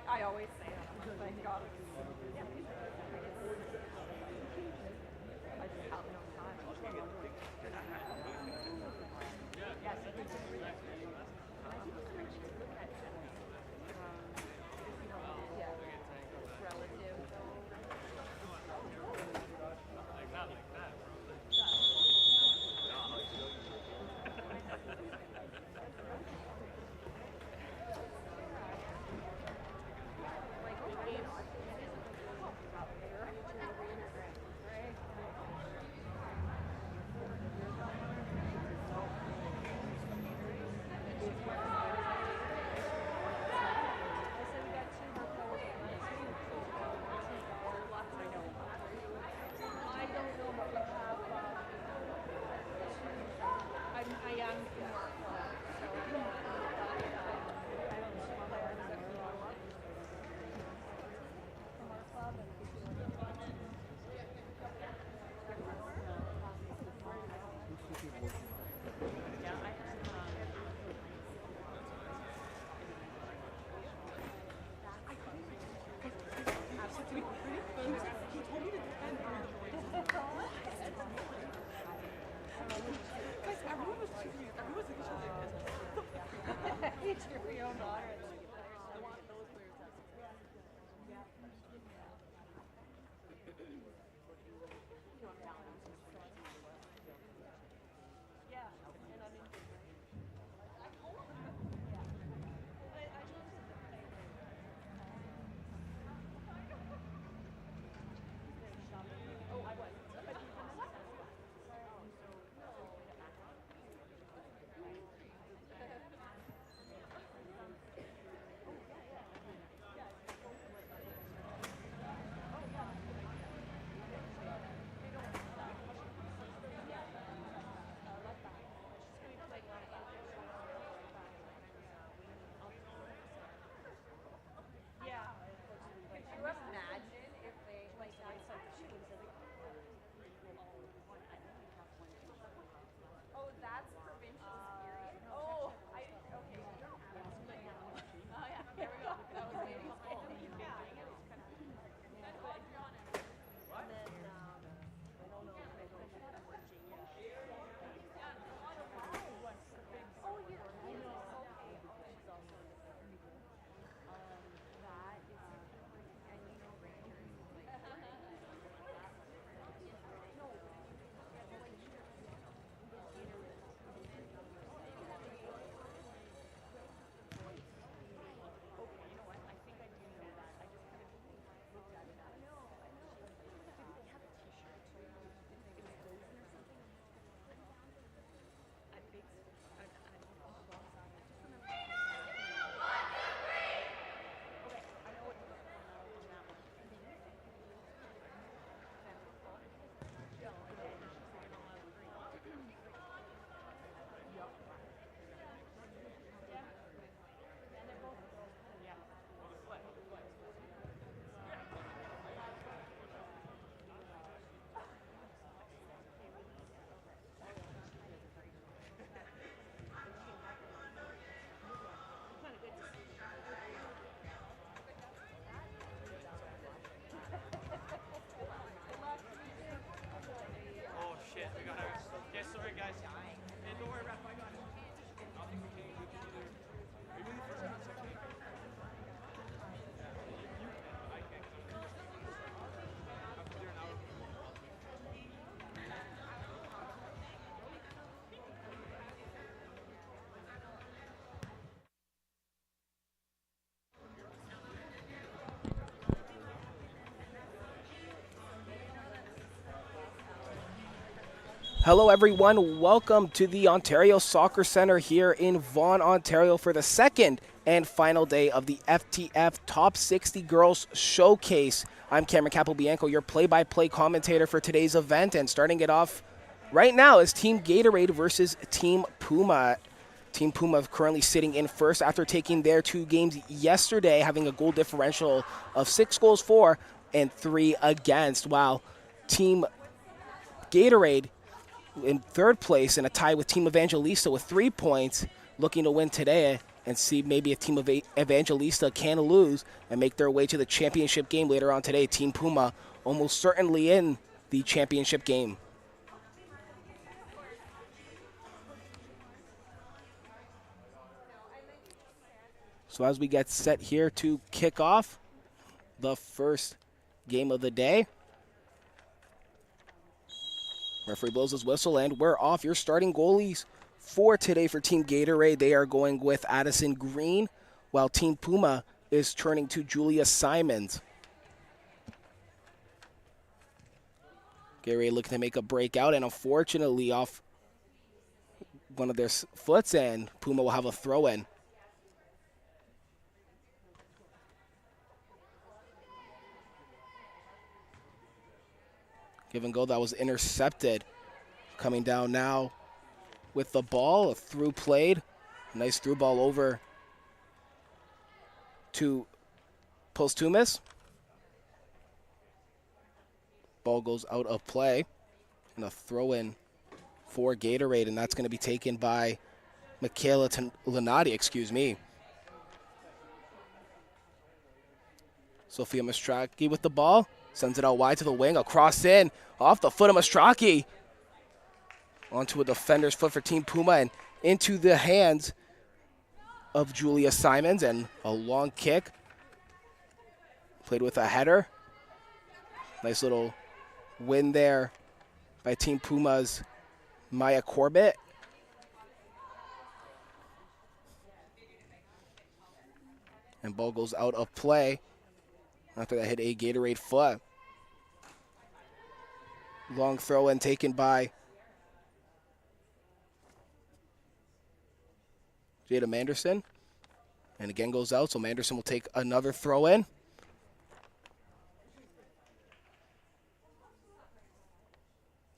I always say that. Thank God. Yeah. I just have no time. Yes, I think it's really yeah. Relative. It's your own daughter. I want those weird yeah, and I mean, oh, I was. Yeah. Could you imagine if they like oh, that's provincial spirit. Oh, okay. Oh yeah, there we go. That was maybe school. Yeah, I guess it's kind of. That's what you're on it. And then I don't know. Virginia. Oh yeah. I know. Okay. She's also that is and you know Rangers like no. Okay, you know what? I think I do know that. I just kind of looked at it. I know. Did they have a T-shirt too? It was frozen or something. At Big. I just remember. Okay, I know what on that one. No, I did. She said you're not allowed to drink. Yep. Yeah. And they're both. Yeah. What? Kind of good to see. Oh shit, we gotta. Okay, sorry guys. Hey, don't worry, Ref, I got it. Nothing we can either. Are you in the first or second? I can't. After an hour. Hello, everyone. Welcome to the Ontario Soccer Centre here in Vaughan, Ontario for the second and final day of the FTF Top 60 Girls Showcase. I'm Cameron Capobianco, your play-by-play commentator for today's event, and starting it off right now is Team Gatorade versus Team Puma. Team Puma currently sitting in first after taking their two games yesterday, having a goal differential of 6 goals for and 3 against, while Team Gatorade in third place in a tie with Team Evangelista with 3 points, looking to win today and see maybe if Team Evangelista can lose and make their way to the championship game later on today. Team Puma almost certainly in the championship game. So as we get set here to kick off the first game of the day, referee blows his whistle and we're off. Your starting goalies for today for Team Gatorade, they are going with Addison Green, while Team Puma is turning to Julia Simons. Gatorade looking to make a breakout, and unfortunately off one of their foots, and Puma will have a throw-in. Give and go, that was intercepted. Coming down now with the ball, a through played. Nice through ball over to Postumus. Ball goes out of play. And a throw in for Gatorade, and that's going to be taken by Michaela Lenati, excuse me. Sophia Mastraki with the ball. Sends it out wide to the wing. A cross in off the foot of Mastraki. Onto a defender's foot for Team Puma and into the hands of Julia Simons, and a long kick. Played with a header. Nice little win there by Team Puma's Maya Corbett. And ball goes out of play after that hit a Gatorade foot. Long throw in taken by Jada Manderson. And again goes out, so Manderson will take another throw in.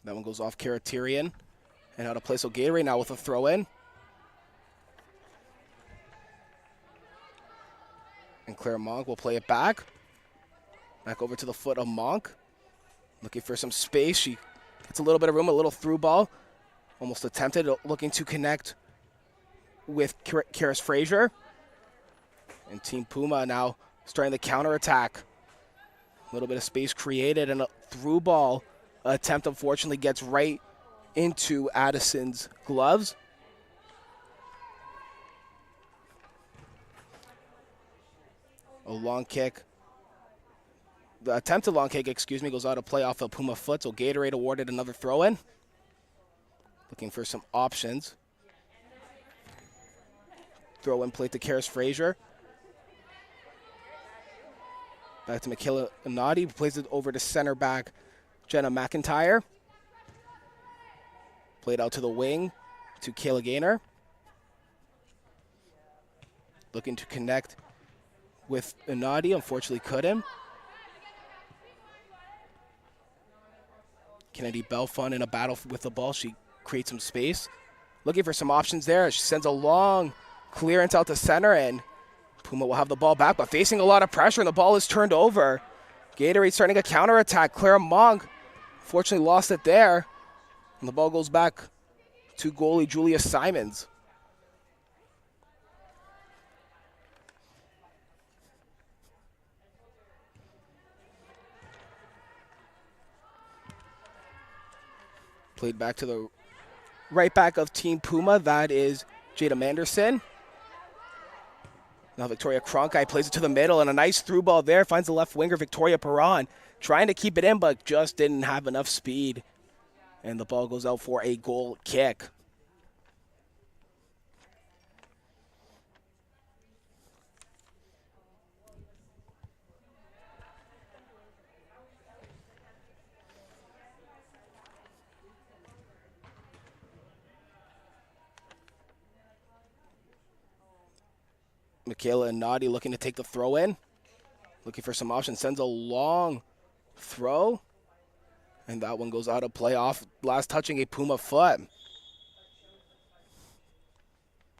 That one goes off Karatirian and out of play, so Gatorade now with a throw in. And Claire Monk will play it back. Back over to the foot of Monk. Looking for some space. She gets a little bit of room, a little through ball. Almost attempted, looking to connect with Karis Frazier. And Team Puma now starting the counterattack. A little bit of space created, and a through ball attempt unfortunately gets right into Addison's gloves. A long kick. The attempted long kick, goes out of play off a Puma foot, so Gatorade awarded another throw-in. Looking for some options. Throw-in play to Karis Frazier. Back to Michaela Anati, who plays it over to center back Jenna McIntyre. Played out to the wing to Kayla Gaynor. Looking to connect with Anati, unfortunately couldn't. Kennedy Belfont in a battle with the ball. She creates some space. Looking for some options there. She sends a long clearance out to center, and Puma will have the ball back, but facing a lot of pressure, and the ball is turned over. Gatorade starting a counterattack. Clara Monk fortunately lost it there, and the ball goes back to goalie Julia Simons. Played back to the right back of Team Puma. That is Jada Manderson. Now Victoria Cronkite plays it to the middle, and a nice through ball there. Finds the left winger, Victoria Perron. Trying to keep it in, but just didn't have enough speed. And the ball goes out for a goal kick. Michaela Anati looking to take the throw in. Looking for some options. Sends a long throw. And that one goes out of play off last touching a Puma foot.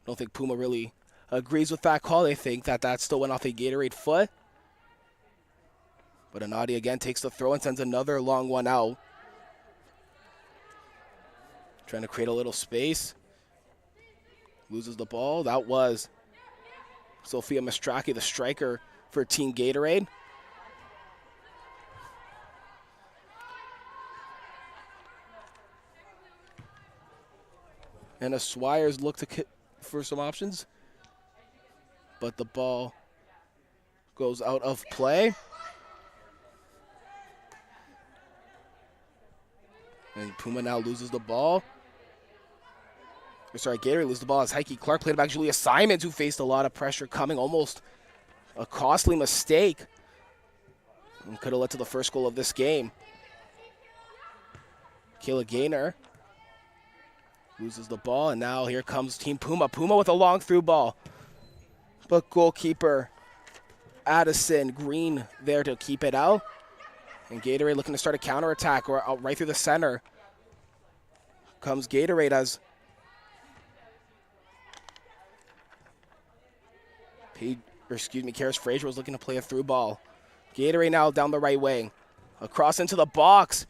Don't think Puma really agrees with that call. They think that that still went off a Gatorade foot. But Anati again takes the throw and sends another long one out. Trying to create a little space. Loses the ball. That was Sophia Mastraki, the striker for Team Gatorade. And the Swires look for some options, but the ball goes out of play. And Puma now loses the ball. Sorry, Gatorade loses the ball as Heike Clark played it back. Julia Simons, who faced a lot of pressure coming, almost a costly mistake. And could have led to the first goal of this game. Kayla Gaynor loses the ball, and now here comes Team Puma. Puma with a long through ball. But goalkeeper Addison Green there to keep it out. And Gatorade looking to start a counterattack right through the center. Comes Gatorade as Karis Frazier was looking to play a through ball. Gatorade now down the right wing. Across into the box.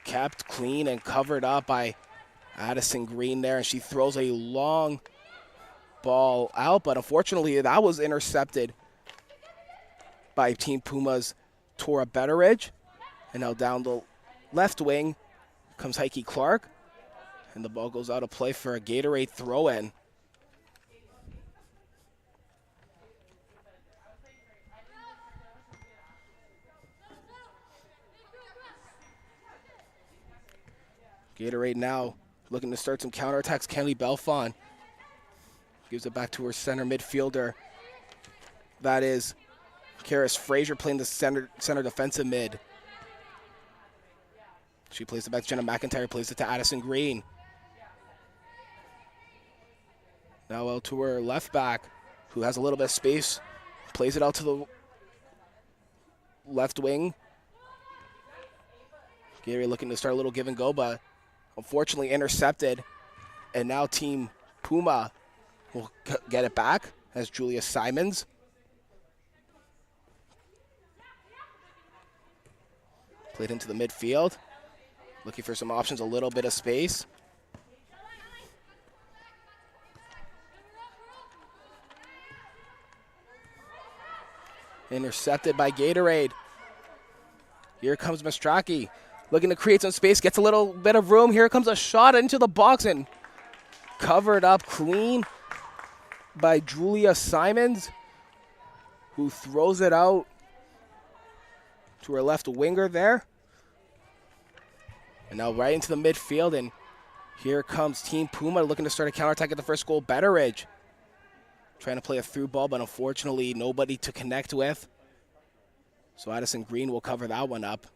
Kept clean and covered up by Addison Green there, and she throws a long ball out, but unfortunately that was intercepted by Team Puma's Tora Betteridge. And now down the left wing comes Heike Clark, and the ball goes out of play for a Gatorade throw-in. Gatorade now looking to start some counterattacks. Kenley Belfon gives it back to her center midfielder. That is Karis Frazier playing the center defensive mid. She plays it back to Jenna McIntyre, plays it to Addison Green. Now out to her left back, who has a little bit of space. Plays it out to the left wing. Gatorade looking to start a little give and go, but unfortunately intercepted. And now Team Puma will get it back as Julia Simons. Played into the midfield. Looking for some options, a little bit of space. Intercepted by Gatorade. Here comes Mastraki. Looking to create some space, gets a little bit of room. Here comes a shot into the box and covered up clean by Julia Simons, who throws it out to her left winger there. And now right into the midfield, and here comes Team Puma looking to start a counterattack at the first goal. Betteridge trying to play a through ball, but unfortunately nobody to connect with. So Addison Green will cover that one up.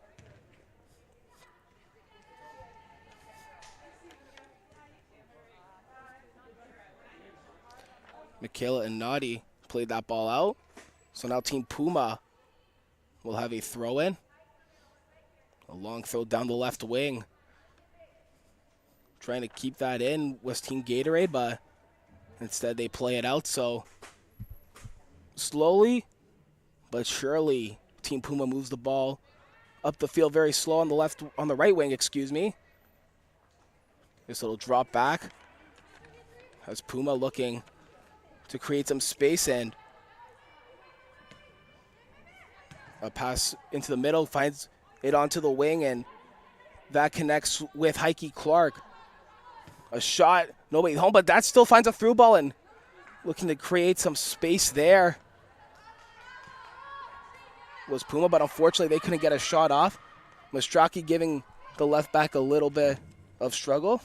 Michaela and Nadi played that ball out. So now Team Puma will have a throw-in. A long throw down the left wing. Trying to keep that in was Team Gatorade, but instead they play it out. So slowly but surely, Team Puma moves the ball up the field very slow on the right wing, excuse me. This little drop back has Puma looking to create some space, and a pass into the middle, finds it onto the wing, and that connects with Heike Clark. A shot, nobody home, but that still finds a through ball and looking to create some space there was Puma, but unfortunately they couldn't get a shot off. Mastraki giving the left back a little bit of struggle.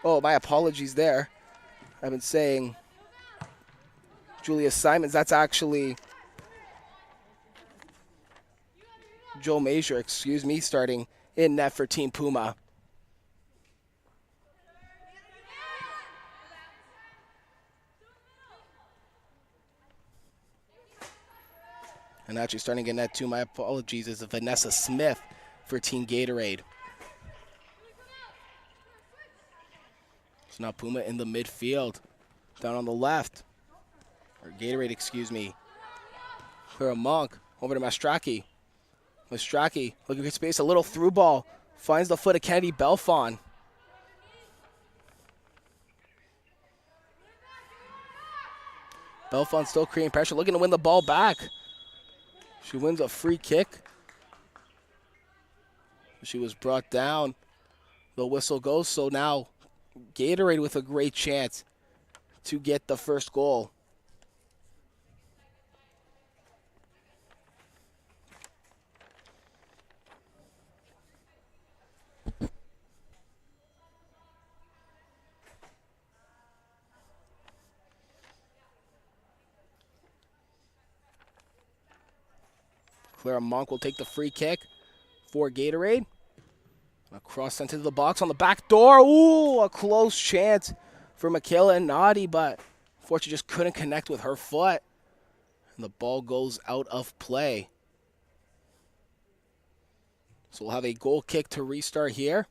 Oh, my apologies there. I've been saying Julia Simons. That's actually Joe Major, excuse me, starting in net for Team Puma. And actually starting in net too, my apologies, is Vanessa Smith for Team Gatorade. So now Puma in the midfield, down on the left. Or Gatorade, excuse me. Clara Monk over to Mastraki. Mastraki looking for space, a little through ball. Finds the foot of Kennedy Belfon. Belfont still creating pressure, looking to win the ball back. She wins a free kick. She was brought down. The whistle goes, so now Gatorade with a great chance to get the first goal. Clara Monk will take the free kick for Gatorade. A cross sent into the box on the back door. Ooh, a close chance for Michaela Nadi, but unfortunately just couldn't connect with her foot. And the ball goes out of play. So we'll have a goal kick to restart here.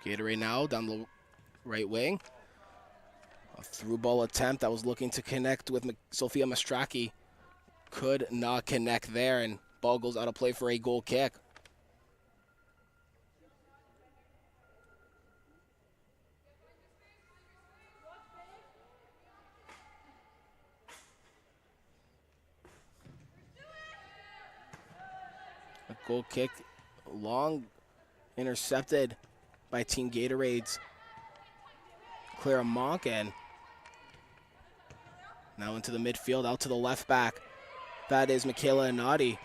Gatorade now down the right wing. A through ball attempt that was looking to connect with Sophia Mastraki. Could not connect there, and ball goes out of play for a goal kick. A goal kick, long, intercepted by Team Gatorade's Clara Monk, and now into the midfield, out to the left back. That is Michaela Anadi.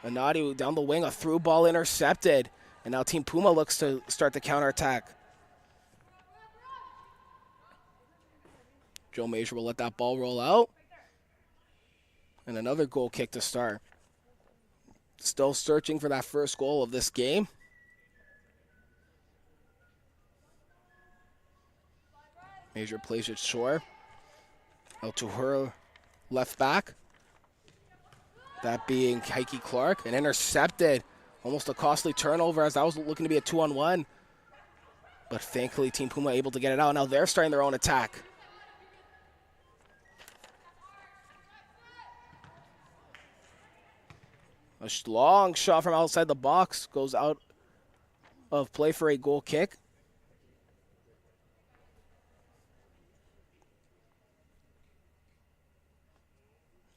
Anadi down the wing, a through ball intercepted, and now Team Puma looks to start the counterattack. Joe Major will let that ball roll out, and another goal kick to start. Still searching for that first goal of this game. Major plays it short. Out to her left back. That being Heike Clark. And intercepted. Almost a costly turnover as that was looking to be a 2-on-1. But thankfully Team Puma able to get it out. Now they're starting their own attack. A long shot from outside the box goes out of play for a goal kick.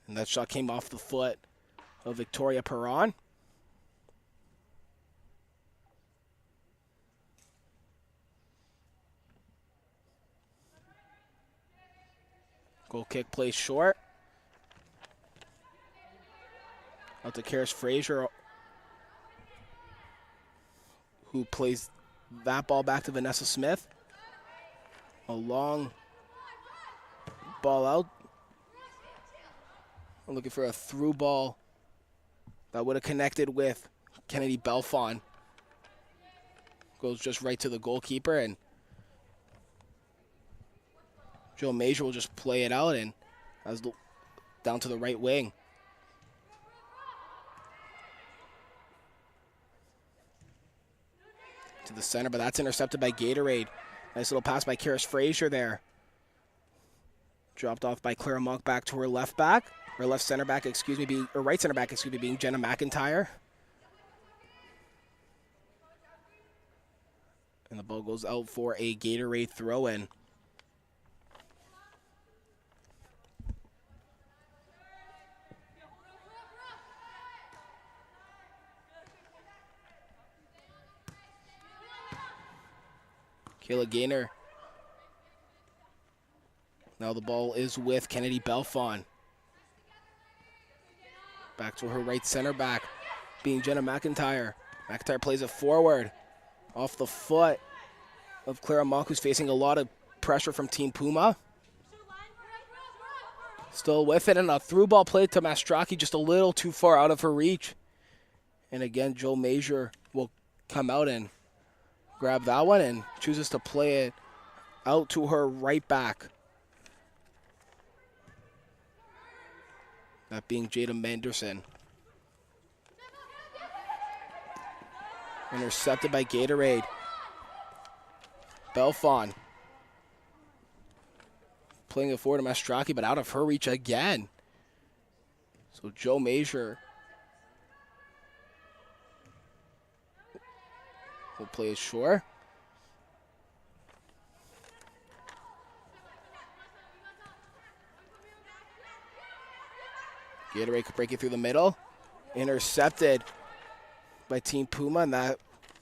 And that shot came off the foot of Victoria Perron. Goal kick plays short. Out to Karis Frazier, who plays that ball back to Vanessa Smith. A long ball out. Looking for a through ball that would have connected with Kennedy Belfon. Goes just right to the goalkeeper, and Joe Major will just play it out and down to the right wing. To the center, but that's intercepted by Gatorade. Nice little pass by Karis Frazier there. Dropped off by Clara Monk back to her left back. Or left center back, excuse me, or right center back, excuse me, being Jenna McIntyre. And the ball goes out for a Gatorade throw-in. Kayla Gaynor. Now the ball is with Kennedy Belfon. Back to her right center back, being Jenna McIntyre. McIntyre plays it forward, off the foot of Clara Monk, who's facing a lot of pressure from Team Puma. Still with it, and a through ball play to Mastraki, just a little too far out of her reach. And again, Joe Major will come out and grab that one and chooses to play it out to her right back. That being Jada Menderson. Intercepted by Gatorade. Belfon. Playing it forward to Mastraki, but out of her reach again. So Joe Major will play it short. Gatorade could break it through the middle. Intercepted by Team Puma, and that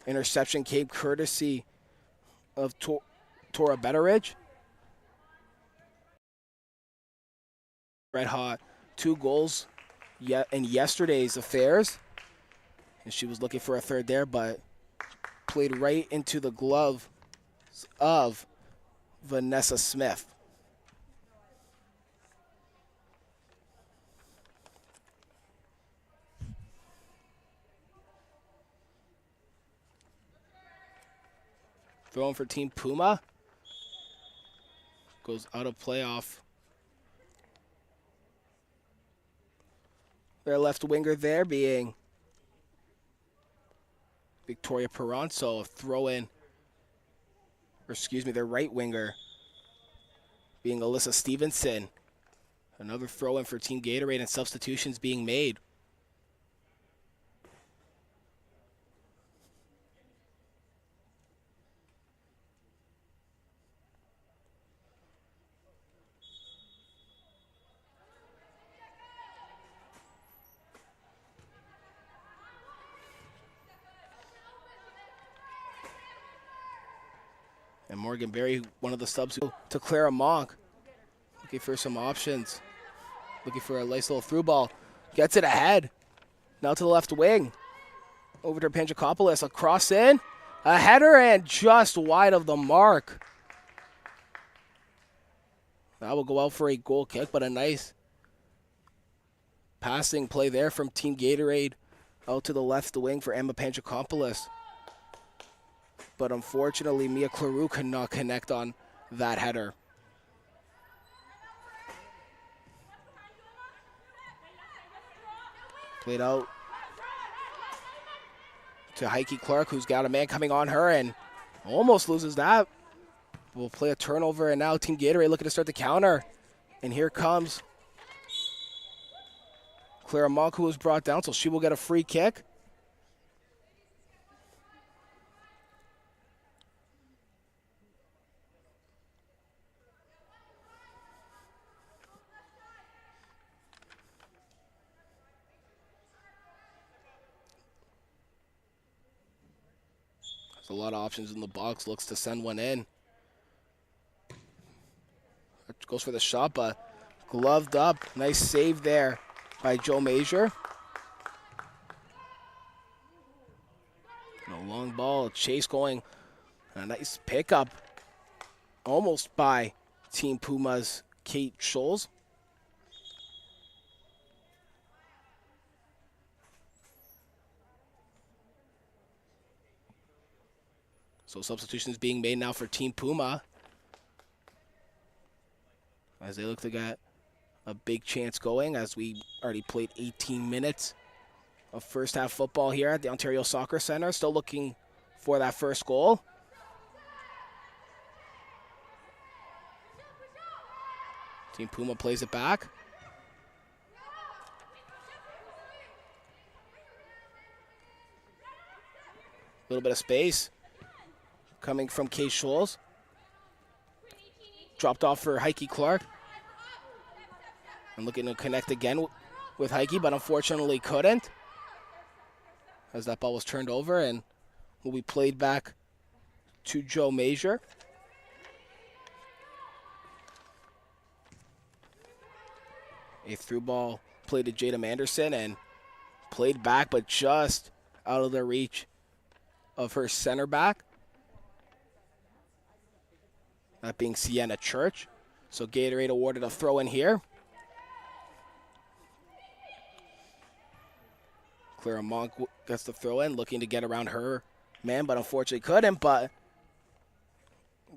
interception came courtesy of Tora Betteridge. Red hot, 2 goals in yesterday's affairs. And she was looking for a third there, but played right into the glove of Vanessa Smith. Throwing for Team Puma. Goes out of playoff. Their left winger there being Victoria Perron. So a throw in, or excuse me, their right winger being Alyssa Stevenson. Another throw in for Team Gatorade, and substitutions being made. And Morgan Berry, one of the subs, to Clara Monk. Looking for some options. Looking for a nice little through ball. Gets it ahead. Now to the left wing. Over to Panjakopoulos. A cross in. A header and just wide of the mark. That will go out for a goal kick, but a nice passing play there from Team Gatorade out to the left wing for Emma Panjakopoulos. But unfortunately, Mia Claroux could not connect on that header. Played out to Heike Clark, who's got a man coming on her and almost loses that. We'll play a turnover, and now Team Gatorade looking to start the counter. And here comes Clara Monk, who was brought down, so she will get a free kick. A lot of options in the box, looks to send one in. Goes for the shot, but gloved up. Nice save there by Joe Major. And a long ball, chase going. And a nice pickup, almost by Team Puma's Kate Scholes. So substitutions being made now for Team Puma as they look to get a big chance going, as we already played 18 minutes of first half football here at the Ontario Soccer Centre. Still looking for that first goal. Team Puma plays it back. A little bit of space coming from Kate Scholes. Dropped off for Heike Clark. And looking to connect again with Heike, but unfortunately couldn't, as that ball was turned over and will be played back to Joe Major. A through ball played to Jada Manderson and played back, but just out of the reach of her center back. That being Sienna Church. So Gatorade awarded a throw in here. Clara Monk gets the throw in, looking to get around her man, but unfortunately couldn't. But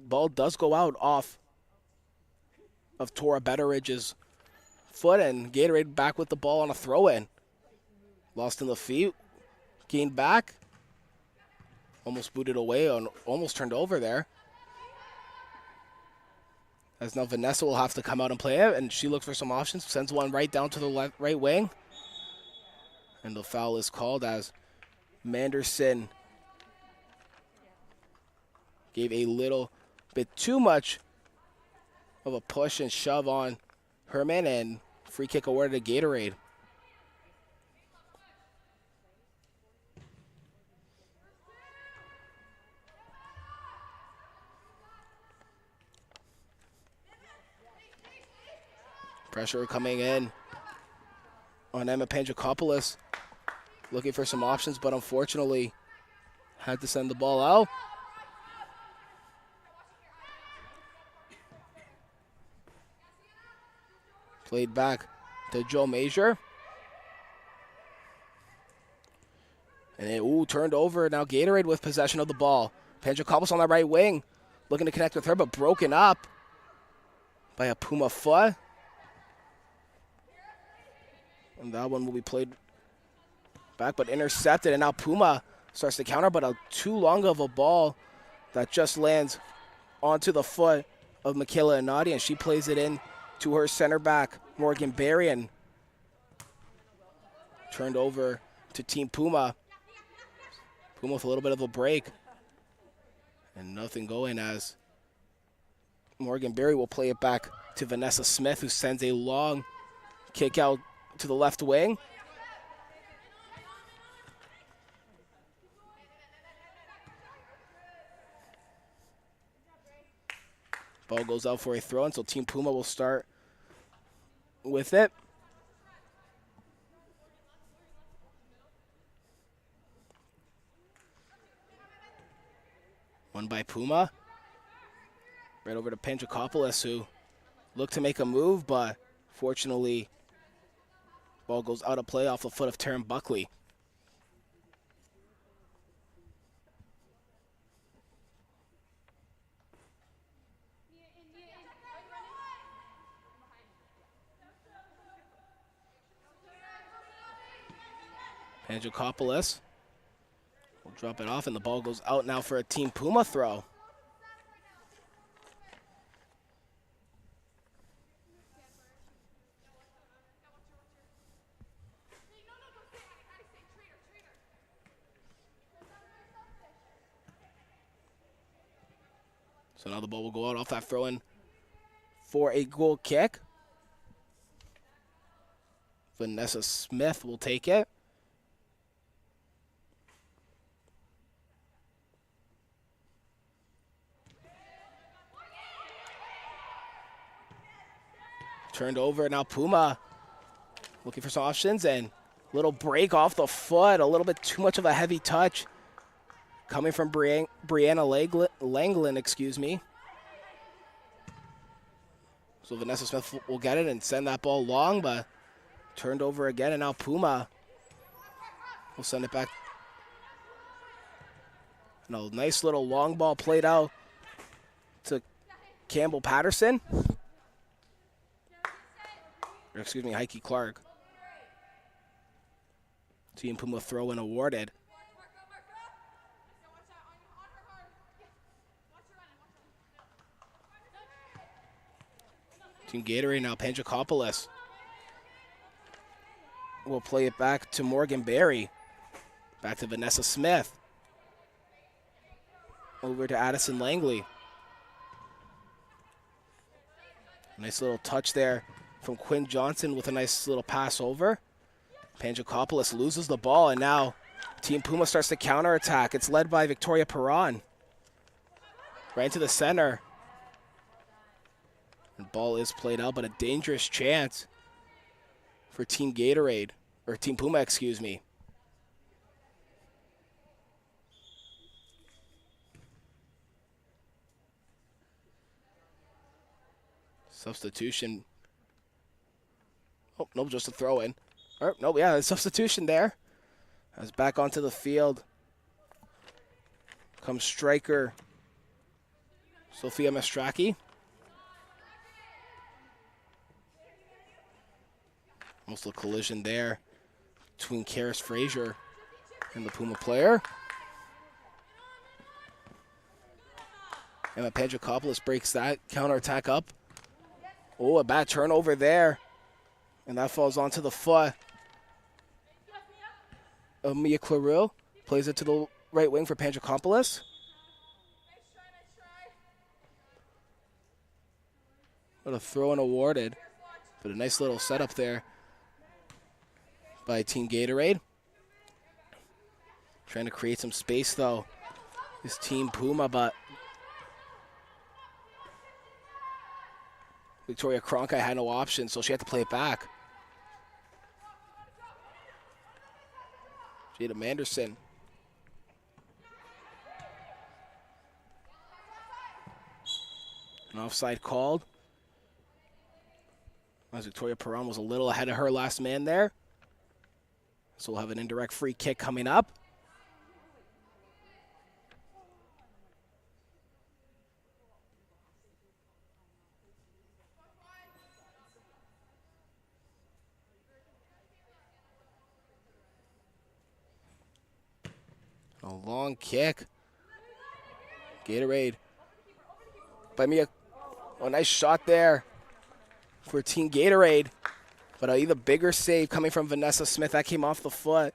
ball does go out off of Tora Betteridge's foot, and Gatorade back with the ball on a throw in. Lost in the feet, gained back, almost booted away, and almost turned over there. As now Vanessa will have to come out and play it, and she looks for some options, sends one right down to the right wing. And the foul is called as Manderson gave a little bit too much of a push and shove on Herman, and free kick awarded to Gatorade. Pressure coming in on Emma Panjakopoulos, looking for some options, but unfortunately had to send the ball out. Played back to Joe Major. And it turned over. Now Gatorade with possession of the ball. Panjakopoulos on the right wing, looking to connect with her, but broken up by a Puma foot. And that one will be played back, but intercepted. And now Puma starts to counter, but too long of a ball that just lands onto the foot of Michaela Anadi, and she plays it in to her center back, Morgan Berry, and turned over to Team Puma. Puma with a little bit of a break. And nothing going as Morgan Berry will play it back to Vanessa Smith, who sends a long kick out to the left wing. Ball goes out for a throw, and so Team Puma will start with it. One by Puma. Right over to Panjakopoulos, who looked to make a move, but fortunately, ball goes out of play off the foot of Taryn Buckley. Panjakopoulos will drop it off, and the ball goes out now for a Team Puma throw. So now the ball will go out off that throw-in for a goal kick. Vanessa Smith will take it. Turned over, now Puma looking for some options, and little break off the foot, a little bit too much of a heavy touch coming from Brianna Langland, excuse me. So Vanessa Smith will get it and send that ball long, but turned over again, and now Puma will send it back. And a nice little long ball played out to Campbell Patterson. Or excuse me, Heike Clark. Team Puma throw-in awarded. Team Gatorade now, Panjakopoulos will play it back to Morgan Berry. Back to Vanessa Smith. Over to Addison Langley. Nice little touch there from Quinn Johnson with a nice little pass over. Panjakopoulos loses the ball, and now Team Puma starts to counterattack. It's led by Victoria Perron. Right into the center. The ball is played out, but a dangerous chance for Team Gatorade, or Team Puma, excuse me. Substitution. Oh, no, just a throw in. Or, no, yeah, a substitution there. As back onto the field comes striker Sophia Mastraki. Almost a collision there between Karis Frazier and the Puma player. And Panjakopoulos breaks that counterattack up. Oh, a bad turnover there. And that falls onto the foot Mia Claril plays it to the right wing for Pandrakopolis. What a throw and awarded. But a nice little setup there by Team Gatorade. Trying to create some space, though, is Team Puma, but Victoria Cronkite had no option, so she had to play it back. Jada Manderson. An offside called. As Victoria Perron was a little ahead of her last man there. So we'll have an indirect free kick coming up. A long kick. Gatorade. By Mia. Oh, nice shot there for Team Gatorade. But a even bigger save coming from Vanessa Smith. That came off the foot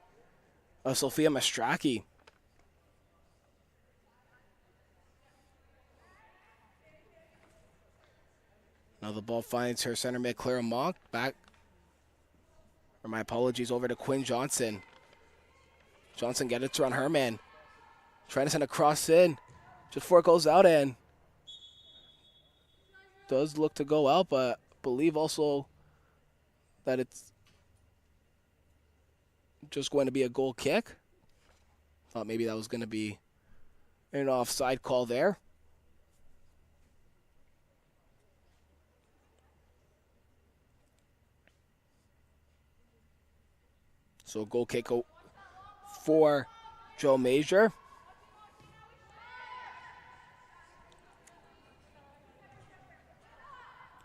of Sophia Mastraki. Now the ball finds her center mid, Clara Monk. Back. Or my apologies, over to Quinn Johnson. Johnson gets it around her man. Trying to send a cross in. Just before it goes out, and does look to go out, but believe also that it's just going to be a goal kick. Thought maybe that was going to be an offside call there. So goal kick for Joe Major.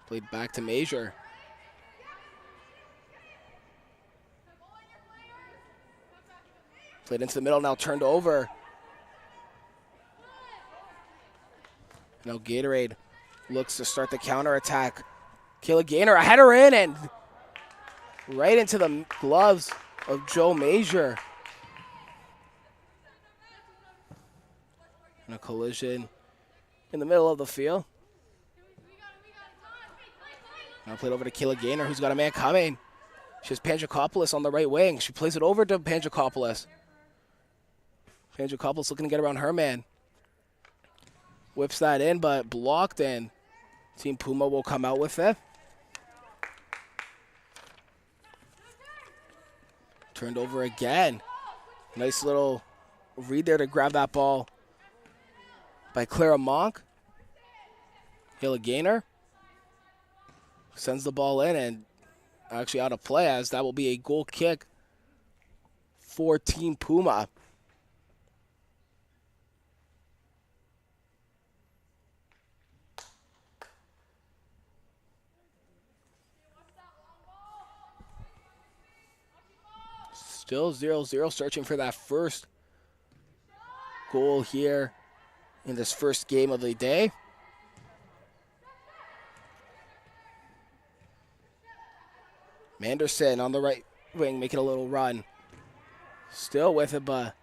Played back to Major. Played into the middle, now turned over. Now Gatorade looks to start the counterattack. Kayla Gaynor, a header in and right into the gloves of Joe Major. And a collision in the middle of the field. Now played over to Kayla Gaynor, who's got a man coming. She has Pandrakopolis on the right wing. She plays it over to Pandrakopolis. Pandrakopolis looking to get around her man. Whips that in, but blocked, and Team Puma will come out with it. Turned over again. Nice little read there to grab that ball by Clara Monk. Kayla Gaynor sends the ball in and actually out of play, as that will be a goal kick for Team Puma. Still 0-0, searching for that first goal here in this first game of the day. Manderson on the right wing, making a little run. Still with it, but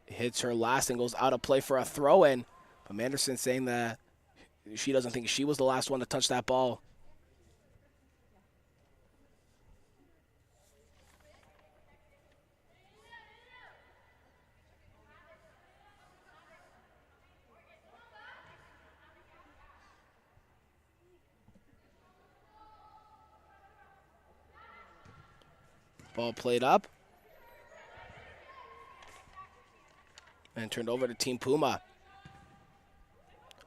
hits her last and goes out of play for a throw-in. But Manderson saying that she doesn't think she was the last one to touch that ball. Ball played up and turned over to Team Puma.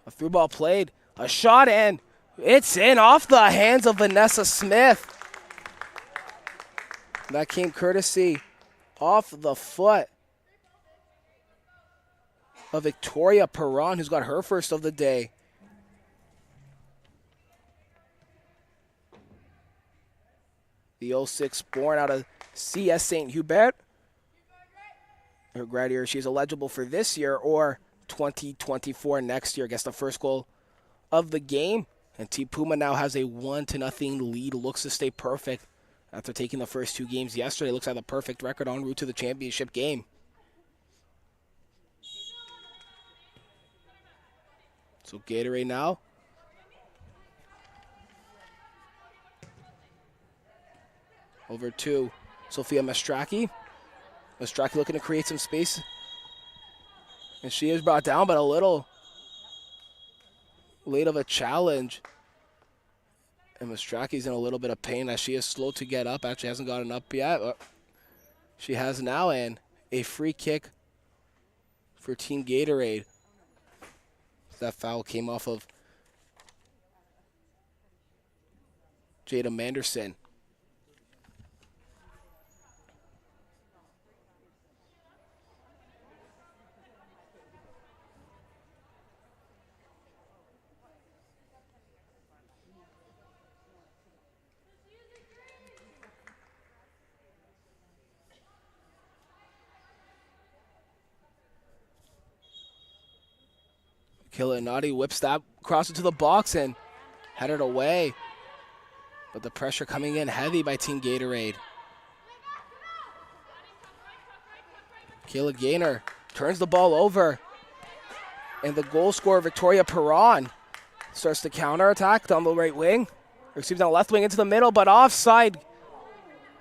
A through ball played, a shot, and it's in off the hands of Vanessa Smith. That came courtesy off the foot of Victoria Perron, who's got her first of the day. The 06 born out of CS St. Hubert. Her grad year, she's eligible for this year or 2024 next year. Gets the first goal of the game. And Team Puma now has a 1-0 lead. Looks to stay perfect After taking the first 2 games yesterday, looks like the perfect record en route to the championship game. So Gatorade now. Over to Sophia Mastraki. Mastraki looking to create some space. And she is brought down, but a little late of a challenge. And Mastraki's in a little bit of pain as she is slow to get up. Actually hasn't gotten up yet. She has now, and a free kick for Team Gatorade. That foul came off of Jada Manderson. Kilinati whips that across into the box and headed away. But the pressure coming in heavy by Team Gatorade. Kayla Gaynor turns the ball over. And the goal scorer, Victoria Perron, starts to counterattack down the right wing. Or excuse me, down the left wing into the middle, but offside.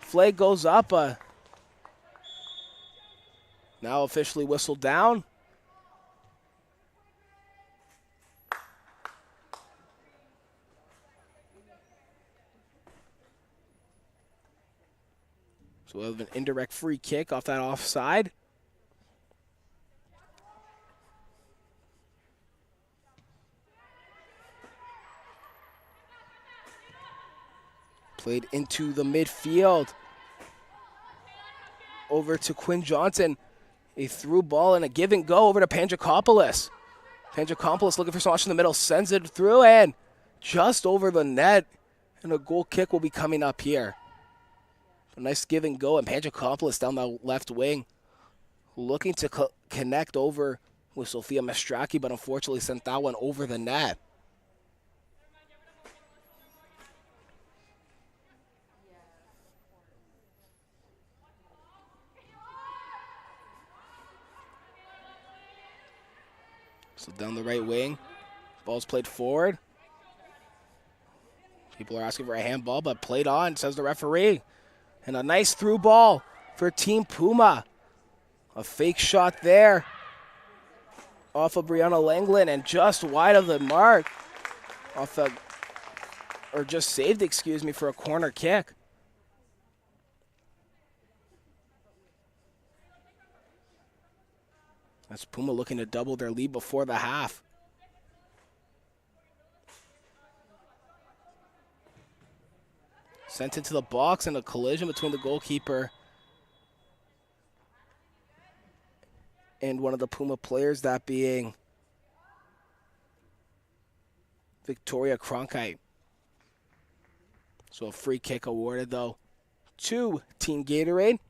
Flag goes up. Now officially whistled down. So we'll have an indirect free kick off that offside. Played into the midfield. Over to Quinn Johnson. A through ball and a give and go over to Panjakopoulos. Panjakopoulos looking for someone in the middle. Sends it through and just over the net. And a goal kick will be coming up here. A nice give and go, and Panjakopoulos down the left wing. Looking to connect over with Sophia Mastraki, but unfortunately sent that one over the net. So down the right wing, ball's played forward. People are asking for a handball, but played on, says the referee. And a nice through ball for Team Puma. A fake shot there off of Brianna Langland and just wide of the mark. Just saved, excuse me, for a corner kick. That's Puma looking to double their lead before the half. Sent into the box and a collision between the goalkeeper and one of the Puma players, that being Victoria Cronkite. So a free kick awarded, though, to Team Gatorade.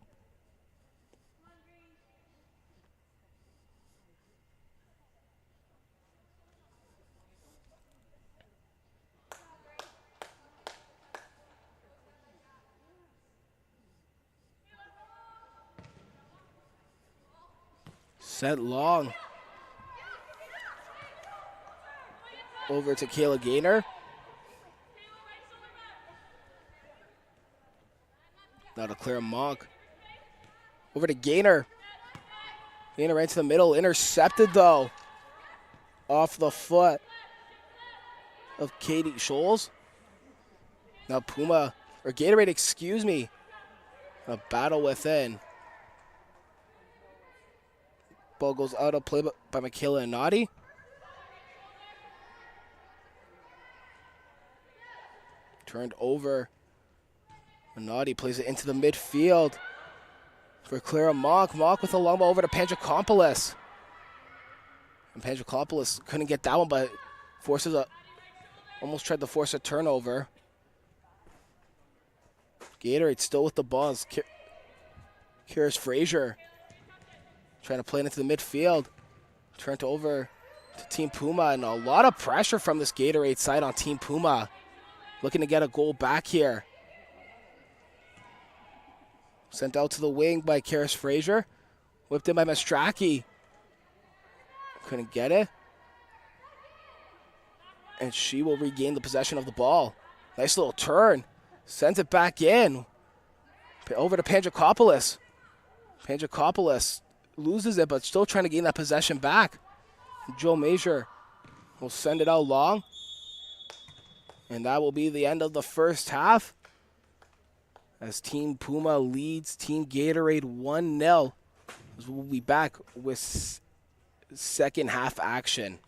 Set long. Over to Kayla Gaynor. Now to Clara Monk. Over to Gaynor. Gaynor right to the middle. Intercepted, though. Off the foot of Katie Scholes. Now Puma, or Gatorade, excuse me. A battle within. Ball goes out of play by Michaela Anati. Turned over. Anati plays it into the midfield for Clara Mock. Mock with a long ball over to Panjakopoulos. And Panjakopoulos couldn't get that one, but almost tried to force a turnover. Gatorade still with the ball. Kyrus Frazier trying to play it into the midfield. Turned over to Team Puma, and a lot of pressure from this Gatorade side on Team Puma. Looking to get a goal back here. Sent out to the wing by Karis Frazier. Whipped in by Mastraki. Couldn't get it. And she will regain the possession of the ball. Nice little turn. Sends it back in. Over to Pandrakopoulos. Pandrakopoulos loses it, but still trying to gain that possession back. Joe Major will send it out long. And that will be the end of the first half, as Team Puma leads Team Gatorade 1-0. We'll be back with second half action.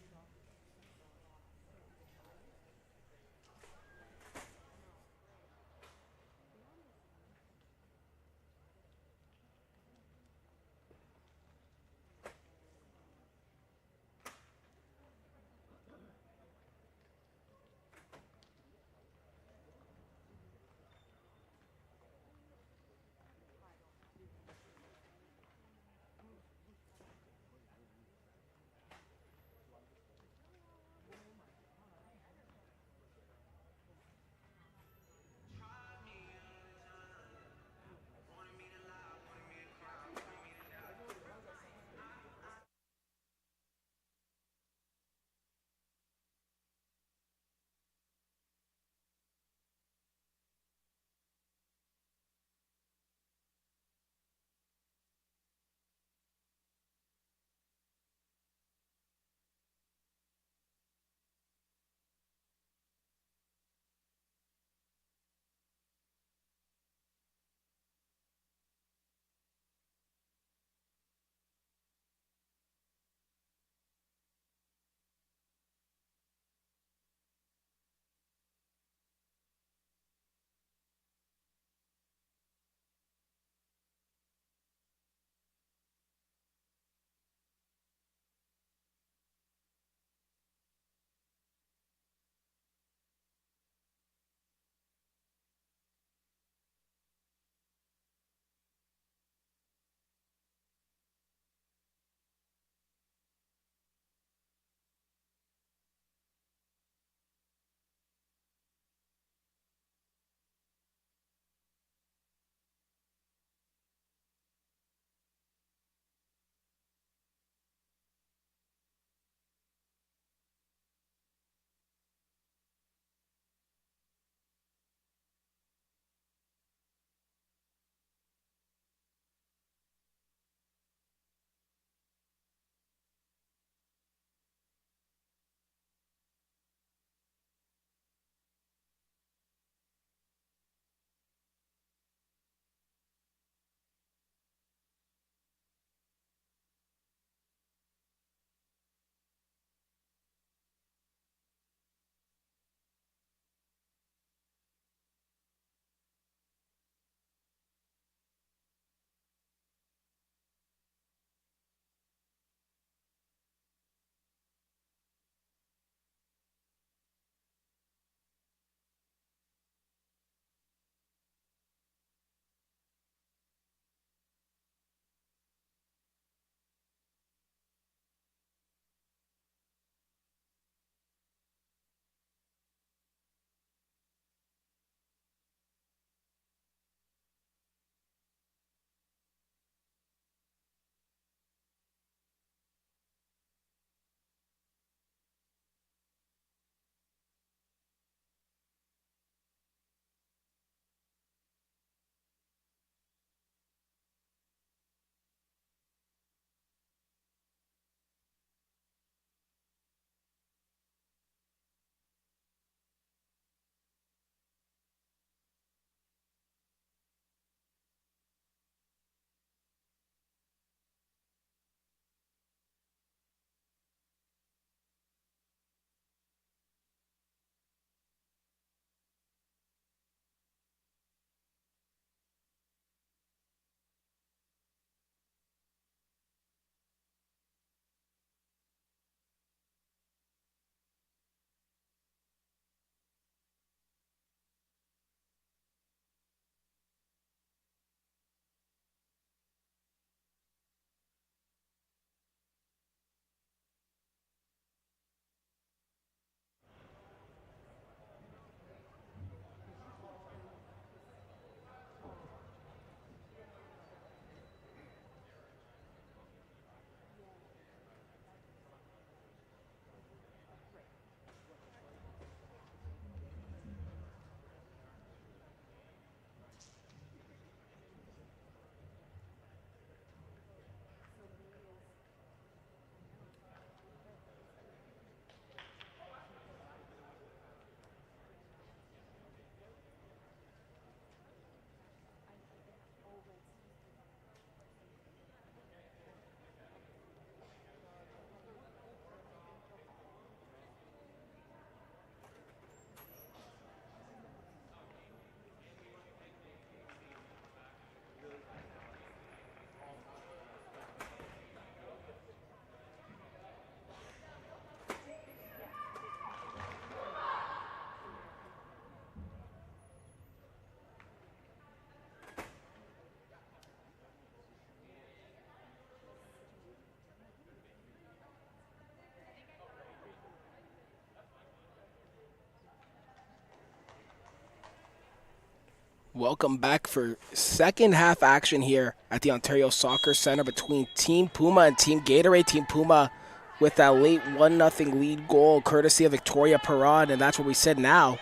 Welcome back for second half action here at the Ontario Soccer Centre between Team Puma and Team Gatorade. Team Puma with that late 1-0 lead goal courtesy of Victoria Perron, and that's what we said now.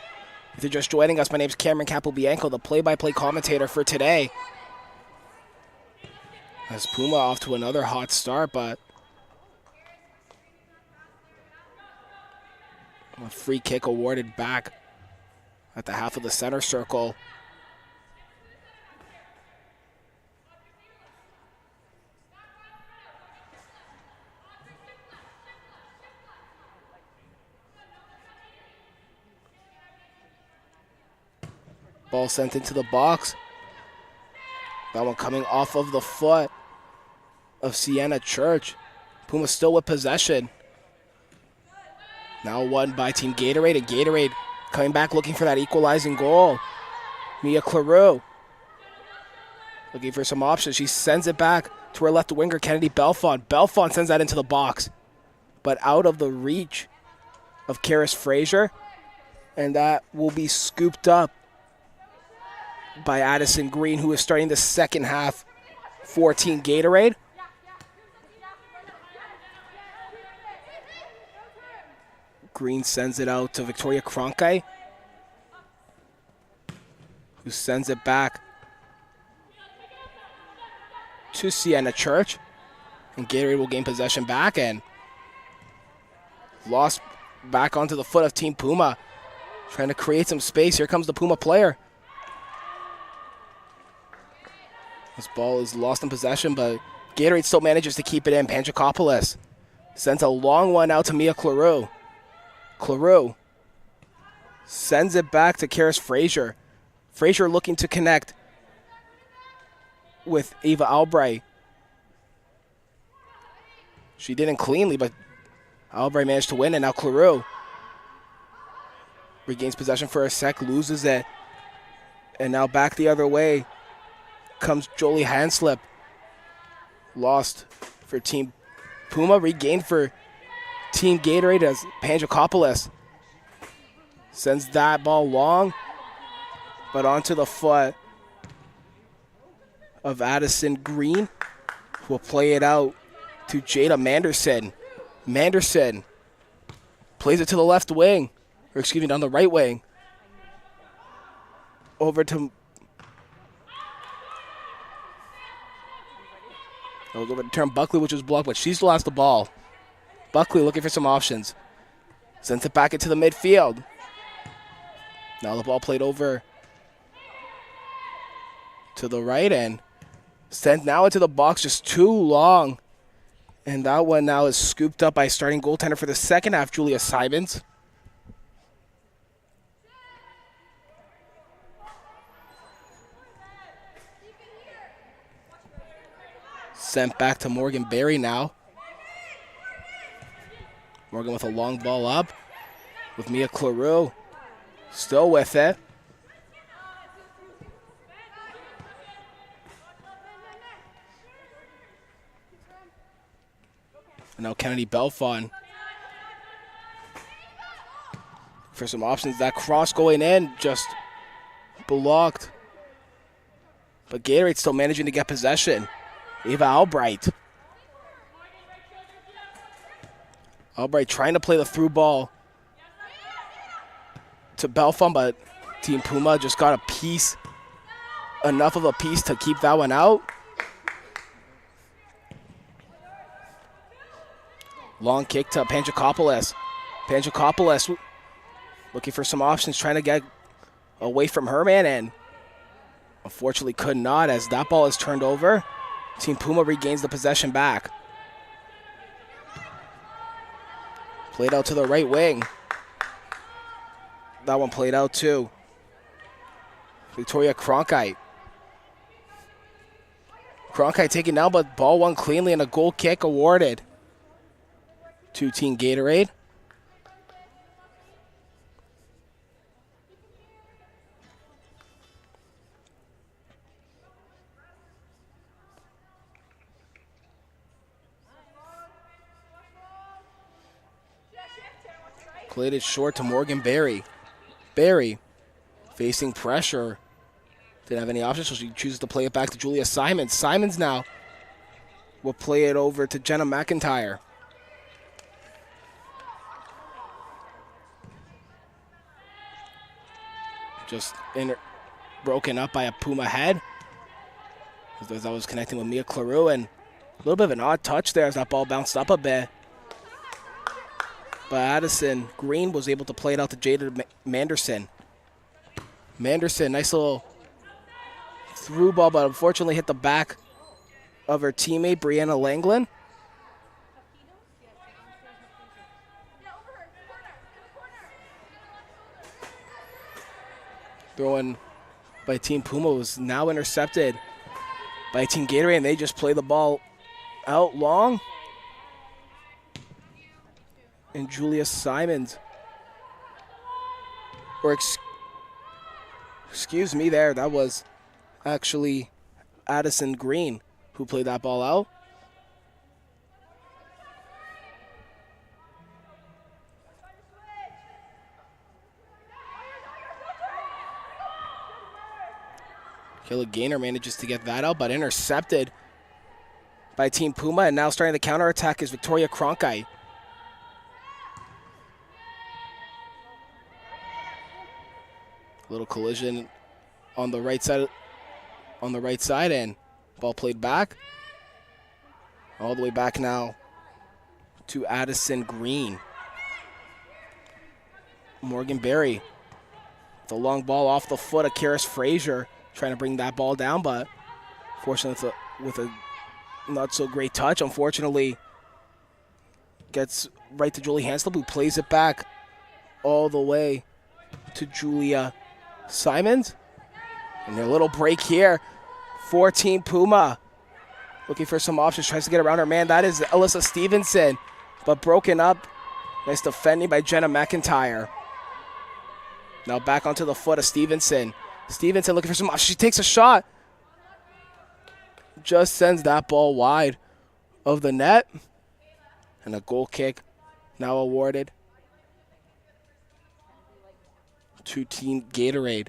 If you're just joining us, my name is Cameron Capobianco, the play-by-play commentator for today. As Puma off to another hot start, but a free kick awarded back at the half of the center circle. Ball sent into the box. That one coming off of the foot of Sienna Church. Puma still with possession. Now won by Team Gatorade, and Gatorade coming back looking for that equalizing goal. Mia Claroux looking for some options. She sends it back to her left winger, Kennedy Belfont. Belfont sends that into the box, but out of the reach of Karis Frazier, and that will be scooped up by Addison Green, who is starting the second half for Team Gatorade. Green sends it out to Victoria Cronkite, who sends it back to Sienna Church. And Gatorade will gain possession back and lost back onto the foot of Team Puma. Trying to create some space. Here comes the Puma player. This ball is lost in possession, but Gatorade still manages to keep it in. Panchakopoulos sends a long one out to Mia Claroux. Claroux sends it back to Karis Frazier. Frazier looking to connect with Ava Albright. She didn't cleanly, but Albright managed to win, and now Claroux regains possession for a sec, loses it, and now back the other way comes Jolie Hanslip. Lost for Team Puma, regained for Team Gatorade as Panchakopoulos sends that ball long, but onto the foot of Addison Green, who will play it out to Jada Manderson. Manderson plays it to the left wing, or excuse me, down the right wing. Over to turn Buckley, which was blocked, but she still has the ball. Buckley looking for some options. Sends it back into the midfield. Now the ball played over to the right end. Sent now into the box, just too long. And that one now is scooped up by starting goaltender for the second half, Julia Simons. Sent back to Morgan Berry now. Morgan with a long ball up with Mia Claroux still with it. And now Kennedy Belfont for some options. That cross going in just blocked. But Gatorade still managing to get possession. Ava Albright. Albright trying to play the through ball to Belfont, but Team Puma just got a piece, enough of a piece to keep that one out. Long kick to Panchakopoulos. Panchakopoulos looking for some options, trying to get away from her man, and unfortunately could not, as that ball is turned over. Team Puma regains the possession back. Played out to the right wing. That one played out too. Victoria Cronkite. Cronkite taken down, but ball won cleanly and a goal kick awarded to Team Gatorade. Played it short to Morgan Berry. Berry facing pressure Didn't have any options, so she chooses to play it back to Julia Simons. Simons now will play it over to Jenna McIntyre. Just broken up by a Puma head. As I was connecting with Mia Claroux, and a little bit of an odd touch there as that ball bounced up a bit. But Addison Green was able to play it out to Jada Manderson. Manderson, nice little through ball, but unfortunately hit the back of her teammate, Brianna Langland. Throw-in by Team Puma was now intercepted by Team Gatorade, and they just play the ball out long. And Julia Simons, or excuse me there, that was actually Addison Green who played that ball out. Kayla Gaynor manages to get that out, but intercepted by Team Puma, and now starting the counterattack is Victoria Cronkite. Little collision on the right side, and ball played back. All the way back now to Addison Green. Morgan Berry, the long ball off the foot of Karis Frazier, trying to bring that ball down, but fortunately with a not so great touch, unfortunately gets right to Julie Hansel, who plays it back all the way to Julia Simons. And a little break here for Team Puma. Looking for some options, tries to get around her man. That is Alyssa Stevenson, but broken up. Nice defending by Jenna McIntyre. Now back onto the foot of Stevenson. Stevenson looking for some options. She takes a shot. Just sends that ball wide of the net. And a goal kick now awarded to Team Gatorade.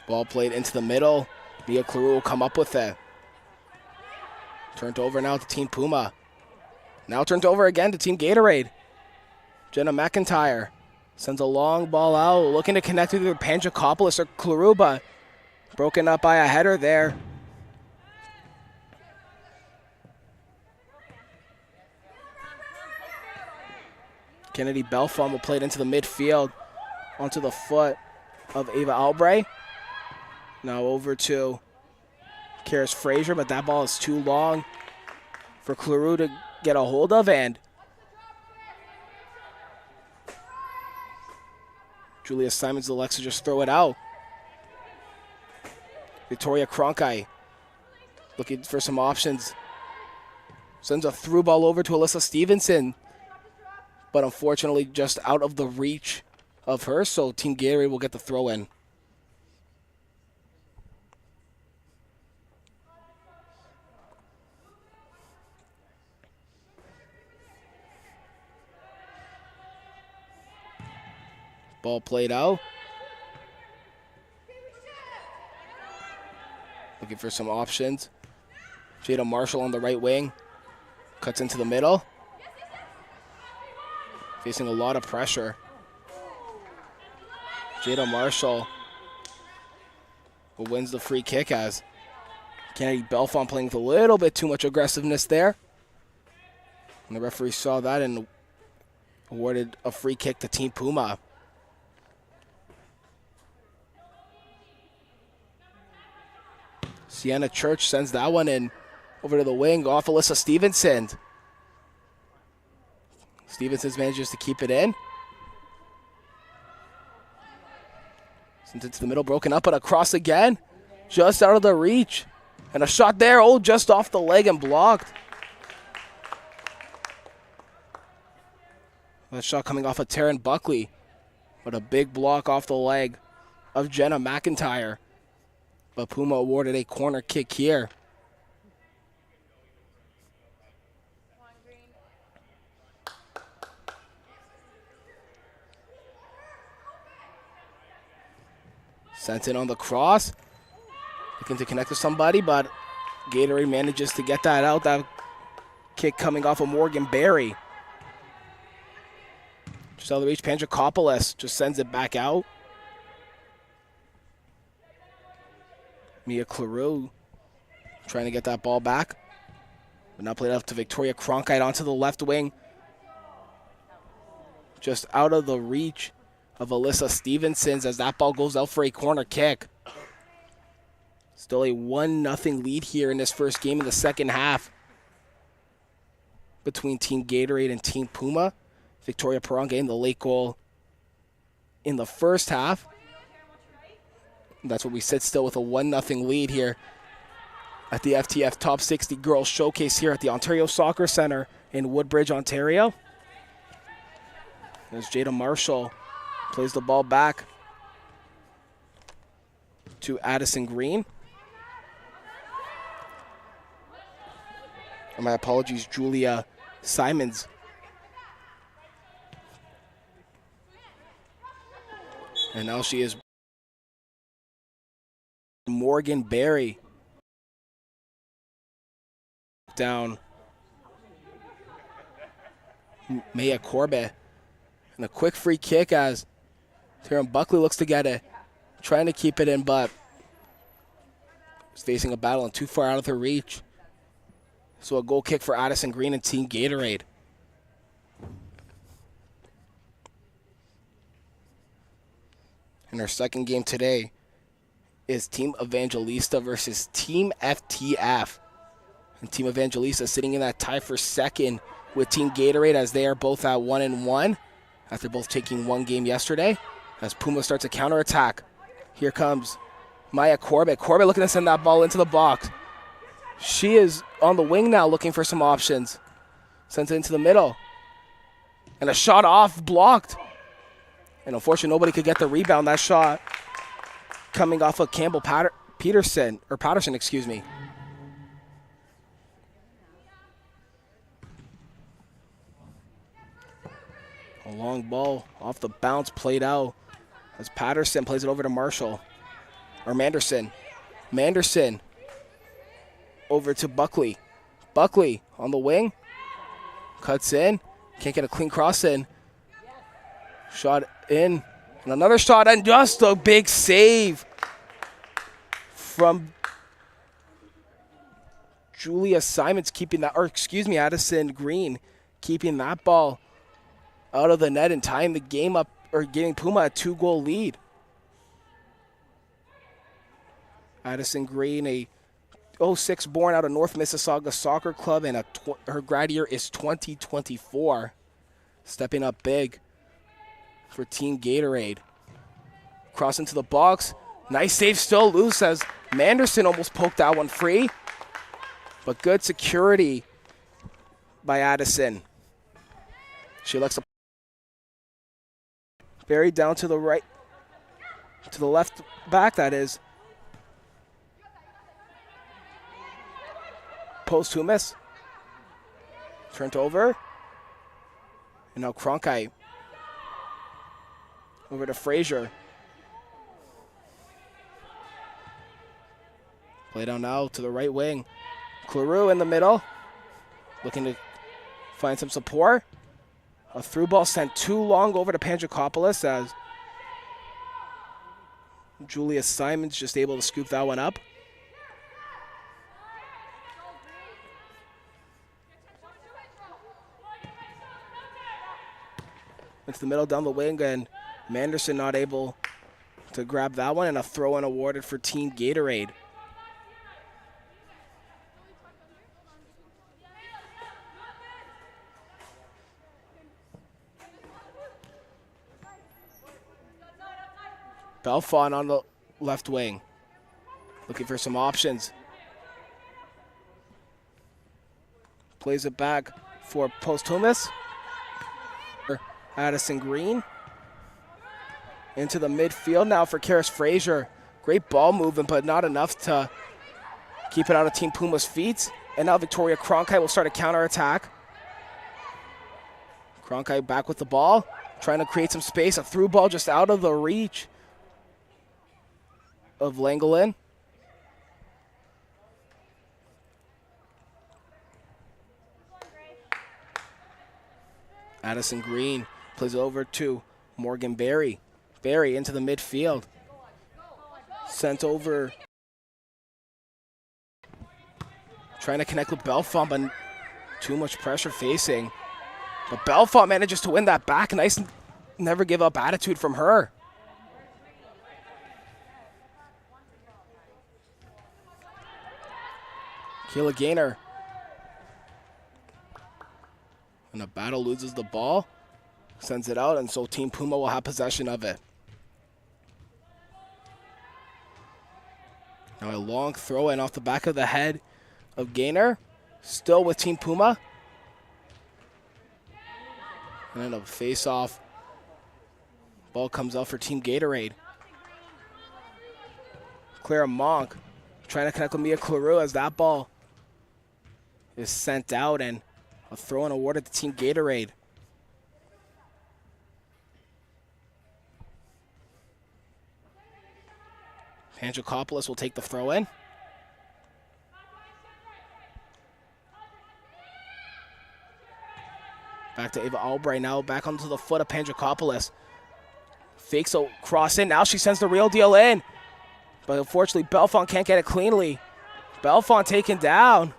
Ball played into the middle. Mia Claroux will come up with it. Turned over now to Team Puma. Now turned over again to Team Gatorade. Jenna McIntyre sends a long ball out, looking to connect with either Panjakopoulos or Claroux, but broken up by a header there. Kennedy Belfont will play it into the midfield onto the foot of Ava Albright. Now over to Karis Frazier, but that ball is too long for Claroux to get a hold of, and Julia Simons elects to just throw it out. Victoria Cronkite looking for some options. Sends a through ball over to Alyssa Stevenson, but unfortunately just out of the reach of her, so Team Gatorade will get the throw in. Ball played out. Looking for some options. Jada Marshall on the right wing. Cuts into the middle. Facing a lot of pressure. Jada Marshall wins the free kick as Kennedy Belfont playing with a little bit too much aggressiveness there. And the referee saw that and awarded a free kick to Team Puma. Sienna Church sends that one in over to the wing off Alyssa Stevenson. Stevenson manages to keep it in. Sends it to the middle, broken up, but across again. Just out of the reach. And a shot there, just off the leg and blocked. That shot coming off of Taryn Buckley. But a big block off the leg of Jenna McIntyre. But Puma awarded a corner kick here. Sent in on the cross. Looking to connect with somebody, but Gatorade manages to get that out. That kick coming off of Morgan Berry. Just out of the reach, Pandrakopoulos just sends it back out. Mia Claroux trying to get that ball back. But now played up to Victoria Cronkite onto the left wing. Just out of the reach of Alyssa Stevenson's as that ball goes out for a corner kick. Still a 1-0 lead here in this first game of the second half between Team Gatorade and Team Puma. Victoria Perron getting the late goal in the first half. That's where we sit still with a 1-0 lead here at the FTF Top 60 Girls Showcase here at the Ontario Soccer Centre in Woodbridge, Ontario. There's Jada Marshall, plays the ball back to Addison Green. And my apologies, Julia Simons. And now she is Morgan Berry. Down Maya Corbett. And a quick free kick as Taryn Buckley looks to get it. Trying to keep it in, but is facing a battle and too far out of her reach. So a goal kick for Addison Green and Team Gatorade. And our second game today is Team Evangelista versus Team FTF. And Team Evangelista sitting in that tie for second with Team Gatorade as they are both at 1-1 after both taking one game yesterday. As Puma starts a counterattack. Here comes Maya Corbett. Corbett looking to send that ball into the box. She is on the wing now looking for some options. Sends it into the middle. And a shot off, blocked. And unfortunately, nobody could get the rebound. That shot coming off of Campbell Patterson, excuse me. A long ball off the bounce, played out as Patterson plays it over to Marshall. Or Manderson. Manderson over to Buckley. Buckley on the wing. Cuts in. Can't get a clean cross in. Shot in. And another shot, and just a big save from Julia Simons keeping that, or excuse me, Addison Green keeping that ball out of the net and tying the game up, or giving Puma a 2-goal lead. Addison Green, a 06 born out of North Mississauga Soccer Club, and her grad year is 2024. Stepping up big for Team Gatorade. Cross into the box. Nice save, still loose as Manderson almost poked that one free. But good security by Addison. She elects to buried down to the right, to the left back, that is. Posthumus. Turned over. And now Cronkite. Over to Frazier. Play down now to the right wing. Claroux in the middle. Looking to find some support. A through ball sent too long over to Pandrakopoulos as Julia Simons just able to scoop that one up. Into the middle down the wing, and Manderson not able to grab that one, and a throw-in awarded for Team Gatorade. Belfont on the left wing, looking for some options. Plays it back for Posthumus. Addison Green. into the midfield now for Karis Frazier. Great ball movement, but not enough to keep it out of Team Puma's feet. And now Victoria Cronkite will start a counterattack. Cronkite back with the ball, trying to create some space. A through ball just out of the reach of Langolin. Addison Green plays over to Morgan Berry. Berry into the midfield. Sent over. Trying to connect with Belfont, but too much pressure facing. But Belfont manages to win that back. Nice, never give up attitude from her. Kayla Gaynor. And the battle loses the ball. Sends it out, and so Team Puma will have possession of it. Now a long throw in off the back of the head of Gaynor. Still with Team Puma. And then a face-off. Ball comes out for Team Gatorade. Clara Monk trying to connect with Mia Claru as that ball is sent out, and a throw-in awarded to Team Gatorade. Panjakopoulos will take the throw-in. Back to Ava Albright now, back onto the foot of Panjakopoulos. Fakes a cross in, now she sends the real deal in. But unfortunately, Belfont can't get it cleanly. Belfont taken down.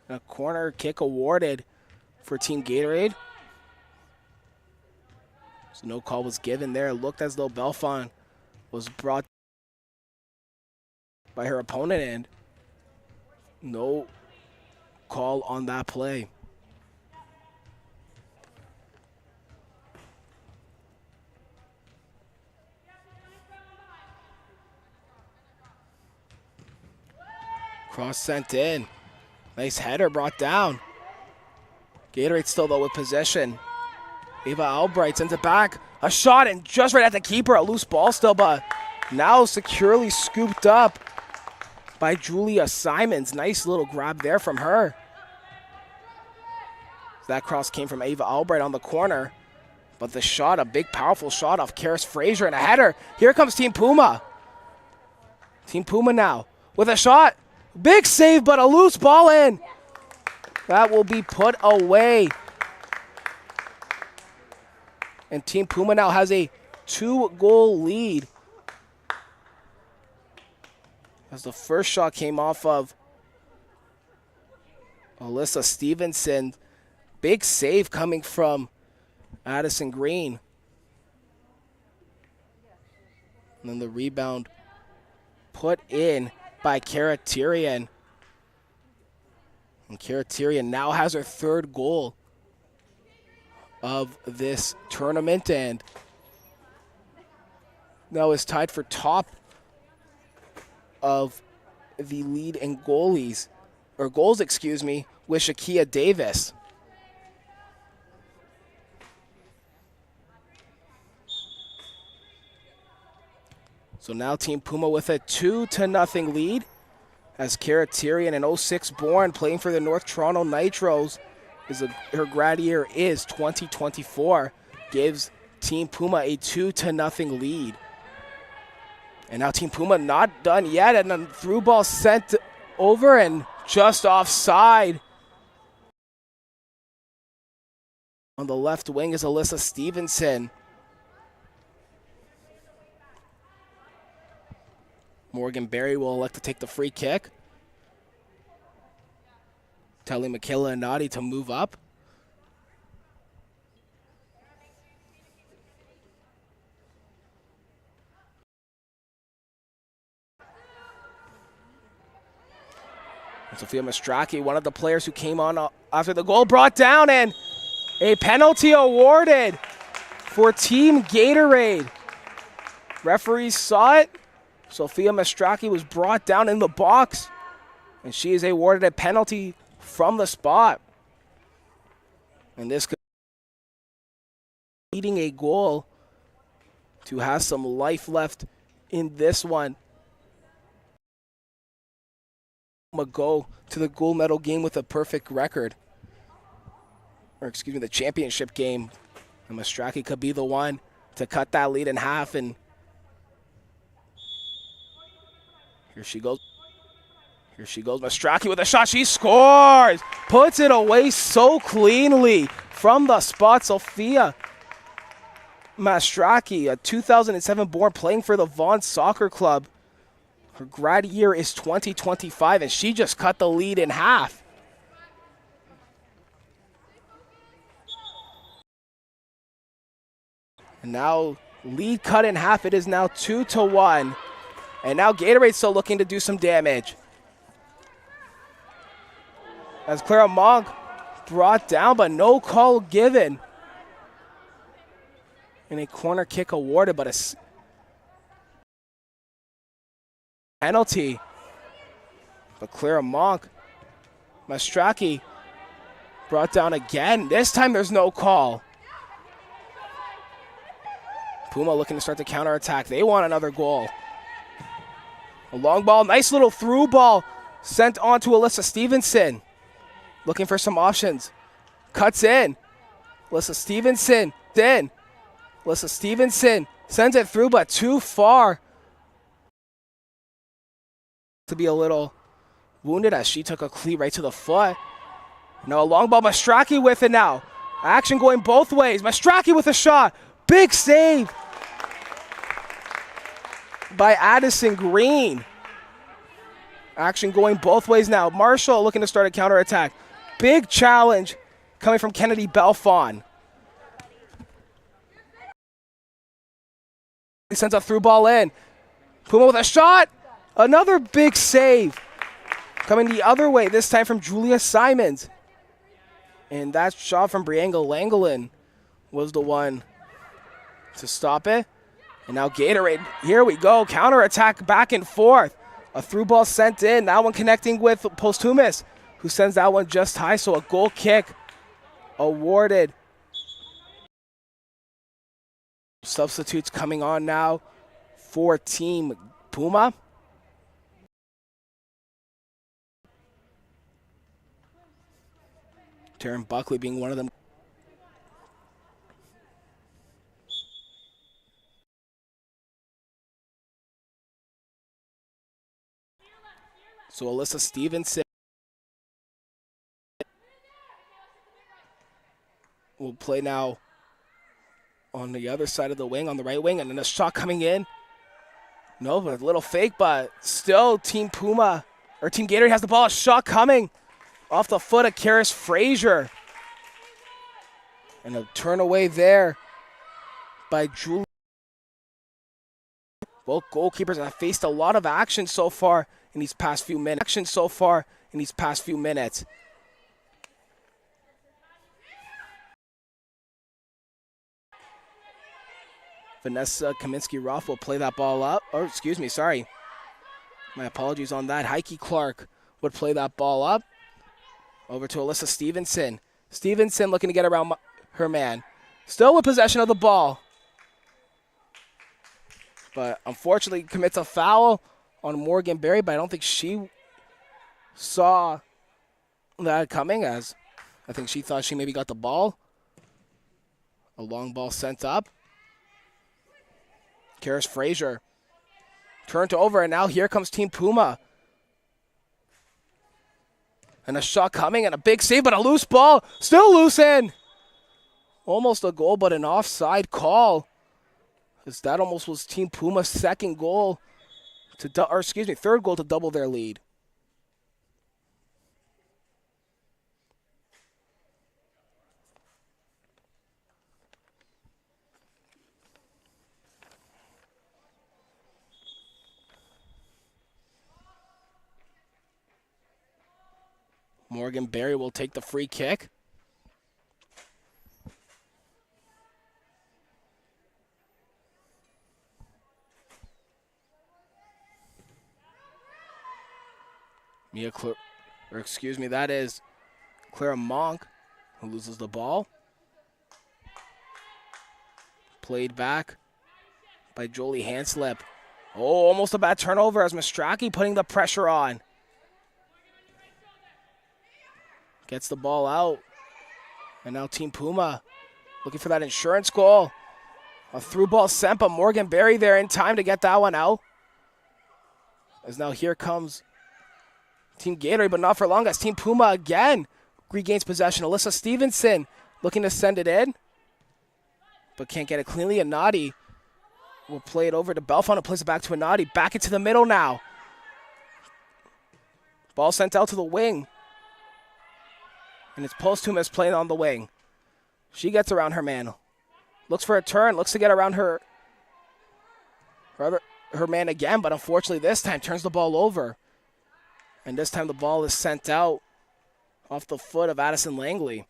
A corner kick awarded for Team Gatorade. So no call was given there. It looked as though Belfont was brought by her opponent, and no call on that play. Cross sent in. Nice header brought down. Gatorade still though with possession. Ava Albright sends it back. A shot and just right at the keeper. A loose ball still, but now securely scooped up by Julia Simons. Nice little grab there from her. That cross came from Ava Albright on the corner. But the shot, a big powerful shot off Karis Frazier and a header. Here comes Team Puma. Team Puma now with a shot. Big save, but a loose ball in. That will be put away. And Team Puma now has a 2-goal lead. As the first shot came off of Alyssa Stevenson. Big save coming from Addison Green. And then the rebound put in by Kara Tyrion. And Kara Tyrion now has her 3rd goal of this tournament, and now is tied for top of the lead in goals, excuse me, with Shakia Davis. So now Team Puma with a 2-0 lead as Kara Tyrion, an 06 born, playing for the North Toronto Nitros. Her grad year is 2024, gives Team Puma a 2-0 lead. And now Team Puma not done yet, and a through ball sent over and just offside. On the left wing is Alyssa Stevenson. Morgan Berry will elect to take the free kick, telling Michaela Anati to move up. And Sophia Mastraki, one of the players who came on after the goal, brought down, and a penalty awarded for Team Gatorade. Referees saw it. Sophia Mastraki was brought down in the box, and she is awarded a penalty from the spot. And this could be leading a goal to have some life left in this one. Go to the gold medal game with a perfect record. Or excuse me, the championship game. And Mastraki could be the one to cut that lead in half. And here she goes. Here she goes. Mastraki with a shot. She scores! Puts it away so cleanly from the spot. Sophia Mastraki, a 2007 born, playing for the Vaughan Soccer Club. Her grad year is 2025, and she just cut the lead in half. And now lead cut in half. It is now 2-1. And now Gatorade's still looking to do some damage. As Clara Monk brought down, but no call given. And a corner kick awarded, but a penalty. But Clara Monk, Mastraki brought down again. This time there's no call. Puma looking to start the counterattack. They want another goal. A long ball, nice little through ball sent on to Alyssa Stevenson. Looking for some options. Cuts in. Alyssa Stevenson in. Alyssa Stevenson sends it through, but too far to be a little wounded as she took a cleat right to the foot. Now a long ball, Mastraki with it now. Action going both ways. Mastraki with a shot. Big save by Addison Green. Action going both ways now. Marshall looking to start a counterattack. Big challenge coming from Kennedy Belfon. He sends a through ball in. Puma with a shot. Another big save coming the other way, this time from Julia Simons. And that shot from Brianna Langolin was the one to stop it. And now Gatorade, here we go, counterattack back and forth. A through ball sent in, that one connecting with Posthumus, who sends that one just high, so a goal kick awarded. Substitutes coming on now for Team Puma. Taryn Buckley being one of them. So Alyssa Stevenson will play now on the other side of the wing, on the right wing, and then a shot coming in. No, but a little fake, but still Team Puma, or Team Gatorade has the ball. A shot coming off the foot of Karis Frazier. And a turn away there by Julie. Both goalkeepers have faced a lot of action so far in these past few minutes. Vanessa Kaminsky-Roth will play that ball up. Or, excuse me, sorry. My apologies on that. Heike Clark would play that ball up. Over to Alyssa Stevenson. Stevenson looking to get around her man. Still with possession of the ball. But unfortunately commits a foul on Morgan Berry, but I don't think she saw that coming, as I think she thought she maybe got the ball. A long ball sent up. Karis Frazier turned over, and now here comes Team Puma. And a shot coming, and a big save, but a loose ball. Still loose in. Almost a goal, but an offside call. As that almost was Team Puma's third goal to double their lead. Morgan Berry will take the free kick. That is Clara Monk who loses the ball. Played back by Jolie Handslip. Oh, almost a bad turnover as Mastraki putting the pressure on. Gets the ball out. And now Team Puma looking for that insurance goal. A through ball sent, but Morgan Berry there in time to get that one out. As now here comes Team Gatorade, but not for long as Team Puma again regains possession. Alyssa Stevenson looking to send it in, but can't get it cleanly. Anadi will play it over to Belfont and plays it back to Anadi. Back into the middle now. Ball sent out to the wing. And it's Posthumus playing on the wing. She gets around her man. Looks for a turn. Looks to get around her man again, but unfortunately this time turns the ball over. And this time the ball is sent out off the foot of Addison Langley.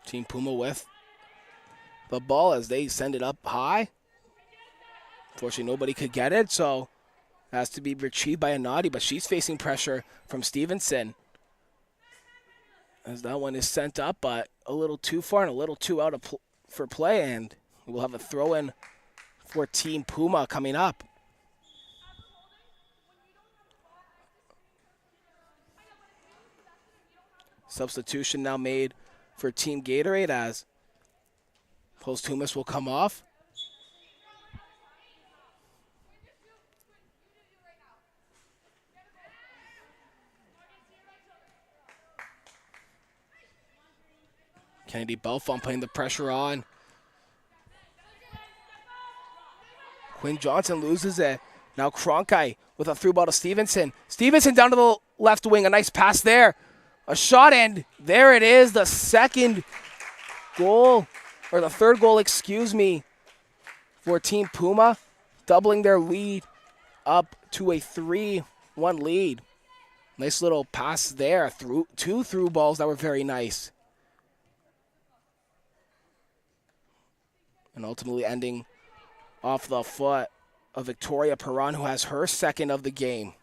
Team Puma with the ball as they send it up high. Unfortunately, nobody could get it, so it has to be retrieved by Anadi, but she's facing pressure from Stevenson. As that one is sent up, but a little too far and a little too out for play, and we'll have a throw-in for Team Puma coming up. Substitution now made for Team Gatorade as Posthumus will come off. Kennedy Belfont putting the pressure on. Quinn Johnson loses it. Now Cronkite with a through ball to Stevenson. Stevenson down to the left wing. A nice pass there. A shot, and there it is. The second goal, or the third goal, excuse me, for Team Puma, doubling their lead up to a 3-1 lead. Nice little pass there. Two through balls that were very nice. And ultimately ending off the foot of Victoria Perron, who has her second of the game.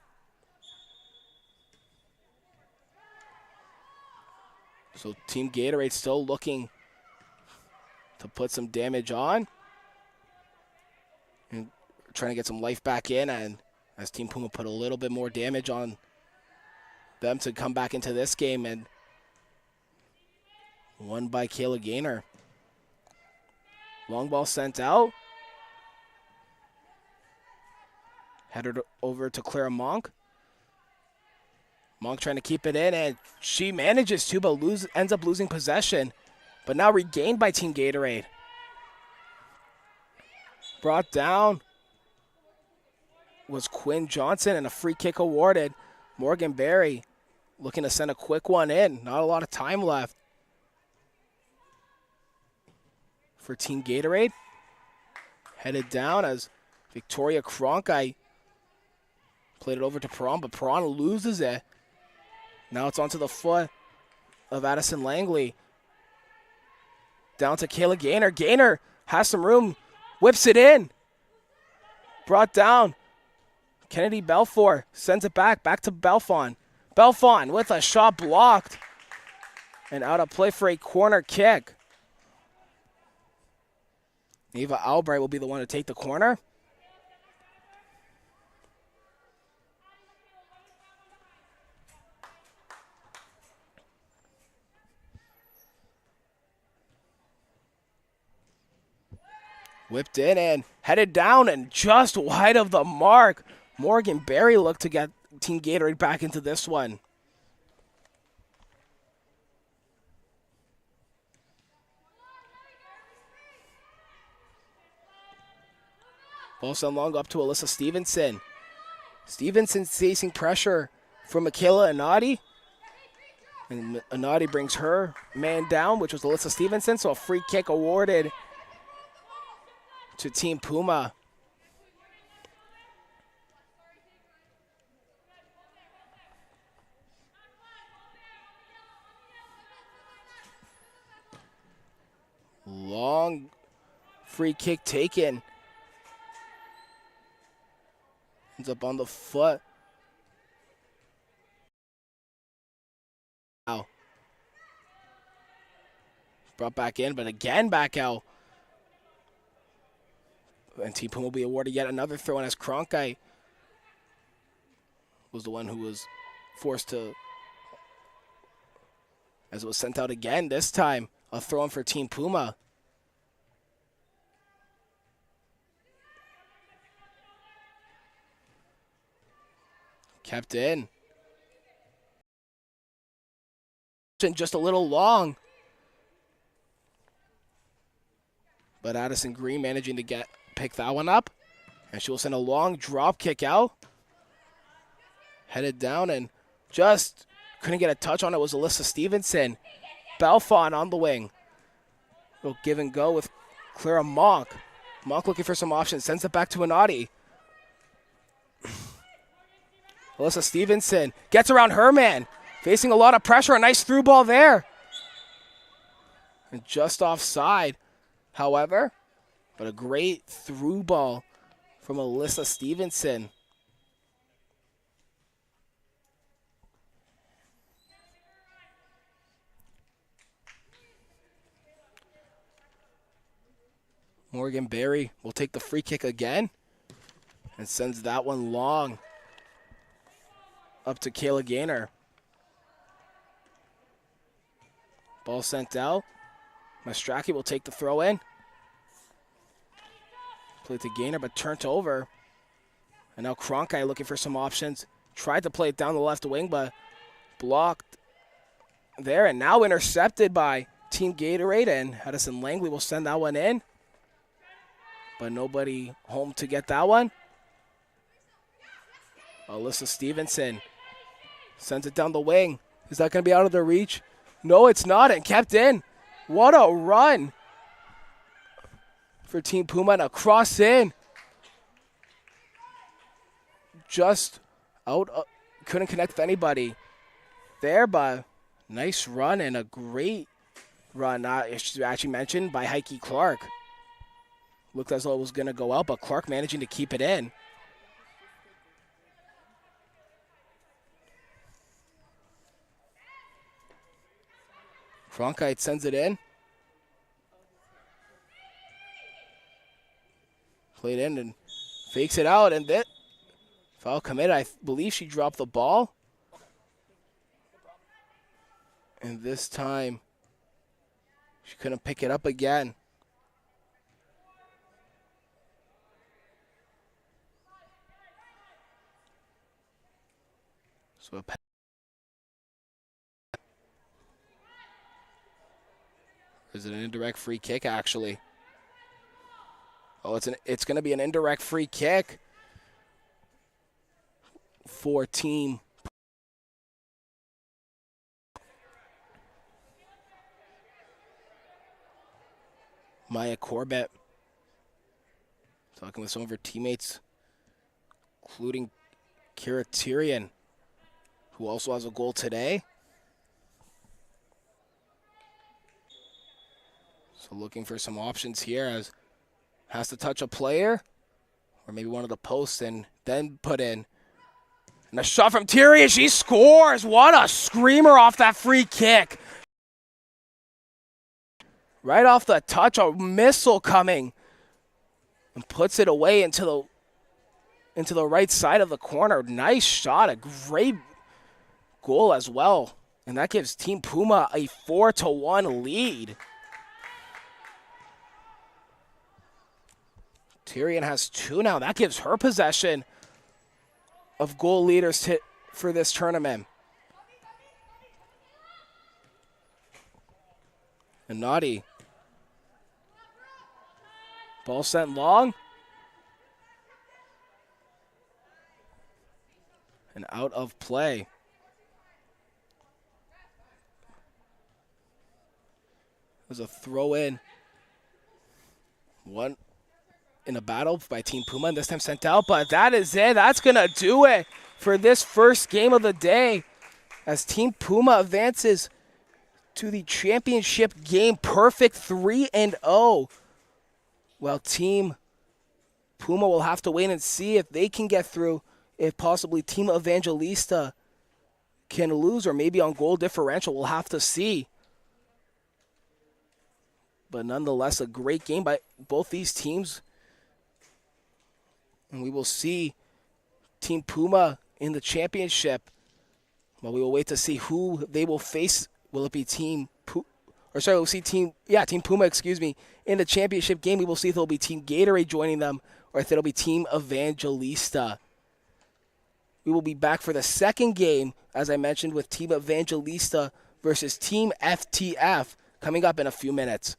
So Team Gatorade still looking to put some damage on and trying to get some life back in, and as Team Puma put a little bit more damage on them to come back into this game, and won by Kayla Gaynor. Long ball sent out. Headed over to Clara Monk. Monk trying to keep it in, and she manages to, but ends up losing possession. But now regained by Team Gatorade. Brought down was Quinn Johnson, and a free kick awarded. Morgan Berry looking to send a quick one in. Not a lot of time left for Team Gatorade. Headed down as Victoria Cronkite played it over to Perron, but Perron loses it. Now it's onto the foot of Addison Langley. Down to Kayla Gaynor. Gaynor has some room, whips it in. Brought down. Kennedy Belfort sends it back to Belfont. Belfont with a shot blocked. And out of play for a corner kick. Eva Albright will be the one to take the corner. Whipped in and headed down and just wide of the mark. Morgan Berry looked to get Team Gatorade back into this one. Ball sent long up to Alyssa Stevenson. Stevenson facing pressure from Michaela Anadi. And Anadi brings her man down, which was Alyssa Stevenson. So a free kick awarded to Team Puma. Long free kick taken. Ends up on the foot. Wow. Brought back in, but again back out. And Team Puma will be awarded yet another throw in as Cronkite was the one who was forced to, as it was sent out again, this time a throw in for Team Puma. Kept in. Just a little long. But Addison Green managing to pick that one up. And she will send a long drop kick out. Headed down and just couldn't get a touch on it was Alyssa Stevenson. Belfont on the wing. Little give and go with Clara Monk. Monk looking for some options. Sends it back to Anati. Alyssa Stevenson gets around her man. Facing a lot of pressure. A nice through ball there. And just offside, however. But a great through ball from Alyssa Stevenson. Morgan Berry will take the free kick again and sends that one long up to Kayla Gaynor. Ball sent out. Mastraki will take the throw in. Play to Gaynor, but turned over. And now Cronkite looking for some options. Tried to play it down the left wing, but blocked there. And now intercepted by Team Gatorade, and Addison Langley will send that one in. But nobody home to get that one. Alyssa Stevenson sends it down the wing. Is that going to be out of their reach? No, it's not, and kept in. What a run for Team Puma, and a cross in. Just out, couldn't connect with anybody there, but nice run and a great run. I should actually mention by Heike Clark. Looked as though it was going to go out, but Clark managing to keep it in. Cronkite sends it in. Played in and fakes it out, and that foul committed. I believe she dropped the ball. And this time, she couldn't pick it up again. So is it an indirect free kick, actually? Oh, it's going to be an indirect free kick for Team Maya Corbett. Talking with some of her teammates, including Kira Tyrion, who also has a goal today. So looking for some options here, as has to touch a player or maybe one of the posts and then put in. And a shot from Tyrion, she scores! What a screamer off that free kick. Right off the touch, a missile coming and puts it away into the right side of the corner. Nice shot, a great goal as well. And that gives Team Puma a 4-1 lead. Tyrion has 2 now. That gives her possession of goal leaders for this tournament. And Naughty. Ball sent long. And out of play. It was a throw in. One in a battle by Team Puma, and this time sent out, but that is it. That's going to do it for this first game of the day as Team Puma advances to the championship game. Perfect 3-0. While Team Puma will have to wait and see if they can get through, if possibly Team Evangelista can lose, or maybe on goal differential. We'll have to see. But nonetheless, a great game by both these teams. And we will see Team Puma in the championship. Well, we will wait to see who they will face. Will it be Team we'll see Team Puma, in the championship game. We will see if it'll be Team Gatorade joining them or if it'll be Team Evangelista. We will be back for the second game, as I mentioned, with Team Evangelista versus Team FTF coming up in a few minutes.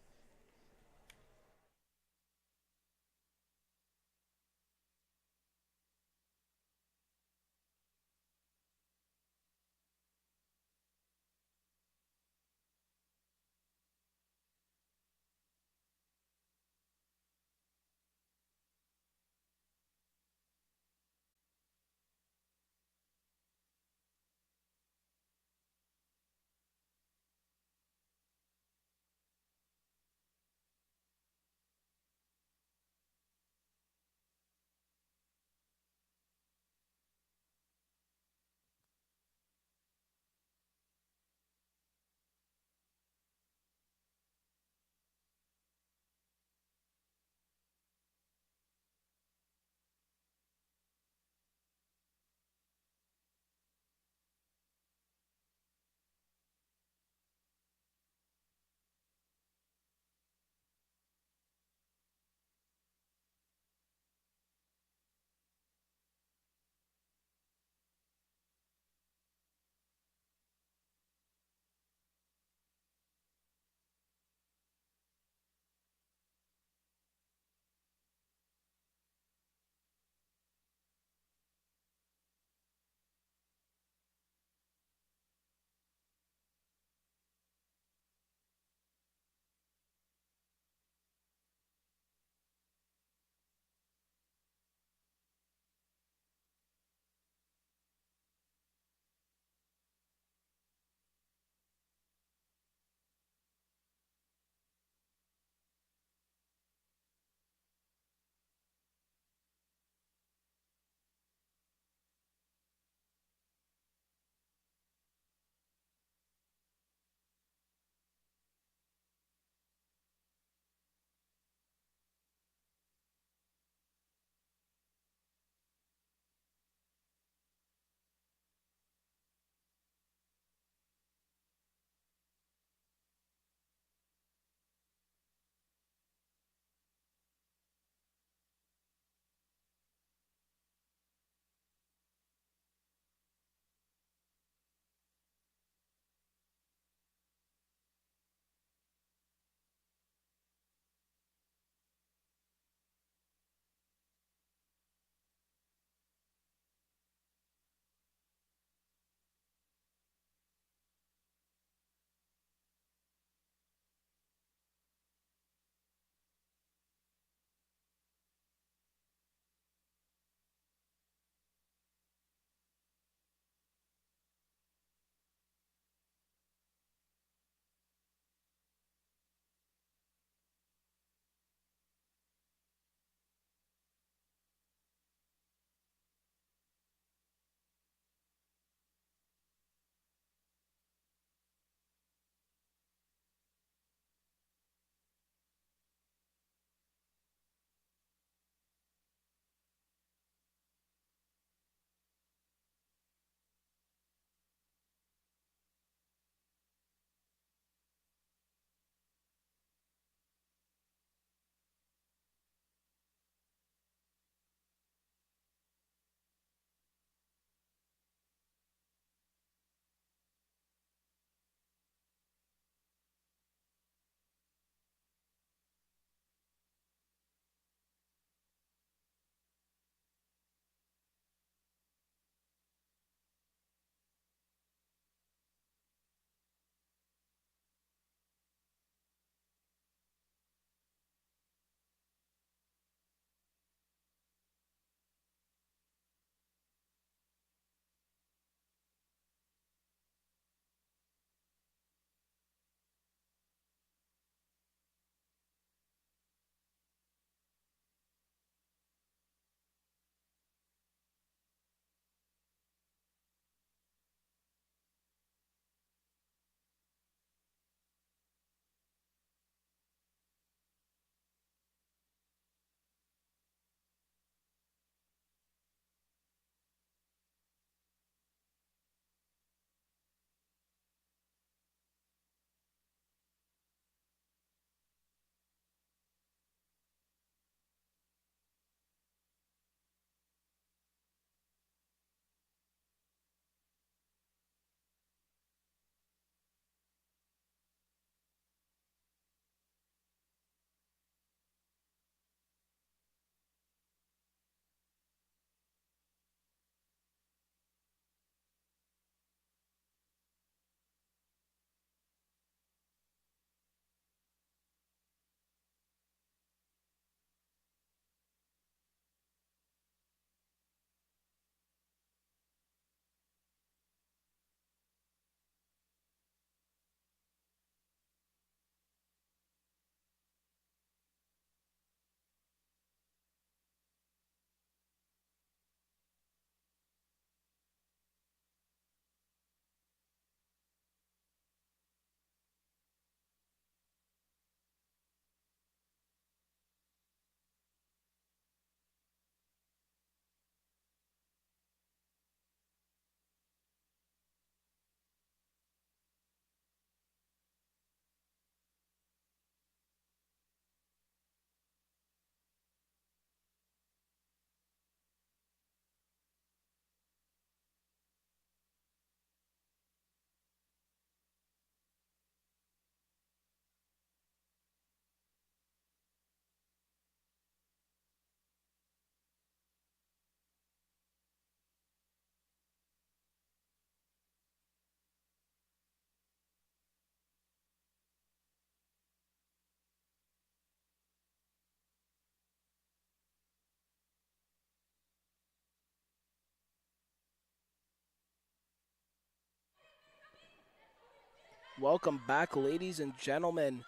Welcome back, ladies and gentlemen,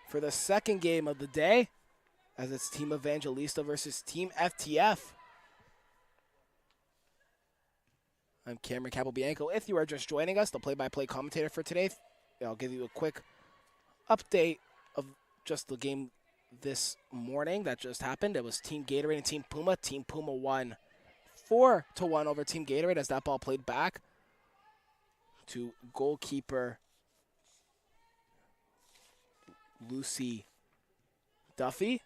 for the second game of the day, as it's Team Evangelista versus Team FTF. I'm Cameron Capobianco. If you are just joining us, the play-by-play commentator for today, I'll give you a quick update of just the game this morning that just happened. It was Team Gatorade and Team Puma. Team Puma won 4-1 over Team Gatorade as that ball played back to goalkeeper Lucy Duffy.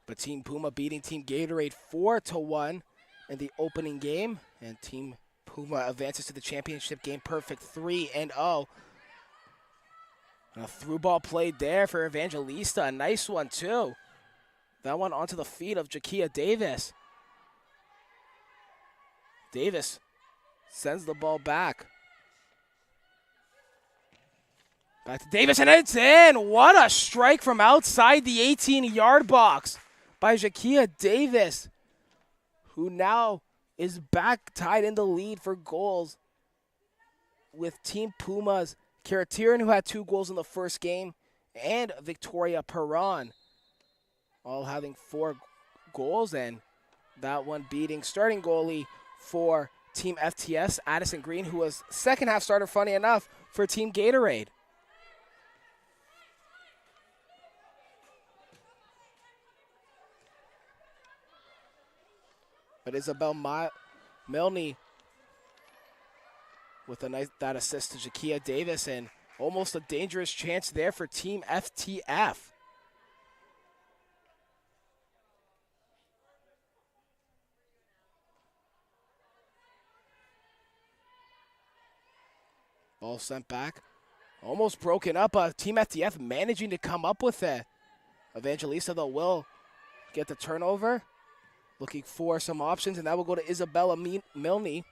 But Team Puma beating Team Gatorade 4-1 in the opening game. And Team Puma advances to the championship game perfect 3-0. A through ball played there for Evangelista. A nice one, too. That one onto the feet of Jakia Davis. Davis sends the ball back. Back to Davis, and it's in. What a strike from outside the 18-yard box by Jakia Davis, who now is back tied in the lead for goals with Team Puma's Karatiran, who had 2 goals in the first game, and Victoria Perron, all having 4 goals, and that one beating starting goalie for Team FTS, Addison Green, who was second half starter, funny enough, for Team Gatorade. But Isabel Milne with a nice that assist to Jakia Davis, and almost a dangerous chance there for Team FTF. Ball sent back. Almost broken up. Team FTF managing to come up with it. Evangelista, though, will get the turnover. Looking for some options, and that will go to Isabella Milne.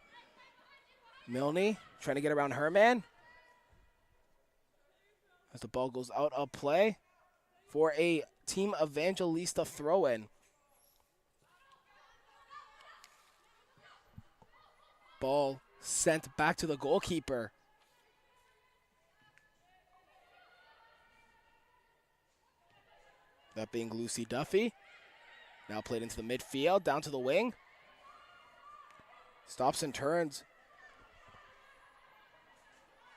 Milne trying to get around her man. As the ball goes out of play for a Team Evangelista throw-in. Ball sent back to the goalkeeper. That being Lucy Duffy. Now played into the midfield, down to the wing. Stops and turns.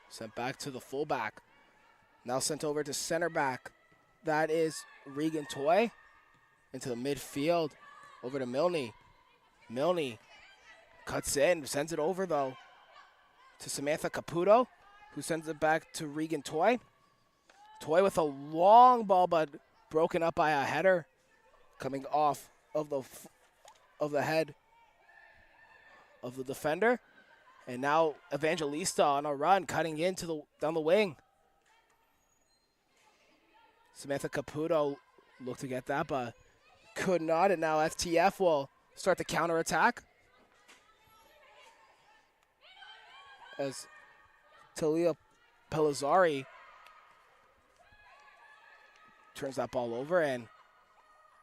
Sent back to the fullback. Now sent over to center back. That is Regan Toy. Into the midfield, over to Milne. Milne cuts in, sends it over though to Samantha Caputo, who sends it back to Regan Toy. Toy with a long ball, but broken up by a header coming off of the head of the defender. And now Evangelista on a run, cutting into down the wing. Samantha Caputo looked to get that, but could not. And now FTF will start the counterattack as Talia Pellizzari turns that ball over, and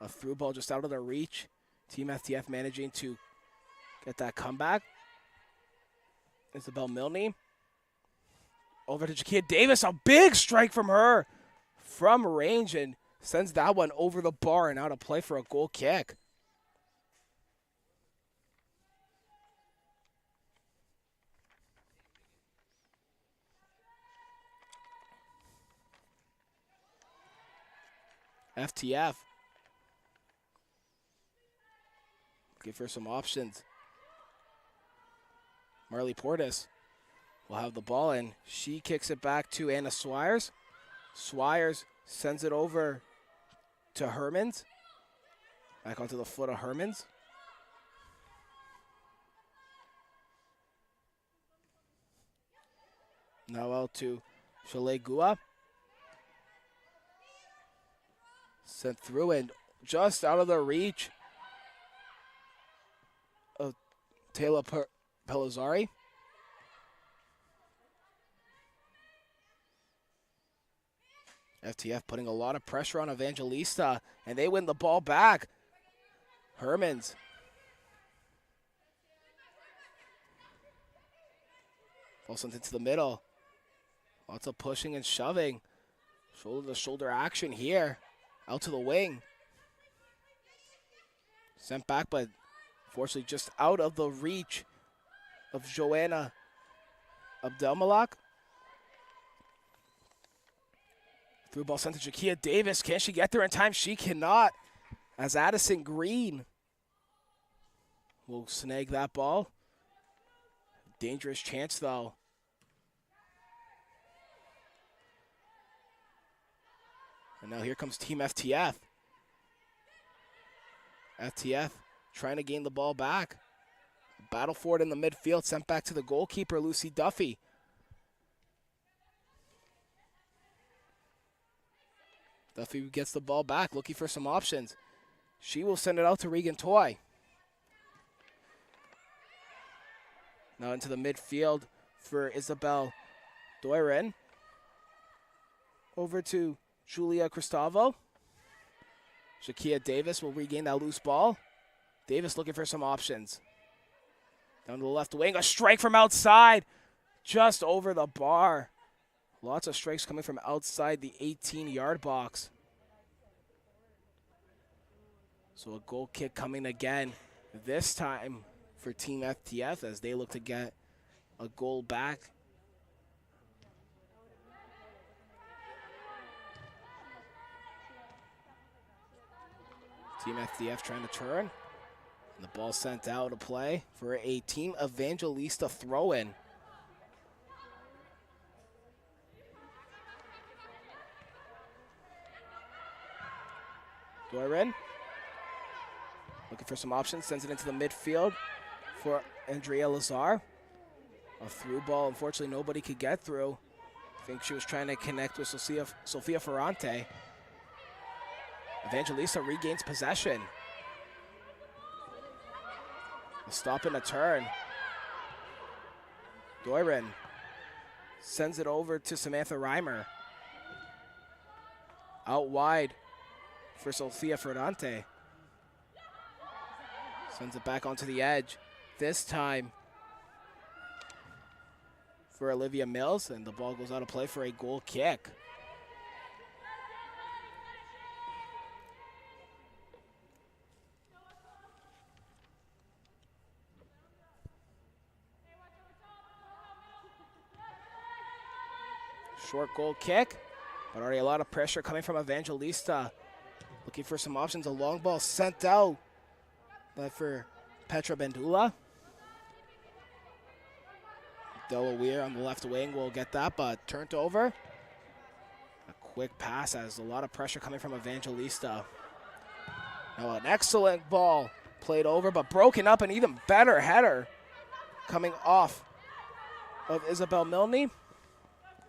a through ball just out of their reach. Team FTF managing to get that comeback. Isabel Milne. Over to Jakia Davis. A big strike from her from range, and sends that one over the bar and out of play for a goal kick. FTF. Give her some options. Marley Portis will have the ball, and she kicks it back to Anna Swires. Swires sends it over to Hermans. Back onto the foot of Hermans. Now out to Chalet Gua. Sent through and just out of the reach of Taylor Pellizzari. FTF putting a lot of pressure on Evangelista, and they win the ball back. Hermans. Ball sent into the middle. Lots of pushing and shoving. Shoulder-to-shoulder action here. Out to the wing. Sent back, but fortunately just out of the reach of Joanna Abdelmalak. Through ball sent to Jakia Davis. Can she get there in time? She cannot. As Addison Green will snag that ball. Dangerous chance, though. And now here comes Team FTF. FTF trying to gain the ball back. Battle for it in the midfield. Sent back to the goalkeeper, Lucy Duffy. Duffy gets the ball back, looking for some options. She will send it out to Regan Toy. Now into the midfield for Isabel Doirin. Over to Julia Cristavo. Shakia Davis will regain that loose ball. Davis looking for some options. Down to the left wing, a strike from outside. Just over the bar. Lots of strikes coming from outside the 18-yard box. So a goal kick coming again, this time for Team FTF as they look to get a goal back. Team FTF trying to turn. And the ball sent out of play for a Team Evangelista throw-in. Doirin looking for some options, sends it into the midfield for Andrea Lazar. A through ball, unfortunately nobody could get through. I think she was trying to connect with Sofia Ferrante. Evangelista regains possession. A stop and a turn. Doirin sends it over to Samantha Reimer. Out wide for Sofia Ferrante. Sends it back onto the edge. This time for Olivia Mills, and the ball goes out of play for a goal kick. Short goal kick, but already a lot of pressure coming from Evangelista. Looking for some options. A long ball sent out for Petra Bandula. Delaware on the left wing will get that, but turned over. A quick pass as a lot of pressure coming from Evangelista. Now an excellent ball played over, but broken up, an even better header coming off of Isabel Milne.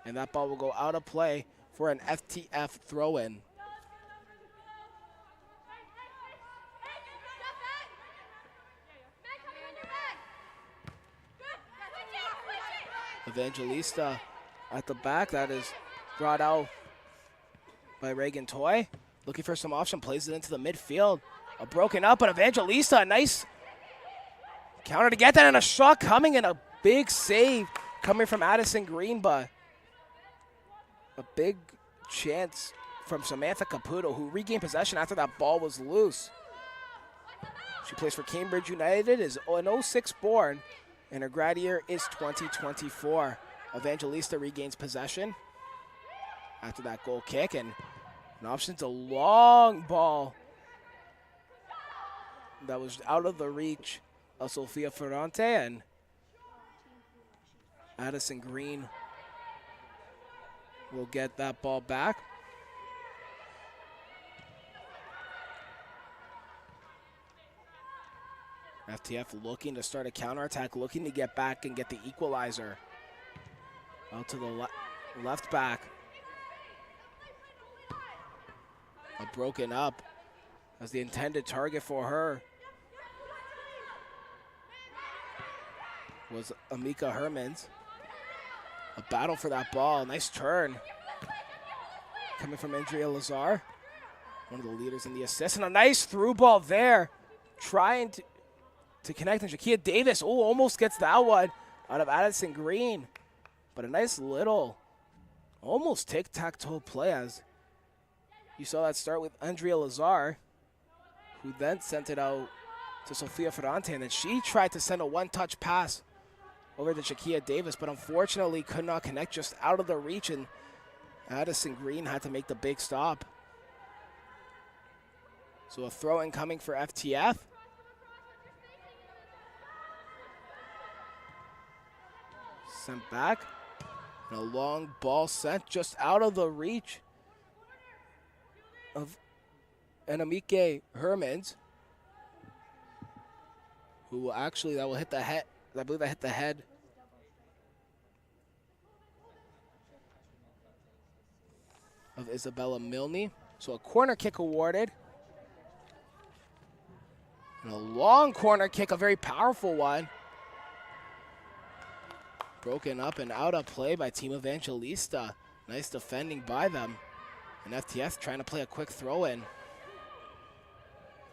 And that ball will go out of play for an FTF throw-in. Evangelista at the back. That is brought out by Reagan Toy. Looking for some option, plays it into the midfield. A broken up, but Evangelista, a nice counter to get that, and a shot coming, and a big save coming from Addison Green, but a big chance from Samantha Caputo, who regained possession after that ball was loose. She plays for Cambridge United, is an 06 born, and her grad year is 2024. Evangelista regains possession after that goal kick, and an option to long ball that was out of the reach of Sofia Ferrante, and Addison Green will get that ball back. FTF looking to start a counterattack, looking to get back and get the equalizer. Out to the left back. A broken up as the intended target for her was Amika Hermans. A battle for that ball, nice turn. Coming from Andrea Lazar, one of the leaders in the assist, and a nice through ball there. Trying to connect, and Jakia Davis, almost gets that one out of Addison Green. But a nice little almost tic-tac-toe play as you saw that start with Andrea Lazar, who then sent it out to Sofia Ferrante, and then she tried to send a one-touch pass over to Shakia Davis, but unfortunately could not connect, just out of the reach, and Addison Green had to make the big stop. So a throw-in coming for FTF. Sent back. And a long ball sent just out of the reach of Enamike Hermans, who will actually, that will hit the head. I believe that hit the head of Isabella Milne. So a corner kick awarded. And a long corner kick, a very powerful one. Broken up and out of play by Team Evangelista. Nice defending by them. And FTF trying to play a quick throw in.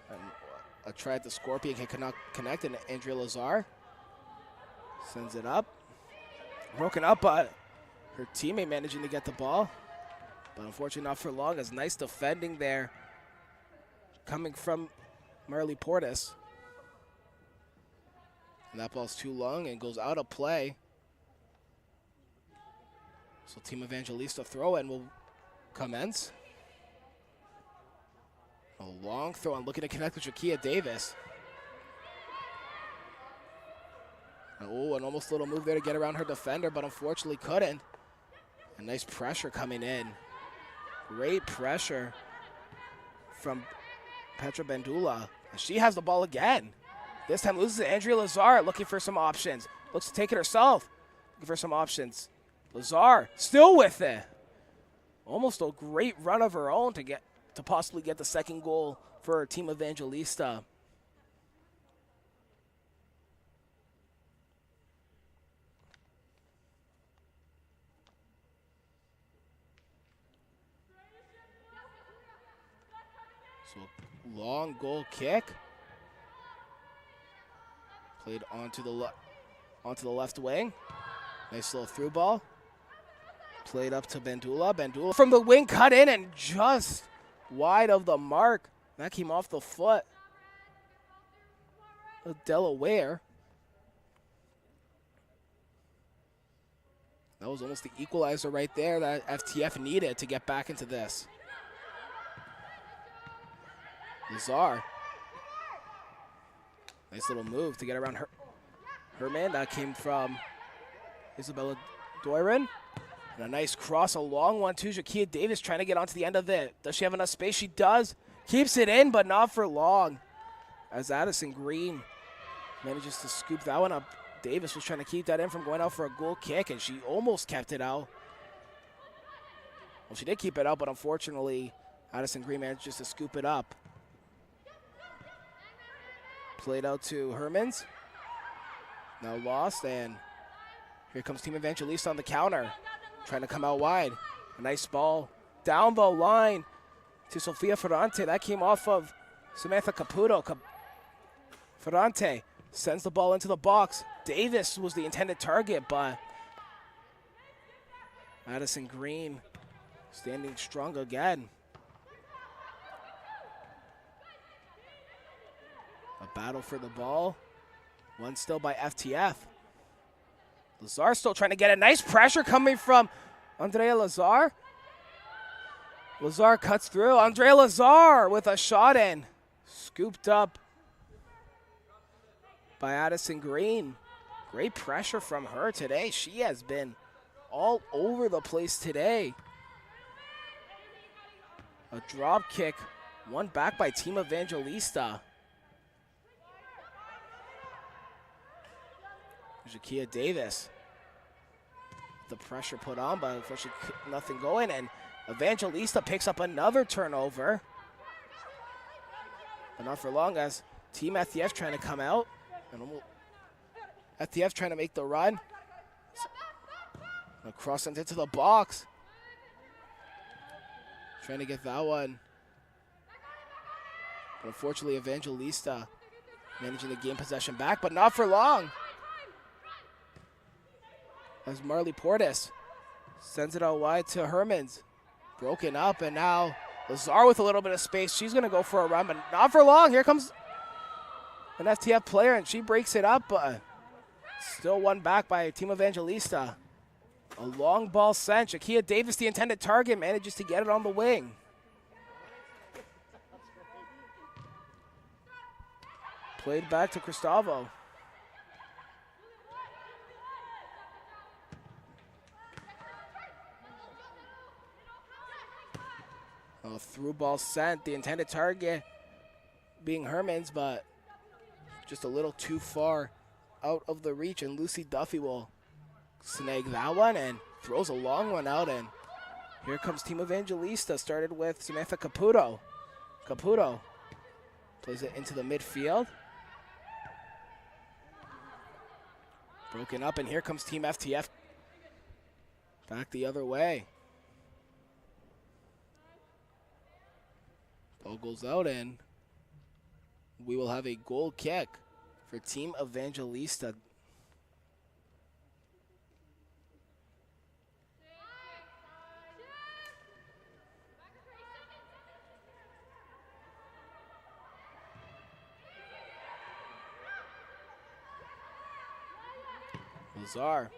And a try at the Scorpion kick could not connect, and Andrea Lazar sends it up. Broken up, but her teammate managing to get the ball. But unfortunately not for long, as nice defending there coming from Marley Portis. And that ball's too long and goes out of play. So Team Evangelista throw-in will commence. A long throw-in, looking to connect with Shakia Davis. Oh, an almost little move there to get around her defender, but unfortunately couldn't. A nice pressure coming in. Great pressure from Petra Bandula. And she has the ball again. This time loses to Andrea Lazar, looking for some options. Looks to take it herself. Looking for some options. Lazar still with it. Almost a great run of her own to possibly get the second goal for her Team Evangelista. So long goal kick. Played onto the left wing. Nice little through ball. Played up to Bandula. Bandula from the wing, cut in and just wide of the mark. That came off the foot of Delaware. That was almost the equalizer right there that FTF needed to get back into this. Lazar. Nice little move to get around Herman. That came from Isabella Doiron. And a nice cross, a long one too. Shakia Davis trying to get onto the end of it. Does she have enough space? She does. Keeps it in, but not for long. As Addison Green manages to scoop that one up. Davis was trying to keep that in from going out for a goal kick, and she almost kept it out. Well, she did keep it out, but unfortunately, Addison Green manages to scoop it up. Played out to Hermans. Now lost, and here comes Team Evangelista on the counter. Trying to come out wide. A nice ball down the line to Sofia Ferrante. That came off of Samantha Caputo. Ferrante sends the ball into the box. Davis was the intended target, but Addison Green standing strong again. A battle for the ball. One still by FTF. Lazar still trying to get a nice pressure coming from Andrea Lazar. Lazar cuts through. Andrea Lazar with a shot in. Scooped up by Addison Green. Great pressure from her today. She has been all over the place today. A drop kick, won back by Team Evangelista. Shakia Davis. The pressure put on, but unfortunately nothing going, and Evangelista picks up another turnover. But not for long, as Team FTF trying to come out. And FTF trying to make the run. Cross into the box. Trying to get that one. But unfortunately, Evangelista managing to gain possession back, but not for long. As Marley Portis Sends it out wide to Hermans. Broken up, and now Lazar with a little bit of space. She's going to go for a run, but not for long. Here comes an FTF player, and she breaks it up. Still won back by Team Evangelista. A long ball sent. Shakia Davis, the intended target, manages to get it on the wing. Played back to Cristavo. A through ball sent. The intended target being Hermans, but just a little too far out of the reach, and Lucy Duffy will snag that one and throws a long one out, and here comes Team Evangelista, started with Samantha Caputo. Caputo plays it into the midfield. Broken up, and here comes Team FTF back the other way. Ball goes out, and we will have a goal kick for Team Evangelista. Lazar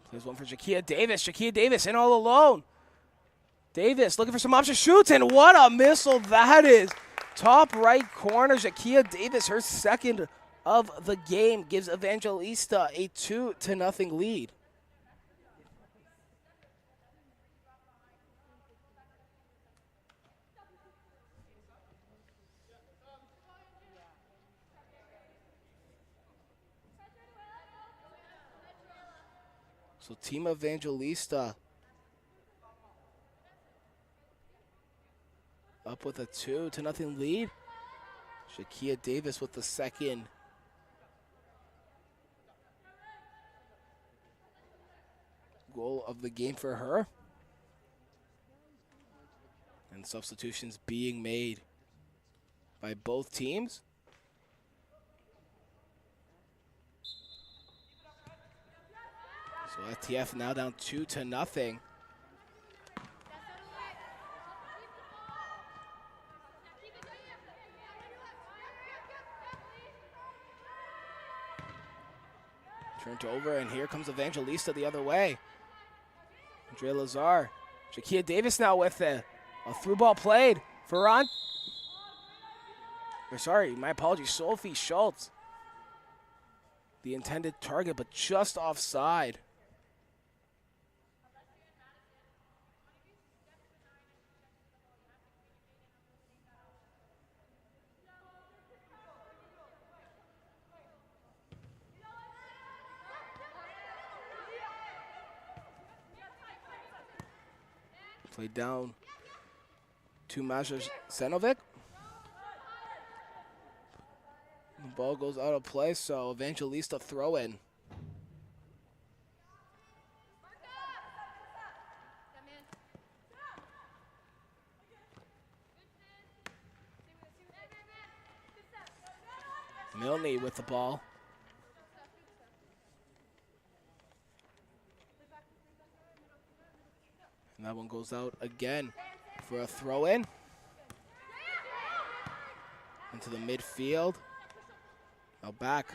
plays one for Shakia Davis. Shakia Davis in all alone. Davis looking for some options, shoots, and what a missile that is. Top right corner, Shakia Davis, her second of the game, gives Evangelista a 2-0 lead. So Team Evangelista up with a 2-0 lead. Shakia Davis with the second. Goal of the game for her. And substitutions being made by both teams. So FTF now down 2-0. Turned over, and here comes Evangelista the other way. Andrea Lazar. Shakia Davis now with a through ball played. My apologies, Sophie Schultz. The intended target, but just offside. Played down to Masha Senovic. The ball goes out of play, so Evangelista throw in. Milne with the ball. And that one goes out again for a throw-in. Into the midfield. Now back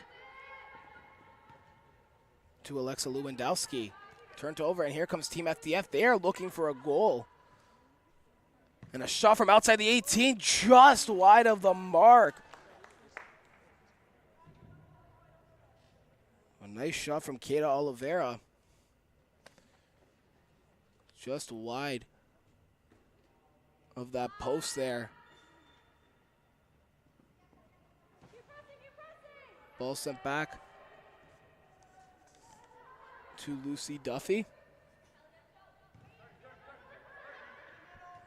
to Alexa Lewandowski. Turned over, and here comes Team FTF. They are looking for a goal. And a shot from outside the 18, just wide of the mark. A nice shot from Keita Oliveira. Just wide of that post there. Ball sent back to Lucy Duffy.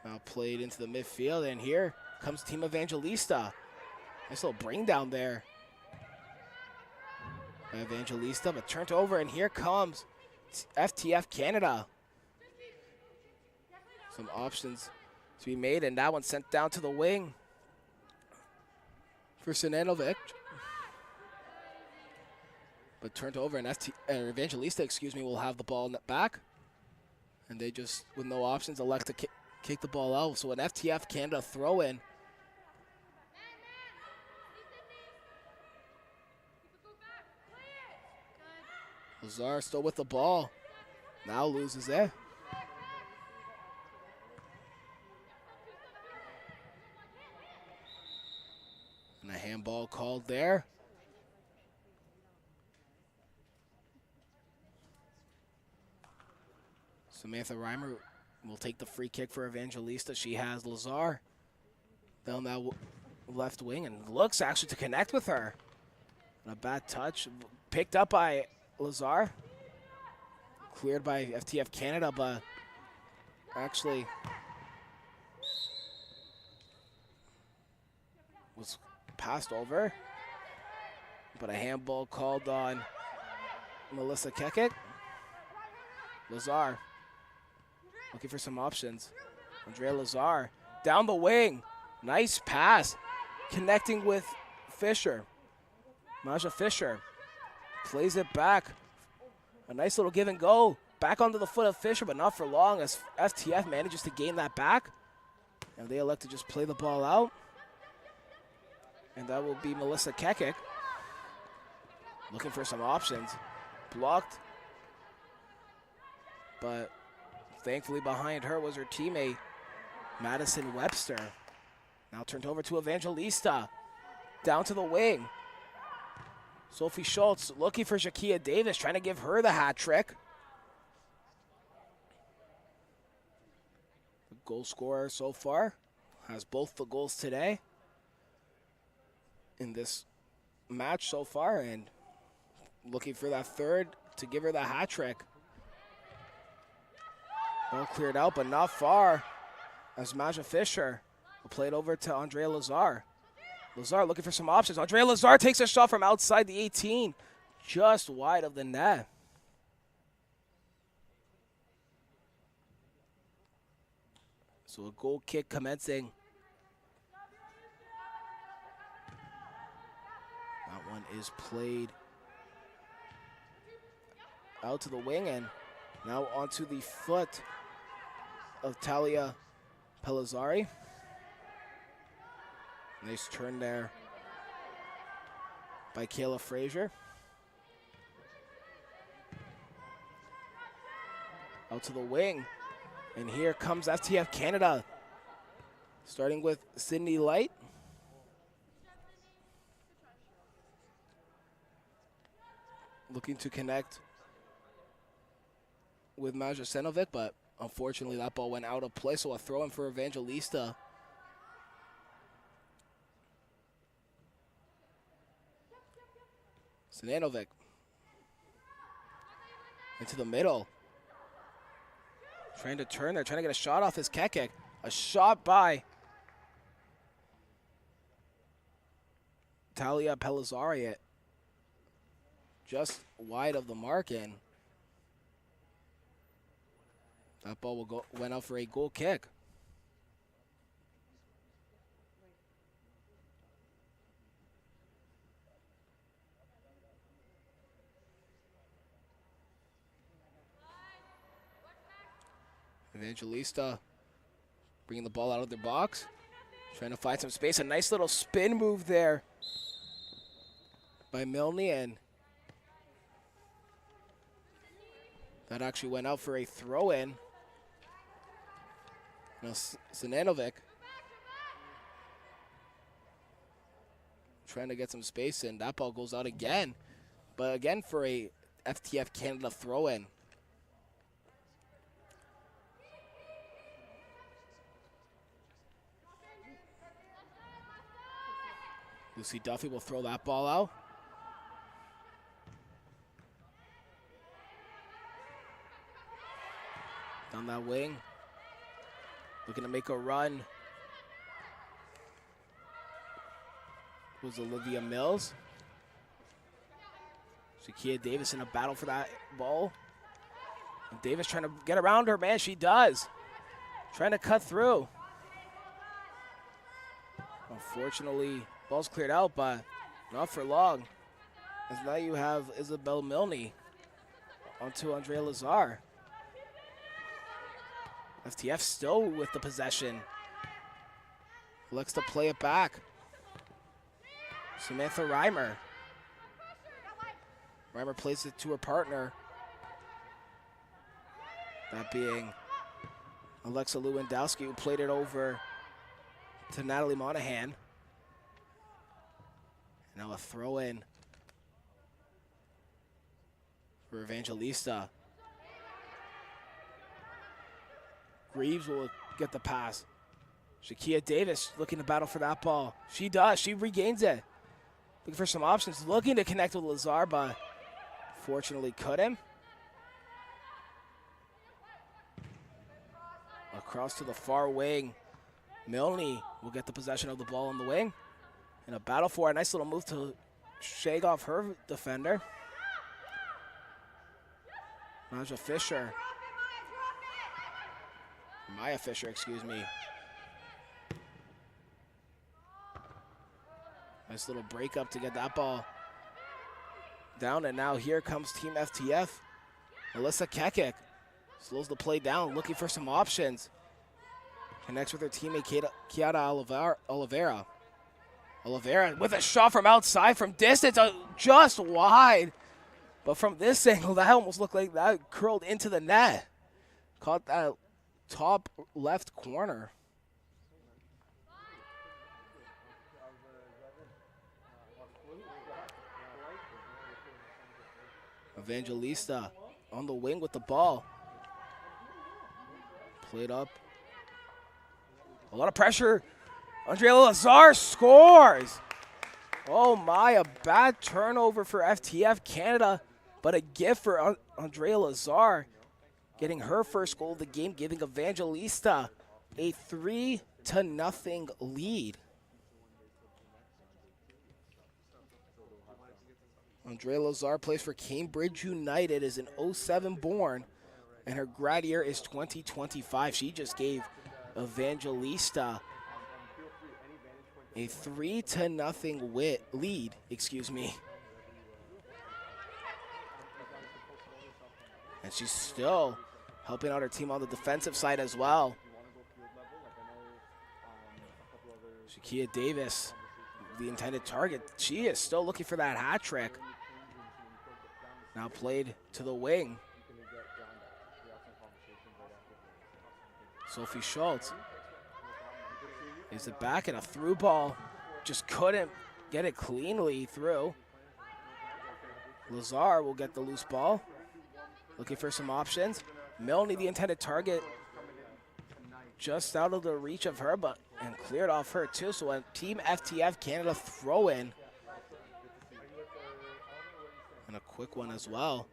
Now played into the midfield, and here comes Team Evangelista. Nice little bring down there by Evangelista, but turned over, and here comes FTF Canada. Some options to be made, and that one sent down to the wing for Sinanovic. But turned over, and Evangelista, will have the ball back. And they just, with no options, elect to kick the ball out. So an FTF Canada throw in. Lazar still with the ball. Now loses it. And a handball called there. Samantha Reimer will take the free kick for Evangelista. She has Lazar down that left wing and looks actually to connect with her. And a bad touch picked up by Lazar. Cleared by FTF Canada, but actually was passed over. But a handball called on Melissa Kekek. Lazar looking for some options. Andrea Lazar down the wing. Nice pass. Connecting with Fisher. Maja Fisher plays it back. A nice little give and go. Back onto the foot of Fisher, but not for long as FTF manages to gain that back. And they elect to just play the ball out. And that will be Melissa Kekek looking for some options. Blocked. But thankfully behind her was her teammate, Madison Webster. Now turned over to Evangelista. Down to the wing. Sophie Schultz looking for Shakia Davis, trying to give her the hat trick. The goal scorer so far has both the goals today in this match so far, and looking for that third to give her the hat trick. Ball cleared out, but not far, as Maja Fisher will play it over to Andrea Lazar. Lazar looking for some options. Andrea Lazar takes a shot from outside the 18, just wide of the net. So a goal kick commencing. That one is played out to the wing and now onto the foot of Talia Pellizzari. Nice turn there by Kayla Frazier. Out to the wing. And here comes FTF Canada. Starting with Sydney Light. Looking to connect with Maja Senovic, but unfortunately that ball went out of play, so a throw in for Evangelista. Sinanovic into the middle. Trying to turn there, trying to get a shot off his Kekek. A shot by Talia Pellizzari, just wide of the mark, and that ball went out for a goal kick. Evangelista bringing the ball out of their box, trying to find some space. A nice little spin move there by Milne, and that actually went out for a throw-in. Now Sinanovic trying to get some space, and that ball goes out again. But again for a FTF Canada throw-in. Lucy Duffy will throw that ball out. Down that wing. Looking to make a run. Was Olivia Mills. Shakia Davis in a battle for that ball. And Davis trying to get around her, man, she does. Trying to cut through. Unfortunately, ball's cleared out, but not for long. As now you have Isabel Milne onto Andrea Lazar. FTF still with the possession. Looks to play it back. Samantha Reimer. Reimer plays it to her partner. That being Alexa Lewandowski, who played it over to Natalie Monahan. Now a throw in for Evangelista. Greaves will get the pass. Shakia Davis looking to battle for that ball. She does. She regains it. Looking for some options. Looking to connect with Lazar, but fortunately couldn't. Across to the far wing. Milne will get the possession of the ball on the wing. In a battle for a nice little move to shake off her defender. Naja Fisher. Maya Fisher, excuse me. Nice little break up to get that ball down, and now here comes Team FTF. Alyssa Kekik slows the play down, looking for some options. Connects with her teammate Kiara Oliveira. Oliveira with a shot from outside from distance, just wide. But from this angle, that almost looked like that curled into the net. Caught that top left corner. Evangelista on the wing with the ball. Played up. A lot of pressure. Andrea Lazar scores. Oh my, a bad turnover for FTF Canada, but a gift for Andrea Lazar, getting her first goal of the game, giving Evangelista a 3-0 lead. Andrea Lazar plays for Cambridge United, is an 07 born, and her grad year is 2025. She just gave Evangelista a 3-0 lead, excuse me. And she's still helping out her team on the defensive side as well. Shakia Davis, the intended target. She is still looking for that hat trick. Now played to the wing. Sophie Schultz is it back, and a through ball. Just couldn't get it cleanly through. Lazar will get the loose ball. Looking for some options. Milne, the intended target, just out of the reach of her, and cleared off her too. So a Team FTF Canada throw in. And a quick one as well.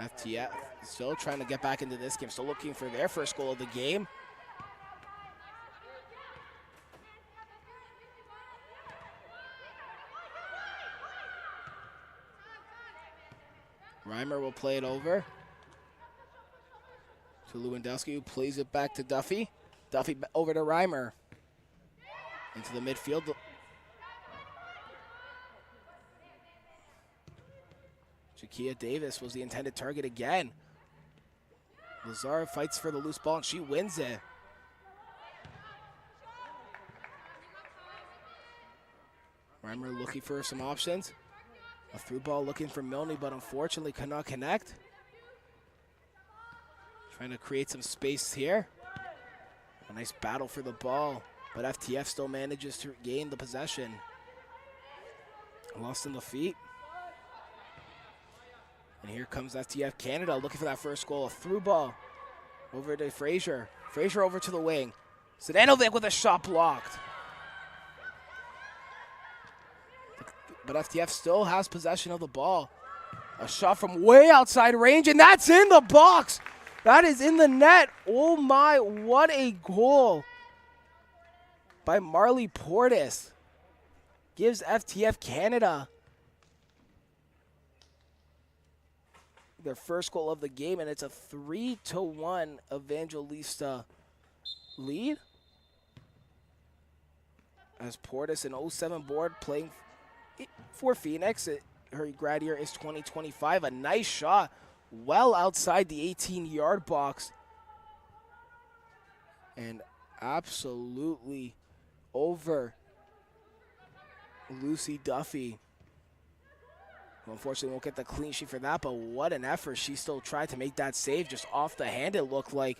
FTF still trying to get back into this game, still looking for their first goal of the game. Reimer will play it over to Lewandowski, who plays it back to Duffy. Duffy over to Reimer. Into the midfield. Shakia Davis was the intended target again. Lazar fights for the loose ball, and she wins it. Reimer looking for some options. A through ball looking for Milne, but unfortunately cannot connect. Trying to create some space here. A nice battle for the ball, but FTF still manages to gain the possession. Lost in the feet. And here comes FTF Canada looking for that first goal. A through ball over to Frazier. Frazier over to the wing. Sedanovic with a shot blocked. But FTF still has possession of the ball. A shot from way outside range, and that's in the box. That is in the net. Oh my, what a goal by Marley Portis. Gives FTF Canada their first goal of the game, and it's a 3-1 Evangelista lead. as Portis, an 07 board, playing for Phoenix. Her grad year is 2025. A nice shot, well outside the 18-yard box. And absolutely over Lucy Duffy. Well, unfortunately, won't get the clean sheet for that, but what an effort. She still tried to make that save just off the hand, it looked like.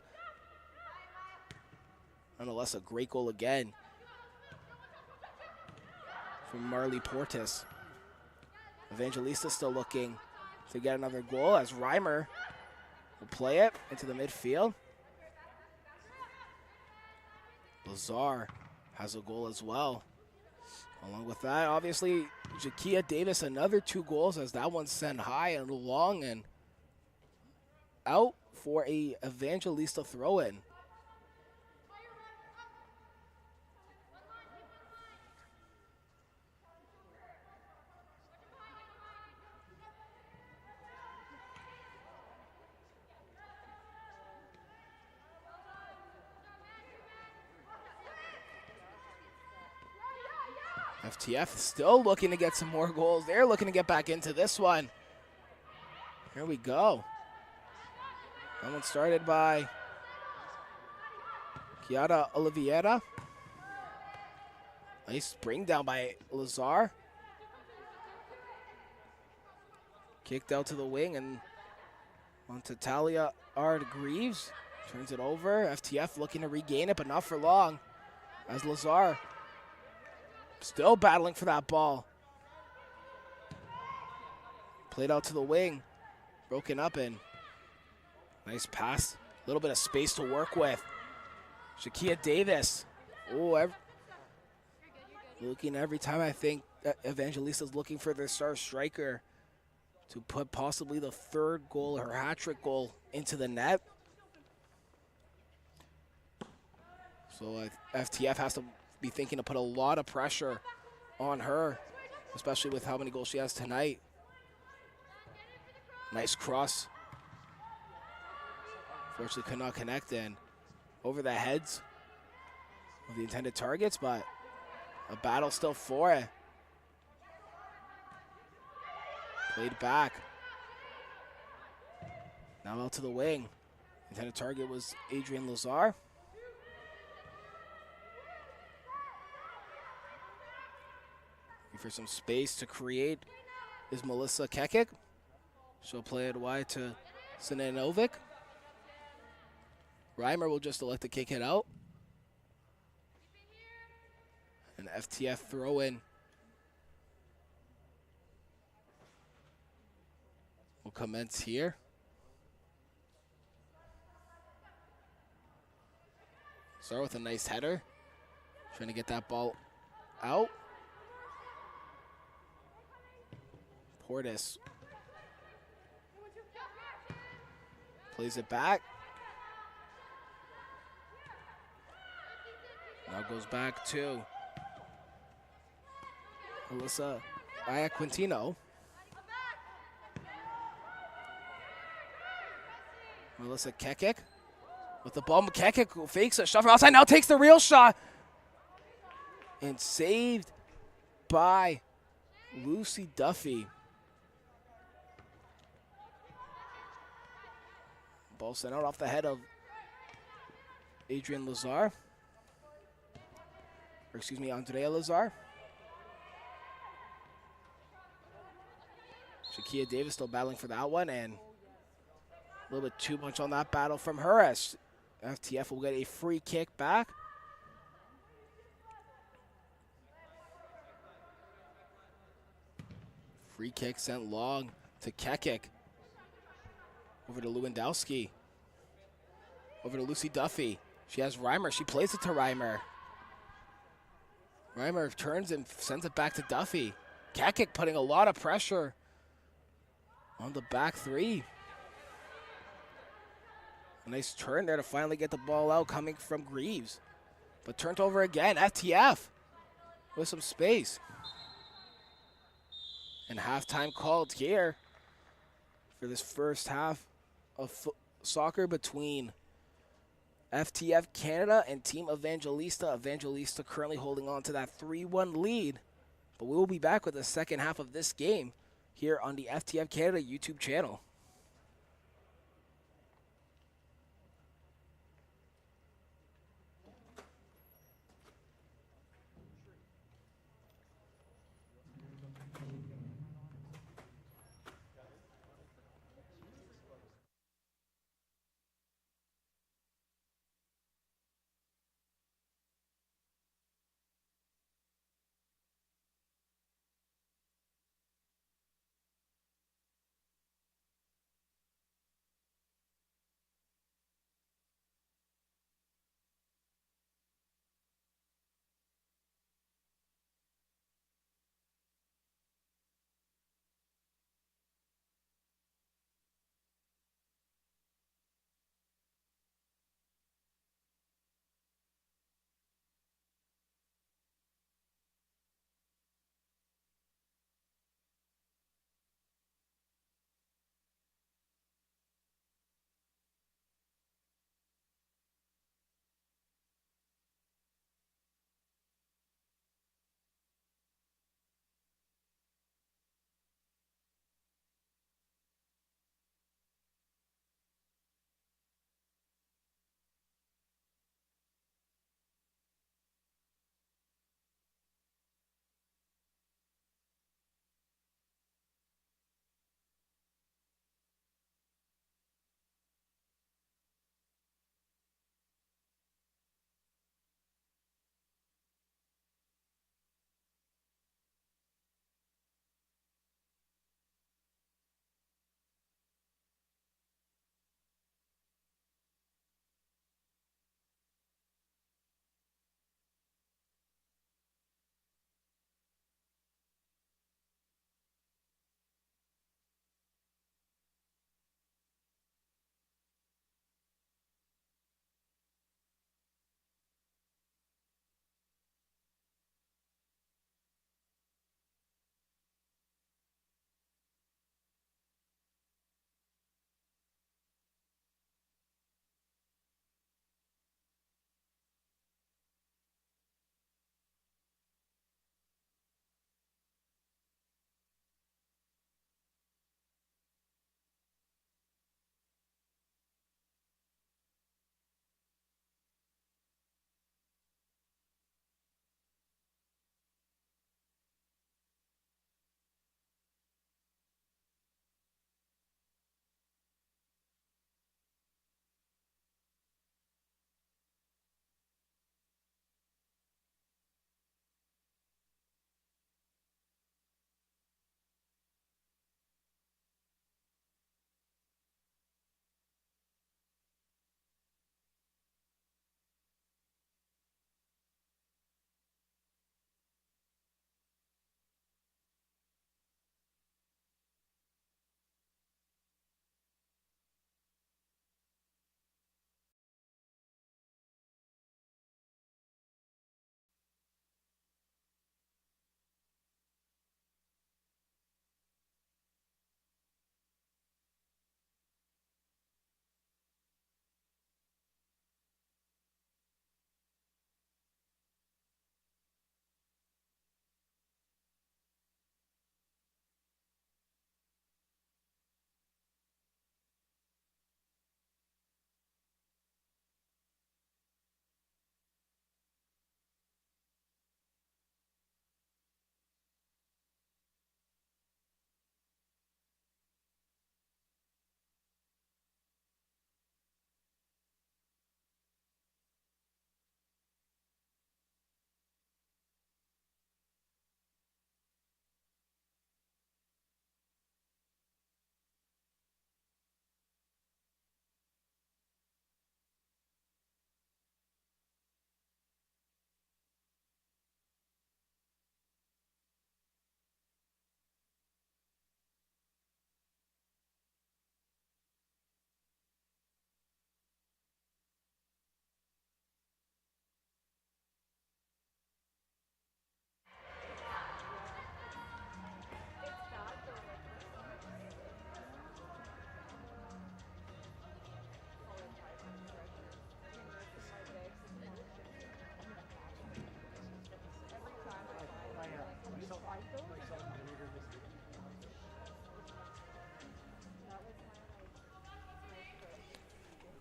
Nonetheless, a great goal again from Marley Portis. Evangelista still looking to get another goal as Reimer will play it into the midfield. Lazar has a goal as well. Along with that, obviously, Jakia Davis, another 2 goals as that one sent high and long and out for a Evangelista throw-in. FTF still looking to get some more goals. They're looking to get back into this one. Here we go. That one started by Kiara Oliveira. Nice bring down by Lazar. Kicked out to the wing and onto Talia Ard-Greaves. Turns it over. FTF looking to regain it, but not for long. As Lazar still battling for that ball. Played out to the wing. Broken up and nice pass. A little bit of space to work with. Shakia Davis. Oh, looking every time I think Evangelista's looking for their star striker to put possibly the 3rd goal, her hat-trick goal, into the net. So FTF has to be thinking to put a lot of pressure on her, especially with how many goals she has tonight. Nice cross. Fortunately could not connect in over the heads of the intended targets, but a battle still for it. Played back. Now out to the wing. Intended target was Adrian Lazar. For some space to create is Melissa Kekik. She'll play it wide to Sinanovic. Reimer will just elect to kick it out. An FTF throw in will commence here. Start with a nice header. Trying to get that ball out. Portis plays it back. Now goes back to Melissa Iaquintino. Melissa Kekik with the ball. Kekik fakes a shot from outside, now takes the real shot. And saved by Lucy Duffy. Ball sent out off the head of Adrian Lazar. Or excuse me, Andrea Lazar. Shakia Davis still battling for that one, and a little bit too much on that battle from her as FTF will get a free kick back. Free kick sent long to Kekik. Over to Lewandowski. Over to Lucy Duffy. She has Reimer. She plays it to Reimer. Reimer turns and sends it back to Duffy. Kekik putting a lot of pressure on the back 3. A nice turn there to finally get the ball out coming from Greaves. But turned over again. FTF with some space. And halftime called here for this first half of soccer between FTF Canada and Team Evangelista. Evangelista currently holding on to that 3-1 lead. But we will be back with the second half of this game here on the FTF Canada YouTube channel.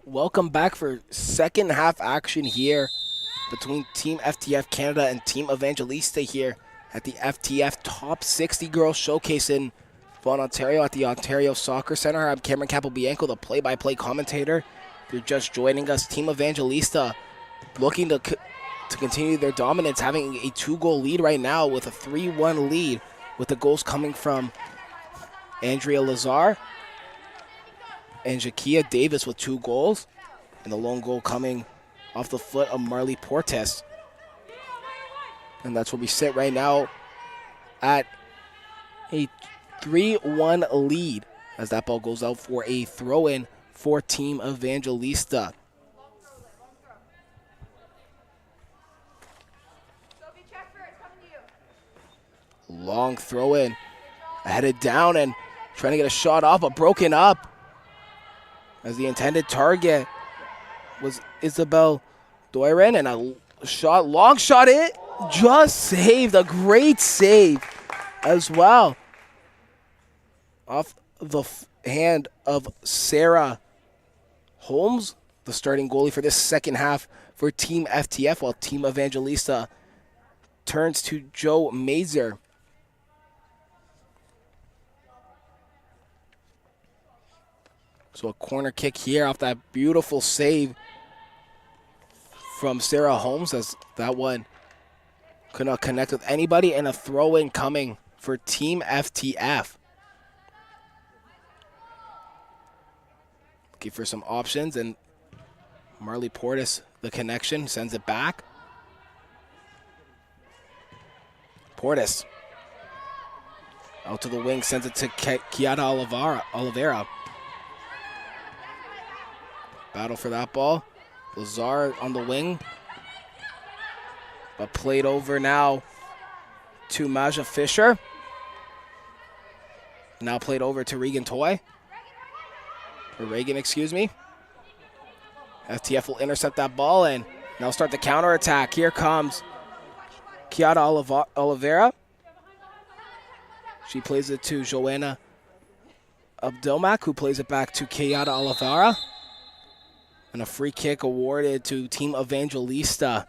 Welcome back for second half action here between Team FTF Canada and Team Evangelista here at the FTF Top 60 Girls Showcase in Vaughan, Ontario at the Ontario Soccer Centre. I'm Cameron Capobianco, the play-by-play commentator. If you're just joining us, Team Evangelista looking to continue their dominance, having a 2-goal lead right now with a 3-1 lead, with the goals coming from Andrea Lazar and Jakia Davis with 2 goals, and the lone goal coming off the foot of Marley Portes. And that's where we sit right now at a 3-1 lead as that ball goes out for a throw-in for Team Evangelista. Long throw-in, headed down and trying to get a shot off, but broken up as the intended target was Isabel Doiren, and a shot, long shot, it just saved, a great save as well off the hand of Sarah Holmes, the starting goalie for this second half for Team FTF, while Team Evangelista turns to Joe Mazer. So a corner kick here off that beautiful save from Sarah Holmes, as that one could not connect with anybody, and a throw-in coming for Team FTF. Looking for some options, and Marley Portes, the connection, sends it back. Portes out to the wing, sends it to Kiara Oliveira. Battle for that ball. Lazar on the wing, but played over now to Maja Fisher. Now played over to Reagan, excuse me. FTF will intercept that ball and now start the counterattack. Here comes Kiara Oliveira. She plays it to Joanna Abdelmak, who plays it back to Kiara Oliveira. And a free kick awarded to Team Evangelista.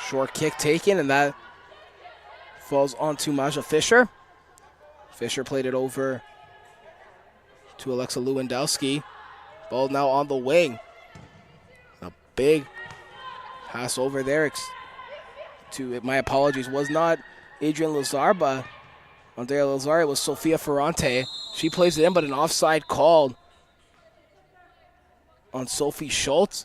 Short kick taken, and that falls onto Maja Fisher. Fisher played it over to Alexa Lewandowski. Ball now on the wing. A big pass over there to, my apologies, was not Adrian Lazar, but Andrea Lazar, it was Sofia Ferrante. She plays it in, but an offside called on Sophie Schultz.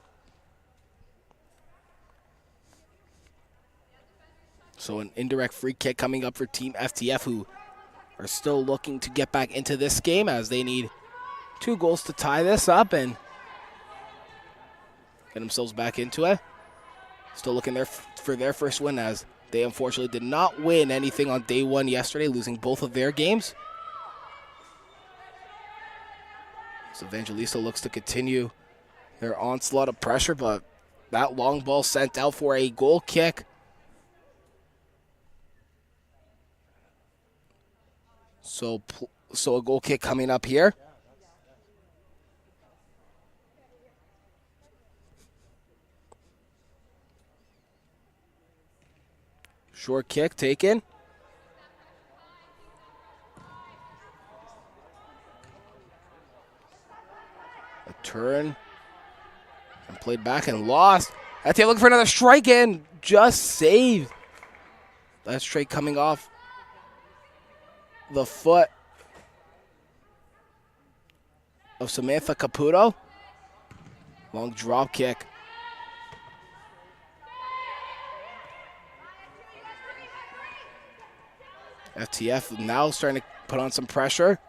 So an indirect free kick coming up for Team FTF, who are still looking to get back into this game as they need 2 goals to tie this up and get themselves back into it. Still looking there for their first win, as they unfortunately did not win anything on day 1 yesterday, losing both of their games. So Evangelista looks to continue their onslaught of pressure, but that long ball sent out for a goal kick. So a goal kick coming up here. Short kick taken. A turn. And played back and lost. FTF looking for another strike and just saved. That strike coming off the foot of Samantha Caputo. Long drop kick. FTF now starting to put on some pressure,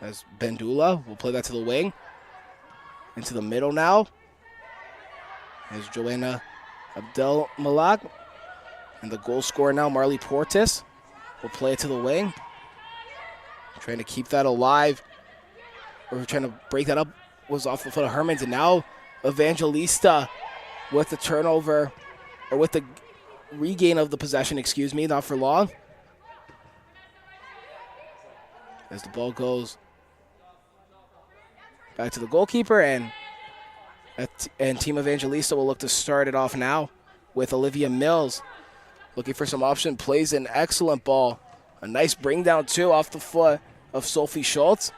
as Bandula will play that to the wing. Into the middle now is Joanna Abdel Malak. And the goal scorer now, Marley Portes, will play it to the wing. Trying to keep that alive, or trying to break that up, was off the foot of Hermans. And now Evangelista with the turnover, or with the regain of the possession, excuse me, not for long. As the ball goes back to the goalkeeper, and Team Evangelista will look to start it off now with Olivia Mills. Looking for some option, plays an excellent ball. A nice bring down too off the foot of Sophie Schultz.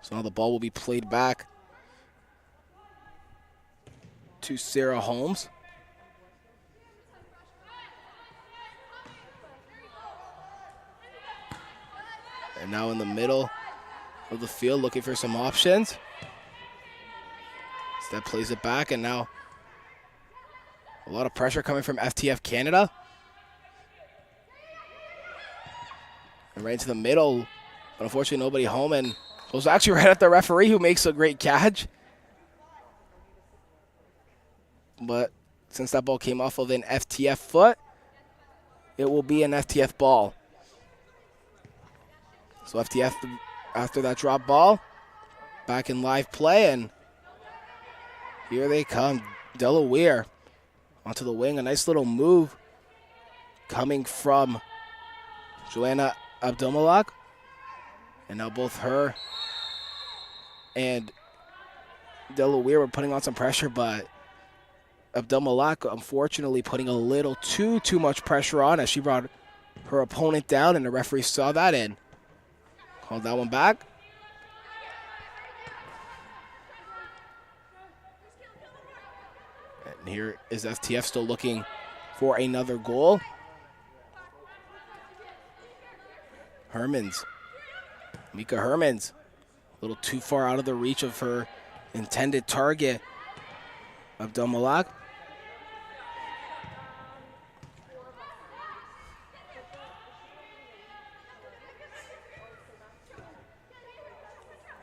So now the ball will be played back to Sarah Holmes. And now in the middle of the field looking for some options. That plays it back, and now a lot of pressure coming from FTF Canada. And right into the middle, but unfortunately nobody home, and it was actually right at the referee, who makes a great catch. But since that ball came off of an FTF foot, it will be an FTF ball. So FTF, after that drop ball, back in live play, and here they come. Delaware onto the wing. A nice little move coming from Joanna Abdomalak. And now both her and Delaware were putting on some pressure, but Abdomalak unfortunately putting a little too much pressure on as she brought her opponent down, and the referee saw that and called that one back. And here is FTF still looking for another goal. Mika Hermans, a little too far out of the reach of her intended target, Abdomalak.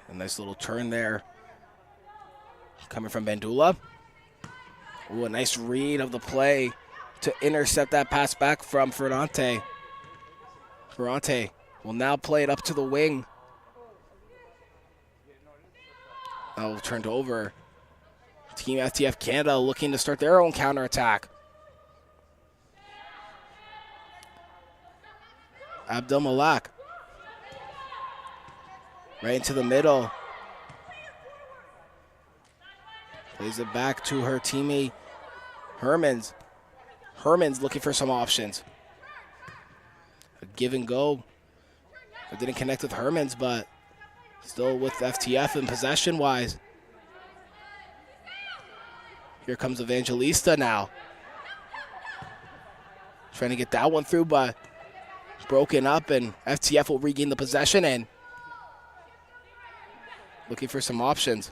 A nice little turn there coming from Bandula. Ooh, a nice read of the play to intercept that pass back from Ferrante. Ferrante will now play it up to the wing. Now turned over. Team FTF Canada looking to start their own counterattack. Abdomalak. Right into the middle. Plays it back to her teammate, Hermans. Hermans looking for some options. A give and go. It didn't connect with Hermans, but still with FTF in possession-wise. Here comes Evangelista now. Trying to get that one through, but broken up, and FTF will regain the possession and looking for some options.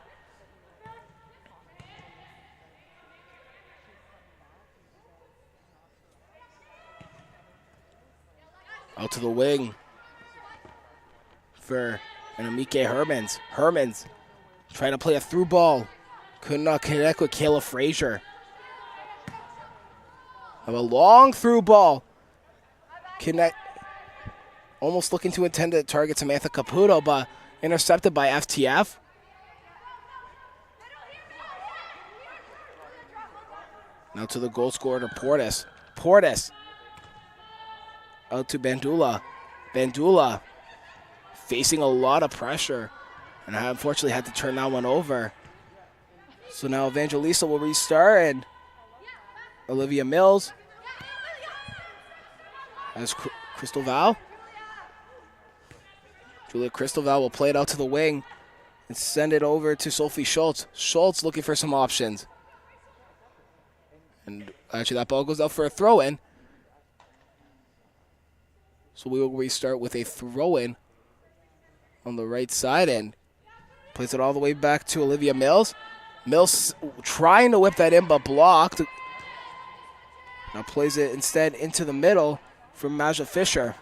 Out to the wing for Anamike Hermans. Hermans trying to play a through ball. Could not connect with Kayla Frazier. Have a long through ball. Connect. Almost looking to intend to target Samantha Caputo, but intercepted by FTF. Now to the goal scorer, Portis. Portis. Out to Bandula. Bandula facing a lot of pressure, and I unfortunately had to turn that one over. So now Evangelista will restart, and Olivia Mills has Crystal Val. Julia Crystal Val will play it out to the wing and send it over to Sophie Schultz. Schultz looking for some options. And actually that ball goes out for a throw-in. So we will restart with a throw-in on the right side and plays it all the way back to Olivia Mills. Mills trying to whip that in, but blocked. Now plays it instead into the middle for Maja Fisher.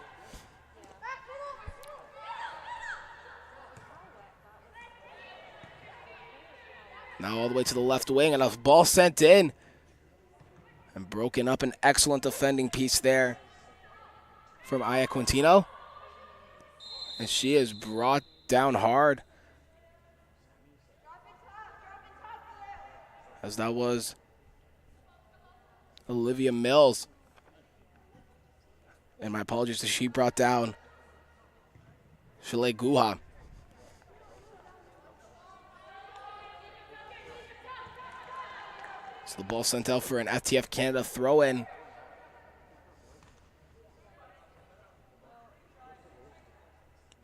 Now all the way to the left wing, and a ball sent in. And broken up, an excellent defending piece there from Aya Quintino. And she is brought down hard as that was Olivia Mills. And my apologies to she brought down Chalet Guha. So the ball sent out for an FTF Canada throw-in.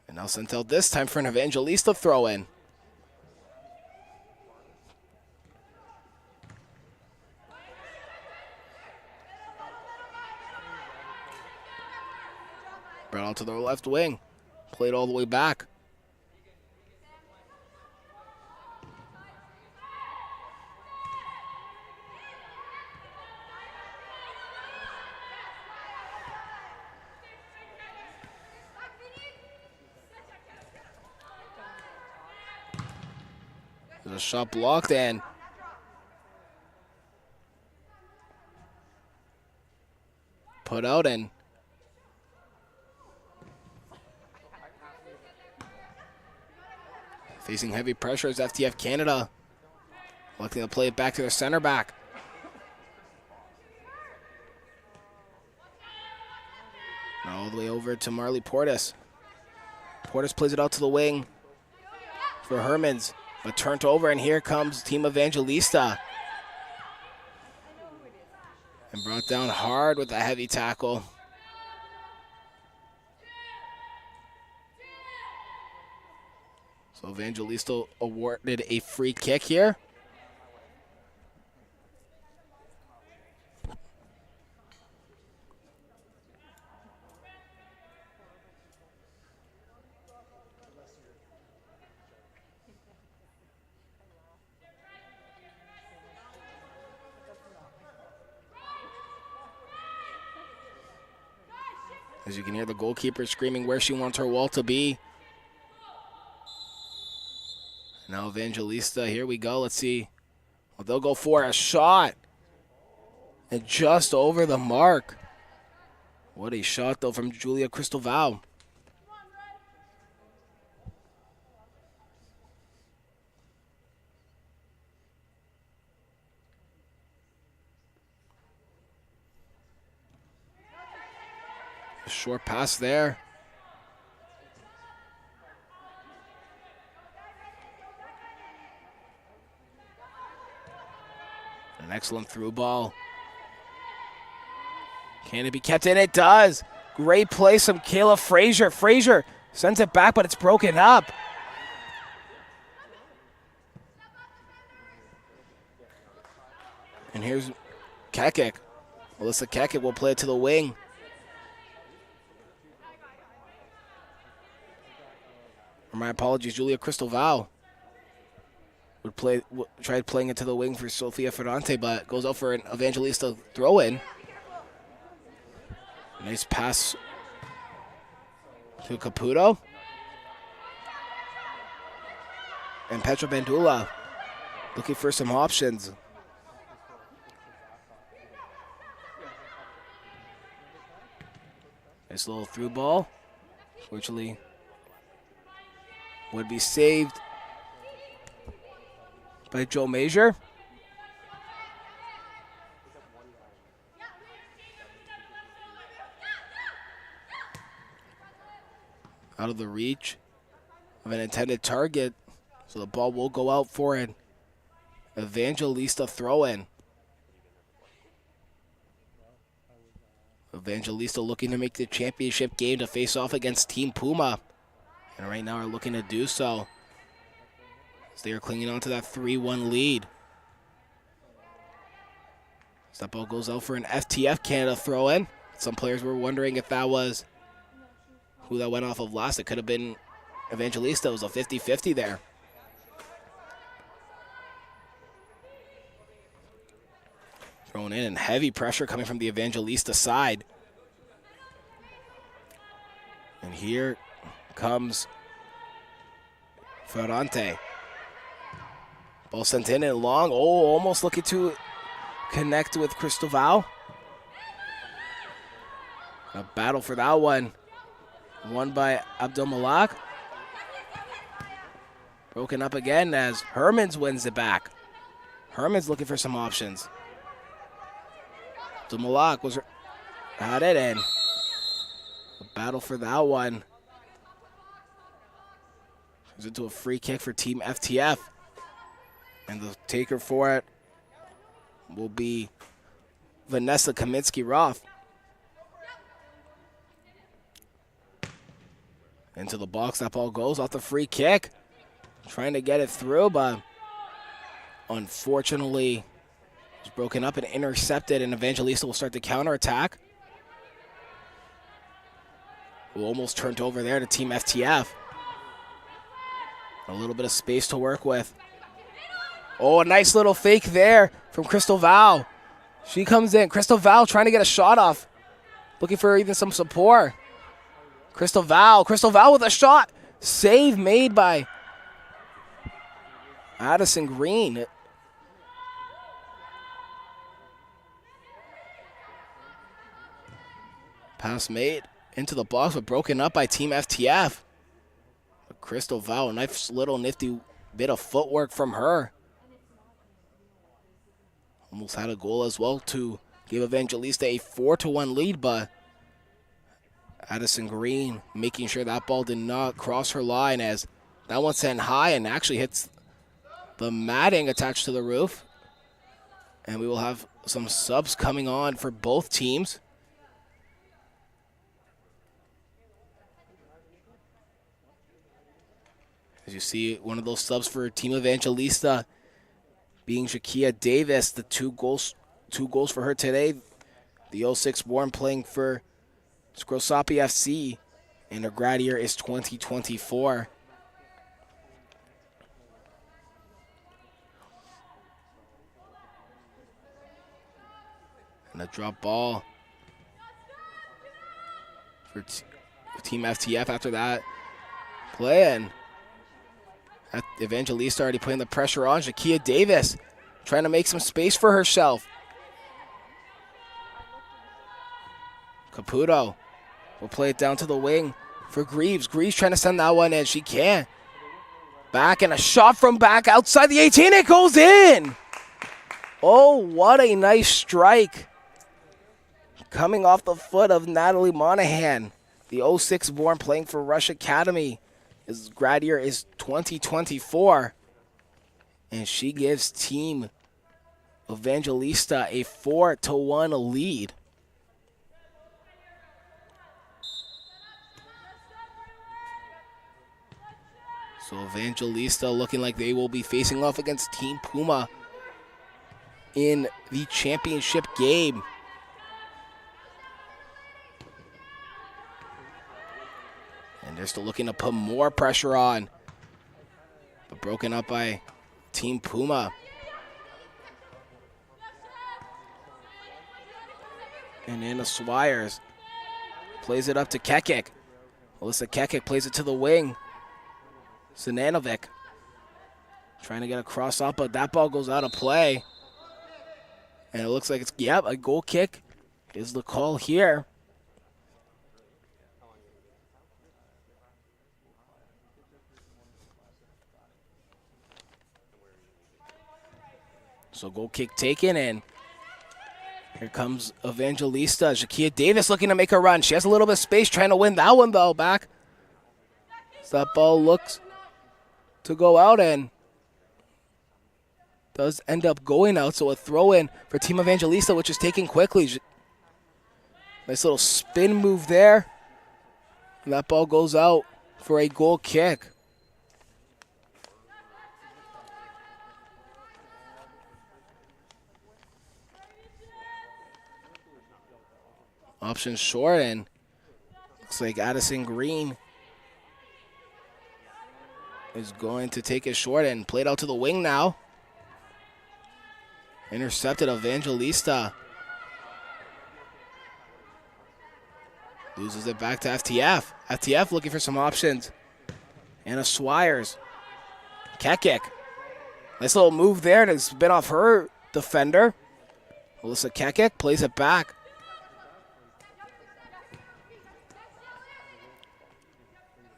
And now sent out this time for an Evangelista throw-in. Brought out to the left wing. Played all the way back. There's a shot blocked and put out and facing heavy pressure is FTF Canada. Looking to play it back to their center back. Now all the way over to Marley Portis. Portis plays it out to the wing for Hermans, but turned over, and here comes Team Evangelista. And brought down hard with a heavy tackle. So Evangelista awarded a free kick here. As you can hear the goalkeeper screaming where she wants her wall to be. Now Evangelista, here we go. Let's see. Well, they'll go for a shot. And just over the mark. What a shot, though, from Julia Cristoval. A short pass there. An excellent through ball. Can it be kept in? It does. Great play from Kayla Frazier. Frazier sends it back, but it's broken up. And here's Kekik. Melissa Kekik will play it to the wing. Or my apologies, Julia Cristoval tried playing it to the wing for Sofia Ferrante, but goes out for an Evangelista throw-in. Nice pass to Caputo. And Petra Bandula looking for some options. Nice little through ball. Fortunately, would be saved by Joe Major. Out of the reach of an intended target, so the ball will go out for an Evangelista throw-in. Evangelista looking to make the championship game to face off against Team Puma, and right now are looking to do so as they are clinging on to that 3-1 lead. So that ball goes out for an FTF Canada throw-in. Some players were wondering if that was who that went off of last. It could have been Evangelista. It was a 50-50 there. Thrown in, and heavy pressure coming from the Evangelista side. And here comes Ferrante. Ball sent in and long. Oh, almost looking to connect with Cristoval. A battle for that one. Won by Abdul Malak. Broken up again as Hermans wins it back. Herman's looking for some options. Dumalak was had it in. A battle for that one. Turns into a free kick for Team FTF. And the taker for it will be Vanessa Kaminsky-Roth. Into the box, that ball goes off the free kick. Trying to get it through, but unfortunately, it's broken up and intercepted, and Evangelista will start the counterattack. We'll almost turned over there to Team FTF. A little bit of space to work with. Oh, a nice little fake there from Crystal Val. She comes in. Crystal Val trying to get a shot off. Looking for even some support. Crystal Val with a shot. Save made by Addison Green. Pass made into the box, but broken up by Team FTF. But Crystal Val, a nice little nifty bit of footwork from her. Almost had a goal as well to give Evangelista a 4-1 lead, but Addison Green making sure that ball did not cross her line, as that one sent high and actually hits the matting attached to the roof. And we will have some subs coming on for both teams. As you see, one of those subs for Team Evangelista being Shakia Davis, the two goals for her today. The 06 born playing for Scrosapi FC, and her grad year is 2024. And a drop ball for Team FTF after that play, and Evangelista already putting the pressure on. Shakia Davis trying to make some space for herself. Caputo will play it down to the wing for Greaves. Greaves trying to send that one in. She can't. Back, and a shot from back outside the 18. It goes in. Oh, what a nice strike. Coming off the foot of Natalie Monahan, the 06 born playing for Rush Academy. His grad year is 2024. And she gives Team Evangelista a 4-1 lead. So Evangelista looking like they will be facing off against Team Puma in the championship game. And they're still looking to put more pressure on, but broken up by Team Puma. And Anna Swires plays it up to Kekik. Alyssa Kekik plays it to the wing. Sinanovic trying to get a cross up, but that ball goes out of play. And it looks like it's, a goal kick is the call here. So goal kick taken, and here comes Evangelista. Shakia Davis looking to make a run. She has a little bit of space trying to win that one, though, back. So that ball looks to go out and does end up going out. So a throw in for Team Evangelista, which is taken quickly. Nice little spin move there. And that ball goes out for a goal kick. Option short, and looks like Addison Green is going to take it short and play it out to the wing now. Intercepted Evangelista. Loses it back to FTF. FTF looking for some options. Anna Swires. Kekik. Nice little move there to spin off her defender. Alyssa Kekik plays it back.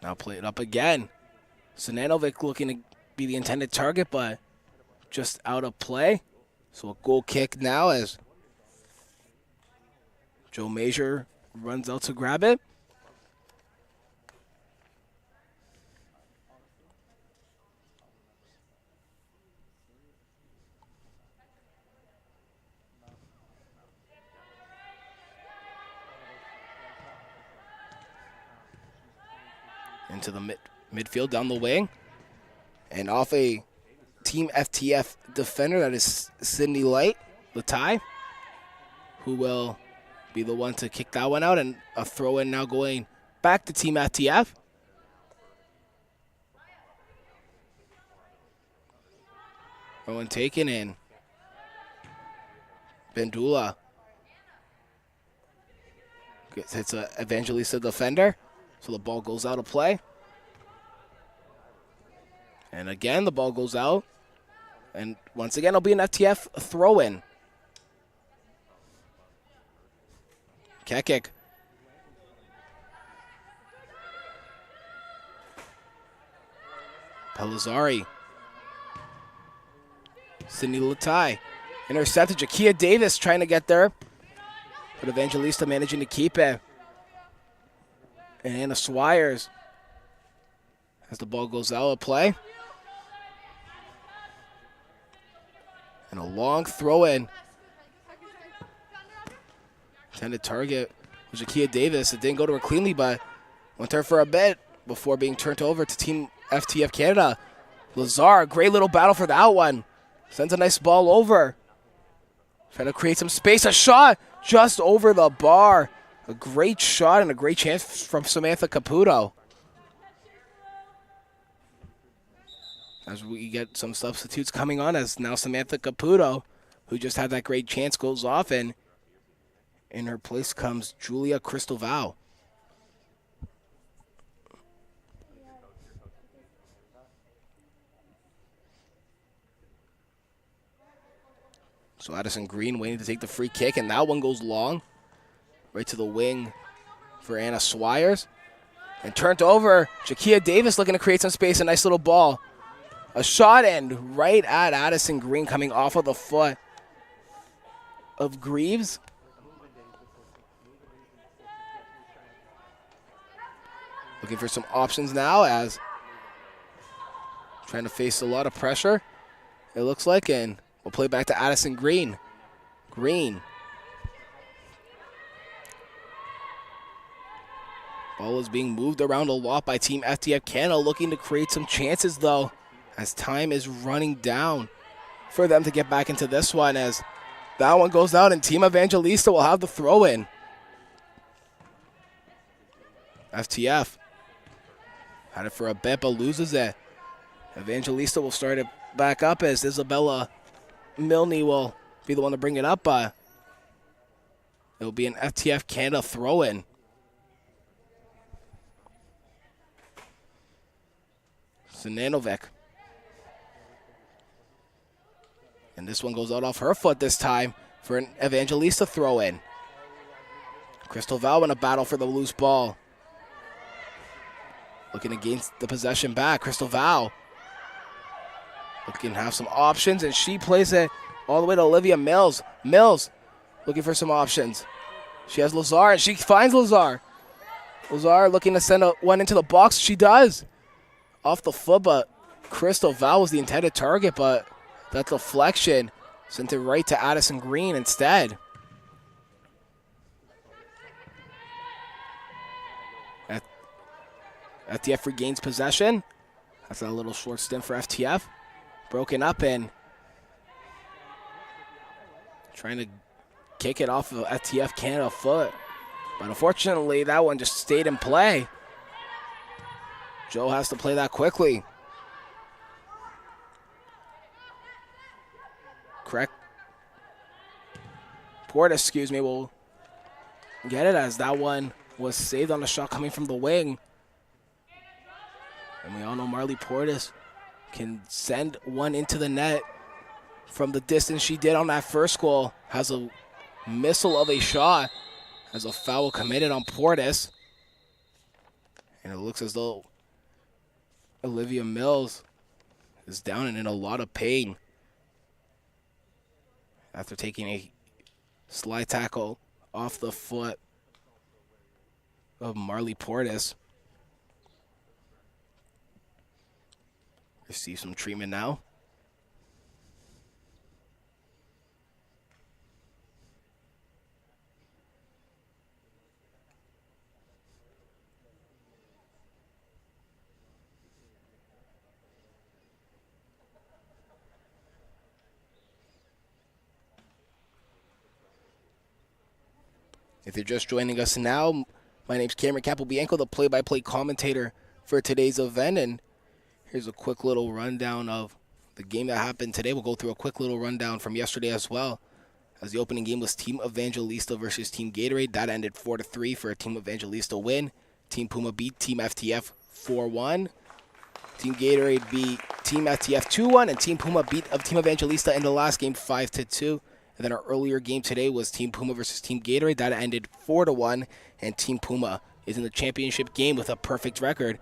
Now play it up again. Sinanovic looking to be the intended target, but just out of play. So a goal kick now as Joe Major runs out to grab it. Into the midfield down the wing. And off a Team FTF defender, that is Sydney Latai, who will be the one to kick that one out. And a throw in now going back to Team FTF. Throw in taken in. Bandula hits a Evangelista defender. So the ball goes out of play. And again, the ball goes out. And once again, it'll be an FTF throw-in. Kekik. Pelizari. Sydney Latai. Intercepted. Jakia Davis trying to get there. But Evangelista managing to keep it. And Anna Swires as the ball goes out of play. And a long throw-in. Intended target was Jakia Davis. It didn't go to her cleanly, but went there for a bit before being turned over to Team FTF Canada. Lazar, great little battle for that one. Sends a nice ball over. Trying to create some space. A shot just over the bar. A great shot and a great chance from Samantha Caputo. As we get some substitutes coming on, as now Samantha Caputo, who just had that great chance, goes off, and in her place comes Julia Cristoval. So Addison Green waiting to take the free kick, and that one goes long. Right to the wing for Anna Swires. And turned over. Jakia Davis looking to create some space. A nice little ball. A shot and right at Addison Green coming off of the foot of Greaves. Looking for some options now as trying to face a lot of pressure, it looks like. And we'll play back to Addison Green. Green. Ball is being moved around a lot by Team FTF Canada, looking to create some chances, though, as time is running down for them to get back into this one, as that one goes out and Team Evangelista will have the throw-in. FTF had it for a bit, but loses it. Evangelista will start it back up as Isabella Milne will be the one to bring it up. It will be an FTF Canada throw-in. Zananovic. And this one goes out off her foot this time for an Evangelista throw-in. Crystal Val in a battle for the loose ball. Looking against the possession back. Crystal Val looking to have some options, and she plays it all the way to Olivia Mills. Mills looking for some options. She has Lazar, and she finds Lazar. Lazar looking to send one into the box. She does. Off the foot, but Crystal Val was the intended target, but that deflection sent it right to Addison Green instead. FTF regains possession. That's a little short stint for FTF. Broken up and trying to kick it off of FTF Canada foot. But unfortunately, that one just stayed in play. Joe has to play that quickly. Correct. Portis, will get it as that one was saved on a shot coming from the wing. And we all know Marley Portis can send one into the net from the distance she did on that first goal. Has a missile of a shot. Has a foul committed on Portis. And it looks as though Olivia Mills is down and in a lot of pain. after taking a slide tackle off the foot of Marley Portis. Receive some treatment now. If you're just joining us now, my name's Cameron Capobianco, the play-by-play commentator for today's event, and here's a quick little rundown of the game that happened today. We'll go through a quick little rundown from yesterday as well, as the opening game was Team Evangelista versus Team Gatorade. That ended 4-3 for a Team Evangelista win. Team Puma beat Team FTF 4-1. Team Gatorade beat Team FTF 2-1, and Team Puma beat Team Evangelista in the last game 5-2. And then our earlier game today was Team Puma versus Team Gatorade. That ended 4-1, and Team Puma is in the championship game with a perfect record.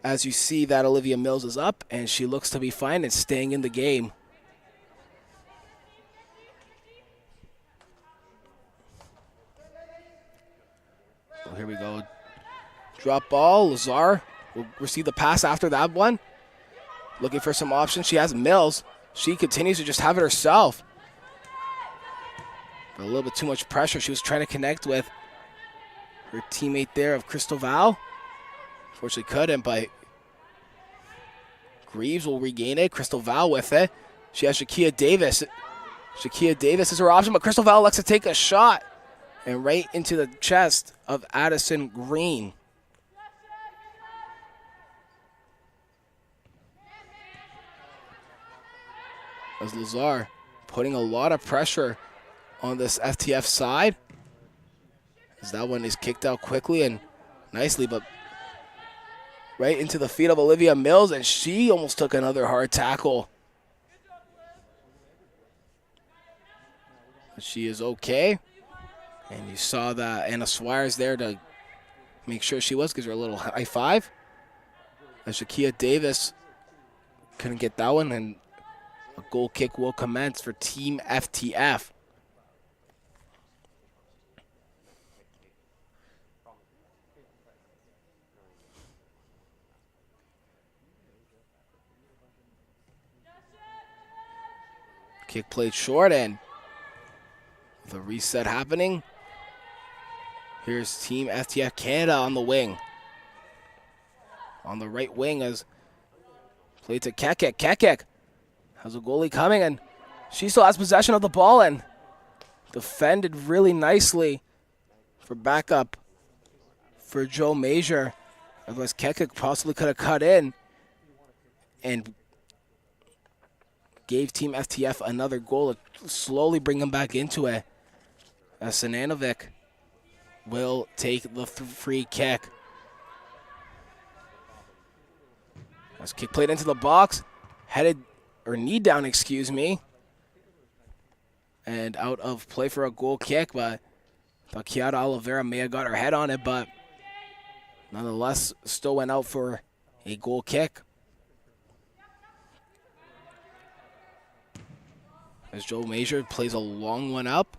As you see that Olivia Mills is up, and she looks to be fine and staying in the game. So here we go. Drop ball. Lazar will receive the pass after that one. Looking for some options. She has Mills. She continues to just have it herself. But a little bit too much pressure. She was trying to connect with her teammate there of Crystal Val. Unfortunately couldn't, but Greaves will regain it. Crystal Val with it. She has Shakia Davis. Shakia Davis is her option, but Crystal Val likes to take a shot. And right into the chest of Addison Green. As Lazar putting a lot of pressure on this FTF side, as that one is kicked out quickly and nicely, but right into the feet of Olivia Mills, and she almost took another hard tackle. But she is okay, and you saw that Anna Swires there to make sure she was, gives her a little high five. As Shakia Davis couldn't get that one, and a goal kick will commence for Team FTF. Kick played short, and the reset happening. Here's Team FTF Canada on the wing. On the right wing as played to Kekek. Kekek has a goalie coming, and she still has possession of the ball and defended really nicely for backup for Joe Major. Otherwise, Kekek possibly could have cut in and gave Team FTF another goal to slowly bring them back into it. As Sinanovic will take the free kick. As kick played into the box, knee down, excuse me. And out of play for a goal kick, but I thought Kiara Oliveira may have got her head on it, but nonetheless still went out for a goal kick. As Joe Major plays a long one up.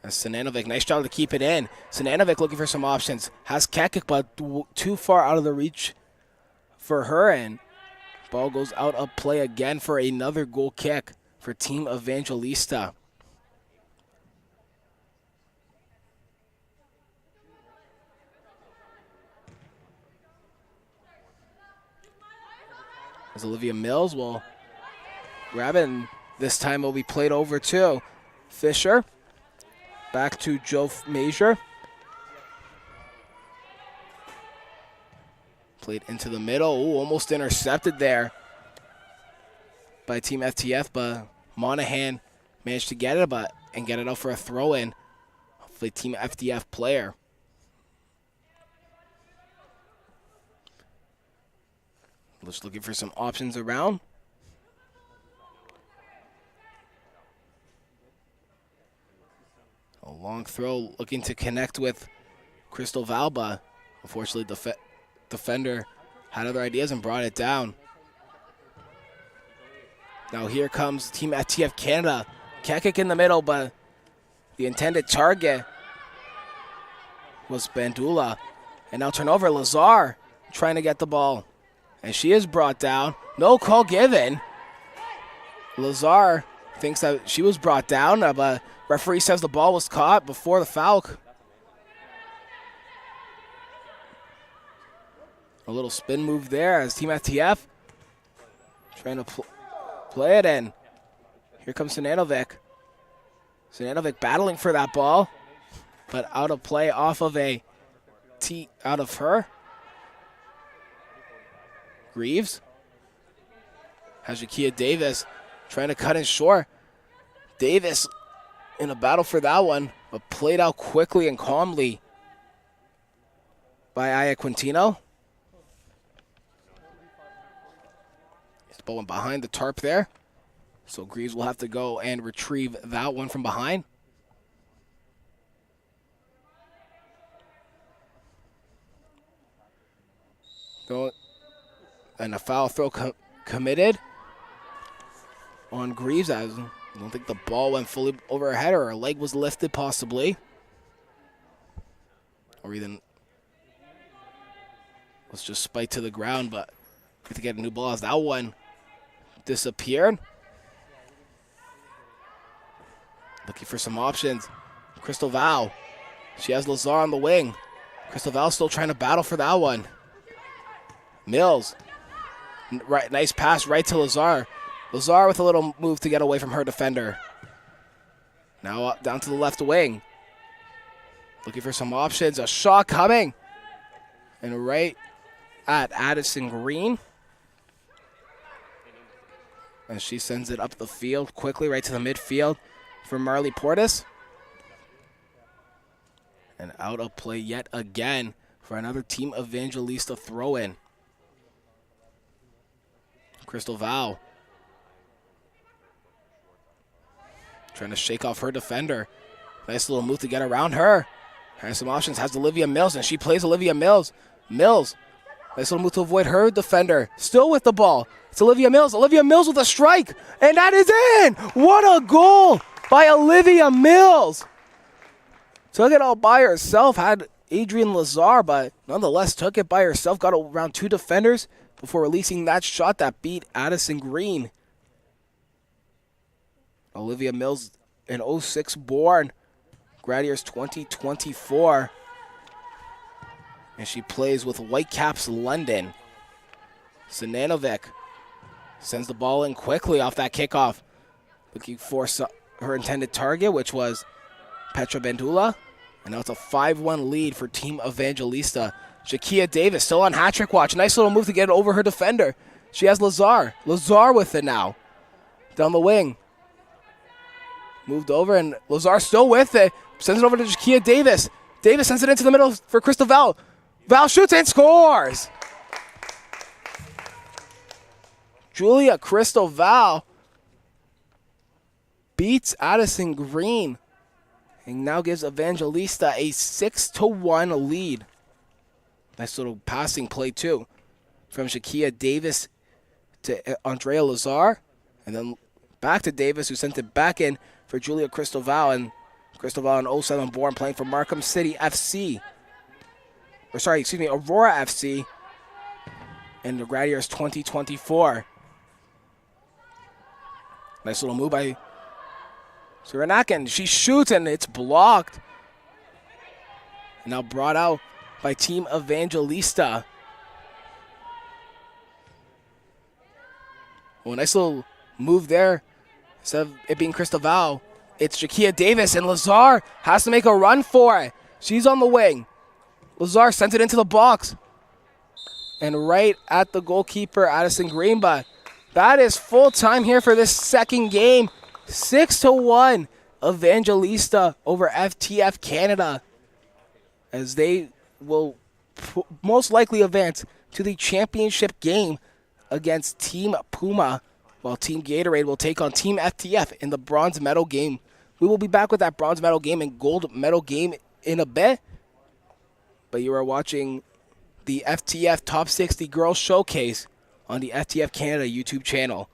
As Sinanovic, nice job to keep it in. Sinanovic looking for some options. Has Kekik, but too far out of the reach for her. And ball goes out of play again for another goal kick for Team Evangelista. As Olivia Mills will grab it, and this time will be played over to Fisher. Back to Joe Major. Played into the middle. Ooh, almost intercepted there by Team FTF, but Monahan managed to get it and get it out for a throw-in. Hopefully Team FTF player. Just looking for some options around. A long throw looking to connect with Crystal Valba. Unfortunately, the defender had other ideas and brought it down. Now here comes Team FTF Canada. Can't kick in the middle, but the intended target was Bandula. And now turnover, Lazar trying to get the ball. And she is brought down. No call given. Lazar thinks that she was brought down, but referee says the ball was caught before the foul. A little spin move there as Team FTF trying to play it in. Here comes Sinanovic. Sinanovic battling for that ball, but out of play off of a tee out of her. Greaves has Jakia Davis trying to cut in short. Davis in a battle for that one, but played out quickly and calmly by Aya Quintino. The ball went behind the tarp there, so Greaves will have to go and retrieve that one from behind. And a foul throw committed on Greaves. I don't think the ball went fully over her head, or her leg was lifted possibly. Or even was just spiked to the ground, but we have to get a new ball as that one disappeared. Looking for some options. Crystal Val. She has Lazar on the wing. Crystal Val still trying to battle for that one. Mills. Right, nice pass right to Lazar. Lazar with a little move to get away from her defender. Now up, down to the left wing. Looking for some options. A shot coming. And right at Addison Green. And she sends it up the field quickly right to the midfield for Marley Portis. And out of play yet again for another Team Evangelista throw-in. Crystal Val trying to shake off her defender. Nice little move to get around her. Has some options, has Olivia Mills, and she plays Olivia Mills. Mills, nice little move to avoid her defender. Still with the ball. It's Olivia Mills. Olivia Mills with a strike, and that is in! What a goal by Olivia Mills! Took it all by herself, had Adrienne Lazar, but nonetheless took it by herself, got around two defenders before releasing that shot that beat Addison Green. Olivia Mills, an 06 born, grad year's 2024. And she plays with Whitecaps London. Sinanovic sends the ball in quickly off that kickoff. Looking for her intended target, which was Petra Bandula. And now it's a 5-1 lead for Team Evangelista. Jakia Davis still on hat-trick watch. Nice little move to get it over her defender. She has Lazar. Lazar with it now. Down the wing. Moved over, and Lazar still with it. Sends it over to Jakia Davis. Davis sends it into the middle for Crystal Val. Val shoots and scores! Julia Crystal Val beats Addison Green and now gives Evangelista a 6-1 lead. Nice little passing play, too, from Jakia Davis to Andrea Lazar. And then back to Davis, who sent it back in for Julia Crystal Val. And Crystal Val, an 07 born, playing for Markham City FC. Aurora FC. And the grad year is 2024. Nice little move by Suranakin. She shoots, and it's blocked. And now brought out by Team Evangelista. Oh, nice little move there. Instead of it being Crystal Val, it's Jakia Davis, and Lazar has to make a run for it. She's on the wing. Lazar sent it into the box. And right at the goalkeeper, Addison Green. But that is full time here for this second game. 6-1 Evangelista over FTF Canada, as they will most likely advance to the championship game against Team Puma, while Team Gatorade will take on Team FTF in the bronze medal game. We will be back with that bronze medal game and gold medal game in a bit. But you are watching the FTF Top 60 Girls Showcase on the FTF Canada YouTube channel.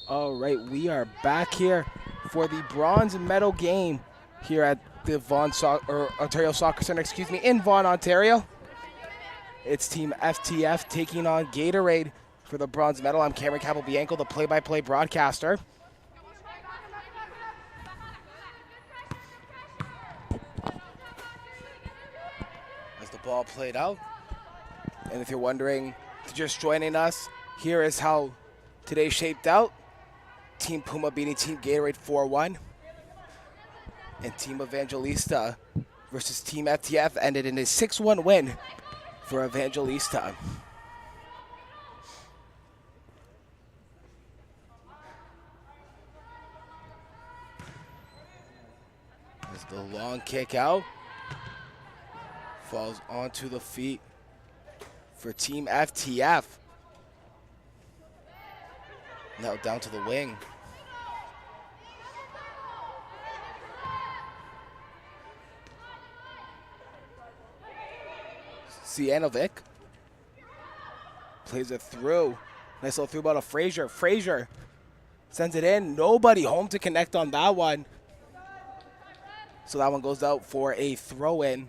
All right, we are back here for the bronze medal game here at the Ontario Soccer Center, in Vaughan, Ontario. It's Team FTF taking on Gatorade for the bronze medal. I'm Cameron Capobianco, the play-by-play broadcaster. As the ball played out, and if you're wondering, just joining us, here is how today shaped out. Team Puma beating Team Gatorade 4-1. And Team Evangelista versus Team FTF ended in a 6-1 win for Evangelista. As the long kick out falls onto the feet for Team FTF. Now down to the wing. Sianovic plays it through. Nice little through ball to Frazier. Frazier sends it in. Nobody home to connect on that one. So that one goes out for a throw-in.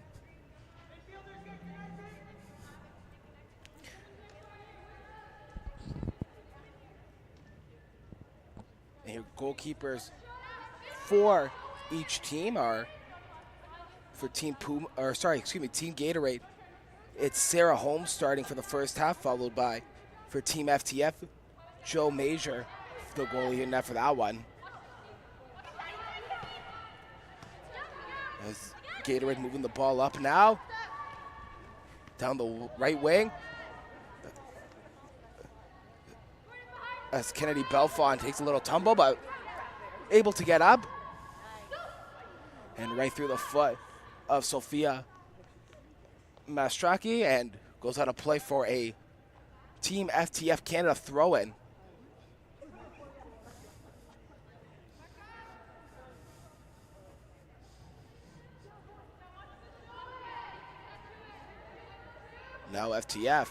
And your goalkeepers for each team are for Team Puma, Team Gatorade. It's Sarah Holmes starting for the first half, followed by, for Team FTF, Joe Major, the goalie in net for that one. As Gatorade moving the ball up now, down the right wing. As Kennedy Belfont takes a little tumble, but able to get up. And right through the foot of Sophia Mastraki, and goes out of play for a Team FTF Canada throw-in. Now FTF.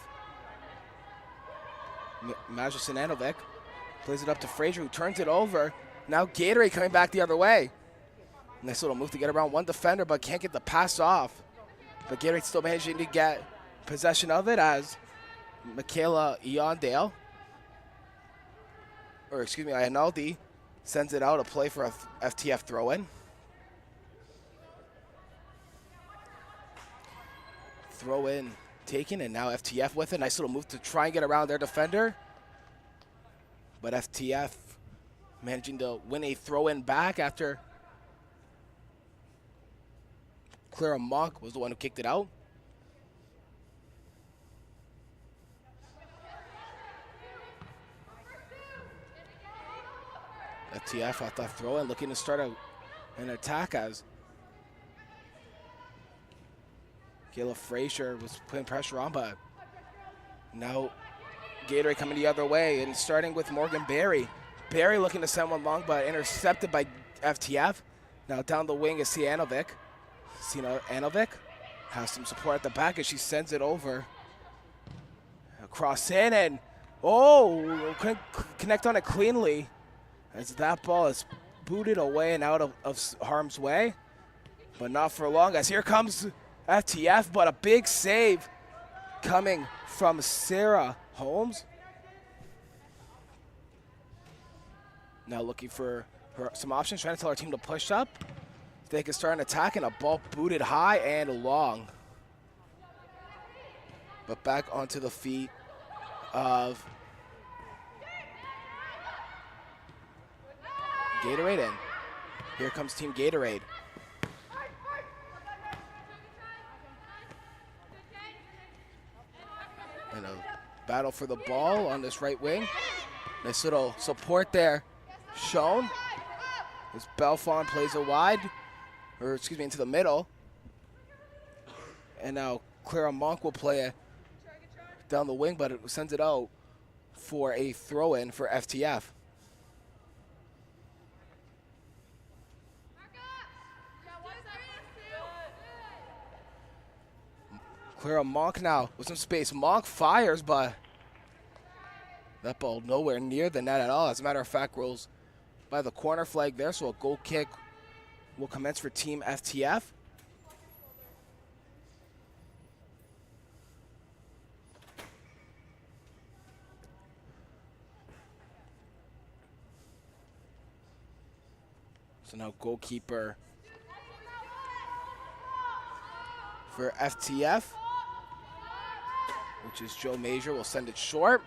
Maja Sinanovic plays it up to Frazier, who turns it over. Now Gatorade coming back the other way. Nice little move to get around one defender, but can't get the pass off. But Gatorade still managing to get possession of it as Michaela Iondale, Ianaldi sends it out, a play for a FTF throw-in. Throw-in taken, and now FTF with it. Nice little move to try and get around their defender. But FTF managing to win a throw-in back after Clara Monk was the one who kicked it out. FTF off that throw-in, looking to start an attack as Kayla Frazier was putting pressure on, but now Gatorade coming the other way and starting with Morgan Berry. Berry looking to send one long, but intercepted by FTF. Now down the wing is Sianovic. Sianovic has some support at the back as she sends it over. Cross in, and couldn't connect on it cleanly as that ball is booted away and out of harm's way. But not for long, as here comes FTF, but a big save coming from Sarah Holmes. Now looking for some options, trying to tell our team to push up. They can start an attack, and a ball booted high and long. But back onto the feet of Gatorade, and here comes Team Gatorade. And a battle for the ball on this right wing. Nice little support there shown. As Belfont plays it wide, into the middle. And now Clara Monk will play it down the wing, but it sends it out for a throw-in for FTF. Clara Monk now with some space. Monk fires, but That ball nowhere near the net at all. As a matter of fact, rolls by the corner flag there, so a goal kick will commence for Team FTF. So now goalkeeper for FTF, which is Joe Major, will send it short.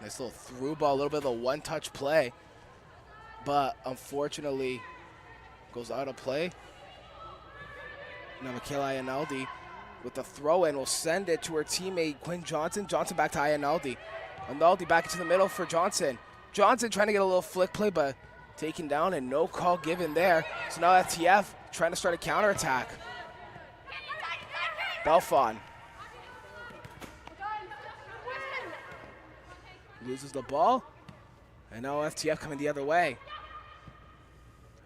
Nice little through ball, a little bit of a one-touch play, but unfortunately goes out of play. Now Michaela Ianaldi with the throw-in will send it to her teammate Quinn Johnson. Johnson back to Ianaldi. Ianaldi back into the middle for Johnson. Johnson trying to get a little flick play, but taken down and no call given there. So now FTF trying to start a counterattack. Belfon loses the ball, and now FTF coming the other way.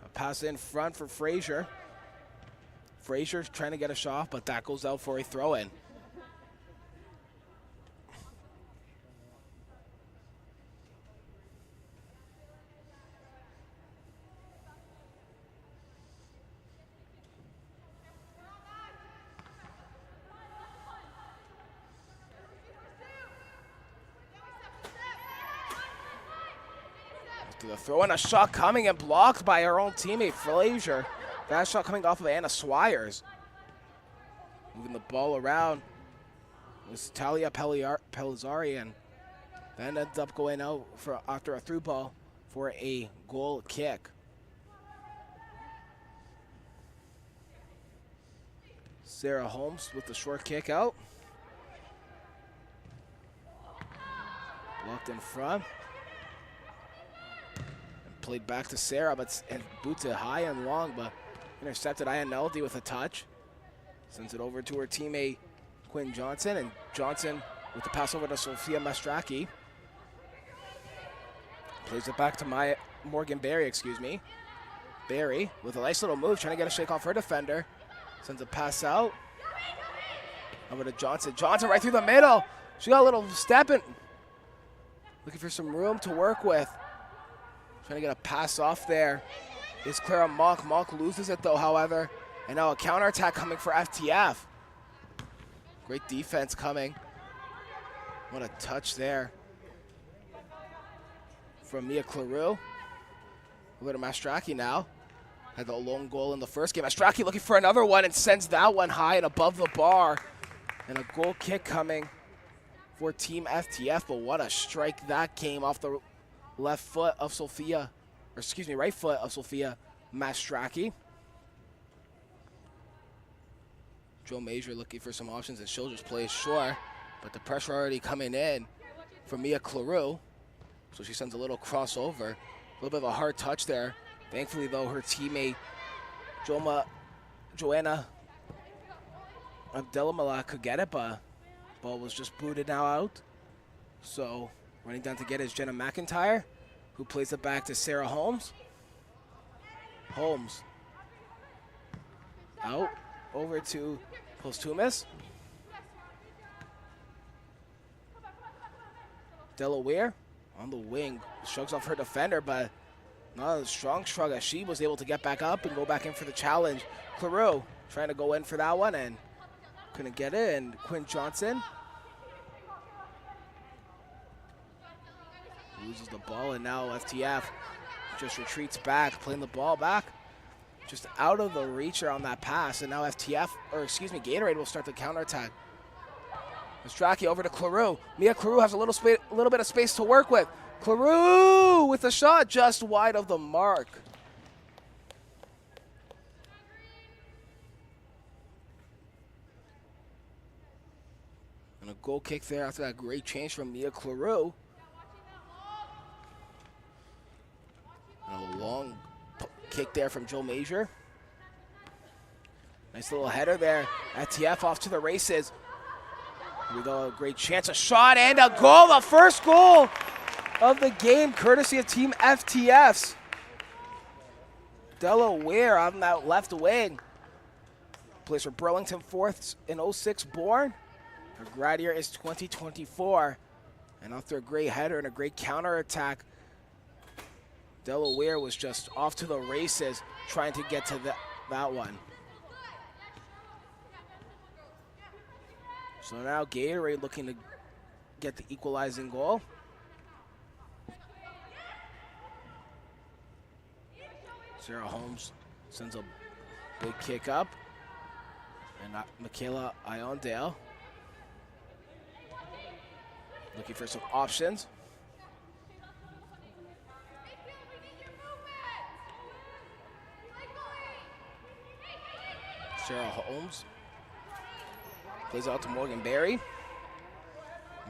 A pass in front for Frazier. Frazier trying to get a shot, but that goes out for a throw-in. The throw and a shot coming and blocked by our own teammate Frazier. That shot coming off of Anna Swires. Moving the ball around was Talia Pelizari, and then ends up going out for after a through ball for a goal kick. Sarah Holmes with the short kick out. Blocked in front. Played back to Sarah, but and boots it high and long, but intercepted Ianaldi with a touch. Sends it over to her teammate Quinn Johnson, and Johnson with the pass over to Sophia Mastraki. Plays it back to Morgan Berry, Berry with a nice little move, trying to get a shake off her defender. Sends a pass out. Over to Johnson. Johnson right through the middle. She got a little step in. Looking for some room to work with. Trying to get a pass off there is Clara Mock. Mock loses it though, however. And now a counterattack coming for FTF. Great defense coming. What a touch there from Mia Claroux. Over to Mastraki now. Had the lone goal in the first game. Mastraki looking for another one and sends that one high and above the bar. And a goal kick coming for Team FTF, but what a strike that came off the left foot of Sophia, or excuse me, right foot of Sophia Mastraki. Joe Major looking for some options, and she'll just play it short, but the pressure already coming in from Mia Claroux, so she sends a little crossover. A little bit of a hard touch there. Thankfully, though, her teammate Joanna Abdelamala could get it, but ball was just booted now out. So running down to get it is Jenna McIntyre, who plays it back to Sarah Holmes. Holmes out over to Postumus. Delaware on the wing, shrugs off her defender, but not a strong shrug as she was able to get back up and go back in for the challenge. Claroux trying to go in for that one and couldn't get it, and Quinn Johnson loses the ball, and now FTF just retreats back, playing the ball back just out of the reach on that pass, and now Gatorade will start the counterattack. Mastraki over to Claroux. Mia Claroux has a little bit of space to work with. Claroux with a shot just wide of the mark. And a goal kick there after that great change from Mia Claroux. And a long kick there from Joe Major. Nice little header there. FTF off to the races. Here we go, a great chance, a shot and a goal. The first goal of the game, courtesy of Team FTF's. Delaware on that left wing. Plays for Burlington, 4th in 06 born. Her grad year is 2024. And after a great header and a great counterattack, Delaware was just off to the races trying to get to that one. So now Gatorade looking to get the equalizing goal. Sarah Holmes sends a big kick up. And Michaela Iondale looking for some options. Sarah Holmes plays out to Morgan Berry.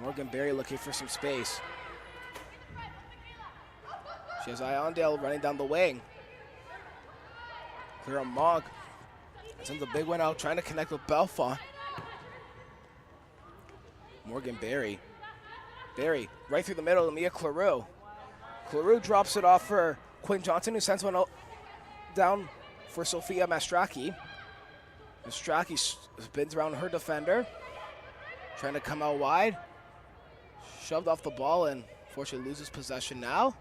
Morgan Berry looking for some space. She has Iondale running down the wing. Clara Monk sends a big one out, trying to connect with Belfont. Morgan Berry. Berry right through the middle to Mia Claroux. Claroux drops it off for Quinn Johnson, who sends one out down for Sophia Mastraki. Mastraki spins around her defender, trying to come out wide. Shoved off the ball and unfortunately loses possession now.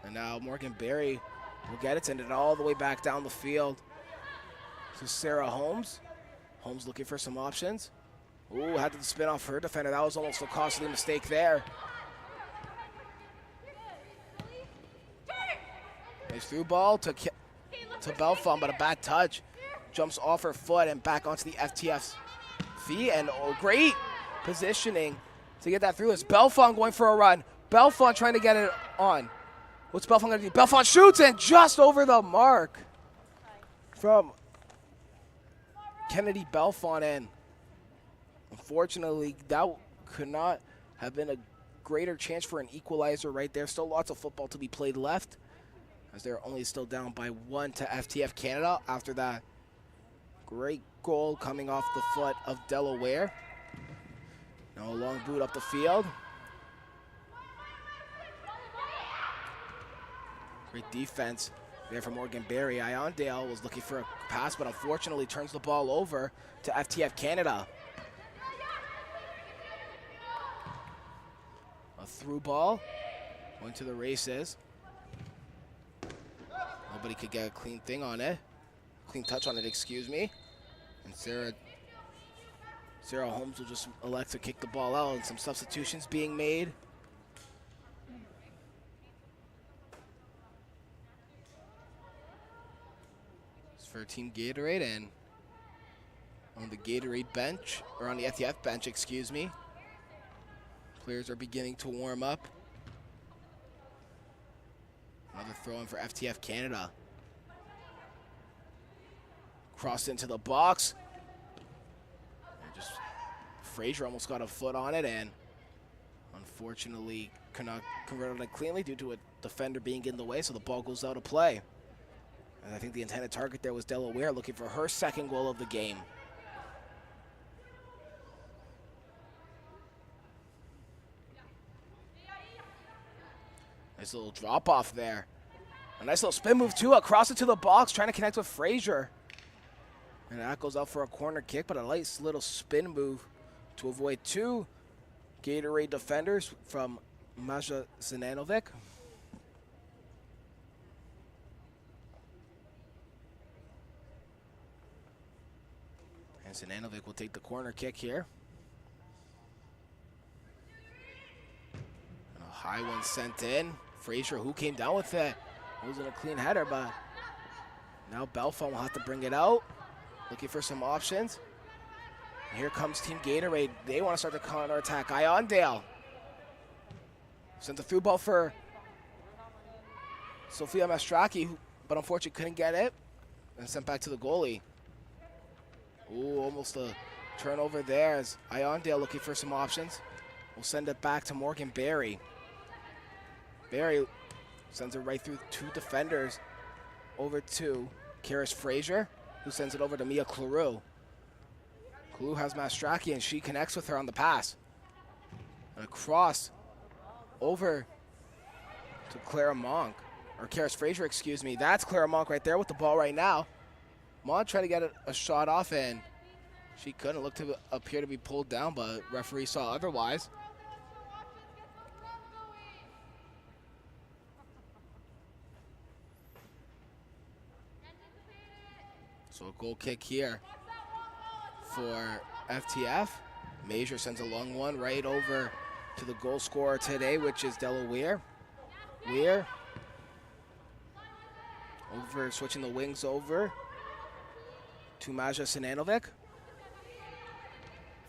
And now Morgan Berry will get it, send it all the way back down the field to Sarah Holmes. Holmes looking for some options. Ooh, had to spin off her defender. That was almost a costly mistake there. Nice through ball to Belfont, but a bad touch. Jumps off her foot and back onto the FTF's feet. And great positioning to get that through. It's Belfont going for a run. Belfont trying to get it on. What's Belfont going to do? Belfont shoots and just over the mark from Kennedy Belfont. And unfortunately, that could not have been a greater chance for an equalizer right there. Still lots of football to be played left, as they're only still down by 1 to FTF Canada after that great goal coming off the foot of Delaware. Now a long boot up the field. Great defense there from Morgan Berry. Iondale was looking for a pass, but unfortunately turns the ball over to FTF Canada. A through ball going to the races. Nobody could get a clean thing on it. Clean touch on it, excuse me. And Sarah Holmes will just elect to kick the ball out, and some substitutions being made. It's for Team Gatorade, and on the Gatorade bench, or on the FTF bench, excuse me, players are beginning to warm up. Another throw in for FTF Canada. Crossed into the box. And just Frazier almost got a foot on it, and unfortunately cannot convert on it cleanly due to a defender being in the way, so the ball goes out of play. And I think the intended target there was Delaware, looking for her second goal of the game. Nice little drop off there. A nice little spin move too, across it to the box, trying to connect with Frazier. And that goes out for a corner kick, but a nice little spin move to avoid two Gatorade defenders from Maja Zinanovic. And Zinanovic will take the corner kick here. And a high one sent in. Frazier, who came down with it. It wasn't a clean header, but now Belfont will have to bring it out. Looking for some options. And here comes Team Gatorade. They want to start the counter-attack. Iondale sent the through ball for Sophia Mastraki, but unfortunately couldn't get it. And sent back to the goalie. Ooh, almost a turnover there as Iondale looking for some options. We'll send it back to Morgan Berry. Berry sends it right through two defenders over to Karis Frazier, who sends it over to Mia Claroux. Claroux has Mastraki, and she connects with her on the pass. And a cross over to Clara Monk, or Karis Frazier, excuse me. That's Clara Monk right there with the ball right now. Monk trying to get a shot off, and She couldn't look to appear to be pulled down, but referee saw otherwise. So a goal kick here for FTF. Major sends a long one right over to the goal scorer today, which is Delaware. Weir over, switching the wings over to Maja Sinanovic.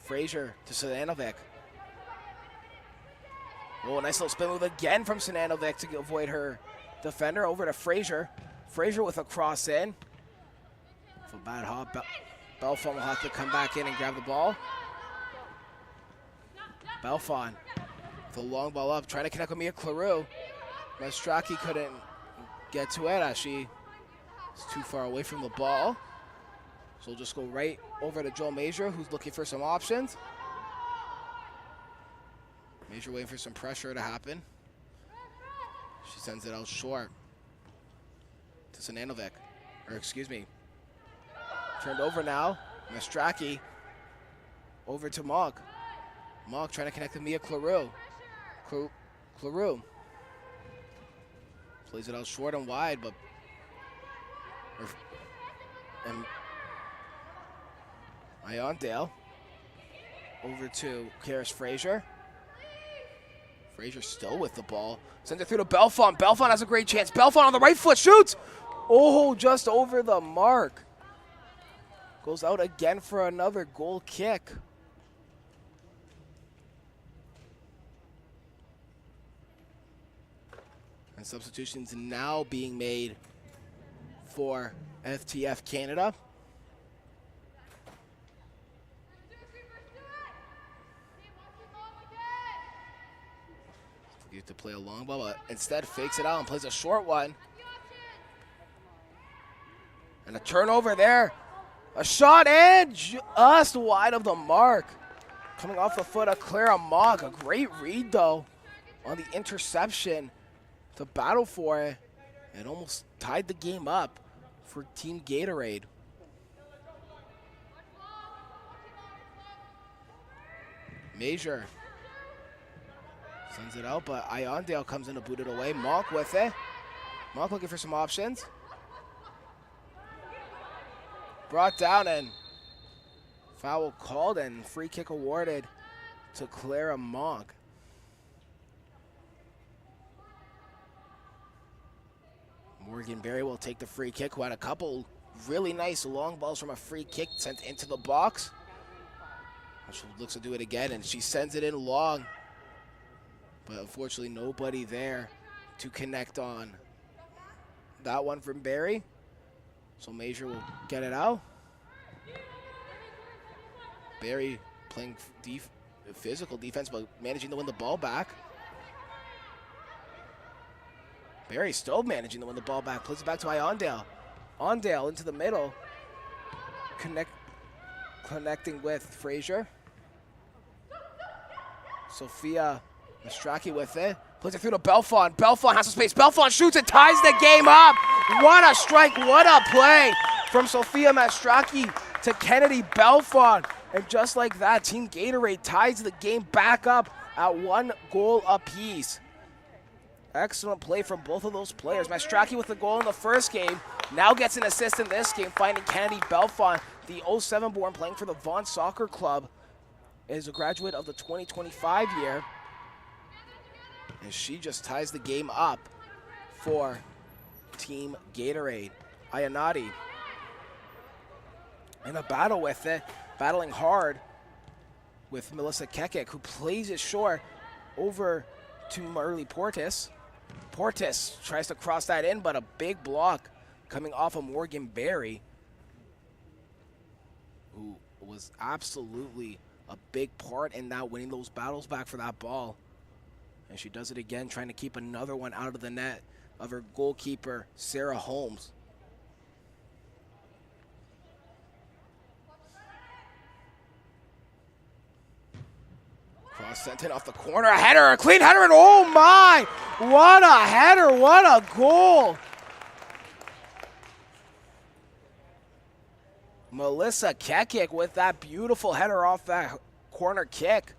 Frazier to Sinanovic. Oh, nice little spin move again from Sinanovic to avoid her defender. Over to Frazier. Frazier with a cross in. For bad hop, Belfont will have to come back in and grab the ball. Belfont with a long ball up, trying to connect with Mia Claroux. Mastraki couldn't get to it as she is too far away from the ball. So we'll just go right over to Joel Major, who's looking for some options. Major waiting for some pressure to happen. She sends it out short to Sinanovic, or excuse me. Turned over now, Mastraki over to Mogg. Mogg trying to connect with Mia Claroux. Claroux plays it out short and wide, but and Iondale over to Karis Frazier. Frazier still with the ball. Sends it through to Belfont. Belfont has a great chance. Belfont on the right foot, shoots! Oh, just over the mark. Goes out again for another goal kick. And substitutions now being made for FTF Canada. Used to play a long ball, but instead fakes it out and plays a short one. And a turnover there. A shot and just wide of the mark. Coming off the foot of Clara Mogg. A great read, though, on the interception to battle for it. And almost tied the game up for Team Gatorade. Major sends it out, but Iondale comes in to boot it away. Monk with it. Monk looking for some options. Brought down and foul called and free kick awarded to Clara Monk. Morgan Berry will take the free kick, who had a couple really nice long balls from a free kick sent into the box. She looks to do it again, and she sends it in long. But unfortunately, nobody there to connect on that one from Berry. So Major will get it out. Berry playing physical defense, but managing to win the ball back. Berry still managing to win the ball back. Plays it back to Iondale. Ondale into the middle. Connecting with Frazier. Sophia Mastraki with it. Plays it through to Belfont. Belfont has some space. Belfont shoots and ties the game up. What a strike. What a play from Sophia Mastraki to Kennedy Belfont. And just like that, Team Gatorade ties the game back up at 1 goal apiece. Excellent play from both of those players. Mastraki with the goal in the first game. Now gets an assist in this game, finding Kennedy Belfont, the 07 born playing for the Vaughan Soccer Club, is a graduate of the 2025 year. And she just ties the game up for Team Gatorade. Ayanati in a battle with it, battling hard with Melissa Kekek, who plays it short over to Marley Portis. Portis tries to cross that in, but a big block coming off of Morgan Berry, who was absolutely a big part in that, winning those battles back for that ball. And she does it again, trying to keep another one out of the net of her goalkeeper, Sarah Holmes. Cross sent in off the corner, a header, a clean header, and oh my! What a header, what a goal! Melissa Kekik with that beautiful header off that corner kick.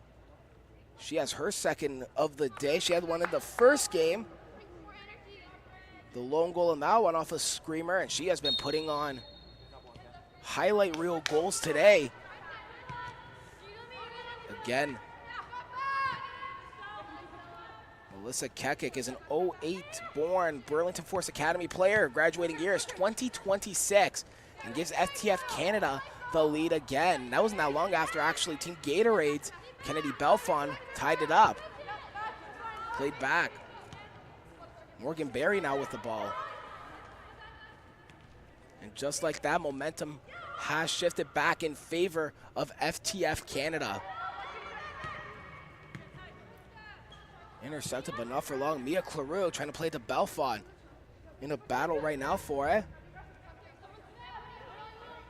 She has her second of the day. She had one in the first game. The lone goal in that one off a screamer, and she has been putting on highlight reel goals today. Again, Melissa Kekik is an 08 born Burlington Force Academy player. Graduating year is 2026 and gives FTF Canada the lead again. That wasn't that long after actually Team Gatorade's Kennedy Belfon tied it up. Played back. Morgan Berry now with the ball. And just like that, momentum has shifted back in favor of FTF Canada. Intercepted, but not for long. Mia Claroux trying to play to Belfon. In a battle right now for it.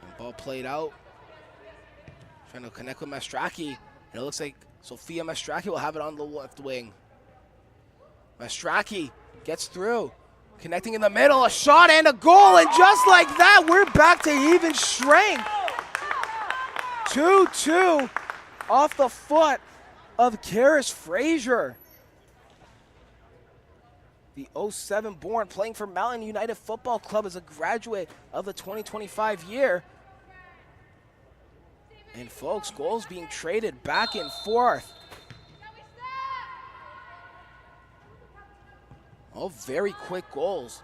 And ball played out. Trying to connect with Mastraki. And it looks like Sophia Mastraki will have it on the left wing. Mastraki gets through. Connecting in the middle, a shot and a goal. And just like that, we're back to even strength. 2-2 off the foot of Karis Frazier. The 07 born, playing for Mountain United Football Club as a graduate of the 2025 year. And folks, goals being traded back and forth. All very quick goals.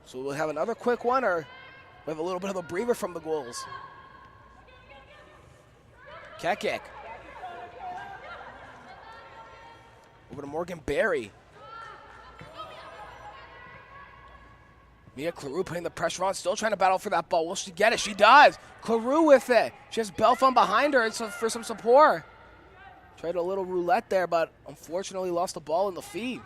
So we'll have another quick one, or we have a little bit of a breather from the goals. Kekik. Over to Morgan Berry. Mia Claroux putting the pressure on, still trying to battle for that ball. Will she get it? She does. Claroux with it. She has Belfon behind her for some support. Tried a little roulette there, but unfortunately lost the ball in the feed.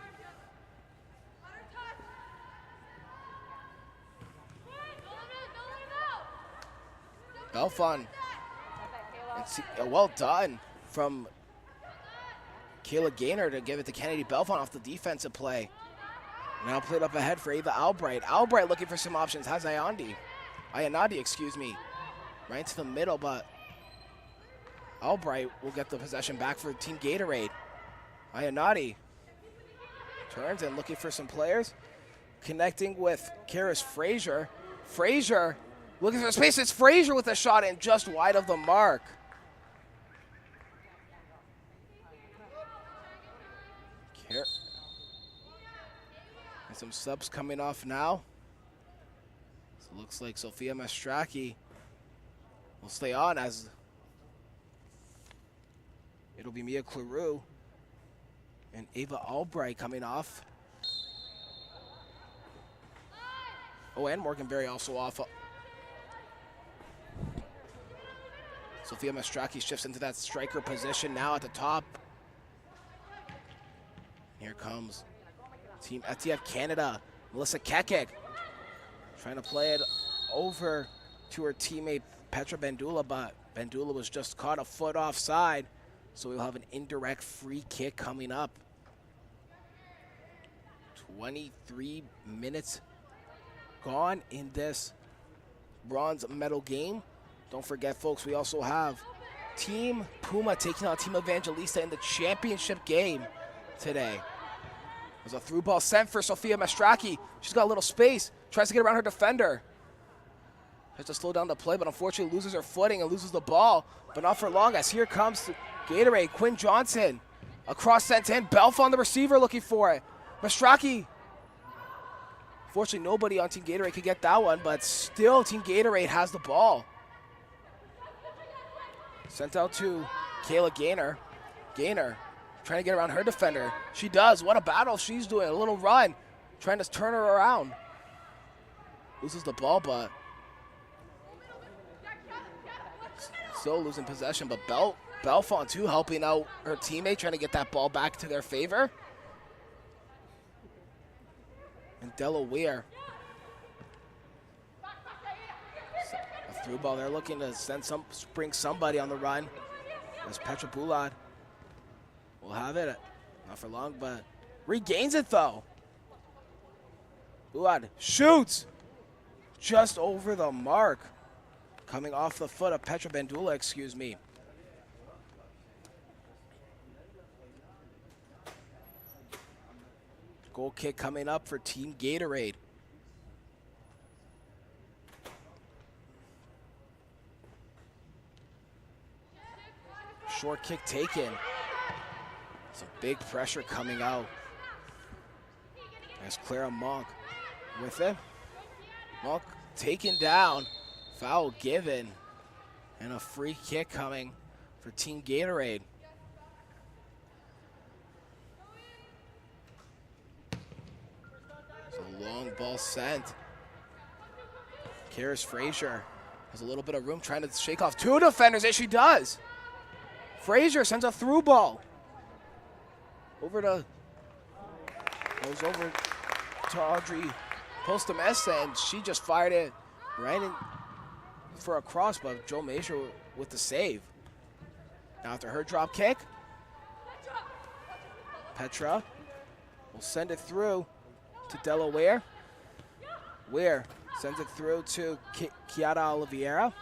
Belfon. Well done from Kayla Gaynor to give it to Kennedy Belfon off the defensive play. Now played up ahead for Ava Albright. Albright looking for some options. Has Ayanadi, excuse me. Right into the middle, but Albright will get the possession back for Team Gatorade. Ayanadi turns and looking for some players. Connecting with Karis Frazier. Frazier looking for space. It's Frazier with a shot in just wide of the mark. And some subs coming off now. So it looks like Sophia Mastraki will stay on, as it'll be Mia Claroux and Ava Albright coming off. Oh, and Morgan Berry also off. Sophia Mastraki shifts into that striker position now at the top. Here comes Team FTF Canada. Melissa Kekik trying to play it over to her teammate Petra Bandula, but Bandula was just caught a foot offside, so we'll have an indirect free kick coming up. 23 minutes gone in this bronze medal game. Don't forget, folks, we also have Team Puma taking on Team Evangelista in the championship game today. There's a through ball sent for Sophia Mastraki. She's got a little space, tries to get around her defender. Has to slow down the play, but unfortunately loses her footing and loses the ball. But not for long, as here comes Gatorade. Quinn Johnson across sent in. Belfon, the receiver, looking for it. Mastraki. Unfortunately, nobody on Team Gatorade could get that one, but still Team Gatorade has the ball. Sent out to Kayla Gaynor. Gaynor trying to get around her defender. She does. What a battle she's doing. A little run. Trying to turn her around. Loses the ball, but still losing possession. But Belfon, too, helping out her teammate, trying to get that ball back to their favor. And Delaware. A through ball. They're looking to bring somebody on the run. There's Petra Boulad. We'll have it. Not for long, but regains it, though. Boulad shoots. just over the mark. Coming off the foot of Petra Bandula, excuse me. Goal kick coming up for Team Gatorade. Short kick taken. Some big pressure coming out. There's Clara Monk with it. Monk taken down. Foul given. And a free kick coming for Team Gatorade. It's a long ball sent. Karis Frazier has a little bit of room trying to shake off two defenders, and she does. Frazier sends a through ball. Goes over to Audrey Postmes, and she just fired it right in for a cross, but Joe Major with the save. Now after her drop kick, Petra will send it through to Delaware. Ware sends it through to Kiara Oliveira.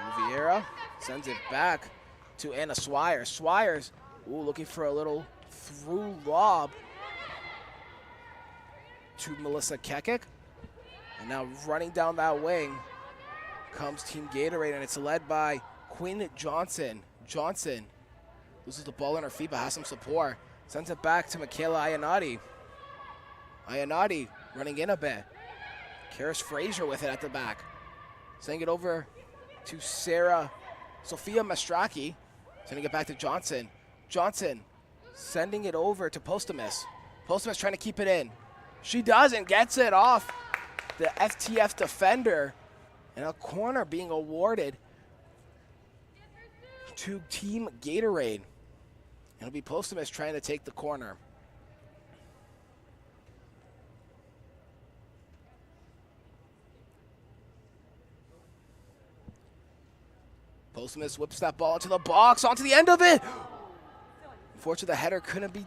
Oliveira sends it back to Anna Swires. Swires, looking for a little through lob to Melissa Kekik. And now running down that wing comes Team Gatorade, and it's led by Quinn Johnson. Johnson loses the ball on her feet, but has some support. Sends it back to Michaela Ayanati. Ayanati running in a bit. Karis Frazier with it at the back. Sending it over to Sophia Mastraki. Sending it back to Johnson. Johnson sending it over to Postmes. Postmes trying to keep it in. She does and gets it off the FTF defender. And a corner being awarded to Team Gatorade. It'll be Postmes trying to take the corner. Postmes whips that ball into the box, onto the end of it. Unfortunately, the header couldn't be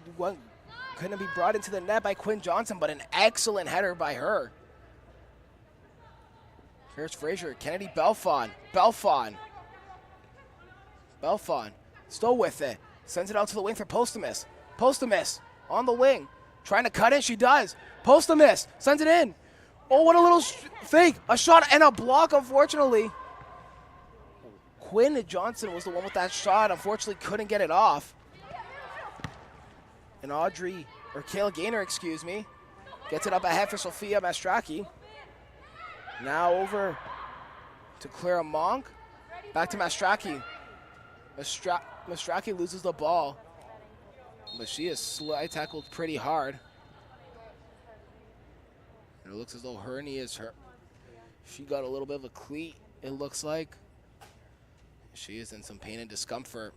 brought into the net by Quinn Johnson, but an excellent header by her. Here's Frazier, Kennedy Belfon. Belfon still with it. Sends it out to the wing for Postmes. Postmes on the wing, trying to cut in. She does. Postmes sends it in. Oh, what a little fake. A shot and a block, unfortunately. Quinn Johnson was the one with that shot. Unfortunately, couldn't get it off. And Kayla Gaynor, excuse me, gets it up ahead for Sophia Mastraki. Now over to Clara Monk. Back to Mastraki. Mastraki loses the ball, but she is slide tackled pretty hard. And it looks as though her knee is hurt. She got a little bit of a cleat, it looks like. She is in some pain and discomfort.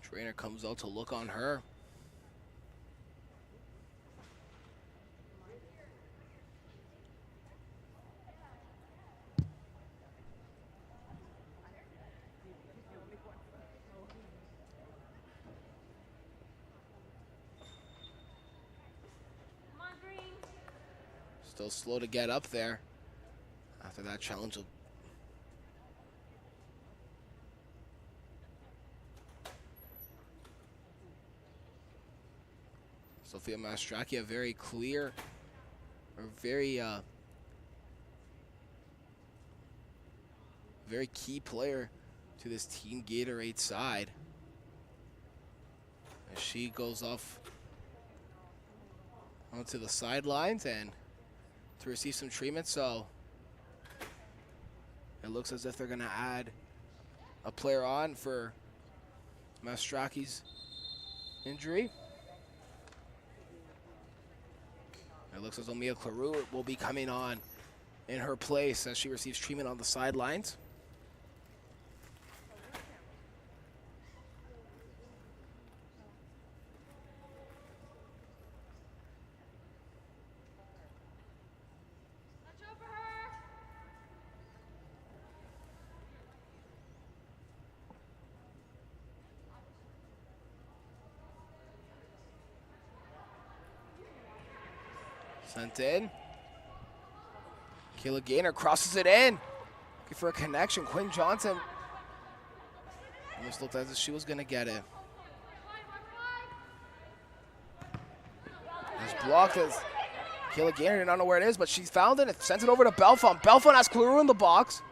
Trainer comes out to look on her. Still slow to get up there after that challenge. Sophia Mastraki, a very clear, or very key player to this Team Gatorade side. As she goes off onto the sidelines and to receive some treatment, so it looks as if they're going to add a player on for Mastraki's injury. It looks as though Mia Claroux will be coming on in her place as she receives treatment on the sidelines. Sent in. Kayla Gaynor crosses it in. Looking for a connection. Quinn Johnson almost looked as if she was going to get it. It's blocked as Kayla Gaynor did not know where it is, but she's found it and sends it over to Belfont. Belfont has Claru in the box.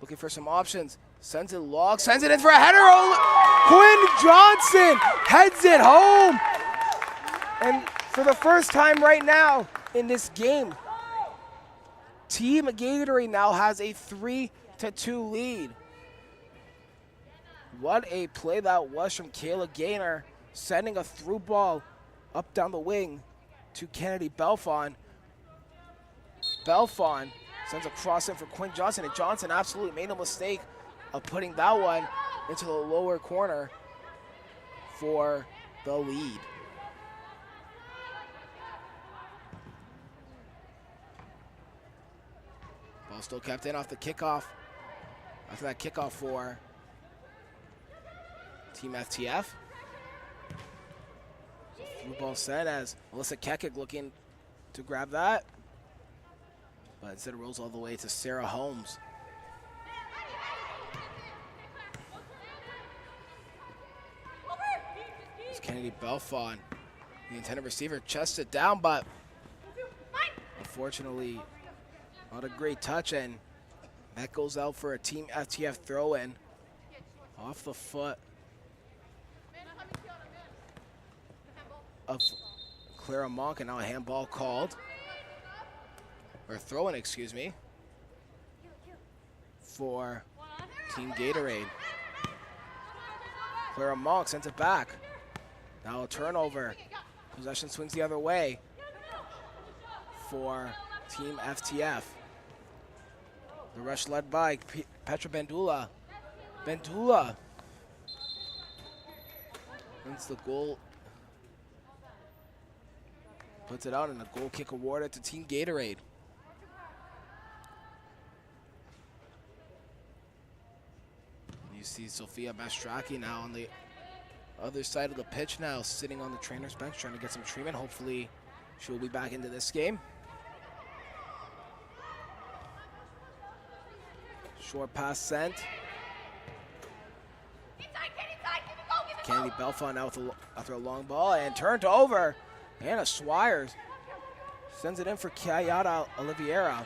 Looking for some options. Sends it long, sends it in for a header. Quinn Johnson heads it home. And for the first time right now in this game, Team Gatorade now has a 3-2 lead. What a play that was from Kayla Gaynor, sending a through ball up down the wing to Kennedy Belfont. Belfont sends a cross in for Quinn Johnson, and Johnson absolutely made no mistake of putting that one into the lower corner for the lead. Ball still kept in off the kickoff. After that kickoff for Team FTF. Through ball set as Melissa Kekik looking to grab that. But instead it rolls all the way to Sarah Holmes. It's Kennedy Belfont, the intended receiver, chests it down, but unfortunately not a great touch, and that goes out for a Team FTF throw-in off the foot of Clara Monk, and now a handball called, or throw-in, excuse me, for Team Gatorade. Clara Monk sends it back. Now a turnover. Possession swings the other way for Team FTF. The rush led by Petra Bandula. Bandula wins the goal. Puts it out, and a goal kick awarded to Team Gatorade. You see Sophia Mastraki now on the other side of the pitch now, sitting on the trainer's bench, trying to get some treatment. Hopefully she will be back into this game. Short pass sent. Kennedy Belfont now after a long ball, and turned over. Anna Swires sends it in for Kayada Oliveira.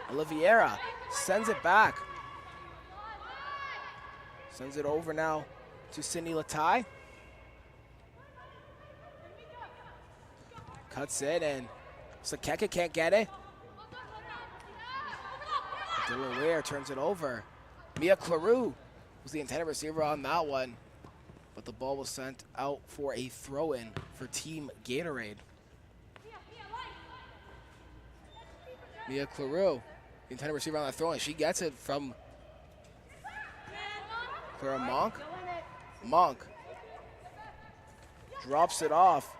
Oliveira sends it back. Sends it over now to Cindy Latai. Cuts it, and Sakeka can't get it. Delaware turns it over. Mia Claru was the intended receiver on that one, but the ball was sent out for a throw-in for Team Gatorade. Mia Claru, the intended receiver on that throw-in. She gets it from Clara Monk. Monk drops it off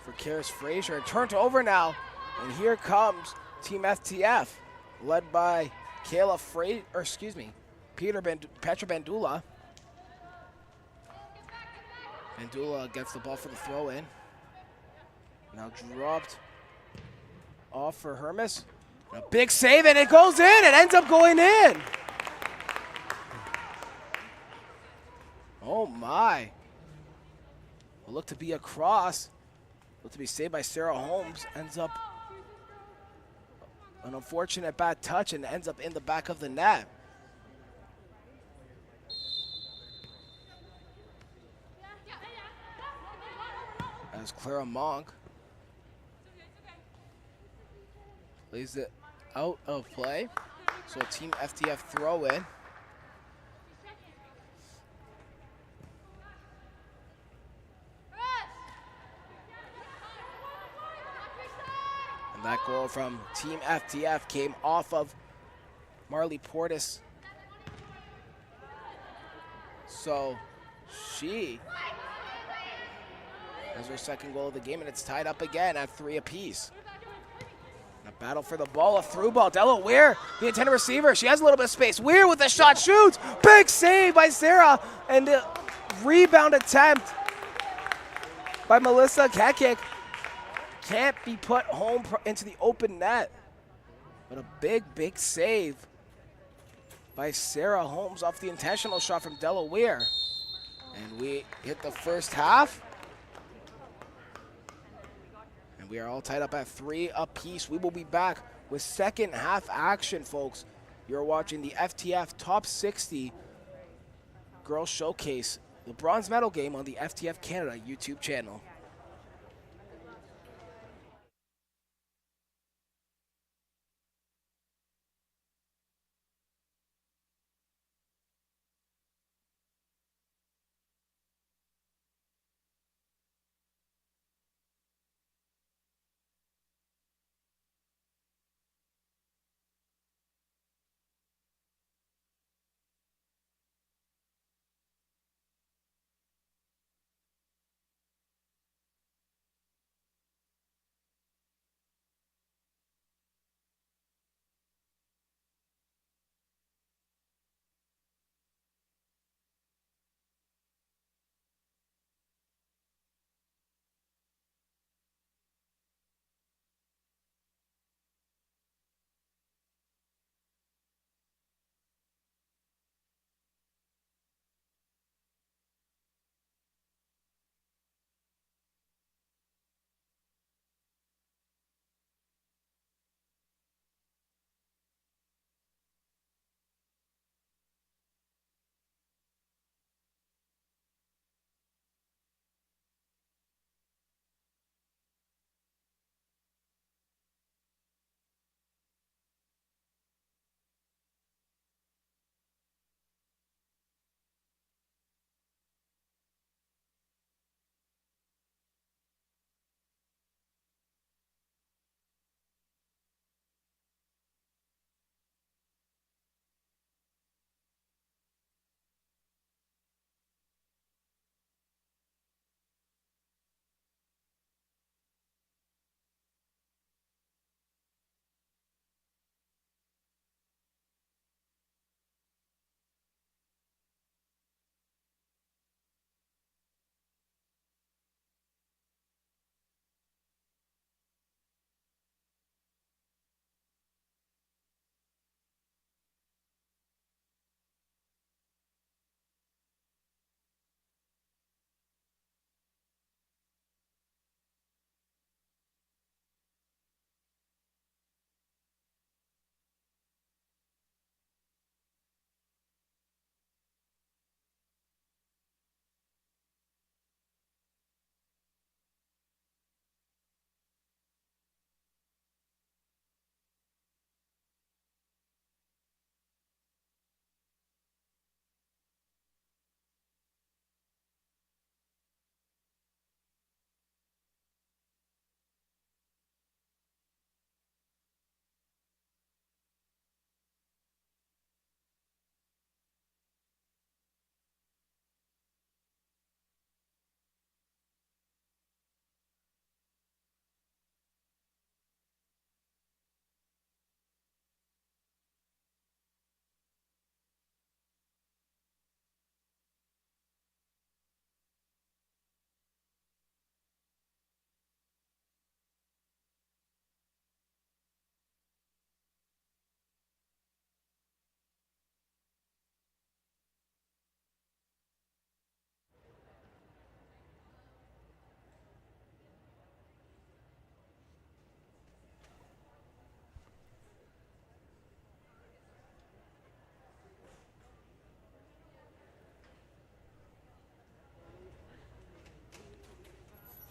for Karis Frazier, and turned over now. And here comes Team FTF, led by Kayla Frazier, or excuse me, Petra Bandula. Bandula gets the ball for the throw-in. Now dropped off for Hermes. A big save, and it goes in. It ends up going in. Oh my. Will look to be a cross. Look to be saved by Sarah Holmes. Ends up an unfortunate bad touch and ends up in the back of the net. As Clara Monk plays it out of play. So a Team FTF throw in. And that goal from Team FTF came off of Marley Portis. So she has her second goal of the game, and it's tied up again at 3 apiece. A battle for the ball, a through ball. Della Weir, the intended receiver. She has a little bit of space. Weir with the shot, shoots. Big save by Sarah, and the rebound attempt by Melissa Kekik. can't be put home into the open net. But a big, big save by Sarah Holmes off the intentional shot from Delaware. And we hit the first half. And we are all tied up at 3 apiece. We will be back with second half action, folks. You're watching the FTF Top 60 Girls Showcase, the bronze medal game on the FTF Canada YouTube channel.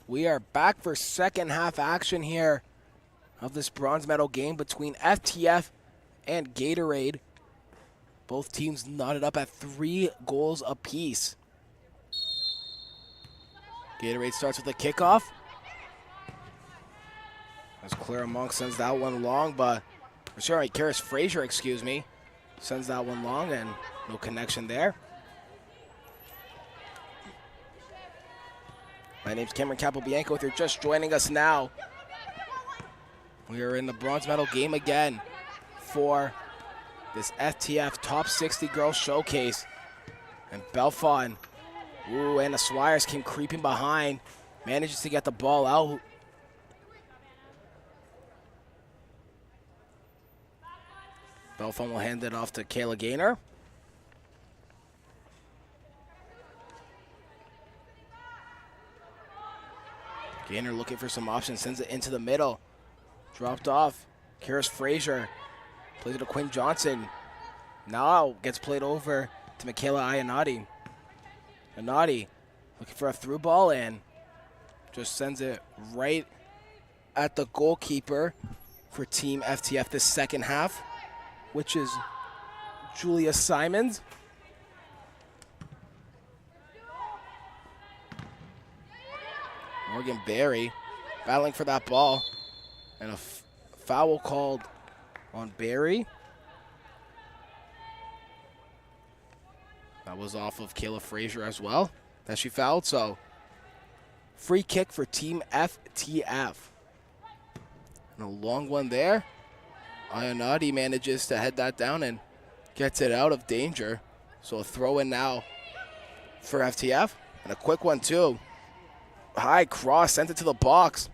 We are back for second half action here of this bronze medal game between FTF and Gatorade. Both teams knotted up at 3 goals apiece. Gatorade starts with a kickoff. As Clara Monk sends that one long, but sorry, Karis Frazier, excuse me, sends that one long and no connection there. My name's Cameron Capobianco. If you're just joining us now, we are in the bronze medal game again for this FTF Top 60 Girls Showcase. And Belfon, ooh, and the Swires came creeping behind, manages to get the ball out. Belfon will hand it off to Kayla Gaynor. Gaynor looking for some options, sends it into the middle. Dropped off. Karis Frazier plays it to Quinn Johnson. Now gets played over to Michaela Ayanati. Ayanati looking for a through ball and just sends it right at the goalkeeper for Team FTF this second half, which is Julia Simons. Morgan Berry battling for that ball, and a foul called on Berry. That was off of Kayla Frazier as well, that she fouled, so free kick for Team FTF. And a long one there. Ayanati manages to head that down and gets it out of danger. So a throw in now for FTF, and a quick one too. High cross, sent it to the box.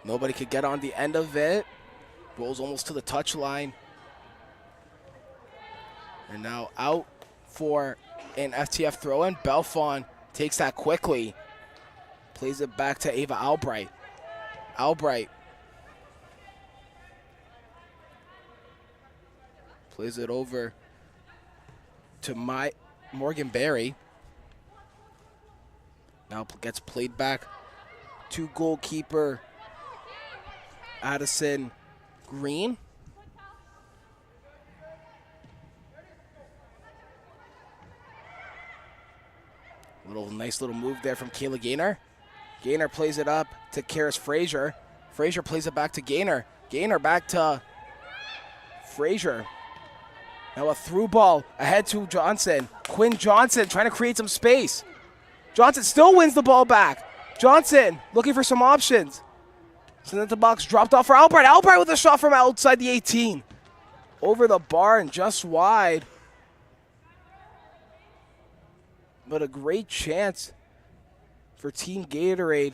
Nobody could get on the end of it. Rolls almost to the touchline. And now out for an FTF throw-in. Belfon takes that quickly. Plays it back to Ava Albright. Albright plays it over to Morgan Berry. Now gets played back to goalkeeper Addison Green. Nice little move there from Kayla Gaynor. Gaynor plays it up to Karis Frazier. Frazier plays it back to Gaynor. Gaynor back to Frazier. Now a through ball ahead to Johnson. Quinn Johnson trying to create some space. Johnson still wins the ball back. Johnson looking for some options. Send it to the box, dropped off for Albright. Albright with a shot from outside the 18. Over the bar and just wide. But a great chance for Team Gatorade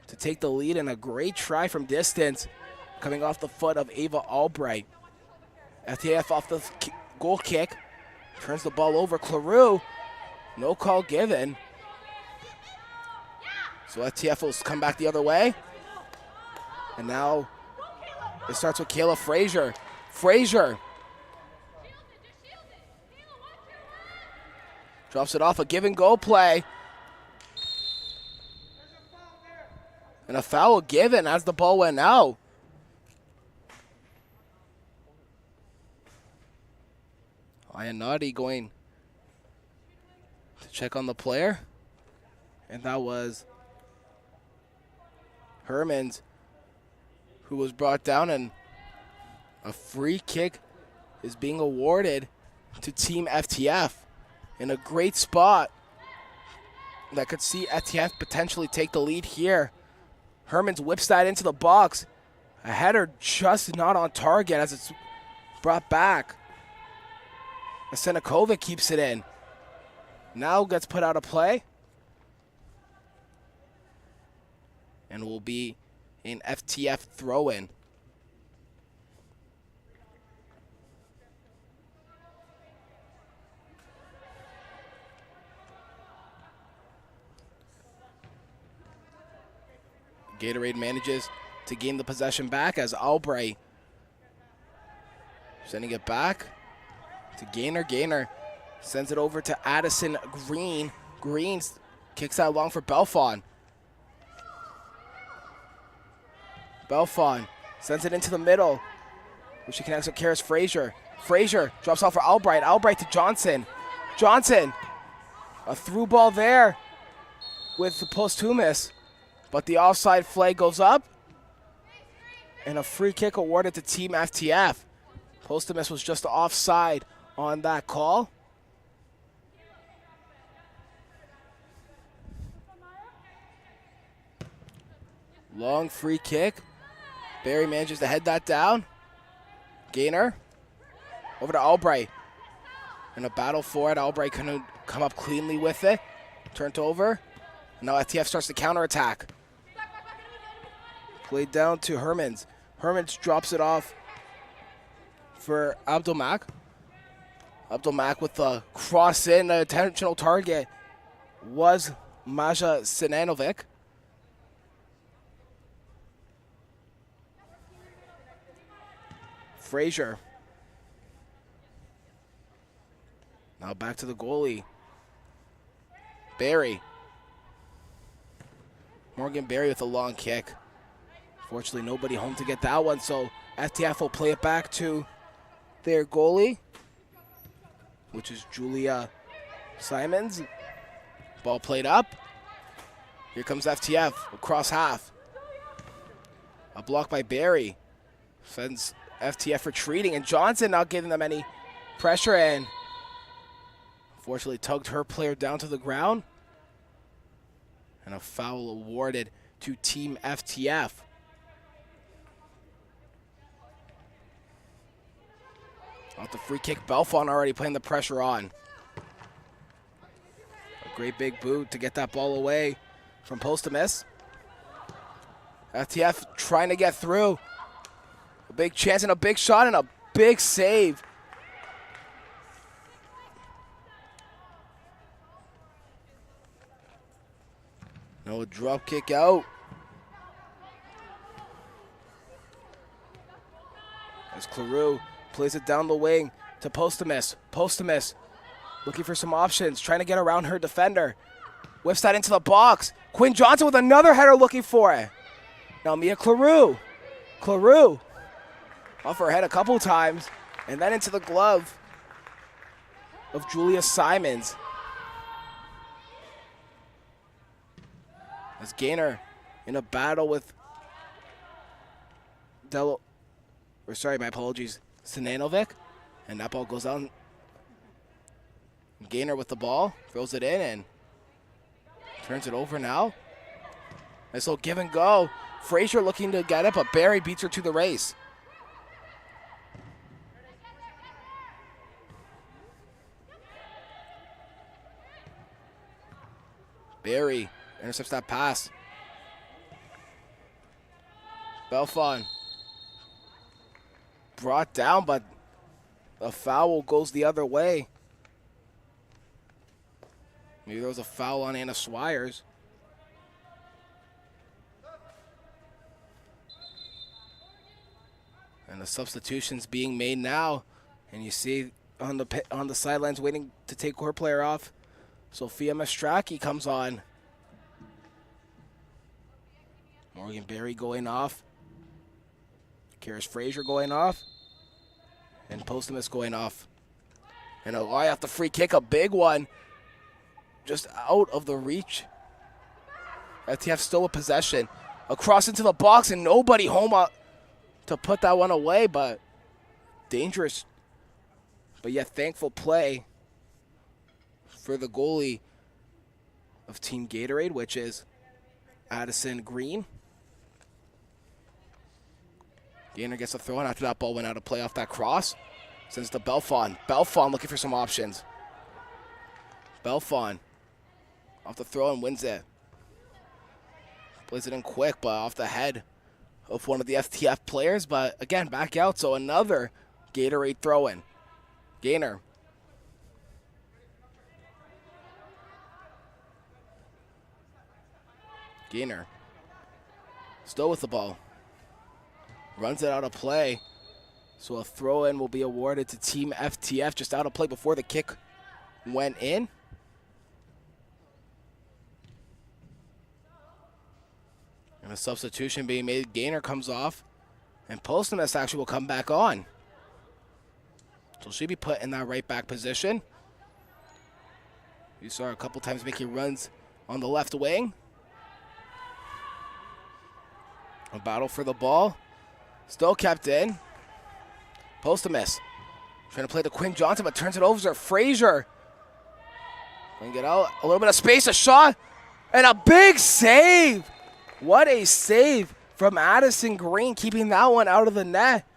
to take the lead, and a great try from distance coming off the foot of Ava Albright. FTF off the goal kick, turns the ball over. Clarew, no call given. So FTF will come back the other way. And now it starts with Kayla Frazier. Frazier drops it off, a give and go play. And a foul given as the ball went out. Ayanati going to check on the player. And that was Hermans, who was brought down, and a free kick is being awarded to Team FTF in a great spot that could see FTF potentially take the lead here. Hermans whips that into the box. A header just not on target as it's brought back. Senekovic keeps it in. Now gets put out of play. And will be an FTF throw-in. Gatorade manages to gain the possession back as Albright sending it back to Gaynor. Gaynor sends it over to Addison Green. Green kicks out long for Belfon. Belfon sends it into the middle, which she connects with Karis Frazier. Frazier drops off for Albright. Albright to Johnson. Johnson, a through ball there with the posthumous, but the offside flag goes up, and a free kick awarded to Team FTF. Posthumous was just offside on that call. Long free kick. Barry manages to head that down. Gaynor over to Albright. In a battle for it, Albright couldn't come up cleanly with it. Turned over. Now FTF starts the counterattack. Played down to Hermans. Hermans drops it off for Abdelmak. Abdelmak with the cross in. The intentional target was Maja Sinanovic. Frazier. Now back to the goalie. Barry. Morgan Barry with a long kick. Fortunately, nobody home to get that one, so FTF will play it back to their goalie, which is Julia Simons. Ball played up. Here comes FTF across half. A block by Barry. Sends FTF retreating, and Johnson not giving them any pressure, and fortunately tugged her player down to the ground. And a foul awarded to Team FTF. Off the free kick, Belfont already putting the pressure on. A great big boot to get that ball away from Postumus. FTF trying to get through. A big chance and a big shot and a big save. No drop kick out. As Claroux plays it down the wing to Postumus. Postumus looking for some options, trying to get around her defender. Whips that into the box. Quinn Johnson with another header looking for it. Now Mia Claroux. Claroux off her head a couple times and then into the glove of Julia Simons. As Gaynor in a battle with Sinanovic, and that ball goes out. Gaynor with the ball, throws it in and turns it over now. Nice little give and go. Frazier looking to get it, but Barry beats her to the race. Barry intercepts that pass. Belfont brought down, but a foul goes the other way. Maybe there was a foul on Anna Swires. And the substitutions being made now. And you see on the sidelines waiting to take her player off, Sophia Mastraki comes on. Morgan Barry going off. Karis Frazier going off. And Postumus going off. And Aloy off the free kick, a big one. Just out of the reach. FTF still with possession. Across into the box and nobody home to put that one away, but dangerous. But yet thankful play for the goalie of Team Gatorade, which is Addison Green. Gaynor gets a throw in after that ball went out of play off that cross. Sends to Belfont. Belfont looking for some options. Belfont off the throw and wins it. Plays it in quick, but off the head of one of the FTF players. But again, back out, so another Gatorade throw in. Gaynor. Gaynor. Still with the ball. Runs it out of play. So a throw-in will be awarded to Team FTF, just out of play before the kick went in. And a substitution being made. Gaynor comes off. And Postumus actually will come back on. So she'll be put in that right back position. You saw her a couple times making runs on the left wing. A battle for the ball. Still kept in. Postumus trying to play to Quinn Johnson, but turns it over to Frazier. Can get out. A little bit of space, a shot, and a big save. What a save from Addison Green, keeping that one out of the net.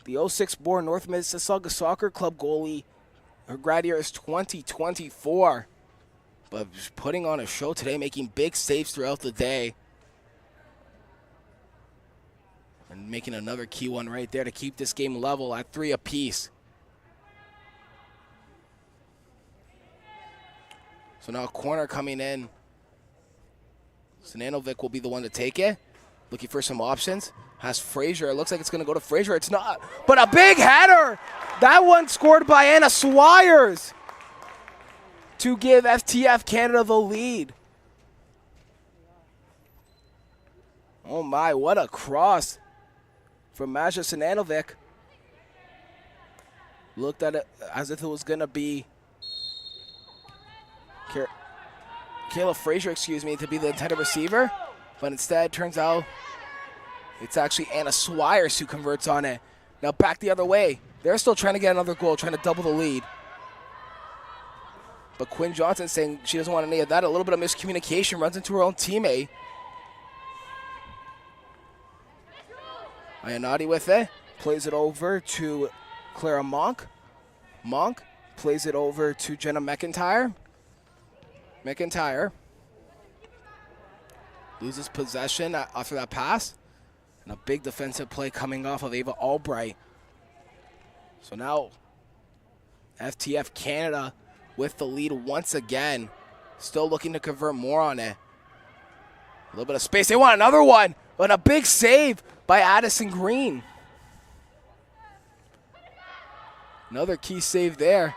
The 06-born North Mississauga Soccer Club goalie. Her grad year is 2024. But putting on a show today, making big saves throughout the day. And making another key one right there to keep this game level at 3 apiece. So now a corner coming in. Sinanovic will be the one to take it. Looking for some options. Has Frazier. It looks like it's going to go to Frazier. It's not. But a big header. That one scored by Anna Swires to give FTF Canada the lead. Oh my, what a cross from Maja Sinanovic. Looked at it as if it was going to be Kayla Frazier, to be the intended receiver. But instead, turns out it's actually Anna Swires who converts on it. Now back the other way. They're still trying to get another goal, trying to double the lead. But Quinn Johnson saying she doesn't want any of that. A little bit of miscommunication, runs into her own teammate. Ayanati with it. Plays it over to Clara Monk. Monk plays it over to Jenna McIntyre. McIntyre loses possession after that pass. And a big defensive play coming off of Ava Albright. So now FTF Canada with the lead once again. Still looking to convert more on it. A little bit of space. They want another one. But a big save by Addison Green. Another key save there.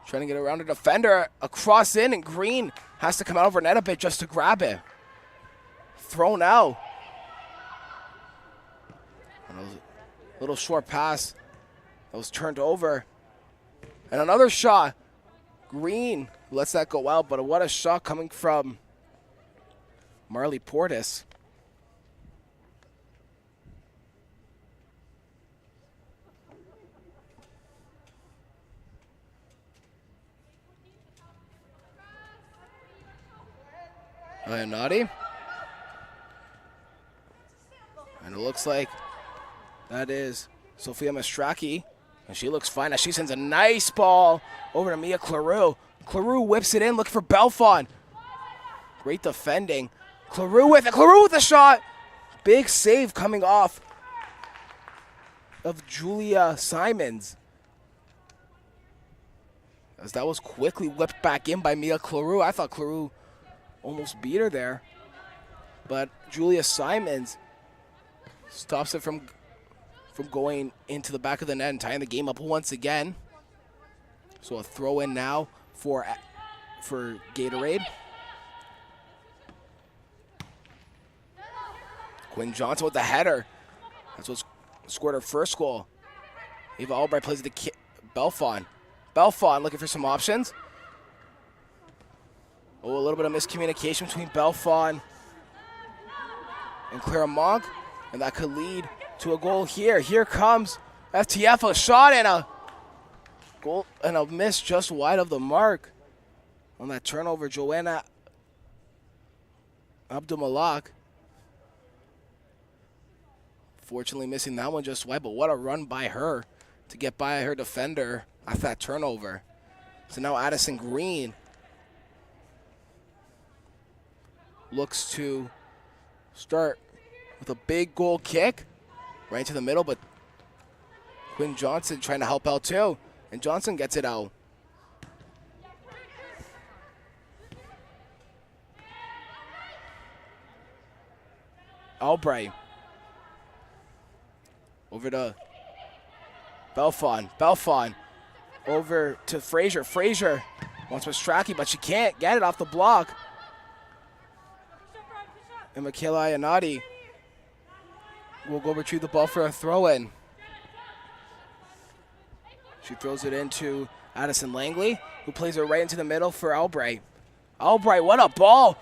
Trying to get around a defender. A cross in, and Green has to come out over net a bit just to grab it. Thrown out. A little short pass that was turned over. And another shot. Green lets that go out, but what a shot coming from Marley Portis. Ayanati. And it looks like that is Sophia Mastraki. And she looks fine as she sends a nice ball over to Mia Claroux. Claroux whips it in, looking for Belfont. Great defending. Claroux with it. Claroux with the shot. Big save coming off of Julia Simons. As that was quickly whipped back in by Mia Claroux. I thought Claroux almost beat her there. But Julia Simons stops it from going into the back of the net and tying the game up once again. So a throw in now for Gatorade. Quinn Johnson with the header. That's what scored her first goal. Ava Albright plays it to Belfont. Belfont looking for some options. Oh, a little bit of miscommunication between Belfont and Clara Monk. And that could lead to a goal here. Here comes FTF, a shot and a goal and a miss just wide of the mark on that turnover. Joanna Abdulmalak. Fortunately missing that one just wide, but what a run by her to get by her defender at that turnover. So now Addison Green looks to start with a big goal kick right into the middle, but Quinn Johnson trying to help out too. And Johnson gets it out. Albright. Over to Belfont. Belfont over to Frazier. Frazier wants Mastraki, but she can't get it off the block. And Michaela Ayanati will go retrieve the ball for a throw-in. She throws it into Addison Langley, who plays it right into the middle for Albright. Albright, what a ball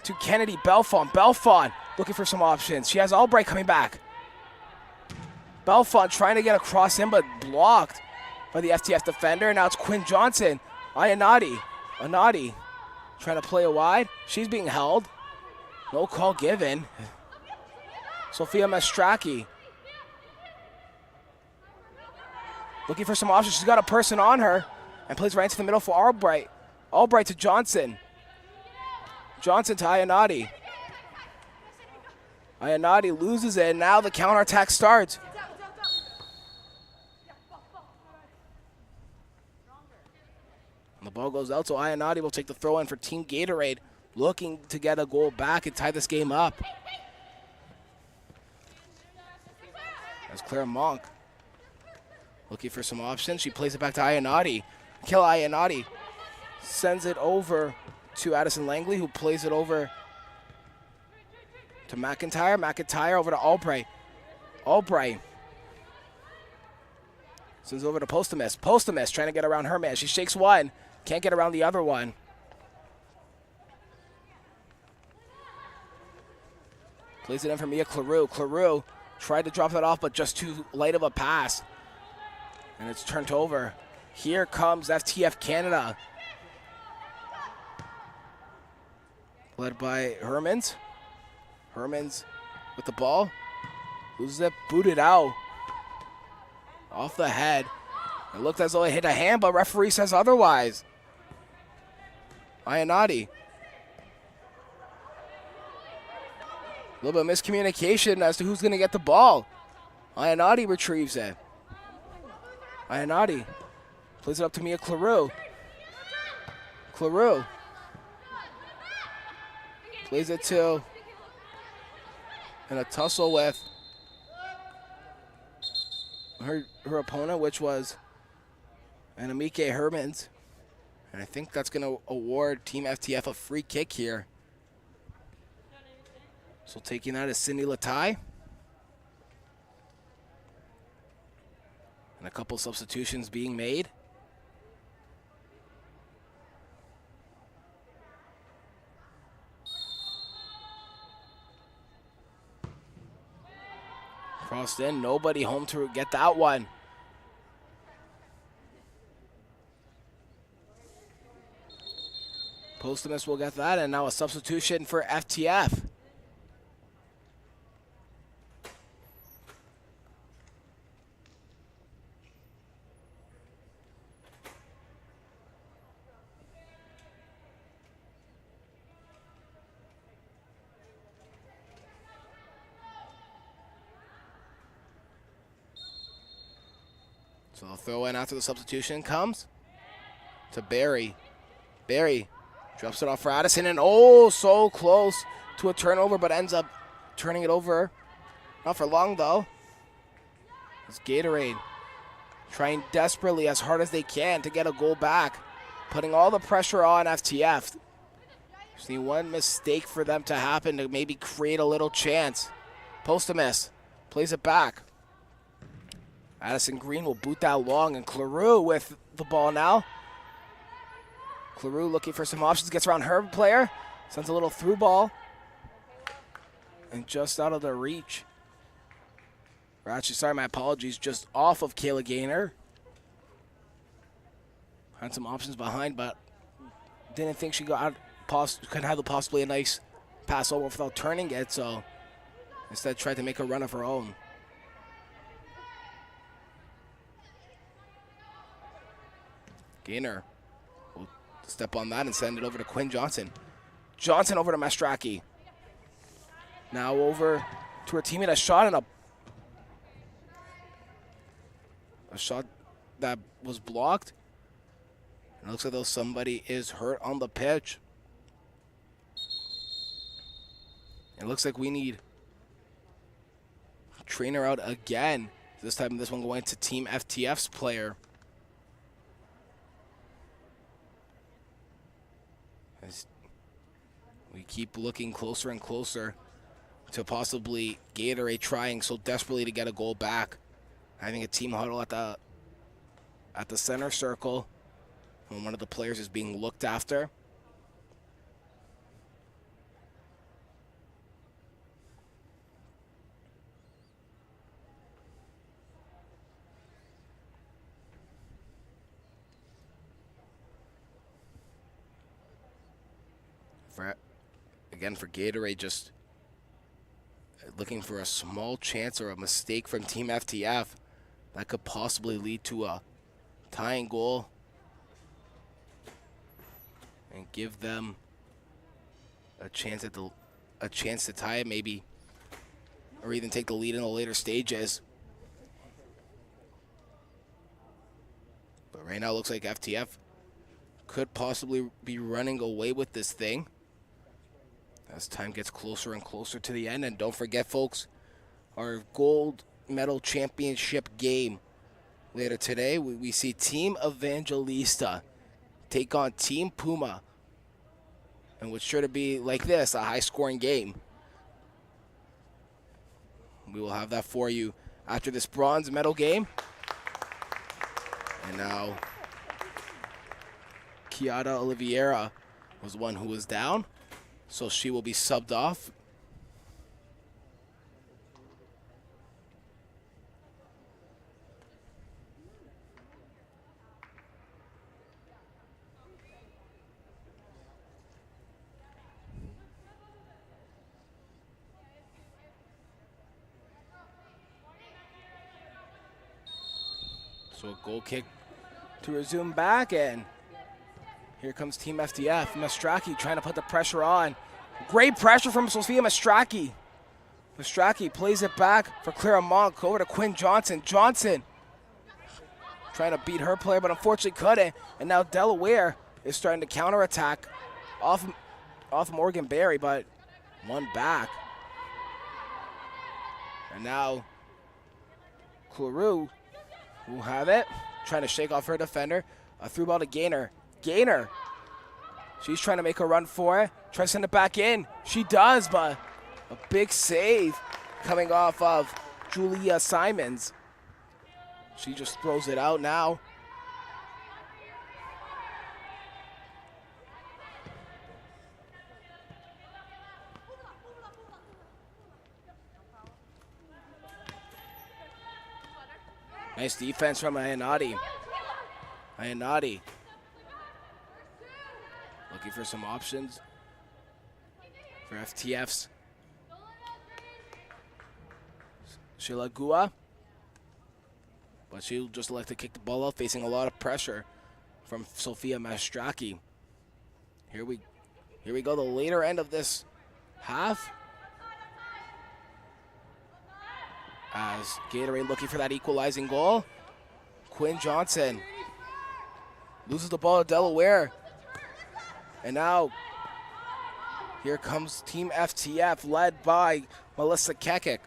to Kennedy Belfont. Belfont looking for some options. She has Albright coming back. Belfont trying to get across in, but blocked by the FTF defender. Now it's Quinn Johnson. Ayanati. Anati trying to play it wide. She's being held. No call given. Sophia Mastraki looking for some options. She's got a person on her and plays right into the middle for Albright. Albright to Johnson. Johnson to Ayanati. Ayanati loses it, and now the counterattack starts. And the ball goes out, so Ayanati will take the throw in for Team Gatorade, looking to get a goal back and tie this game up. That's Claire Monk looking for some options. She plays it back to Ayanati. Kill Ayanati sends it over to Addison Langley, who plays it over to McIntyre. McIntyre over to Albright. Albright sends over to Postamus. Postamus trying to get around her man. She shakes one. Can't get around the other one. Plays it in for Mia Claroux. Claroux tried to drop that off, but just too light of a pass. And it's turned over. Here comes FTF Canada. Led by Hermans. Hermans with the ball. Loses it, booted out. Off the head. It looked as though it hit a hand, but referee says otherwise. Ayanati. A little bit of miscommunication as to who's going to get the ball. Ayanati retrieves it. Ayanati plays it up to Mia Claroux. Claroux plays it to, in a tussle with her opponent, which was Anamike Hermans. And I think that's going to award Team FTF a free kick here. So taking that is Cindy Latai. And a couple substitutions being made. Crossed in, nobody home to get that one. Postamus will get that, and now a substitution for FTF. So they'll throw in after the substitution comes to Barry. Barry drops it off for Addison, and oh, so close to a turnover, but ends up turning it over. Not for long, though. It's Gatorade trying desperately as hard as they can to get a goal back, putting all the pressure on FTF. Just need one mistake for them to happen to maybe create a little chance. Postamus plays it back. Addison Green will boot that long, and Claroux with the ball now. Claroux looking for some options, gets around her player, sends a little through ball, and just out of the reach. Or actually, sorry, my apologies, just off of Kayla Gaynor. Had some options behind, but didn't think she got couldn't have possibly a nice pass over without turning it, so instead tried to make a run of her own. Gaynor will step on that and send it over to Quinn Johnson. Johnson over to Mastraki. Now over to her teammate. A shot that was blocked. And it looks like though somebody is hurt on the pitch. It looks like we need a trainer out again. This time this one going to Team FTF's player. As we keep looking closer and closer to possibly Gatorade trying so desperately to get a goal back. Having a team huddle at the center circle when one of the players is being looked after. For Gatorade, just looking for a small chance or a mistake from Team FTF that could possibly lead to a tying goal and give them a chance to tie it, maybe or even take the lead in the later stages. But right now it looks like FTF could possibly be running away with this thing as time gets closer and closer to the end. And don't forget, folks, our gold medal championship game later today, we see Team Evangelista take on Team Puma. And what's sure to be like this, a high-scoring game. We will have that for you after this bronze medal game. And now, Kiara Oliveira was one who was down, so she will be subbed off. So a goal kick to resume back, and here comes Team FTF. Mastraki trying to put the pressure on. Great pressure from Sofia Mastraki. Mastraki plays it back for Clara Monk, over to Quinn Johnson. Johnson trying to beat her player, but unfortunately couldn't. And now Delaware is starting to counterattack off Morgan Berry, but one back. And now Claru will have it, trying to shake off her defender. A through ball to Gaynor. Gaynor, she's trying to make a run for it. Try to send it back in. She does, but a big save coming off of Julia Simons. She just throws it out now. Nice defense from Ayanati. Ayanati looking for some options for FTFs. Shilagua, but she'll just like to kick the ball out, facing a lot of pressure from Sofia Mastraki. Here we go, the later end of this half, as Gatorade looking for that equalizing goal. Quinn Johnson loses the ball to Delaware. And now here comes Team FTF, led by Melissa Kekik.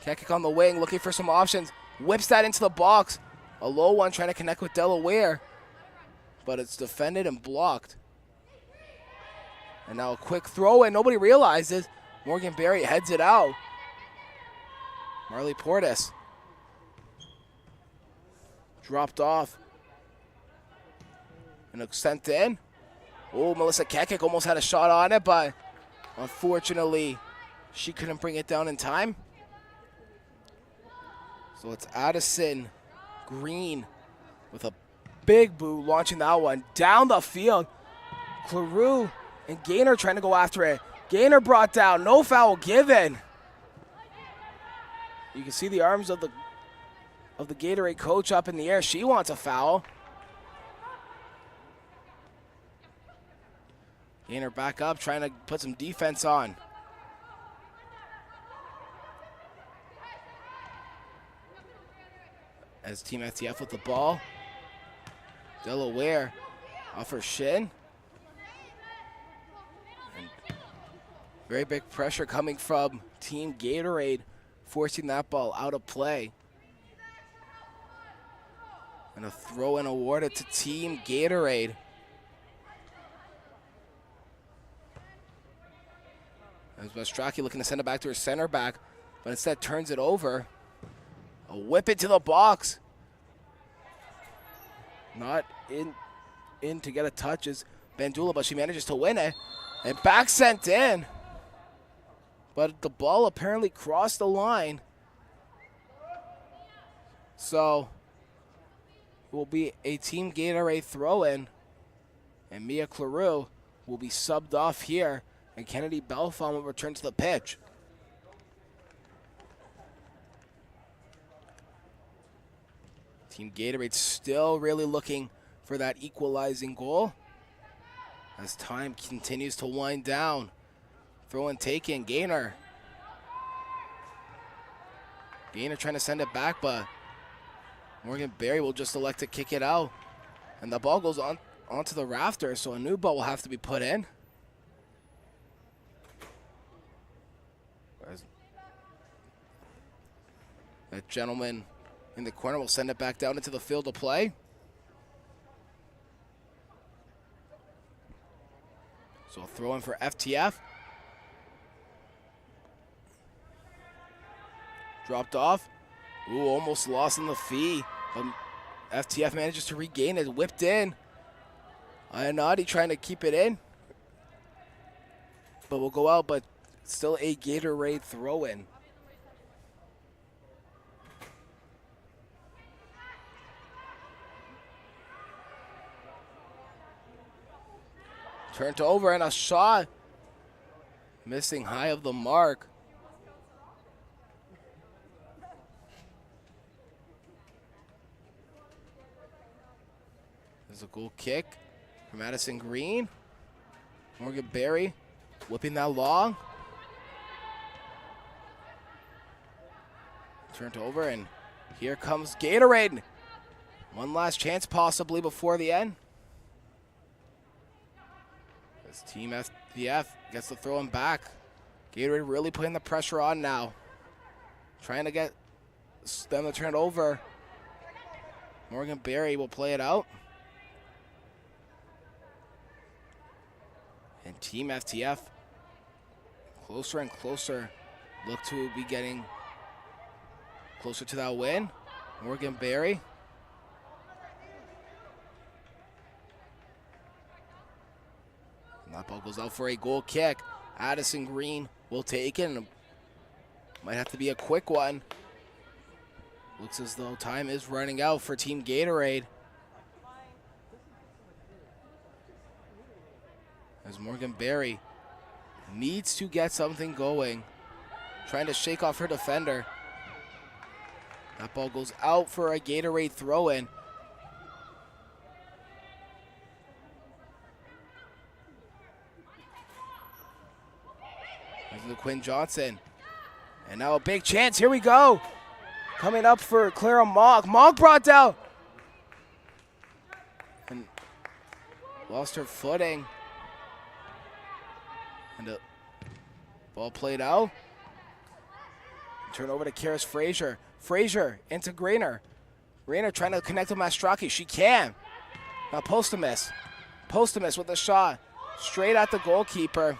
Kekik on the wing, looking for some options. Whips that into the box. A low one trying to connect with Delaware, but it's defended and blocked. And now a quick throw, and nobody realizes. Morgan Berry heads it out. Marley Portis dropped off and sent in. Oh, Melissa Kekik almost had a shot on it, but unfortunately she couldn't bring it down in time. So it's Addison Green with a big boo launching that one down the field. Claru and Gaynor trying to go after it. Gaynor brought down, no foul given. You can see the arms of the Gatorade coach up in the air. She wants a foul. Gaynor back up, trying to put some defense on. As Team FTF with the ball. Delaware off her shin. And very big pressure coming from Team Gatorade, forcing that ball out of play. And a throw-in awarded to Team Gatorade. As Mastraki looking to send it back to her center back, but instead turns it over. A whip it to the box. Not in to get a touch is Bandula, but she manages to win it. And back sent in. But the ball apparently crossed the line. So it will be a Team Gatorade throw-in. And Mia Claru will be subbed off here. And Kennedy Belfon will return to the pitch. Team Gatorade still really looking for that equalizing goal as time continues to wind down. Throw and taken. Gainer. Gainer trying to send it back, but Morgan Berry will just elect to kick it out. And the ball goes onto the rafters, so a new ball will have to be put in. That gentleman in the corner will send it back down into the field of play. So a throw in for FTF. Dropped off. Ooh, almost lost in the fee. But FTF manages to regain it. Whipped in. Ayanadi trying to keep it in. But will go out, but still a Gatorade throw in. Turned over and a shot. Missing high of the mark. There's a goal kick from Addison Green. Morgan Berry whipping that long. Turned over and here comes Gatorade. One last chance possibly before the end. As Team FTF gets to throw him back. Gatorade really putting the pressure on now. Trying to get them to turn it over. Morgan Berry will play it out. And Team FTF closer and closer look to be getting closer to that win. Morgan Berry. And that ball goes out for a goal kick. Addison Green will take it. And might have to be a quick one. Looks as though time is running out for Team Gatorade. As Morgan Berry needs to get something going. Trying to shake off her defender. That ball goes out for a Gatorade throw-in. There's Quinn Johnson. And now a big chance. Here we go. Coming up for Clara Mogg. Mogg brought down. And lost her footing. And the ball played out. Turn over to Karis Frazier. Frazier into Grainer. Grainer trying to connect with Mastraki. She can. Now Postumus. Postumus with a shot. Straight at the goalkeeper.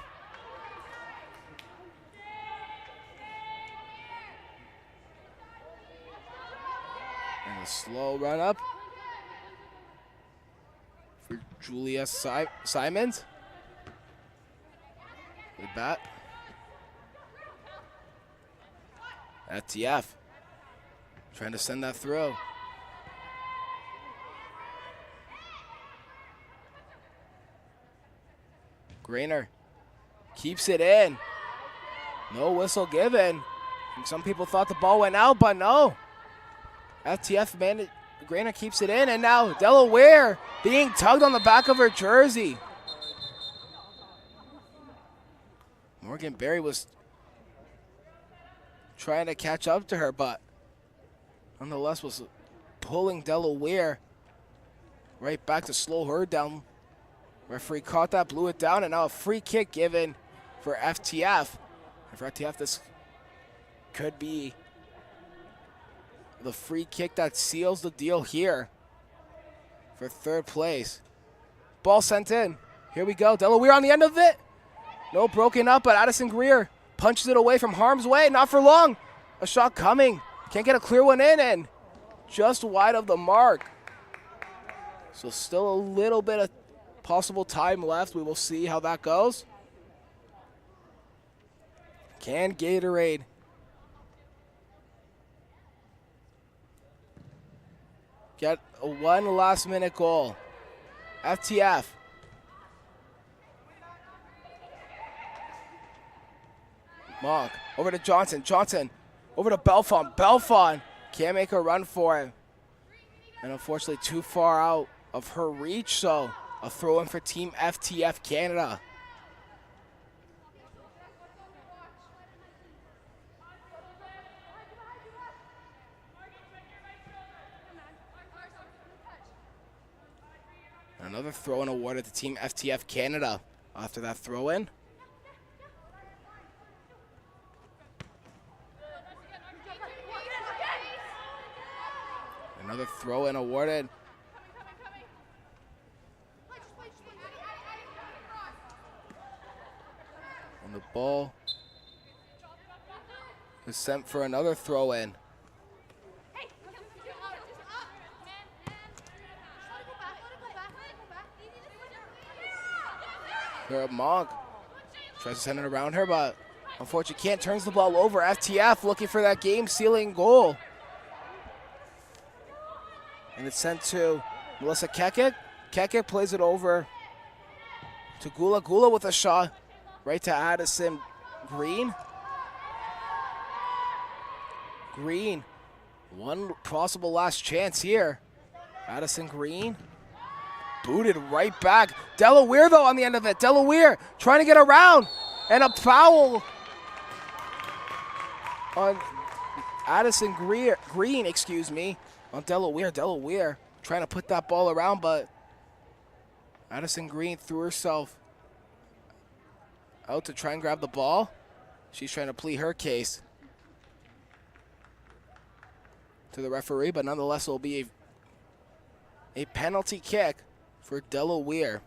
And a slow run up for Julia Simons. Good bat. FTF trying to send that through. Grainer keeps it in. No whistle given. And some people thought the ball went out, but no. FTF man, Grainer keeps it in, and now Delaware being tugged on the back of her jersey. Morgan Berry was trying to catch up to her, but nonetheless was pulling Delaware right back to slow her down. Referee caught that, blew it down, and now a free kick given for FTF. And for FTF, this could be the free kick that seals the deal here for third place. Ball sent in. Here we go. Delaware on the end of it. No, broken up, but Addison Greer punches it away from harm's way. Not for long. A shot coming. Can't get a clear one in, and just wide of the mark. So still a little bit of possible time left. We will see how that goes. Can Gatorade get a one last-minute goal? FTF. Mogg over to Johnson. Johnson over to Belfont. Belfont can't make a run for it. And unfortunately too far out of her reach, so a throw in for Team FTF Canada. Another throw-in awarded to Team FTF Canada after that throw-in. Another throw-in awarded. And the ball is sent for another throw-in. Here, Monk tries to send it around her, but unfortunately can't. Turns the ball over. FTF looking for that game-sealing goal. And it's sent to Melissa Kekik. Kekik plays it over to Gula. Gula with a shot right to Addison Green. Green, one possible last chance here. Addison Green. Booted right back. Delaware, though, on the end of it. Delaware trying to get around. And a foul on Addison Green, excuse me, on Delaware. Delaware trying to put that ball around, but Addison Green threw herself out to try and grab the ball. She's trying to plead her case to the referee, but nonetheless it will be a penalty kick for Delaware.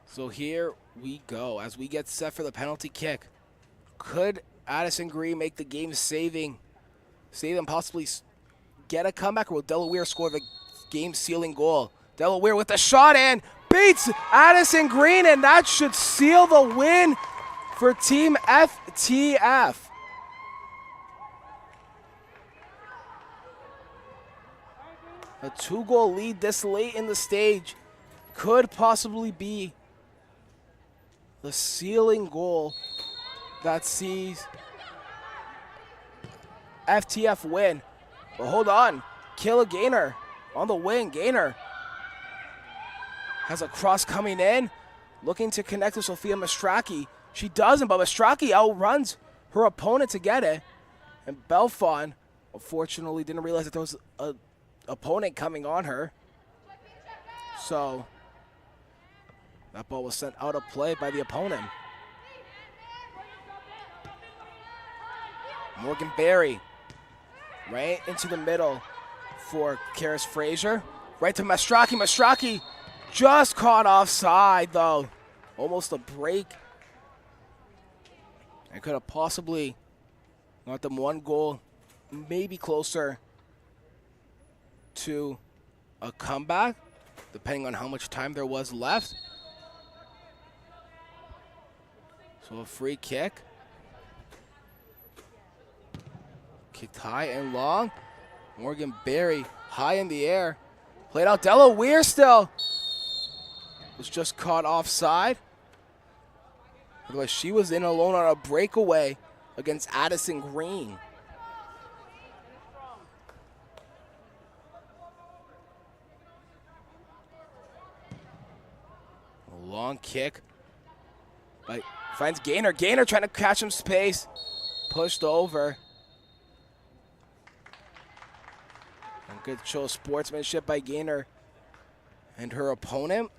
So here we go as we get set for the penalty kick. Could Addison Green make the game save and possibly get a comeback, or will Delaware score the game-sealing goal? Delaware with the shot and beats Addison Green, and that should seal the win for Team FTF. A 2-goal lead this late in the stage could possibly be the sealing goal that sees FTF win. But hold on, Kayla Gaynor on the wing. Gaynor has a cross coming in, looking to connect with Sophia Mastraki. She doesn't, but Mastraki outruns her opponent to get it. And Belfon, unfortunately, didn't realize that there was an opponent coming on her. So that ball was sent out of play by the opponent. Morgan Berry right into the middle for Karis Frazier. Right to Mastraki. Mastraki just caught offside, though. Almost a break. And could have possibly got them one goal, maybe closer to a comeback, depending on how much time there was left. So a free kick. Kicked high and long. Morgan Berry high in the air. Played out. Delaware still was just caught offside. Otherwise, she was in alone on a breakaway against Addison Green. A long kick. But finds Gaynor. Gaynor trying to catch some space. Pushed over. And good show of sportsmanship by Gaynor and her opponent,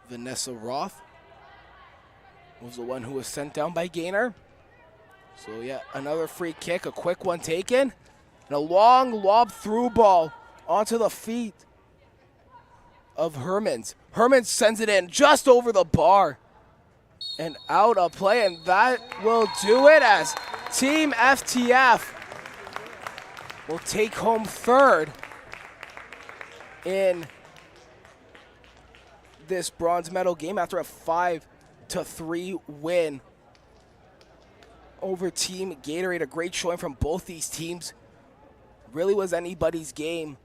Vanessa Roth, was the one who was sent down by Gaynor. So yeah, another free kick, a quick one taken, and a long lob through ball onto the feet of Hermans. Hermans sends it in just over the bar and out of play, and that will do it as Team FTF will take home third in this bronze medal game after a 5-3 win over Team Gatorade. A great showing from both these teams. Really was anybody's game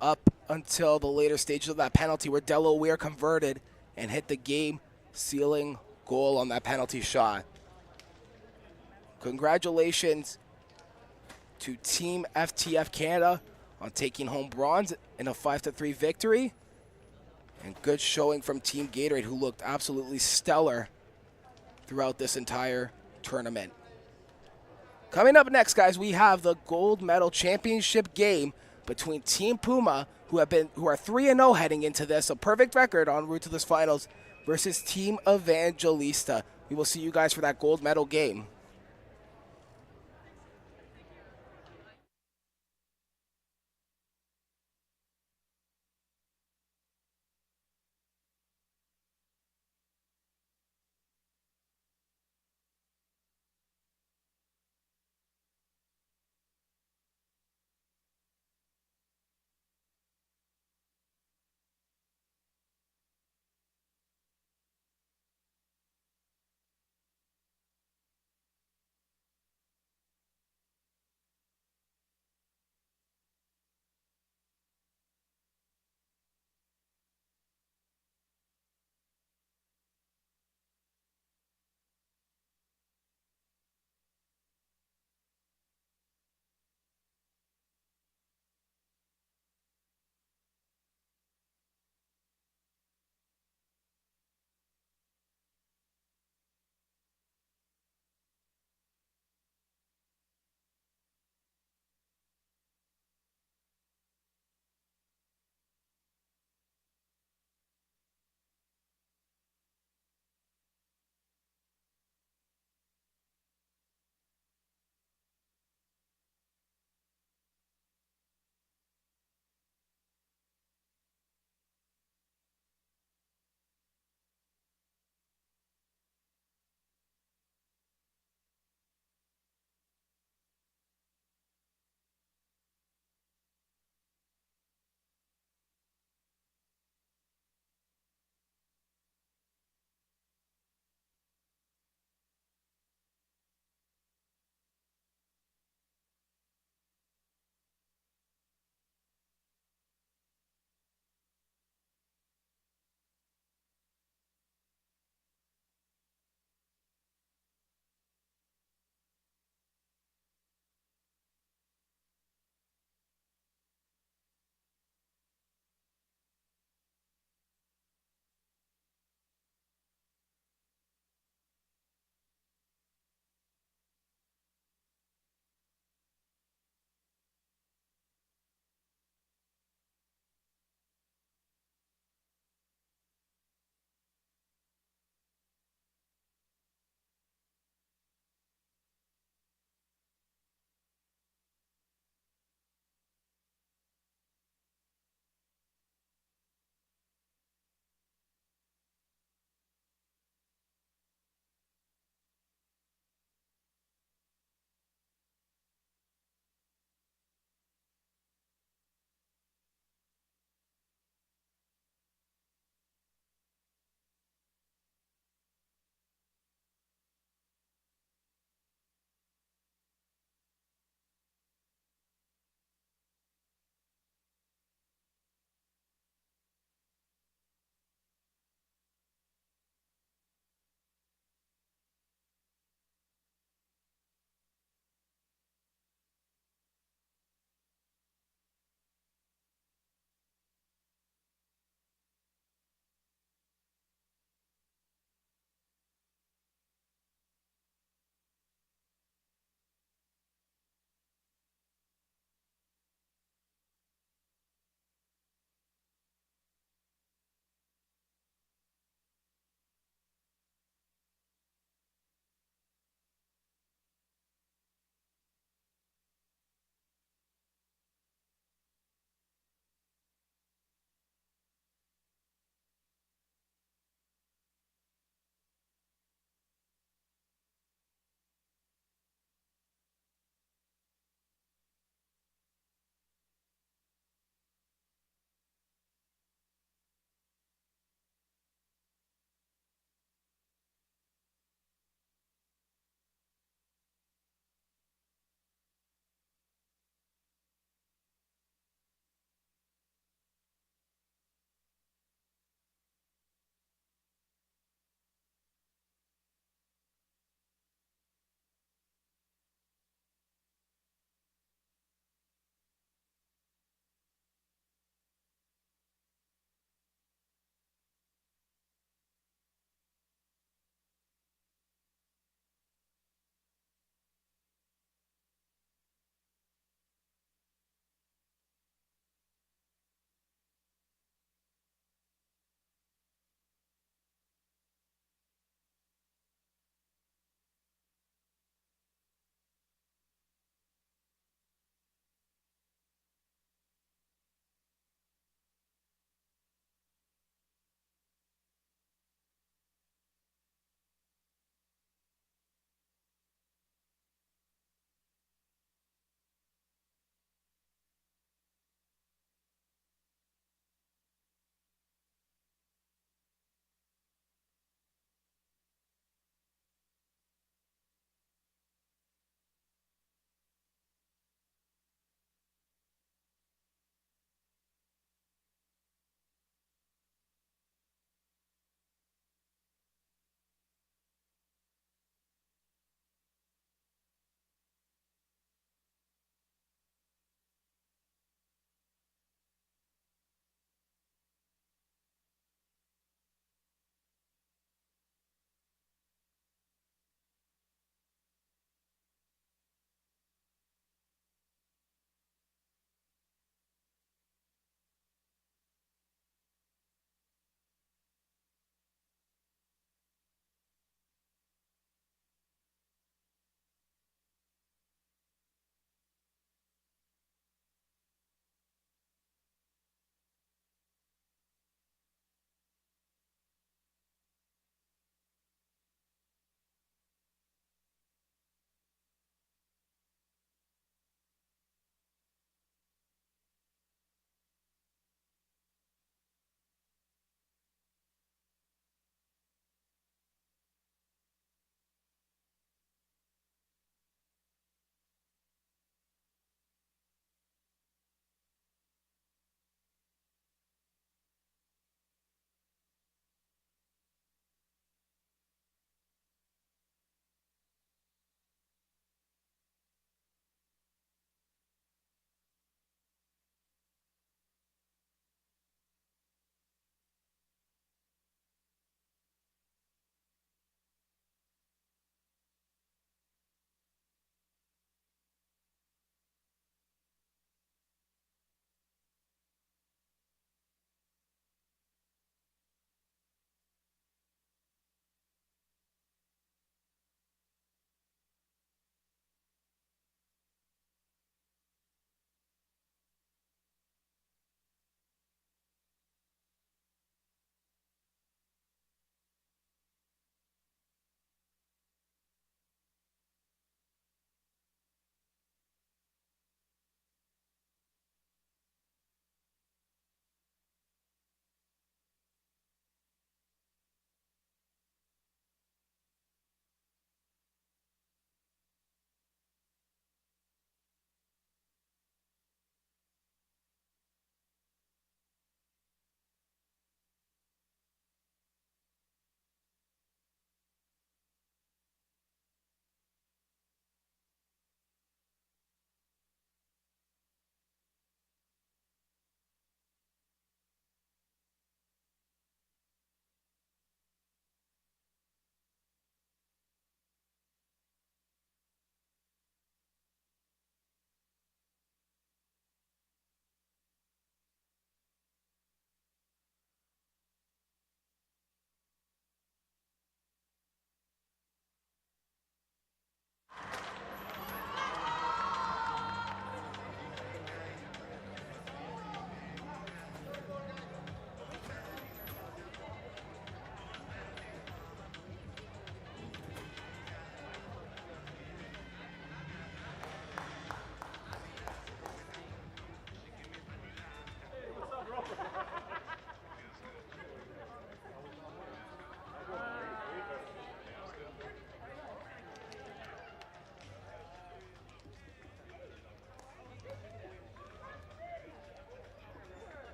up until the later stages of that penalty where Delaware converted and hit the game-sealing goal on that penalty shot. Congratulations to Team FTF Canada on taking home bronze in a 5-3 victory. And good showing from Team Gatorade, who looked absolutely stellar throughout this entire tournament. Coming up next, guys, we have the gold medal championship game between Team Puma, who are 3-0 heading into this, a perfect record en route to this finals, versus Team Evangelista. We will see you guys for that gold medal game.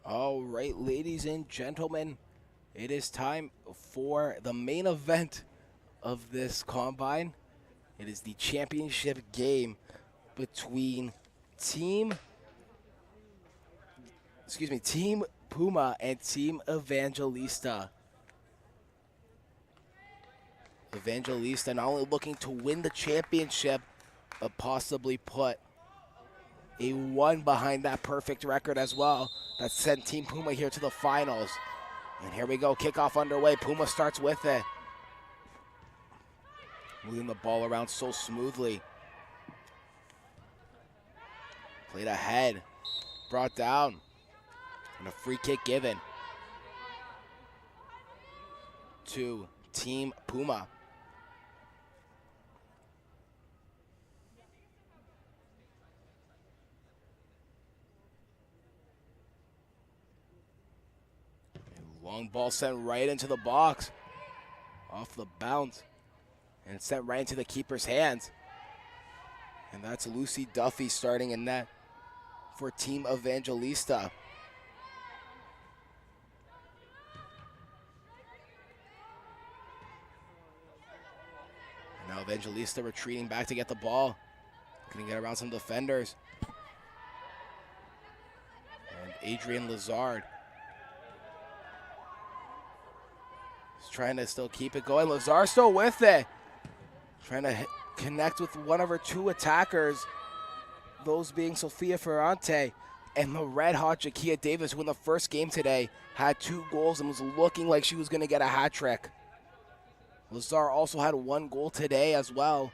All right, ladies and gentlemen, it is time for the main event of this combine. It is the championship game between Team Puma and Team Evangelista. Evangelista not only looking to win the championship, but possibly put a 1 behind that perfect record as well that sent Team Puma here to the finals. And here we go, kickoff underway. Puma starts with it. Moving the ball around so smoothly. Played ahead, brought down, and a free kick given to Team Puma. Long ball sent right into the box, off the bounce, and sent right into the keeper's hands. And that's Lucy Duffy starting in net for Team Evangelista. And now Evangelista retreating back to get the ball. Gonna get around some defenders. And Adrian Lazard trying to still keep it going. Lazar still with it. Trying to connect with one of her 2 attackers, those being Sofia Ferrante and the red-hot Jakia Davis, who in the first game today had 2 goals and was looking like she was going to get a hat trick. Lazar also had 1 goal today as well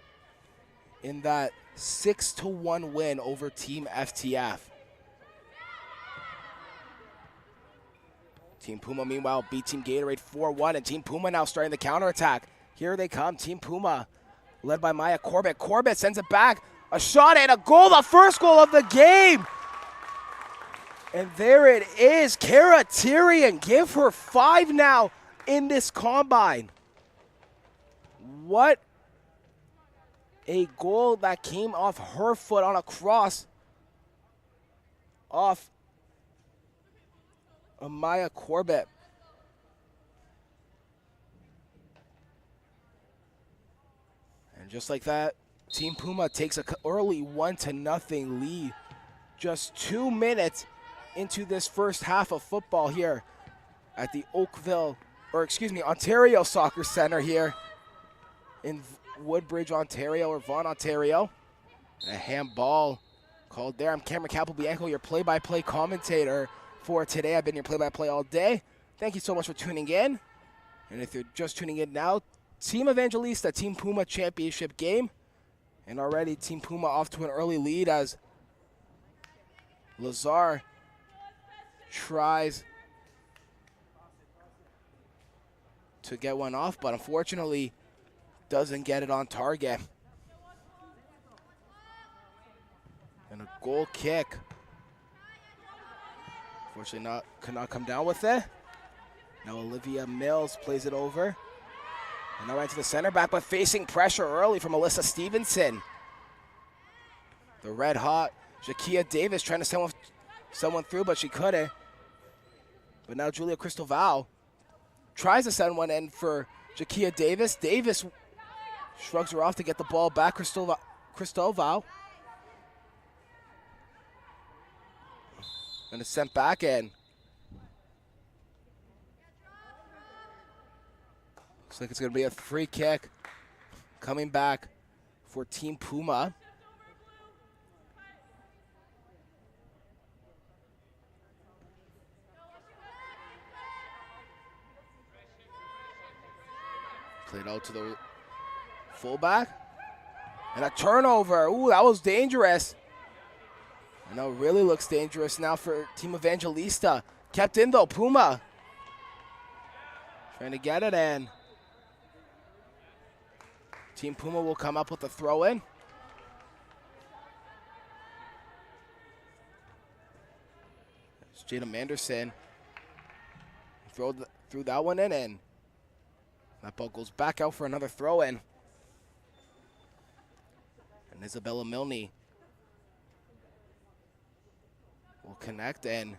in that 6-1 win over Team FTF. Team Puma, meanwhile, beat Team Gatorade 4-1, and Team Puma now starting the counterattack. Here they come, Team Puma, led by Maya Corbett. Corbett sends it back, a shot and a goal, the first goal of the game. And there it is, Kara Tyrion, give her 5 now in this combine. What a goal that came off her foot on a cross off Maya Corbett. And just like that, Team Puma takes an early 1-0 lead. Just 2 minutes into this first half of football here at the Ontario Soccer Center here in Woodbridge, Ontario, or Vaughan, Ontario. And a handball called there. I'm Cameron Capelbianco, your play-by-play commentator for today. I've been your play-by-play all day. Thank you so much for tuning in. And if you're just tuning in now, Team Evangelista, Team Puma championship game. And already Team Puma off to an early lead as Lazar tries to get one off, but unfortunately doesn't get it on target. And a goal kick. Unfortunately could not come down with it. Now Olivia Mills plays it over. And now right to the center back, but facing pressure early from Alyssa Stevenson. The red hot Jakia Davis trying to send someone through, but she couldn't. But now Julia Cristoval tries to send one in for Jakia Davis. Davis shrugs her off to get the ball back. Cristoval. And it's sent back in. Looks like it's going to be a free kick coming back for Team Puma. Played out to the fullback. And a turnover. Ooh, that was dangerous. I know, really looks dangerous now for Team Evangelista. Kept in though, Puma. Trying to get it in. Team Puma will come up with a throw in. It's Jada Manderson. Threw that one in, and that ball goes back out for another throw in. And Isabella Milne will connect and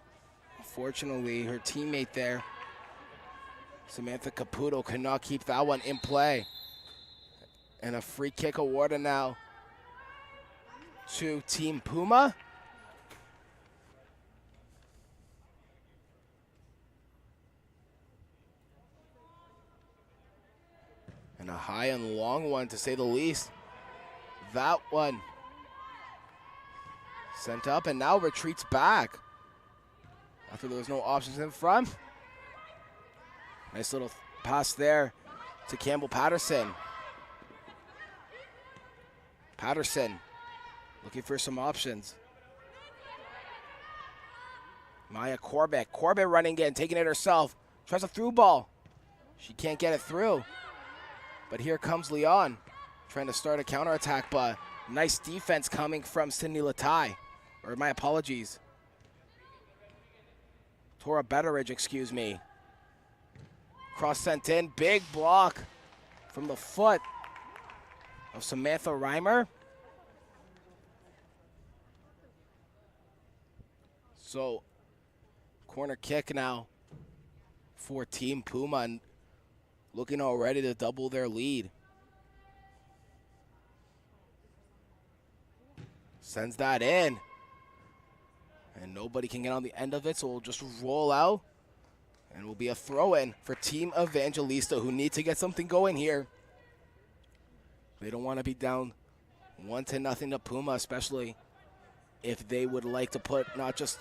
Unfortunately, her teammate there, Samantha Caputo, could not keep that one in play. And a free kick awarded now to Team Puma. And a high and long one, to say the least. That one sent up and now retreats back after there was no options in front. Nice little pass there to Campbell Patterson. Patterson looking for some options. Maya Corbett. Corbett running in, taking it herself. Tries a through ball. She can't get it through. But here comes Leon trying to start a counterattack, but nice defense coming from Sydney Latai. Or my apologies. Tora Betteridge, excuse me. Cross sent in, big block from the foot of Samantha Reimer. So, corner kick now for Team Puma, and looking already to double their lead. Sends that in. And nobody can get on the end of it, so we'll just roll out. And it will be a throw-in for Team Evangelista, who need to get something going here. They don't want to be down 1-0 to Puma, especially if they would like to put not just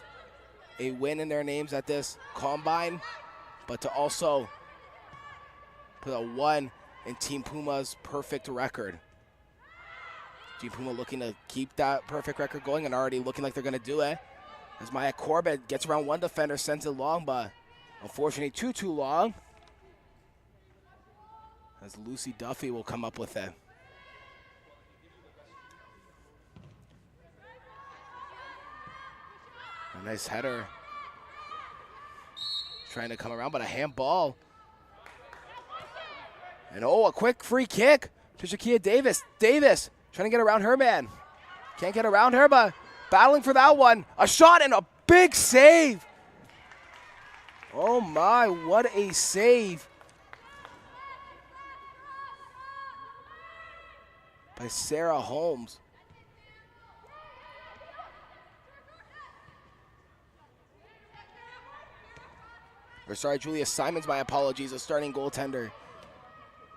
a win in their names at this combine, but to also put a 1 in Team Puma's perfect record. Team Puma looking to keep that perfect record going and already looking like they're going to do it. As Maya Corbett gets around one defender, sends it long, but unfortunately too long. As Lucy Duffy will come up with it. A nice header. Trying to come around, but a handball. And a quick free kick to Shakia Davis. Davis trying to get around her man. Can't get around her, but battling for that one. A shot and a big save. Oh my, what a save by Sarah Holmes. Julia Simons, my apologies, a starting goaltender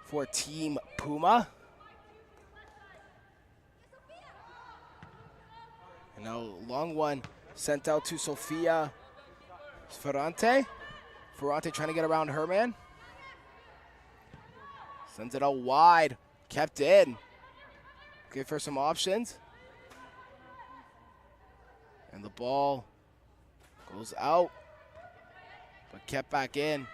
for Team Puma. And now long one sent out to Sofia Ferrante. Ferrante trying to get around her man. Sends it out wide, kept in. Give her some options. And the ball goes out, but kept back in.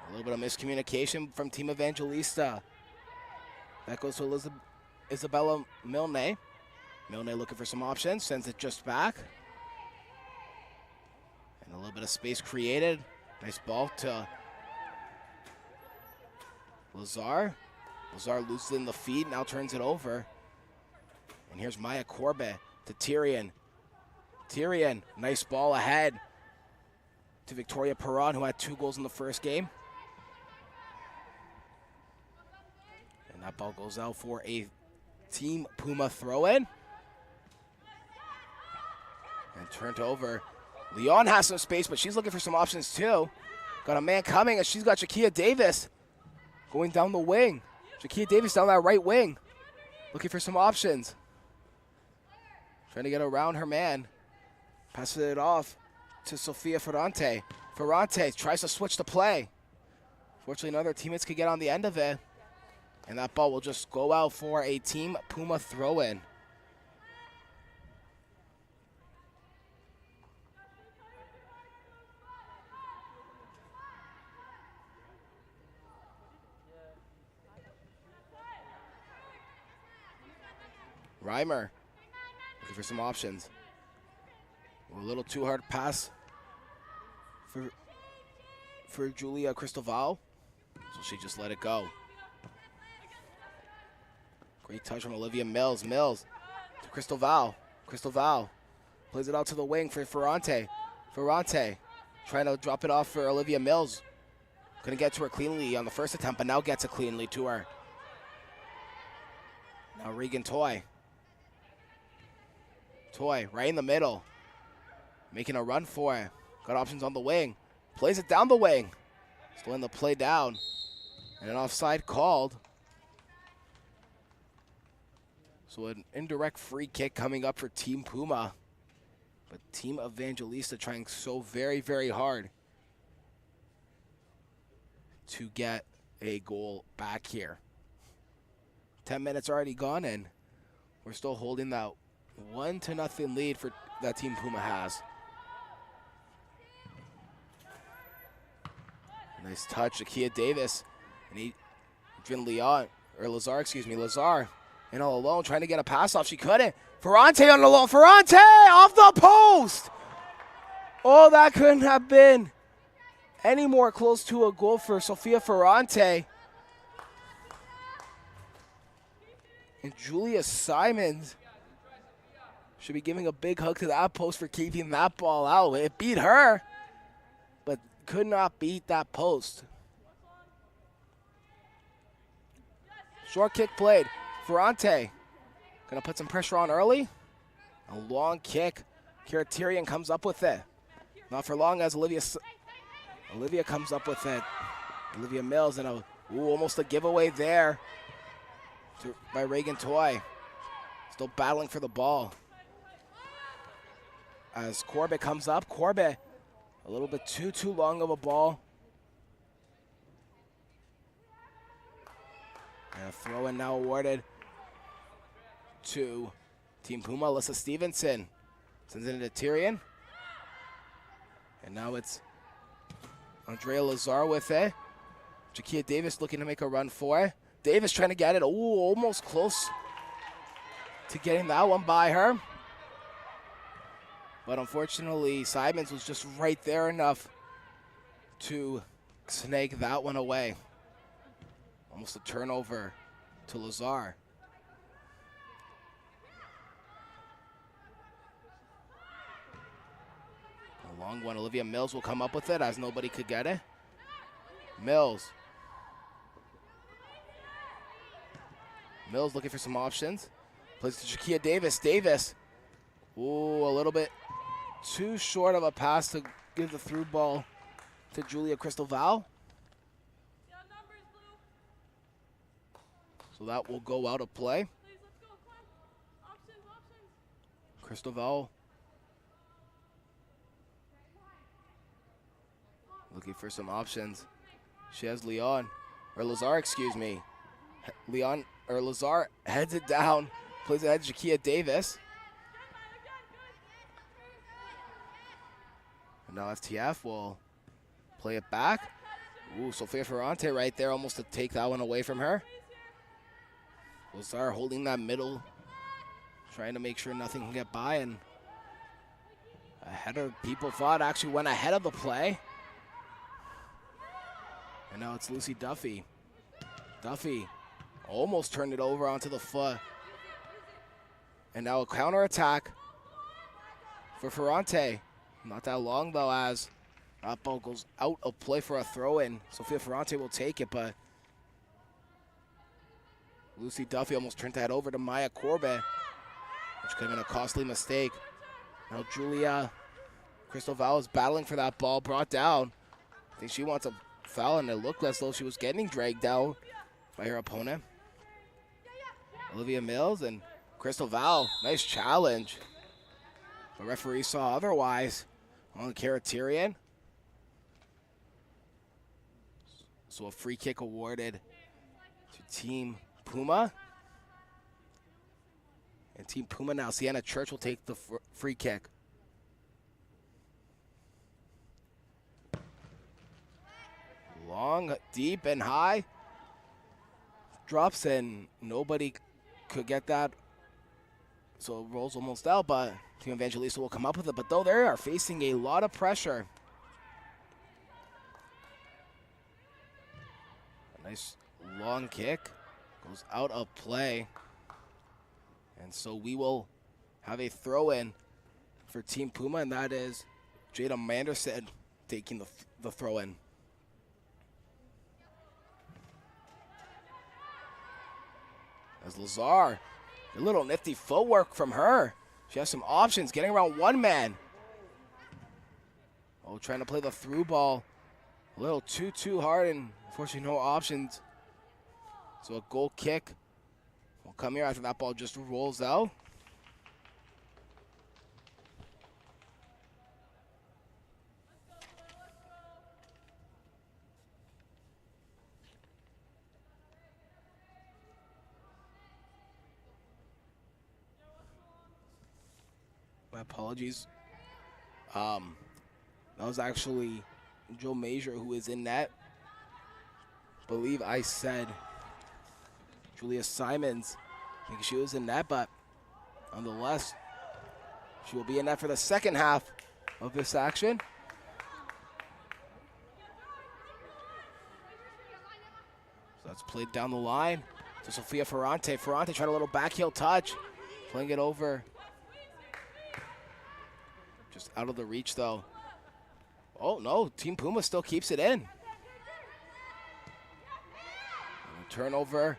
A little bit of miscommunication from Team Evangelista. That goes to Isabella Milne. Milne looking for some options, sends it just back. And a little bit of space created. Nice ball to Lazar. Lazar loses in the feed, now turns it over. And here's Maya Corbett to Tyrion. Tyrion, nice ball ahead to Victoria Perron, who had 2 goals in the first game. And that ball goes out for a Team Puma throw-in. And turned over. Leon has some space, but she's looking for some options too. Got a man coming, and she's got Shakia Davis going down the wing. Shakia Davis down that right wing, looking for some options. Trying to get around her man. Passes it off to Sofia Ferrante. Ferrante tries to switch the play. Fortunately, none of their teammates could get on the end of it. And that ball will just go out for a Team Puma throw-in. Reimer looking for some options. A little too hard pass for Julia Cristoval, so she just let it go. Great touch from Olivia Mills. Mills to Cristoval. Cristoval Plays it out to the wing for Ferrante. Ferrante trying to drop it off for Olivia Mills. Couldn't get to her cleanly on the first attempt, but now gets it cleanly to her. Now Regan Toy. Toy right in the middle. Making a run for it. Got options on the wing. Plays it down the wing. Still in the play down. And an offside called. So an indirect free kick coming up for Team Puma. But Team Evangelista trying so very, very hard to get a goal back here. 10 minutes already gone, and we're still holding that 1-0 lead for that Team Puma has. Nice touch, Akia Davis, and Lazar, and all alone trying to get a pass off. She couldn't. Ferrante on the low. Ferrante off the post. Oh, that couldn't have been any more close to a goal for Sofia Ferrante. And Julia Simons should be giving a big hug to that post for keeping that ball out. It beat her, but could not beat that post. Short kick played. Ferrante gonna put some pressure on early. A long kick. Karaterian comes up with it. Not for long as Olivia comes up with it. Olivia Mills and almost a giveaway there by Reagan Toy. Still battling for the ball. As Corbett comes up, Corbett a little bit too long of a ball. And a throw in now awarded to Team Puma. Alyssa Stevenson sends it into Tyrion. And now it's Andrea Lazar with it. Jakia Davis looking to make a run for it. Davis trying to get it. Almost close to getting that one by her. But unfortunately, Simons was just right there enough to snag that one away. Almost a turnover to Lazar. A long one. Olivia Mills will come up with it as nobody could get it. Mills looking for some options. Plays to Jakia Davis. Davis. Ooh, a little bit too short of a pass to give the through ball to Julia Crystal Val. So that will go out of play. Crystal Val looking for some options. She has Lazar, excuse me. Lazar heads it down, plays it ahead to Jakia Davis. And now FTF will play it back. Ooh, Sofia Ferrante right there, almost to take that one away from her. Lazar holding that middle, trying to make sure nothing can get by, and ahead of people thought actually went ahead of the play. And now it's Lucy Duffy. Duffy almost turned it over onto the foot. And now a counterattack for Ferrante. Not that long though, as that ball goes out of play for a throw-in. Sofia Ferrante will take it, but Lucy Duffy almost turned that over to Maya Corbett, which could have been a costly mistake. Now Julia Crystal Val is battling for that ball, brought down. I think she wants a foul, and it looked as though she was getting dragged down by her opponent. Olivia Mills and Crystal Val, nice challenge. The referee saw otherwise on Karaterian. So a free kick awarded to Team Puma. And Team Puma now, Sienna Church will take the free kick. Long, deep, and high. Drops, and nobody could get that. So it rolls almost out, but Team Evangelista will come up with it. But though they are facing a lot of pressure. A nice long kick. Goes out of play. And so we will have a throw-in for Team Puma, and that is Jada Manderson taking the throw in. As Lazar, a little nifty footwork from her. She has some options, getting around one man. Oh, trying to play the through ball. A little too hard, and unfortunately no options. So a goal kick will come here after that ball just rolls out. My apologies. That was actually Joe Major who is in net. I believe I said Julia Simons. I think she was in net, but nonetheless, she will be in net for the second half of this action. So that's played down the line to Sofia Ferrante. Ferrante tried a little backheel touch, playing it over. Just out of the reach, though. Oh, no. Team Puma still keeps it in. And turnover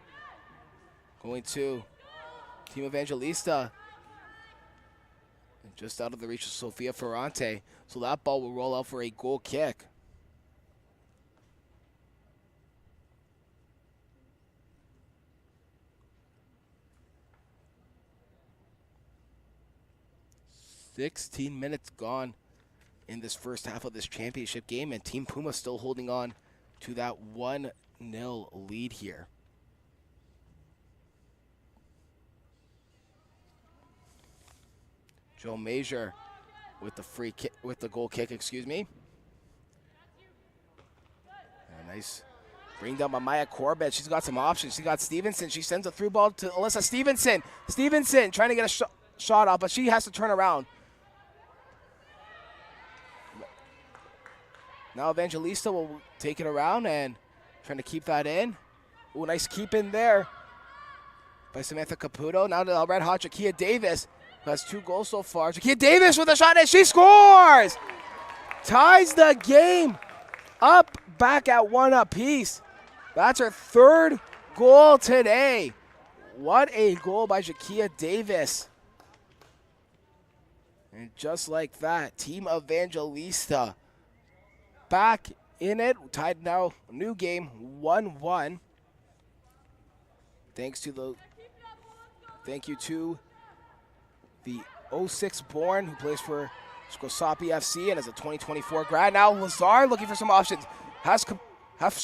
going to Team Evangelista. And just out of the reach of Sofia Ferrante. So that ball will roll out for a goal kick. $16 minutes gone in this first half of this championship game, and Team Puma still holding on to that 1-0 lead here. Joe Major with the free kick, with the goal kick, excuse me. A nice bring down by Maya Corbett. She's got some options. She got Stevenson. She sends a through ball to Alyssa Stevenson. Stevenson trying to get a shot off, but she has to turn around. Now Evangelista will take it around and trying to keep that in. Ooh, nice keep in there by Samantha Caputo. Now to red hot Jakia Davis, who has 2 goals so far. Jakia Davis with a shot and she scores! Ties the game up, back at 1 apiece. That's her 3rd goal today. What a goal by Jakia Davis. And just like that, Team Evangelista back in it, tied now, new game, 1-1. Thank you to the 06 born who plays for Scosapi FC and is a 2024 grad. Now Lazar looking for some options. Has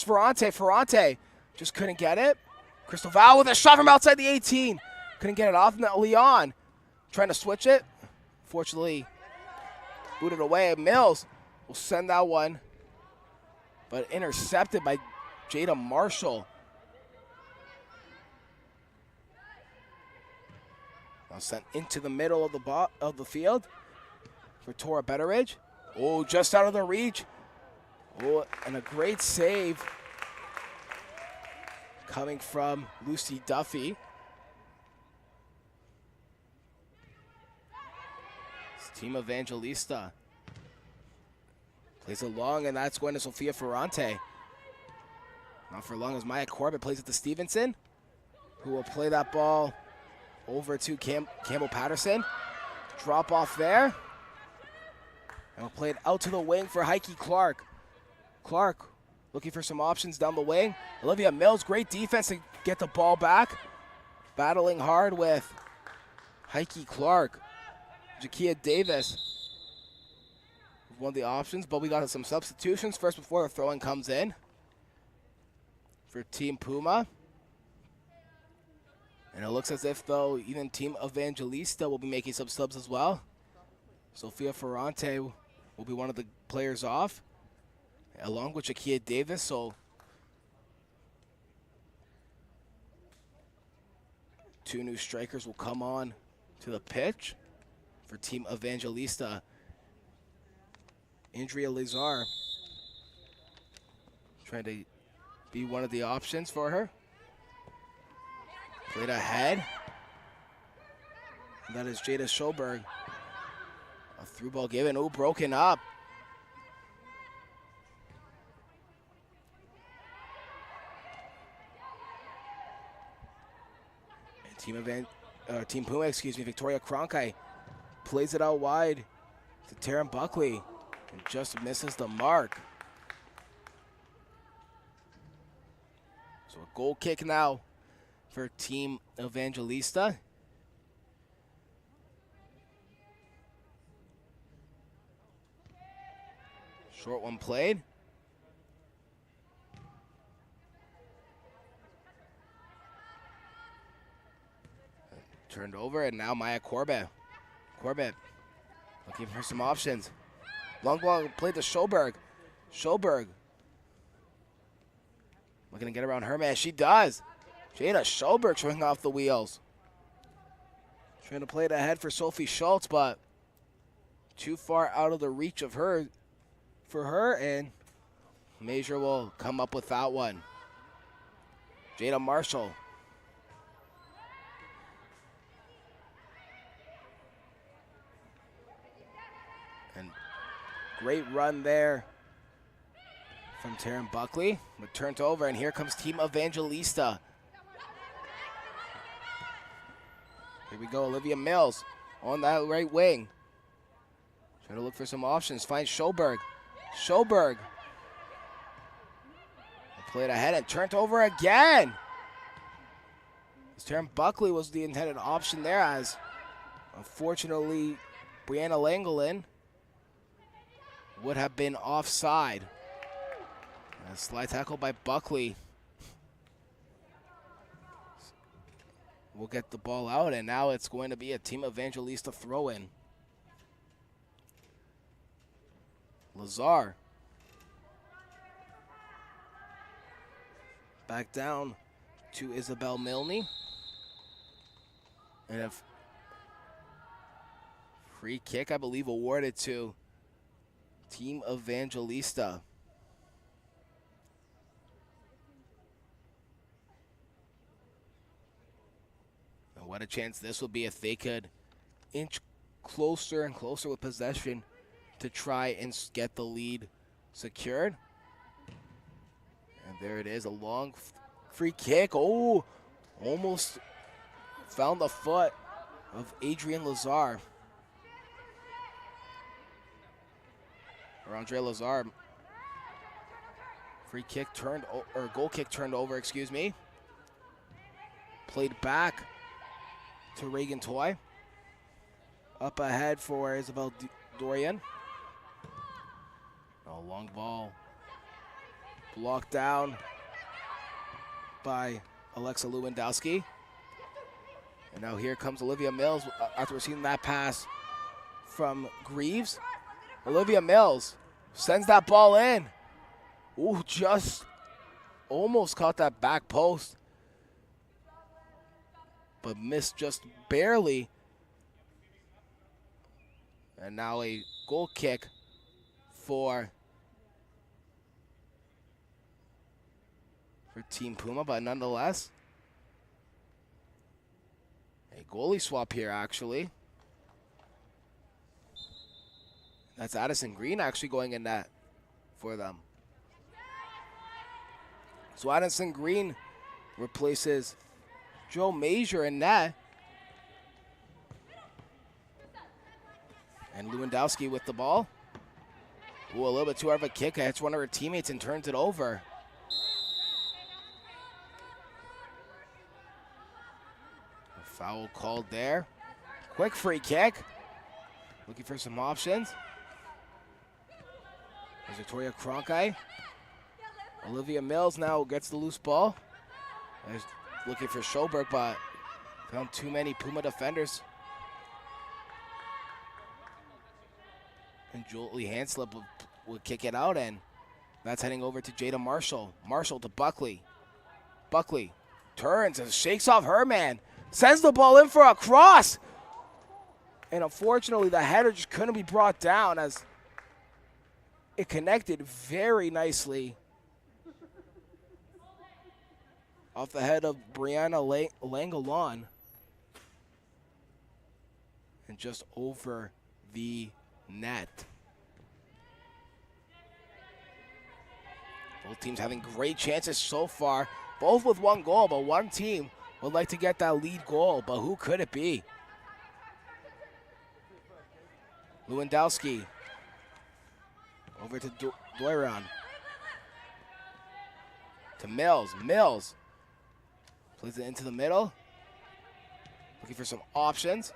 Ferrante. Ferrante just couldn't get it. Crystal Val with a shot from outside the 18. Couldn't get it off. Now Leon trying to switch it. Fortunately, booted away. Mills will send that one, but intercepted by Jada Marshall. Now sent into the middle of the field for Tora Betteridge. Oh, just out of the reach. Oh, and a great save coming from Lucy Duffy. It's Team Evangelista. Plays it long, and that's going to Sofia Ferrante. Not for long as Maya Corbett plays it to Stevenson, who will play that ball over to Campbell Patterson. Drop off there. And we'll play it out to the wing for Heike Clark. Clark looking for some options down the wing. Olivia Mills, great defense to get the ball back. Battling hard with Heike Clark. Jakia Davis, one of the options, but we got some substitutions first before the throw-in comes in for Team Puma. And it looks as if, though, even Team Evangelista will be making some subs as well. Sofia Ferrante will be one of the players off, along with Jakia Davis. So 2 new strikers will come on to the pitch for Team Evangelista. Andrea Lazar trying to be one of the options for her. Played ahead. And that is Jada Schoberg A through ball given. Ooh, broken up. And Team Puma, excuse me, Victoria Cronkite plays it out wide to Taryn Buckley and just misses the mark. So a goal kick now for Team Evangelista. Short one played. Turned over, and now Maya Corbett. Corbett looking for some options. Long ball played to Schoberg. Schoberg looking to get around her man. She does. Jada Schoberg showing off the wheels. Trying to play it ahead for Sophie Schultz, but too far out of the reach of her for her, and Major will come up with that one. Jada Marshall. And great run there from Taryn Buckley. But turned over, and here comes Team Evangelista. Here we go, Olivia Mills on that right wing. Trying to look for some options, finds Schoberg. Schoberg. Played ahead and turned over again. Taryn Buckley was the intended option there, as unfortunately Brianna Langolin would have been offside. A slide tackle by Buckley. We'll get the ball out, and now it's going to be a Team Evangelista throw-in. Lazar. Back down to Isabel Milne. And a free kick, I believe, awarded to Team Evangelista. And what a chance this would be if they could inch closer and closer with possession to try and get the lead secured. And there it is, a long free kick. Oh, almost found the foot of Adrienne Lazar. Or Andrea Lazar. Free kick turned, or goal kick turned over, excuse me. Played back to Reagan Toy. Up ahead for Isabel Dorian. A long ball blocked down by Alexa Lewandowski. And now here comes Olivia Mills after receiving that pass from Greaves. Olivia Mills sends that ball in. Ooh, just almost caught that back post, but missed just barely. And now a goal kick for Team Puma, but nonetheless, a goalie swap here, actually. That's Addison Green actually going in net for them. So Addison Green replaces Joe Major in net. And Lewandowski with the ball. Ooh, a little bit too hard of a kick. Hits one of her teammates and turns it over. A foul called there. Quick free kick. Looking for some options. There's Victoria Cronkite. Olivia Mills now gets the loose ball. There's looking for Schoberg, but found too many Puma defenders. And Julie Hanslip would kick it out, and that's heading over to Jada Marshall. Marshall to Buckley. Buckley turns and shakes off her man. Sends the ball in for a cross. And unfortunately, the header just couldn't be brought down as it connected very nicely off the head of Brianna Langolin and just over the net. Both teams having great chances so far, both with one goal, but one team would like to get that lead goal, but who could it be? Lewandowski over to Doiron. To Mills. Mills plays it into the middle. Looking for some options.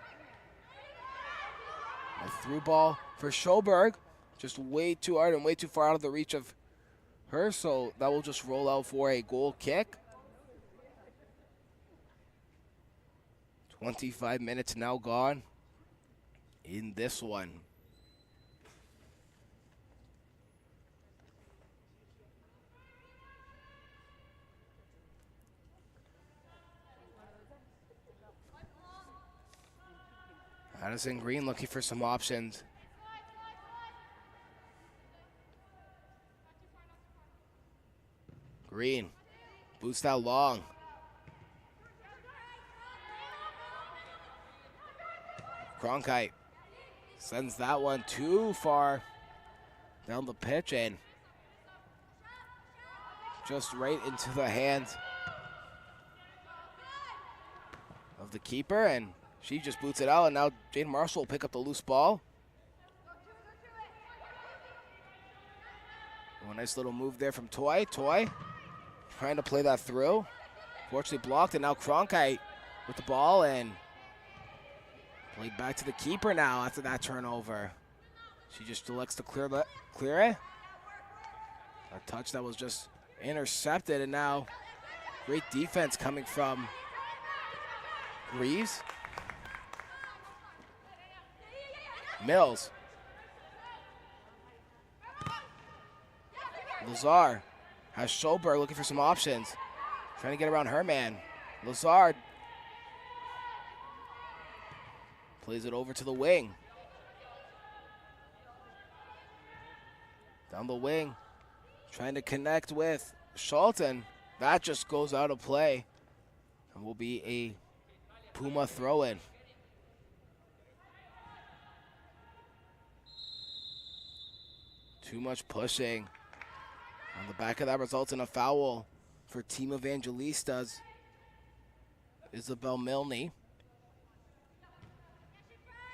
A through ball for Schoberg. Just way too hard and way too far out of the reach of her, so that will just roll out for a goal kick. 25 minutes now gone in this one. Addison Green looking for some options. Green boots that long. Cronkite sends that one too far down the pitch and just right into the hands of the keeper, and she just boots it out, and now Jade Marshall will pick up the loose ball. Oh, a nice little move there from Toy. Toy trying to play that through. Fortunately blocked, and now Cronkite with the ball, and played back to the keeper now after that turnover. She just elects to clear it. A touch that was just intercepted, and now great defense coming from Greaves. Mills. Lazar has Schoberg looking for some options. Trying to get around her man. Lazar plays it over to the wing. Down the wing. Trying to connect with Schalton. That just goes out of play. And will be a Puma throw-in. Too much pushing. On the back of that results in a foul for Team Evangelistas. Isabel Milne.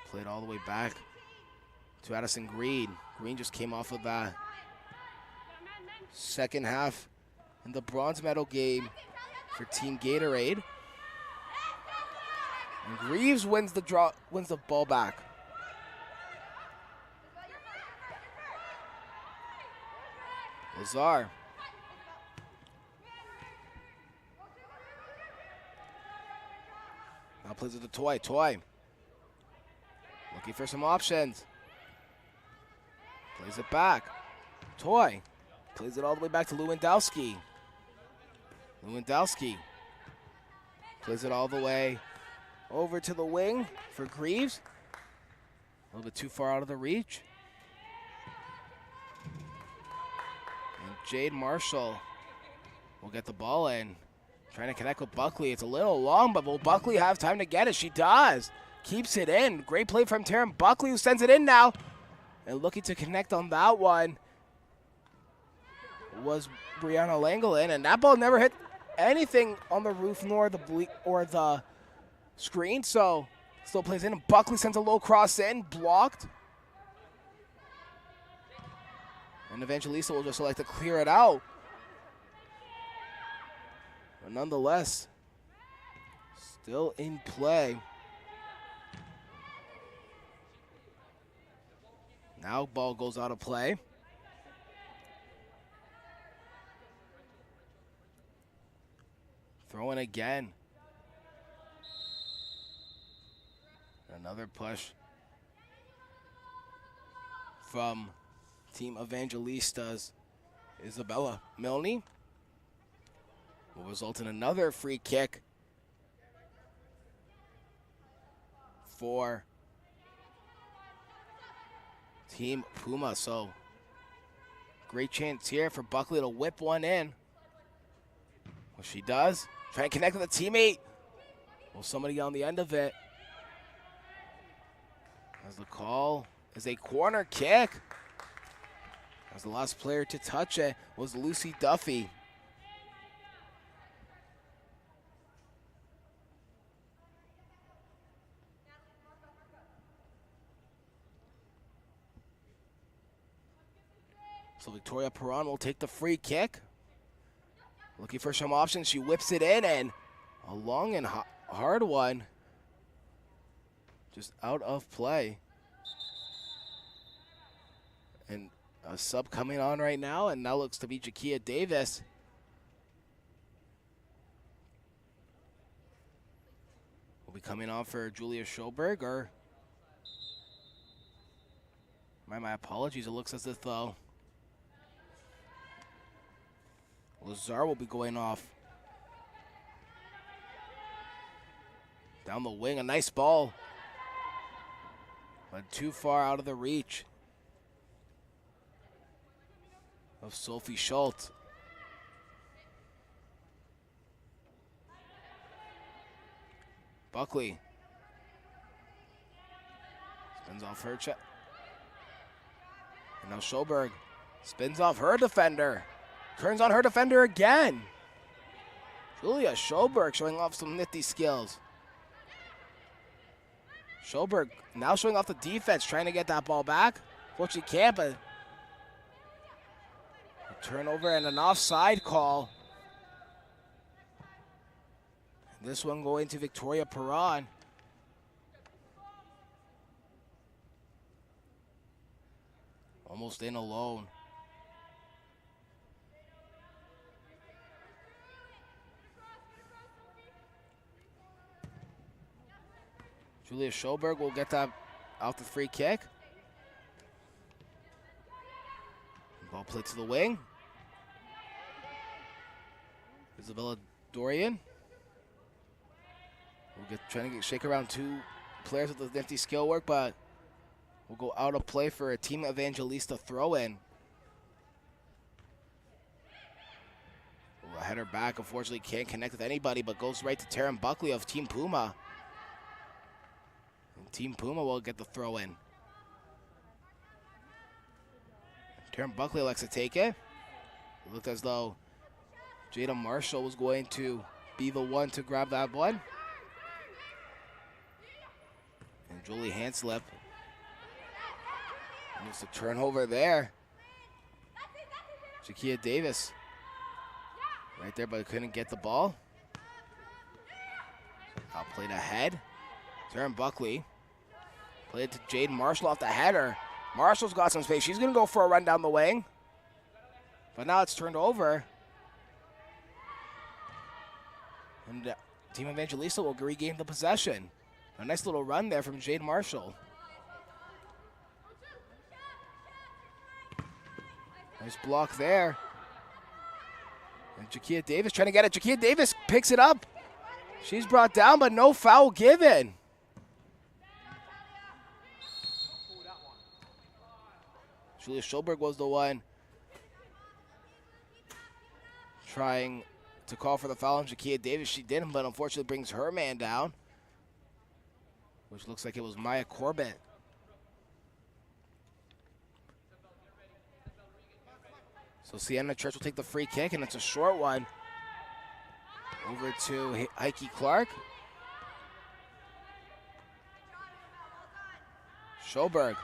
Played all the way back to Addison Green. Green just came off of the second half in the bronze medal game for Team Gatorade. And Greaves wins the ball back. Lazar. Now plays it to Toy. Toy looking for some options. Plays it back. Toy plays it all the way back to Lewandowski. Lewandowski plays it all the way over to the wing for Greaves. A little bit too far out of the reach. And Jade Marshall will get the ball in. Trying to connect with Buckley. It's a little long, but will Buckley have time to get it? She does. Keeps it in. Great play from Taryn Buckley, who sends it in now. And looking to connect on that one was Brianna Langelin. And that ball never hit anything on the roof nor the screen. So still plays in. And Buckley sends a low cross in. Blocked. And Evangelista will just like to clear it out. But nonetheless, still in play. Now ball goes out of play. Throw in again. Another push from Team Evangelistas. Isabella Milne will result in another free kick for Team Puma. So great chance here for Buckley to whip one in. Well, she does. Trying to connect with a teammate. Will somebody get on the end of it? As the call is a corner kick. As the last player to touch it was Lucy Duffy. So Victoria Perron will take the free kick. Looking for some options. She whips it in, and a long and hard one. Just out of play. And a sub coming on right now, and now looks to be Jakia Davis. Will be coming on for Julia Schoberg, or my apologies. It looks as if though Lazar will be going off. Down the wing, a nice ball, but too far out of the reach of Sophie Schultz. Buckley spins off her check. And now Schoberg spins off her defender. Turns on her defender again. Julia Schoberg showing off some nifty skills. Schoberg now showing off the defense, trying to get that ball back. Fortunately can't, but a turnover and an offside call. This one going to Victoria Perron. Almost in alone. Julia Schoberg will get that out the free kick. Ball played to the wing. Isabella Dorian. We'll trying to shake around two players with the nifty skill work, but we'll go out of play for a Team Evangelista throw-in. We'll head her back. Unfortunately, can't connect with anybody, but goes right to Taryn Buckley of Team Puma. And Team Puma will get the throw-in. Taryn Buckley elects to take it. It looked as though Jada Marshall was going to be the one to grab that one. And Julie Hanslip. And it's a turnover there. Jakia Davis right there, but couldn't get the ball. Outplayed ahead. Taryn Buckley. Played to Jade Marshall off the header. Marshall's got some space. She's going to go for a run down the wing. But now it's turned over. And Team Evangelista will regain the possession. A nice little run there from Jade Marshall. Nice block there. And Jakia Davis trying to get it. Jakia Davis picks it up. She's brought down, but no foul given. Julia Schoberg was the one trying to call for the foul on Jakia Davis. She didn't, but unfortunately brings her man down, which looks like it was Maya Corbett. So Sienna Church will take the free kick, and it's a short one. Over to Heike Clark. Schoberg.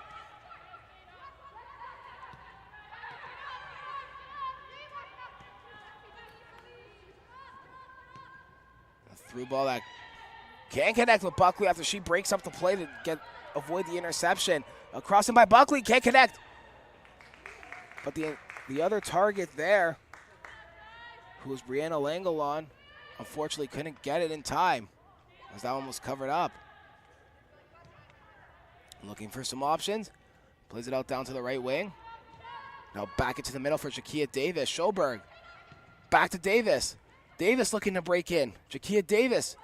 A through ball that can't connect with Buckley after she breaks up the play to avoid the interception. A crossing by Buckley, can't connect. But the other target there, who was Brianna Langelon, unfortunately couldn't get it in time, as that one was covered up. Looking for some options. Plays it out down to the right wing. Now back into the middle for Jakia Davis. Schoberg. Back to Davis. Davis looking to break in. Jakia Davis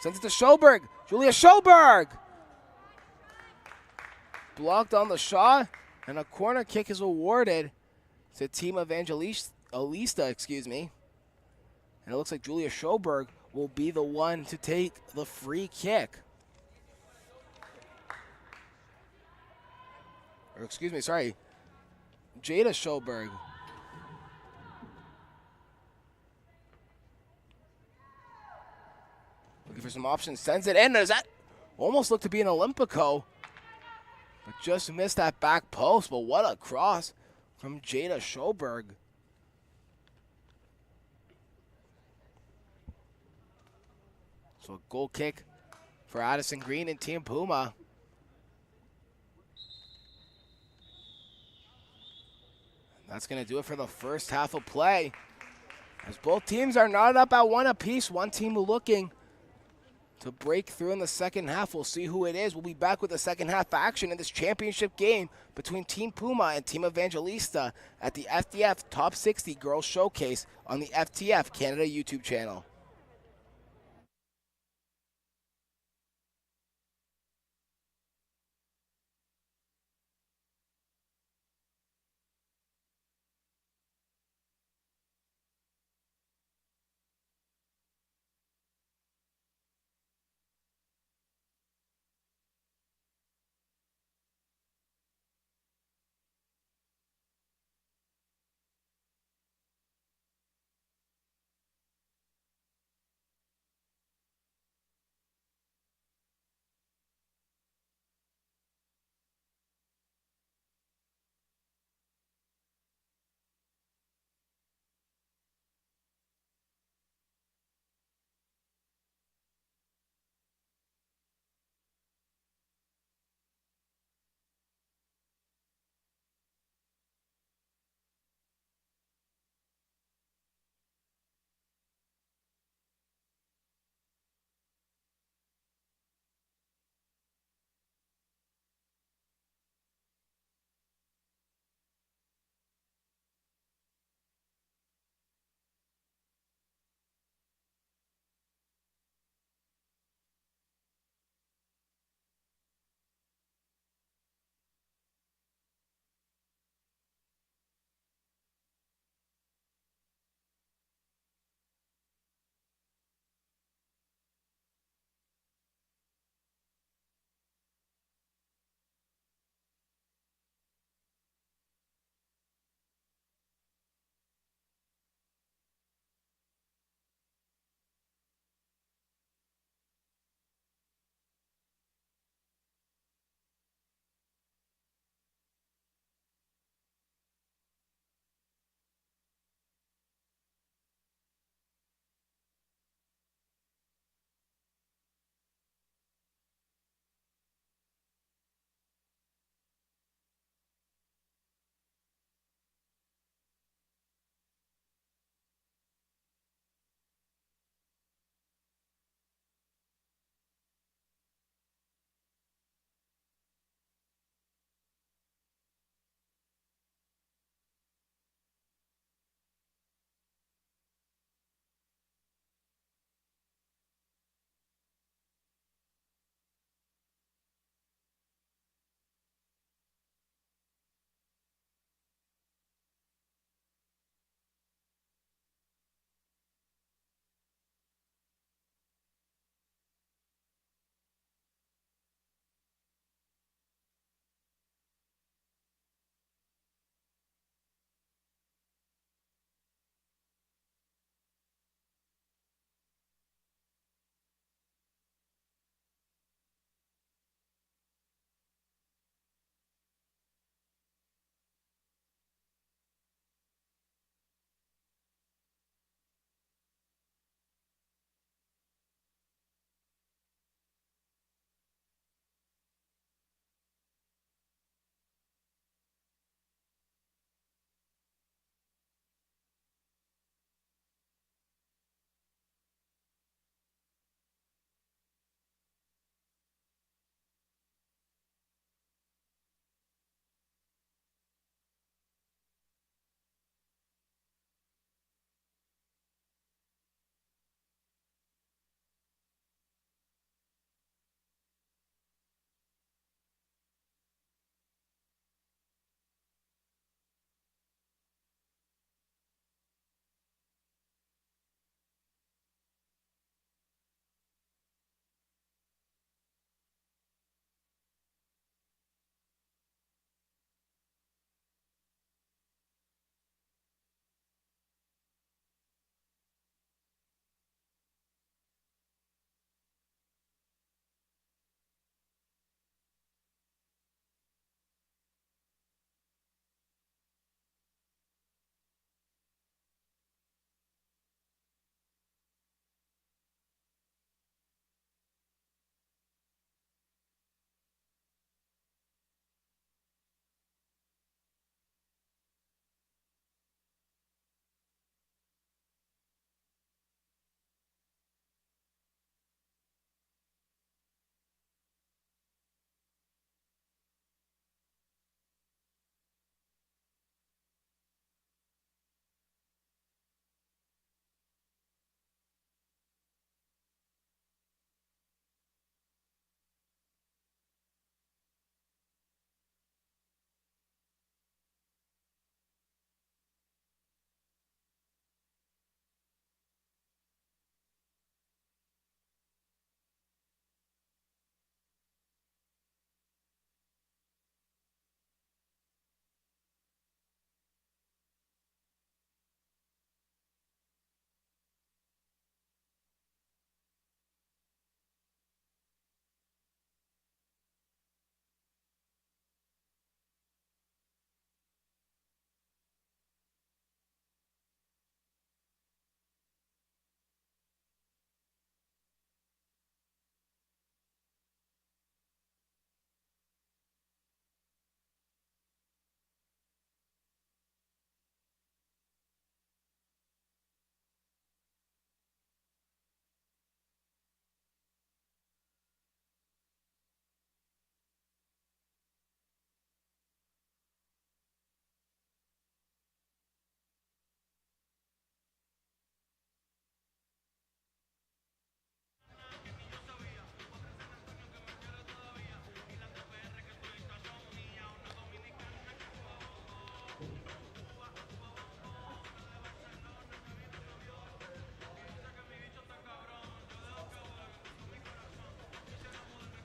sends it to Schoberg. Julia Schoberg. Blocked on the shot, and a corner kick is awarded to Team Evangelista, And it looks like Julia Schoberg will be the one to take the free kick. Or excuse me, sorry, Jada Schoberg. Looking for some options, sends it in. Does that almost looked to be an Olympico, but just missed that back post. But what a cross from Jada Schoberg. So a goal kick for Addison Green and Team Puma. That's going to do it for the first half of play, as both teams are knotted up at one apiece. One team looking to break through in the second half. We'll see who it is. We'll be back with the second half action in this championship game between Team Puma and Team Evangelista at the FTF Top 60 Girls Showcase on the FTF Canada YouTube channel.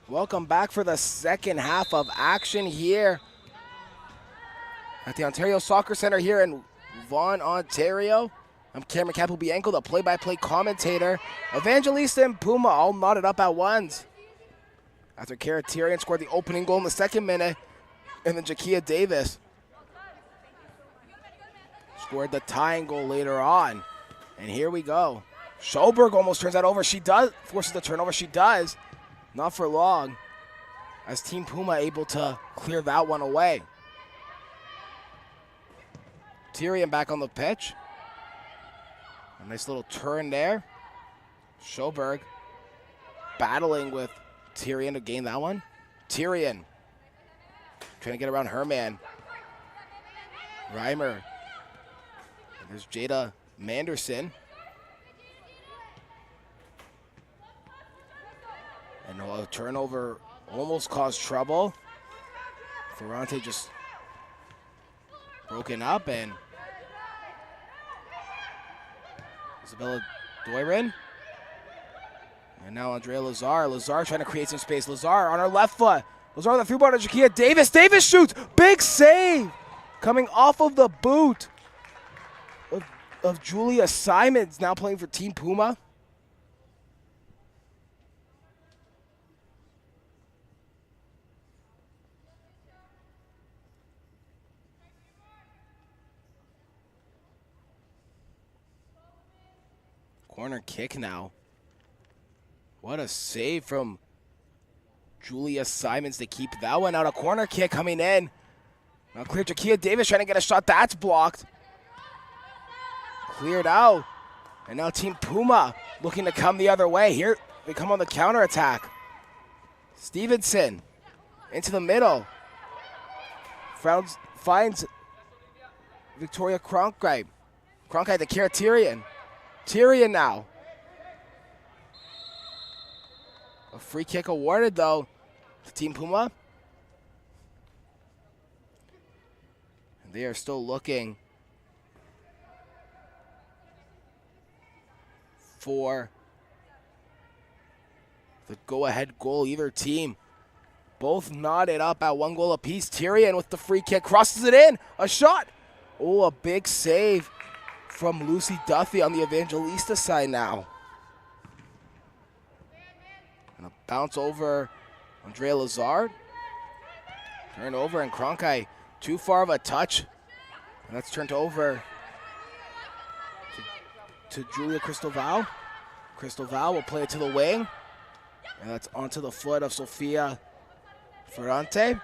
Welcome back for the second half of action here at the Ontario Soccer Center here in Vaughan, Ontario. I'm Cameron Capobianco, the play-by-play commentator. Evangelista and Puma all knotted up at once after Tyrion scored the opening goal in the second minute, and then Jakia Davis scored the tying goal later on. And here we go. Schoberg almost turns that over. She does, forces the turnover. She does. Not for long, as Team Puma able to clear that one away. Tyrion back on the pitch. A nice little turn there. Schoberg battling with Tyrion to gain that one. Tyrion trying to get around her man. Reimer. And there's Jada Manderson. And a turnover almost caused trouble. Ferrante just broken up, and Isabella Doirin. And now Andrea Lazar. Lazar trying to create some space. Lazar on her left foot. Lazar on the through ball to Jakia Davis. Davis shoots. Big save. Coming off of the boot of Julia Simons, now playing for Team Puma. Corner kick now. What a save from Julia Simons to keep that one out. A corner kick coming in. Now clear Jakia Davis trying to get a shot. That's blocked. Cleared out. And now Team Puma looking to come the other way. Here they come on the counterattack. Stevenson into the middle. Finds Victoria Cronkite. Cronkite to Tyrion. Tyrion now. A free kick awarded, though, to Team Puma. And they are still looking for the go-ahead goal. Either team both knotted up at 1 goal apiece. Tyrion with the free kick, crosses it in. A shot. Oh, a big save from Lucy Duffy on the Evangelista side now. And a bounce over Andrea Lazard. Turn over, and Cronkite too far of a touch. And that's turned over to Julia Cristoval. Cristoval will play it to the wing. And that's onto the foot of Sofia Ferrante.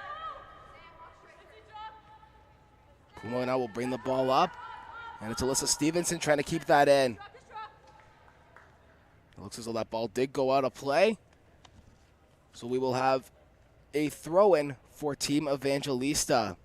Puma now will bring the ball up. And it's Alyssa Stevenson trying to keep that in. It looks as though that ball did go out of play. So we will have a throw-in for Team Evangelista.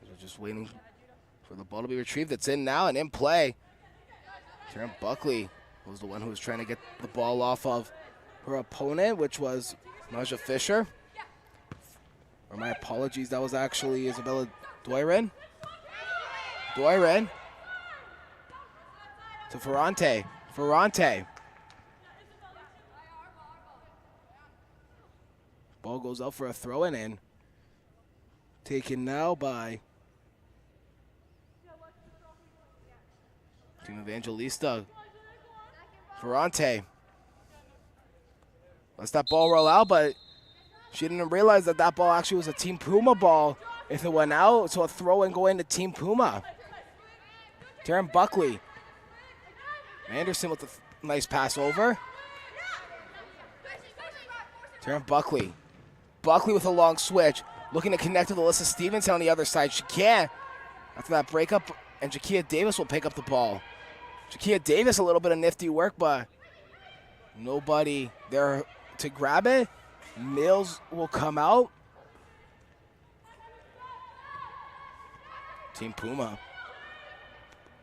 We're just waiting for the ball to be retrieved. It's in now and in play. Taryn Buckley was the one who was trying to get the ball off of her opponent, which was Naja Fisher. Or my apologies, that was actually Isabella Doirin. Doirin to Ferrante. Ferrante. Ball goes out for a throw-in in. Taken now by Team Evangelista. Ferrante lets that ball roll out, but she didn't realize that that ball actually was a Team Puma ball if it went out, so a throw-in going to Team Puma. Taryn Buckley. Anderson with a nice pass over. Taryn Buckley. Buckley with a long switch, looking to connect with Alyssa Stevenson on the other side. She can't. After that breakup, and Jakia Davis will pick up the ball. Jakia Davis, a little bit of nifty work, but nobody there to grab it. Mills will come out. Team Puma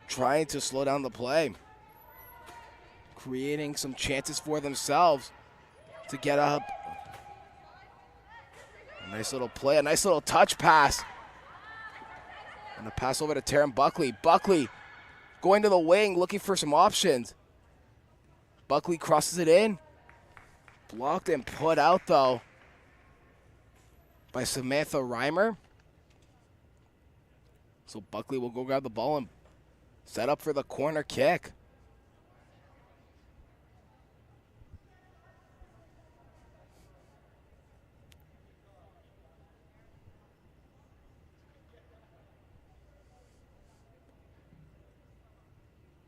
trying to slow down the play, creating some chances for themselves. to get up. A nice little play, a nice little touch pass. And a pass over to Taryn Buckley. Buckley going to the wing, looking for some options. Buckley crosses it in. Blocked and put out, though, by Samantha Reimer. So Buckley will go grab the ball and set up for the corner kick.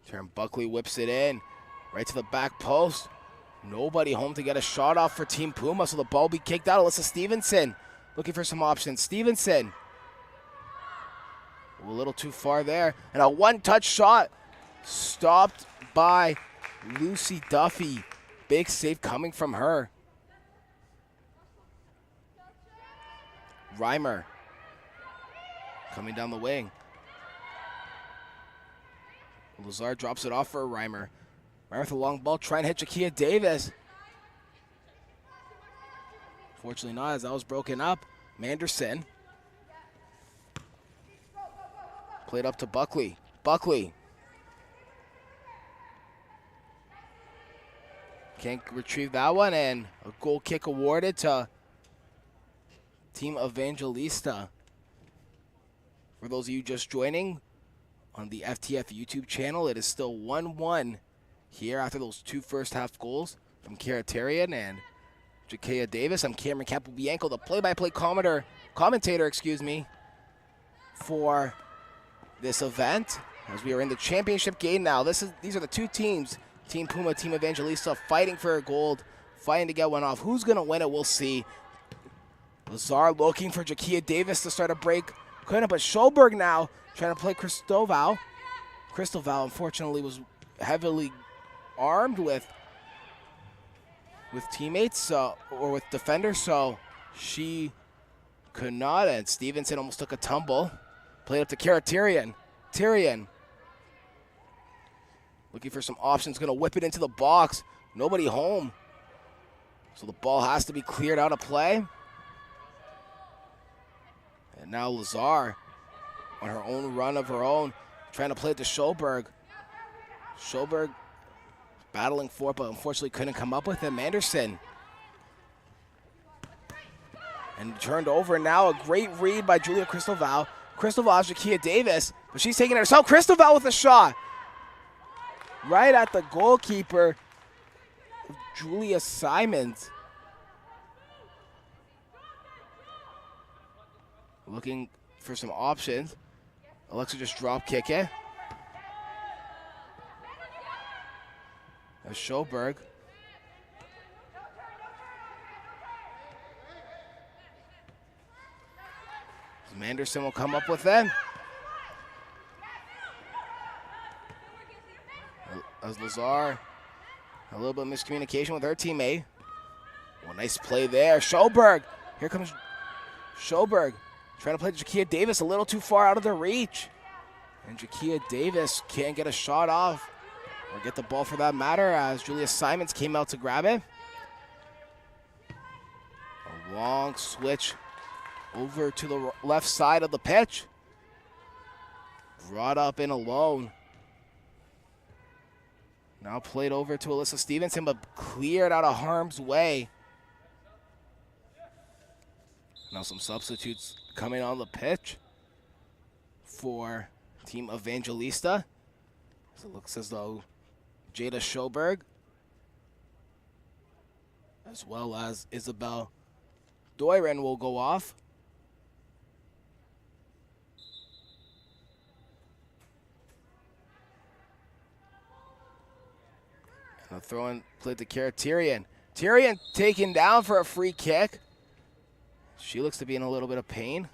Taryn Buckley whips it in, right to the back post. Nobody home to get a shot off for Team Puma, so the ball will be kicked out. Alyssa Stevenson looking for some options. Stevenson, a little too far there. And a one-touch shot stopped by Lucy Duffy. Big save coming from her. Reimer coming down the wing. Lazar drops it off for Reimer. Reimer with a long ball, trying to hit Jakia Davis. Fortunately not, as that was broken up. Manderson. Played up to Buckley. Buckley. Can't retrieve that one, and a goal kick awarded to Team Evangelista. For those of you just joining on the FTF YouTube channel, it is still 1-1 here after those two first half goals from Karatarian and Jakia Davis. I'm Cameron Capobianco, the play-by-play commentator, for this event, as we are in the championship game now. These are the two teams, Team Puma, Team Evangelista, fighting for gold, fighting to get one off. Who's going to win it, we'll see. Lazar looking for Jakia Davis to start a break. Couldn't, but Schoberg now trying to play Cristoval. Cristoval, unfortunately, was heavily armed with teammates, or with defenders, so she could not, and Stevenson almost took a tumble. Played up to Karatarian. Tyrion looking for some options, going to whip it into the box. Nobody home, so the ball has to be cleared out of play. And now Lazar on her own run of her own, trying to play it to Schoberg. Schoberg battling for it, but unfortunately couldn't come up with it. Anderson. And turned over now. A great read by Julia Cristoval. Cristoval has Jakia Davis, but she's taking it herself. Cristoval with a shot. Right at the goalkeeper, Julia Simons. Looking for some options. Alexa just drop kick it. That's Schoberg. Manderson will come up with that. As Lazar, a little bit of miscommunication with her teammate. Well, nice play there. Schoberg. Here comes Schoberg. Trying to play Jakia Davis a little too far out of their reach. And Jakia Davis can't get a shot off, or get the ball for that matter, as Julia Simons came out to grab it. A long switch over to the left side of the pitch. Brought up in alone. Now played over to Alyssa Stevenson, but cleared out of harm's way. Now some substitutes coming on the pitch for Team Evangelista. So it looks as though Jada Schoberg, as well as Isabel Doiron, will go off. And a throw-in played to Karatarian. Tyrion taken down for a free kick. She looks to be in a little bit of pain.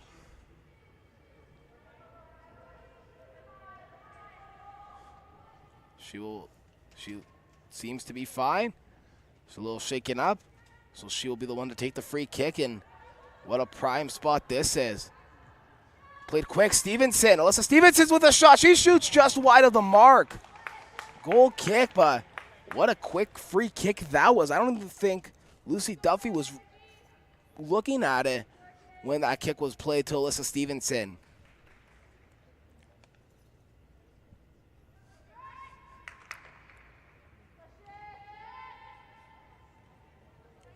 She seems to be fine. She's a little shaken up. So she will be the one to take the free kick, and what a prime spot this is. Played quick, Stevenson. Alyssa Stevenson's with a shot. She shoots just wide of the mark. Goal kick, but what a quick free kick that was. I don't even think Lucy Duffy was looking at it when that kick was played to Alyssa Stevenson.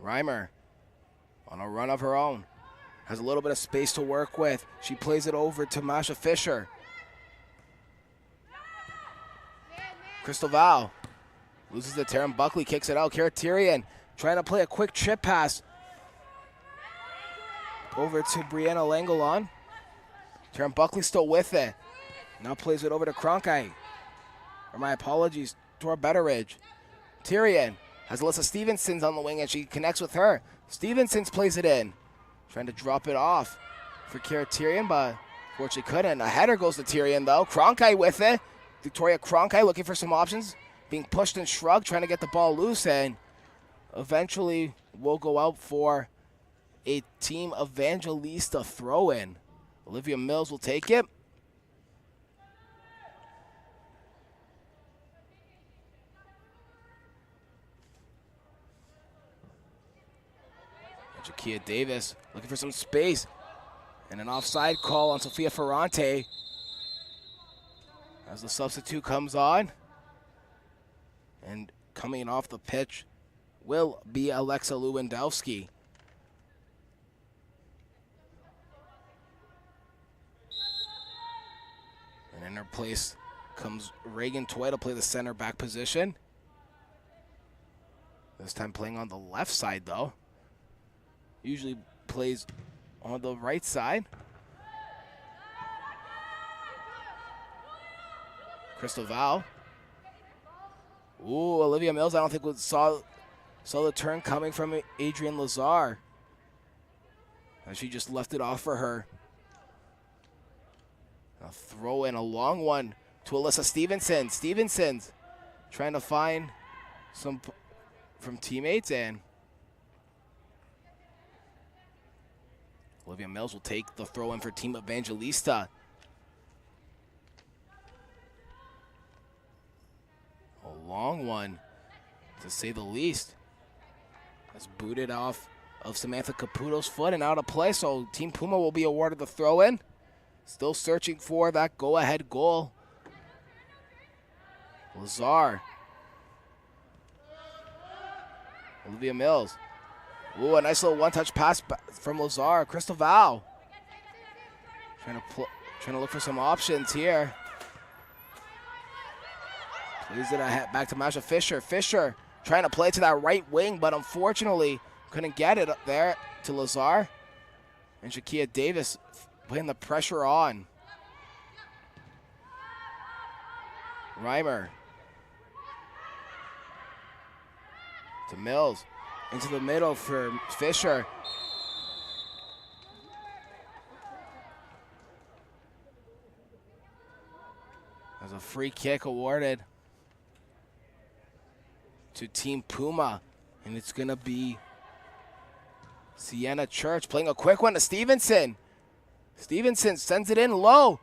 Reimer on a run of her own. Has a little bit of space to work with. She plays it over to Masha Fisher. Crystal Val loses to Taryn Buckley, kicks it out. Kara Tyrion trying to play a quick chip pass over to Brianna Langolon. Taryn Buckley still with it. Now plays it over to Cronkite. Or my apologies, Tora Betteridge. Tyrion has Alyssa Stevenson's on the wing and she connects with her. Stevenson's plays it in. Trying to drop it off for Kara Tyrion, but fortunately couldn't. A header goes to Tyrion though. Cronkite with it. Victoria Cronkite looking for some options. Being pushed and shrugged, trying to get the ball loose, and eventually will go out for a Team Evangelista throw-in. Olivia Mills will take it. Jakia Davis looking for some space. And an offside call on Sofia Ferrante as the substitute comes on. And coming off the pitch will be Alexa Lewandowski. And in her place comes Reagan Toy to play the center back position. This time playing on the left side though. Usually plays on the right side. Crystal Val. Ooh, Olivia Mills, I don't think saw the turn coming from Adrienne Lazar. And she just left it off for her. A throw in, a long one to Alyssa Stevenson. Stevenson's trying to find some from teammates, and Olivia Mills will take the throw in for Team Evangelista. A long one, to say the least. That's booted off of Samantha Caputo's foot and out of play, so Team Puma will be awarded the throw in. Still searching for that go-ahead goal. Lazar. Olivia Mills. Ooh, a nice little one-touch pass from Lazar. Crystal Val. Trying to look for some options here. Plays it back to Masha Fisher. Fisher trying to play to that right wing, but unfortunately couldn't get it up there to Lazar. And Jakia Davis putting the pressure on. Reimer. To Mills. Into the middle for Fisher. There's a free kick awarded to Team Puma. And it's going to be Sienna Church playing a quick one to Stevenson. Stevenson sends it in low.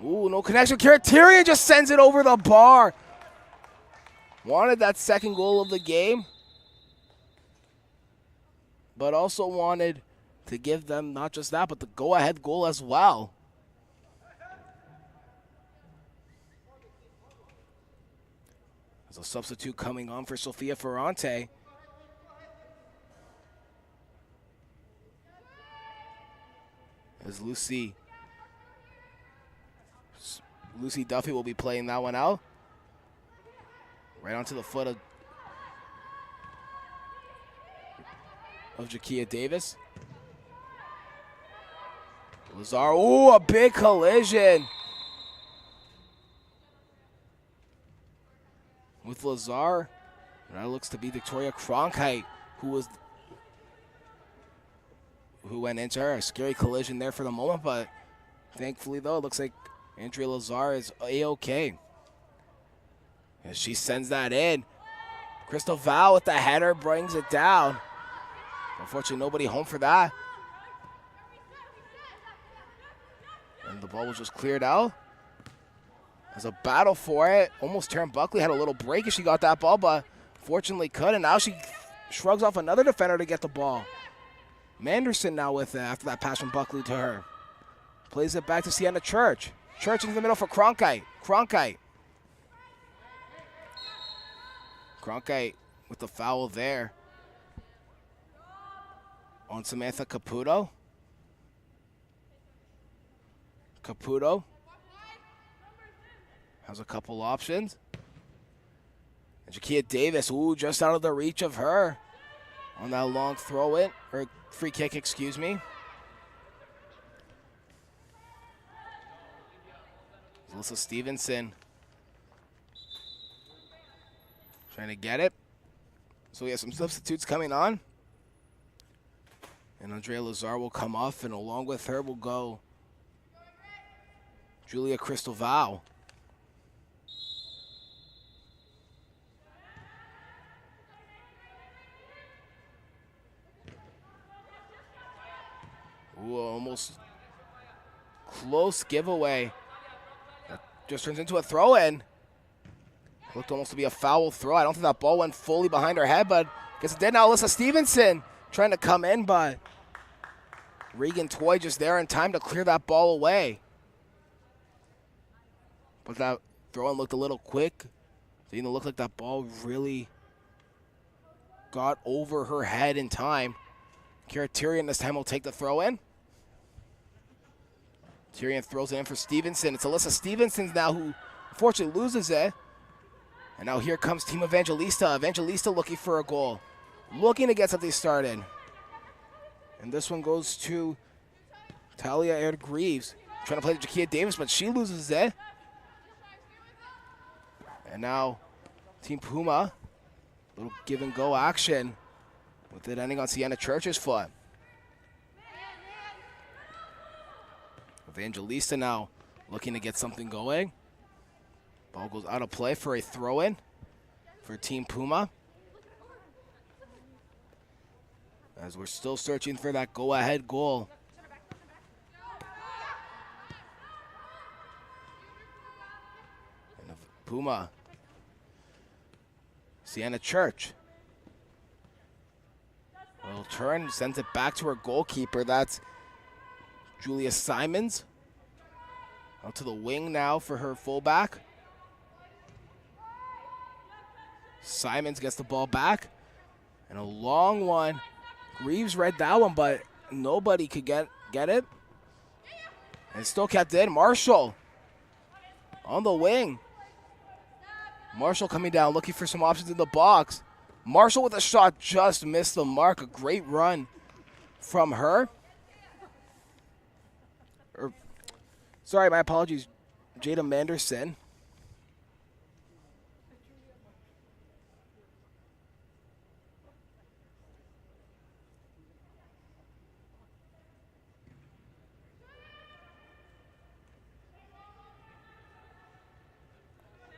Ooh, no connection. Tyrion just sends it over the bar. Wanted that second goal of the game, but also wanted to give them not just that, but the go-ahead goal as well. There's a substitute coming on for Sofia Ferrante. As Lucy Duffy will be playing that one out. Right onto the foot of Jakia Davis. Lazar, ooh, a big collision with Lazar. That looks to be Victoria Cronkite, who went into her. A scary collision there for the moment, but thankfully, though, it looks like Andrea Lazar is A-okay. As she sends that in. Crystal Val with the header brings it down. Unfortunately, nobody home for that. And the ball was just cleared out. There's a battle for it. Almost Taryn Buckley had a little break if she got that ball, but fortunately couldn't. Now she shrugs off another defender to get the ball. Manderson now with it after that pass from Buckley to her. Plays it back to Sienna Church. Church into the middle for Cronkite. Cronkite with the foul there on Samantha Caputo. Caputo has a couple options. And Jakia Davis, just out of the reach of her on that long throw in, or free kick, excuse me. Alyssa Stevenson trying to get it. So we have some substitutes coming on. And Andrea Lazar will come off, and along with her will go Julia Cristoval. Almost close giveaway. That just turns into a throw-in. Looked almost to be a foul throw. I don't think that ball went fully behind her head, but I guess it did. Now Alyssa Stevenson trying to come in, but Regan Toy just there in time to clear that ball away. But that throw-in looked a little quick. It didn't look like that ball really got over her head in time. Kara Tyrion this time will take the throw-in. Tyrion throws it in for Stevenson. It's Alyssa Stevenson now who unfortunately loses it. And now here comes Team Evangelista. Evangelista looking for a goal. Looking to get something started. And this one goes to Talia Aird-Greaves. Trying to play to Jakia Davis, but she loses it. And now Team Puma. Little give and go action with it ending on Sienna Church's foot. Evangelista now looking to get something going. Ball goes out of play for a throw-in for Team Puma. As we're still searching for that go-ahead goal. And Puma. Sienna Church. Will turn, sends it back to her goalkeeper. That's Julia Simons. Out to the wing now for her fullback. Simons gets the ball back. And a long one. Greaves read that one, but nobody could get it. And still kept in. Marshall on the wing. Marshall coming down, looking for some options in the box. Marshall with a shot, just missed the mark. A great run from her. Sorry, my apologies, Jada Manderson.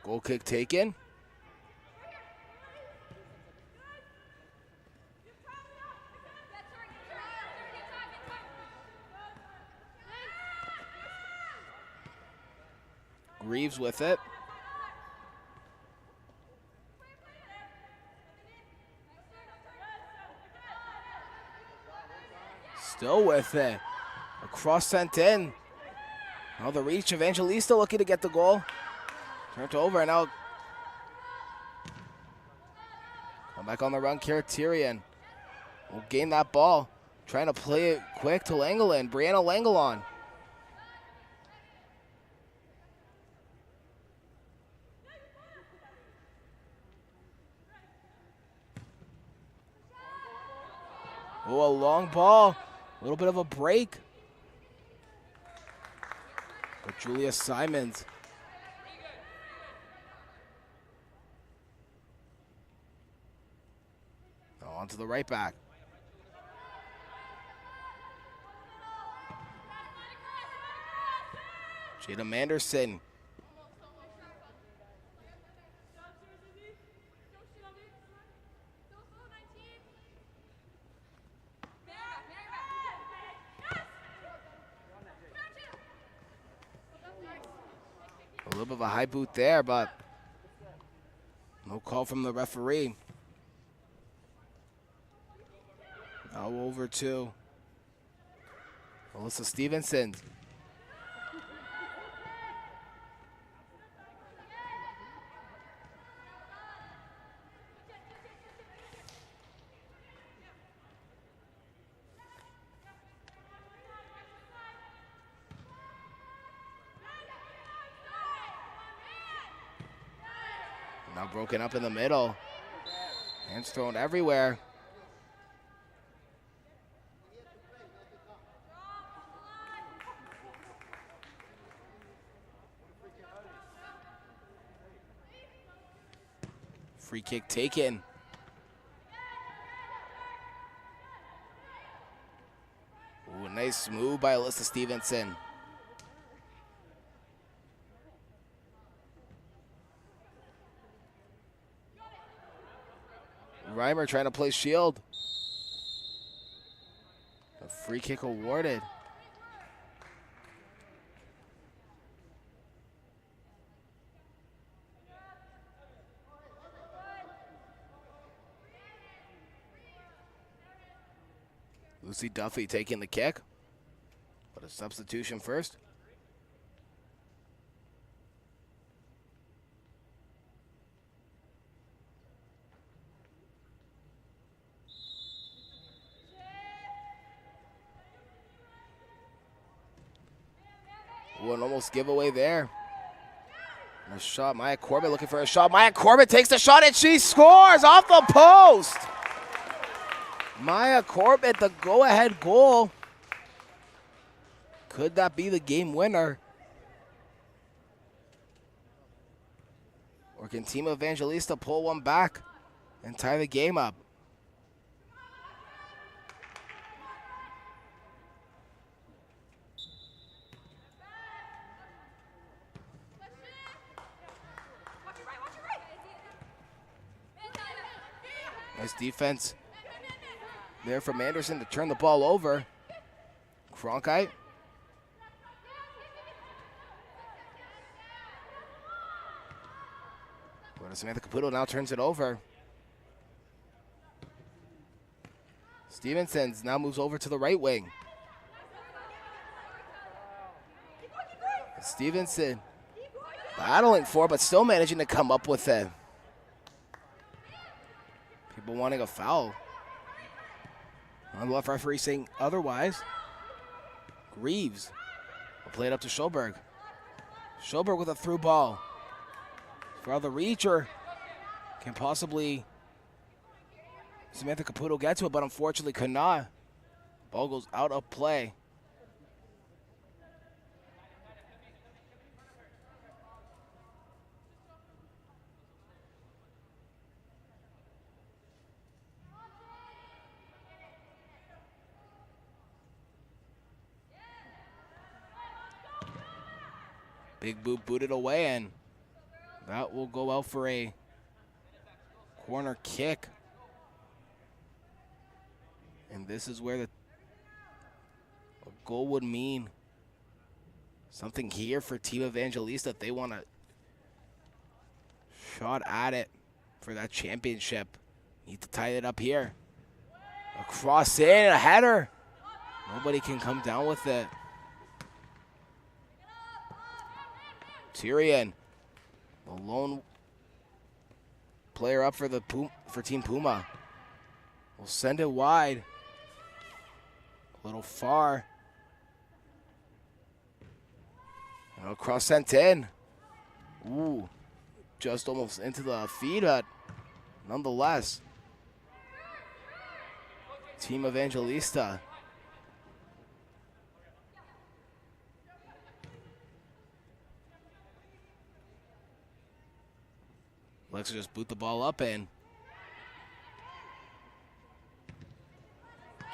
Goal kick taken. Greaves with it. Still with it. A cross sent in. Now the reach. Evangelista looking to get the goal. Turned over and now. Come back on the run. Kara Tyrion will gain that ball. Trying to play it quick to Langeland. Brianna Langelon. Oh, a long ball. A little bit of a break. But Julia Simons. Oh, onto the right back. Jada Manderson. A little bit of a high boot there, but no call from the referee. Now over to Alyssa Stevenson. Now broken up in the middle. Hands thrown everywhere. Free kick taken. Ooh, nice move by Alyssa Stevenson. Reimer trying to play shield. A free kick awarded. Lucy Duffy taking the kick, but a substitution first. Ooh, an almost giveaway there. And a shot, Maya Corbett looking for a shot. Maya Corbett takes the shot and she scores off the post. Maya Corbett, the go-ahead goal. Could that be the game winner? Or can Team Evangelista pull one back and tie the game up? Nice defense there from Anderson to turn the ball over. Cronkite. But Samantha Caputo now turns it over. Stevenson now moves over to the right wing. Stevenson battling for, but still managing to come up with it. People wanting a foul. On the left referee saying otherwise. Greaves will play it up to Schoberg. Schoberg with a through ball. For the reacher, can possibly Samantha Caputo get to it, but unfortunately could not. Ball goes out of play. Big Boot booted away, and that will go out for a corner kick. And this is where a goal would mean something here for Team Evangelista if they want a shot at it for that championship. Need to tie it up here. A cross in, a header. Nobody can come down with it. Tyrion, the lone player up for Team Puma, will send it wide. A little far. And a cross sent in. Ooh, just almost into the feed, but nonetheless, Team Evangelista. Alexa just boot the ball up and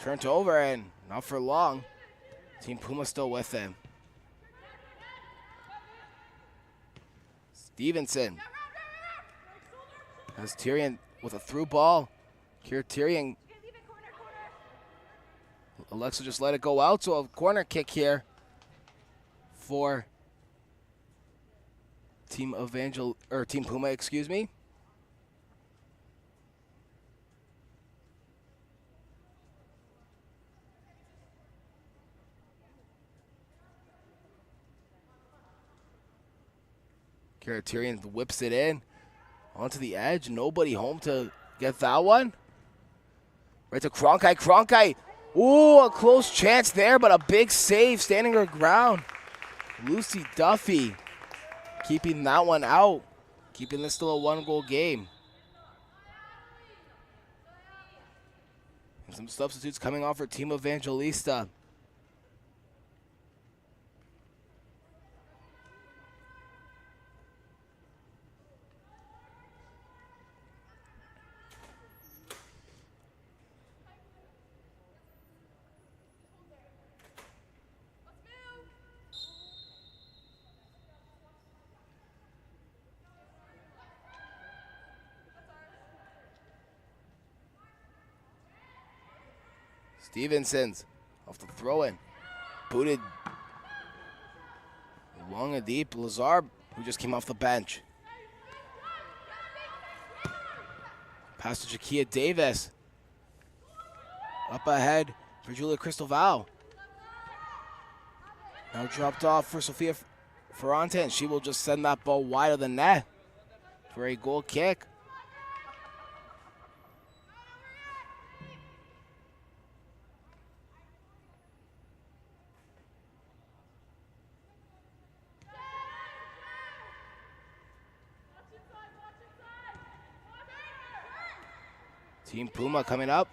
turned over, and not for long. Team Puma still with him. Stevenson has Tyrion with a through ball. Here Tyrion. Alexa just let it go out, so a corner kick here for Team Puma, excuse me. Karatirian whips it in onto the edge. Nobody home to get that one. Right to Cronkite. Cronkite. Ooh, a close chance there, but a big save standing her ground. Lucy Duffy keeping that one out, keeping this still a 1-goal game. And some substitutes coming off for Team Evangelista. Stevenson's off the throw-in. Booted long and deep. Lazar, who just came off the bench. Pass to Jakia Davis. Up ahead for Julia Cristoval. Now dropped off for Sofia Ferrante, and she will just send that ball wide of the net for a goal kick. Team Puma coming up.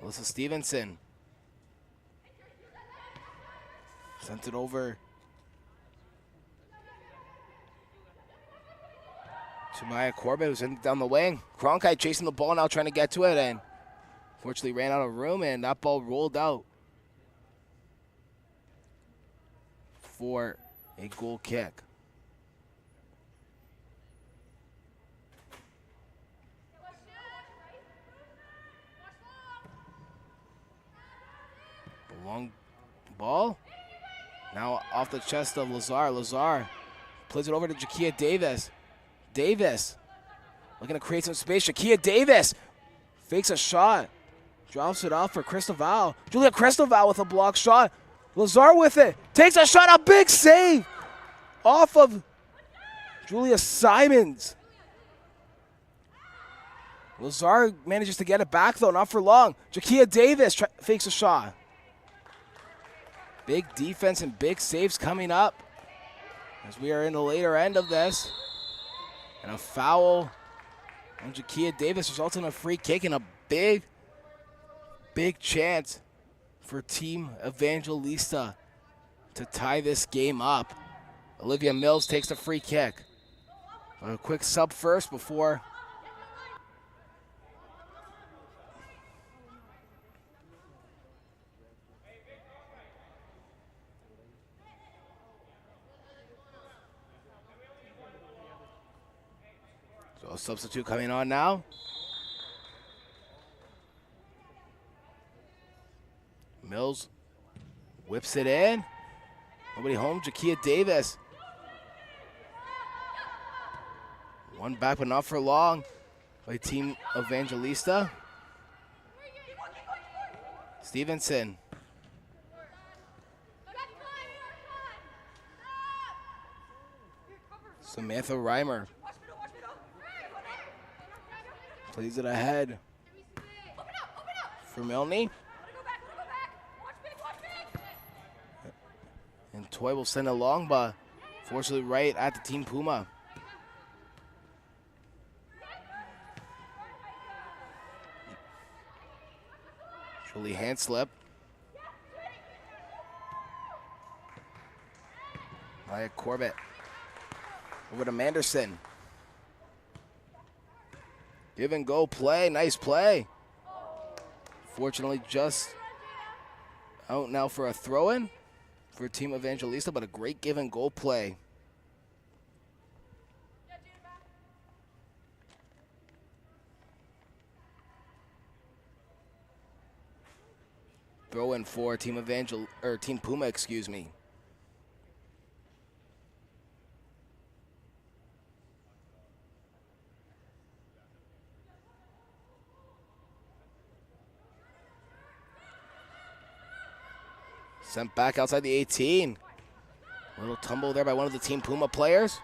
Alyssa Stevenson. Sent it over to Maya Corbett, who's in down the wing. Cronkite chasing the ball now, trying to get to it, and fortunately ran out of room, and that ball rolled out for a goal kick. Long ball. Now off the chest of Lazar. Lazar plays it over to Jakia Davis. Davis looking to create some space. Jakia Davis fakes a shot. Drops it off for Cristoval. Julia Cristoval with a block shot. Lazar with it. Takes a shot. A big save off of Julia Simons. Lazar manages to get it back, though. Not for long. Jakia Davis fakes a shot. Big defense and big saves coming up as we are in the later end of this. And a foul on Jakia Davis results in a free kick and a big chance for Team Evangelista to tie this game up. Olivia Mills takes the free kick. A quick sub first before a substitute coming on now. Mills whips it in. Nobody home. Jakia Davis. One back, but not for long by Team Evangelista. Stevenson. Samantha Reimer. Plays it ahead for Milne. And Toy will send it long, but fortunately right at the Team Puma. Julie hand slip. Maya Corbett. Over to Manderson. Give and go play, nice play. Fortunately just out now for a throw-in for Team Evangelista, but a great give and go play. Throw-in for Team Team Puma, excuse me. Sent back outside the 18. A little tumble there by one of the Team Puma players.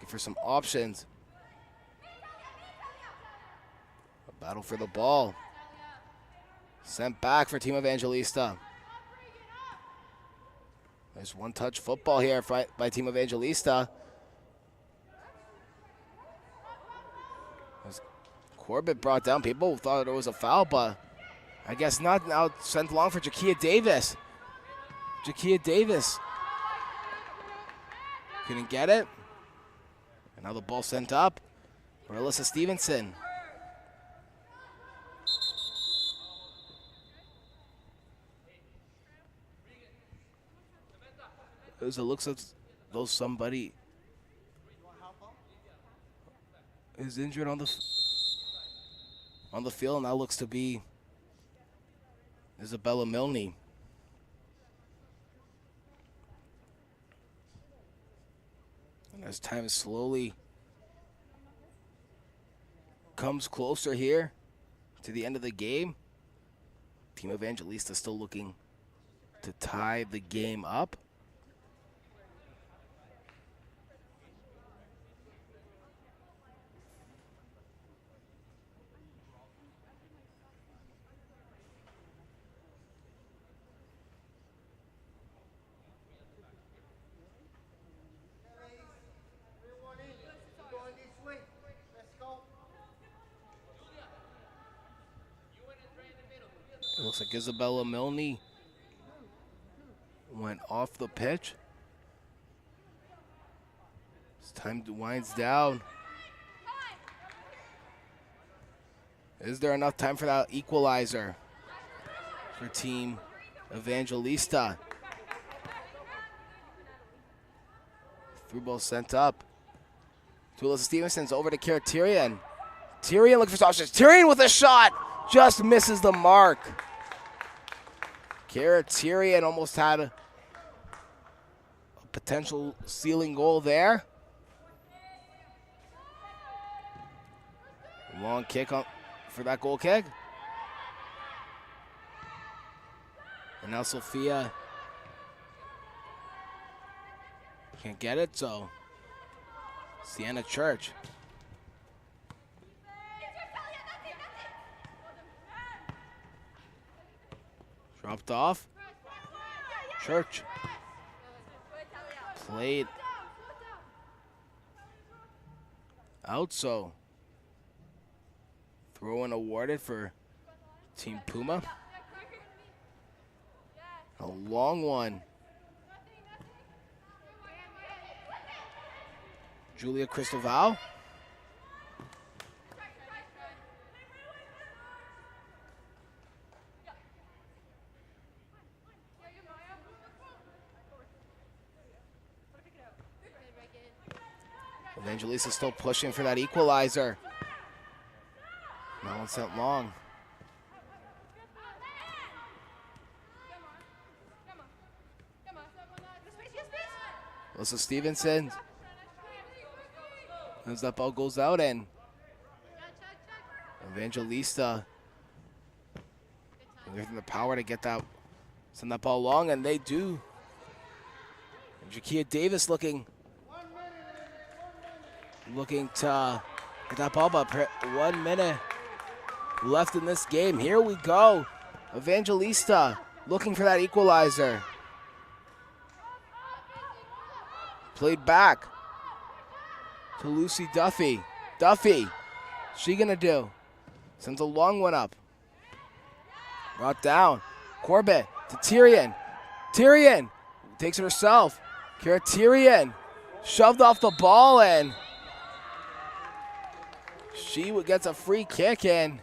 for some options. A battle for the ball. Sent back for Team Evangelista. There's one-touch football here by Team Evangelista. As Corbett brought down, people thought it was a foul, but I guess not. Now sent long for Jakia Davis. Jakia Davis couldn't get it. And now the ball sent up for Alyssa Stevenson. As it looks as though somebody is injured on the field, and that looks to be Isabella Milne. And as time slowly comes closer here to the end of the game, Team Evangelista still looking to tie the game up. It looks like Isabella Milne went off the pitch. It's time to winds down. Is there enough time for that equalizer for Team Evangelista? Through ball sent up to Alyssa Stevenson's over to Kara Tyrion. Tyrion looking for options. Tyrion with a shot. Just misses the mark. Kara Tyrion almost had a potential ceiling goal there. Long kick for that goal kick. And now Sophia can't get it, so Sienna Church. Dropped off. Church played out, so throw-in awarded for Team Puma. A long one. Julia Cristoval. Evangelista still pushing for that equalizer. That one sent long. Alyssa Stevenson. As that ball goes out, and Evangelista giving the power to get that, send that ball long, and they do. And Jakia Davis looking to get that ball, but 1 minute left in this game. Here we go. Evangelista looking for that equalizer. Played back to Lucy Duffy. Duffy, she gonna do? Sends a long one up. Brought down. Corbett to Tyrion. Tyrion takes it herself. Kara Tyrion shoved off the ball, and she gets a free kick, and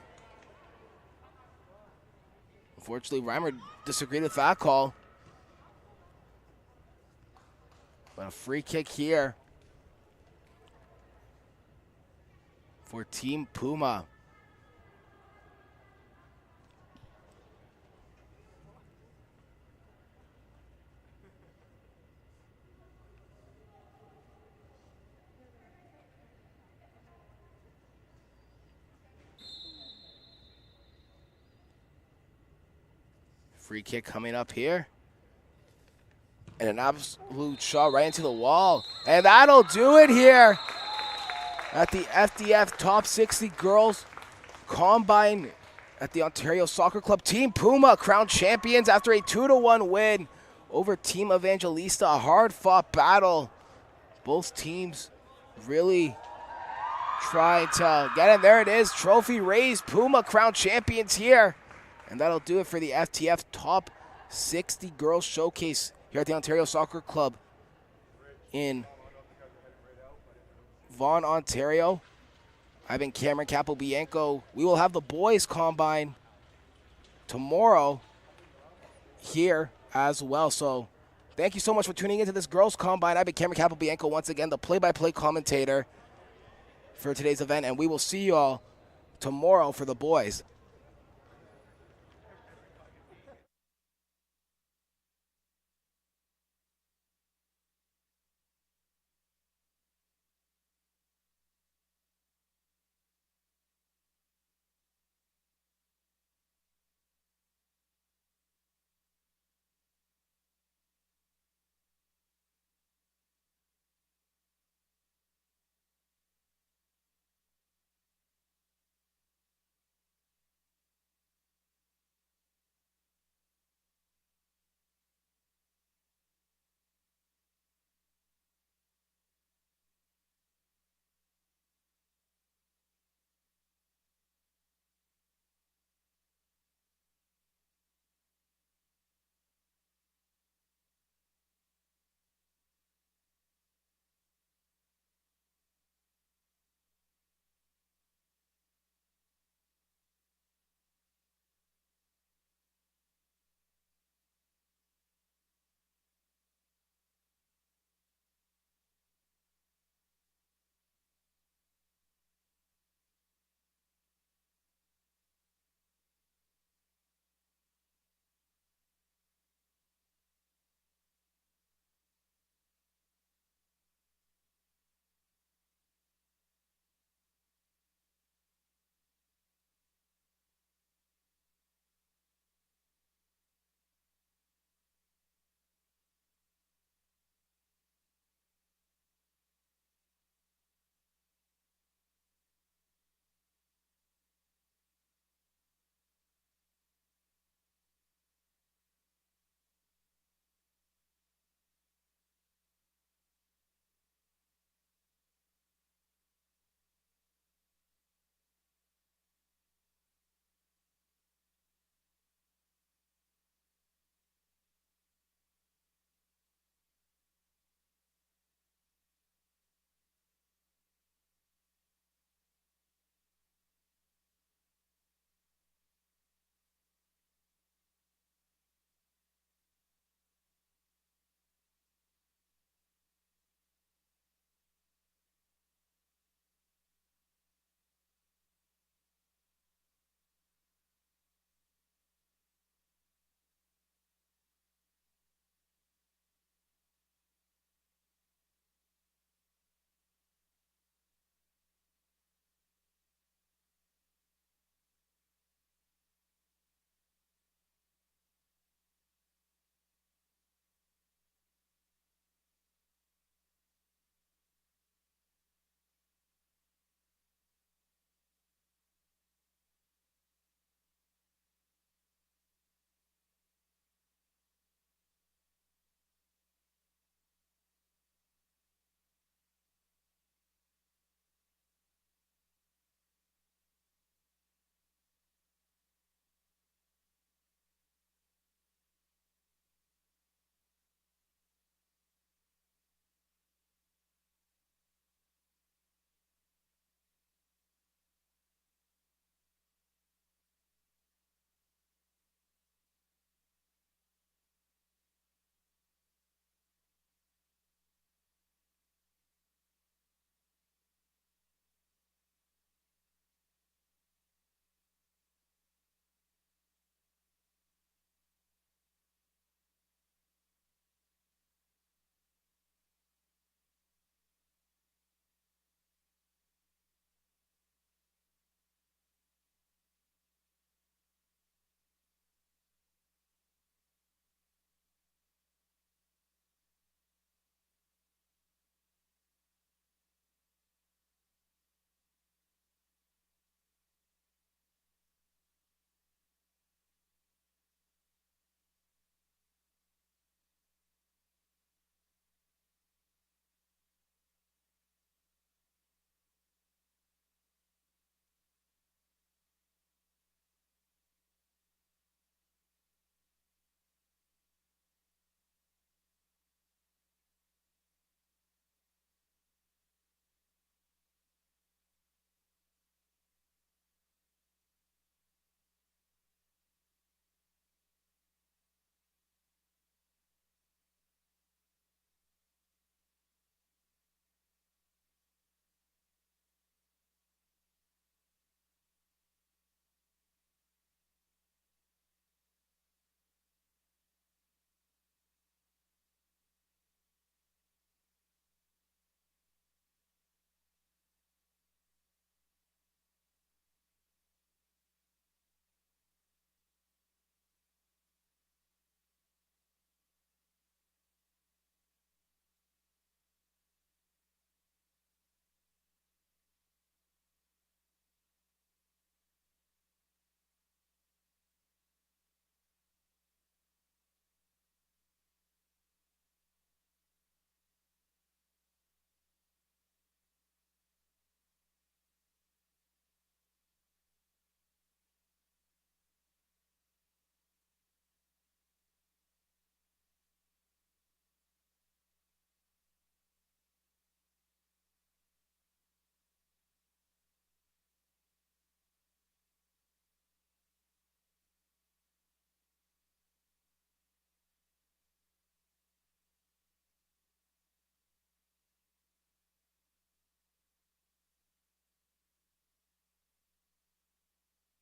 unfortunately Reimer disagreed with that call. But a free kick here for Team Puma. Free kick coming up here. And an absolute shot right into the wall. And that'll do it here. at the FTF Top 60 Girls Combine at the Ontario Soccer Club. Team Puma crowned champions after a 2-1 win over Team Evangelista. A hard-fought battle. Both teams really trying to get in. There it is. Trophy raised. Puma crowned champions here. And that'll do it for the FTF Top 60 Girls Showcase here at the Ontario Soccer Club in Vaughan, Ontario. I've been Cameron Capobianco. We will have the boys combine tomorrow here as well. So thank you so much for tuning into this girls combine. I've been Cameron Capobianco, once again, the play-by-play commentator for today's event. And we will see you all tomorrow for the boys.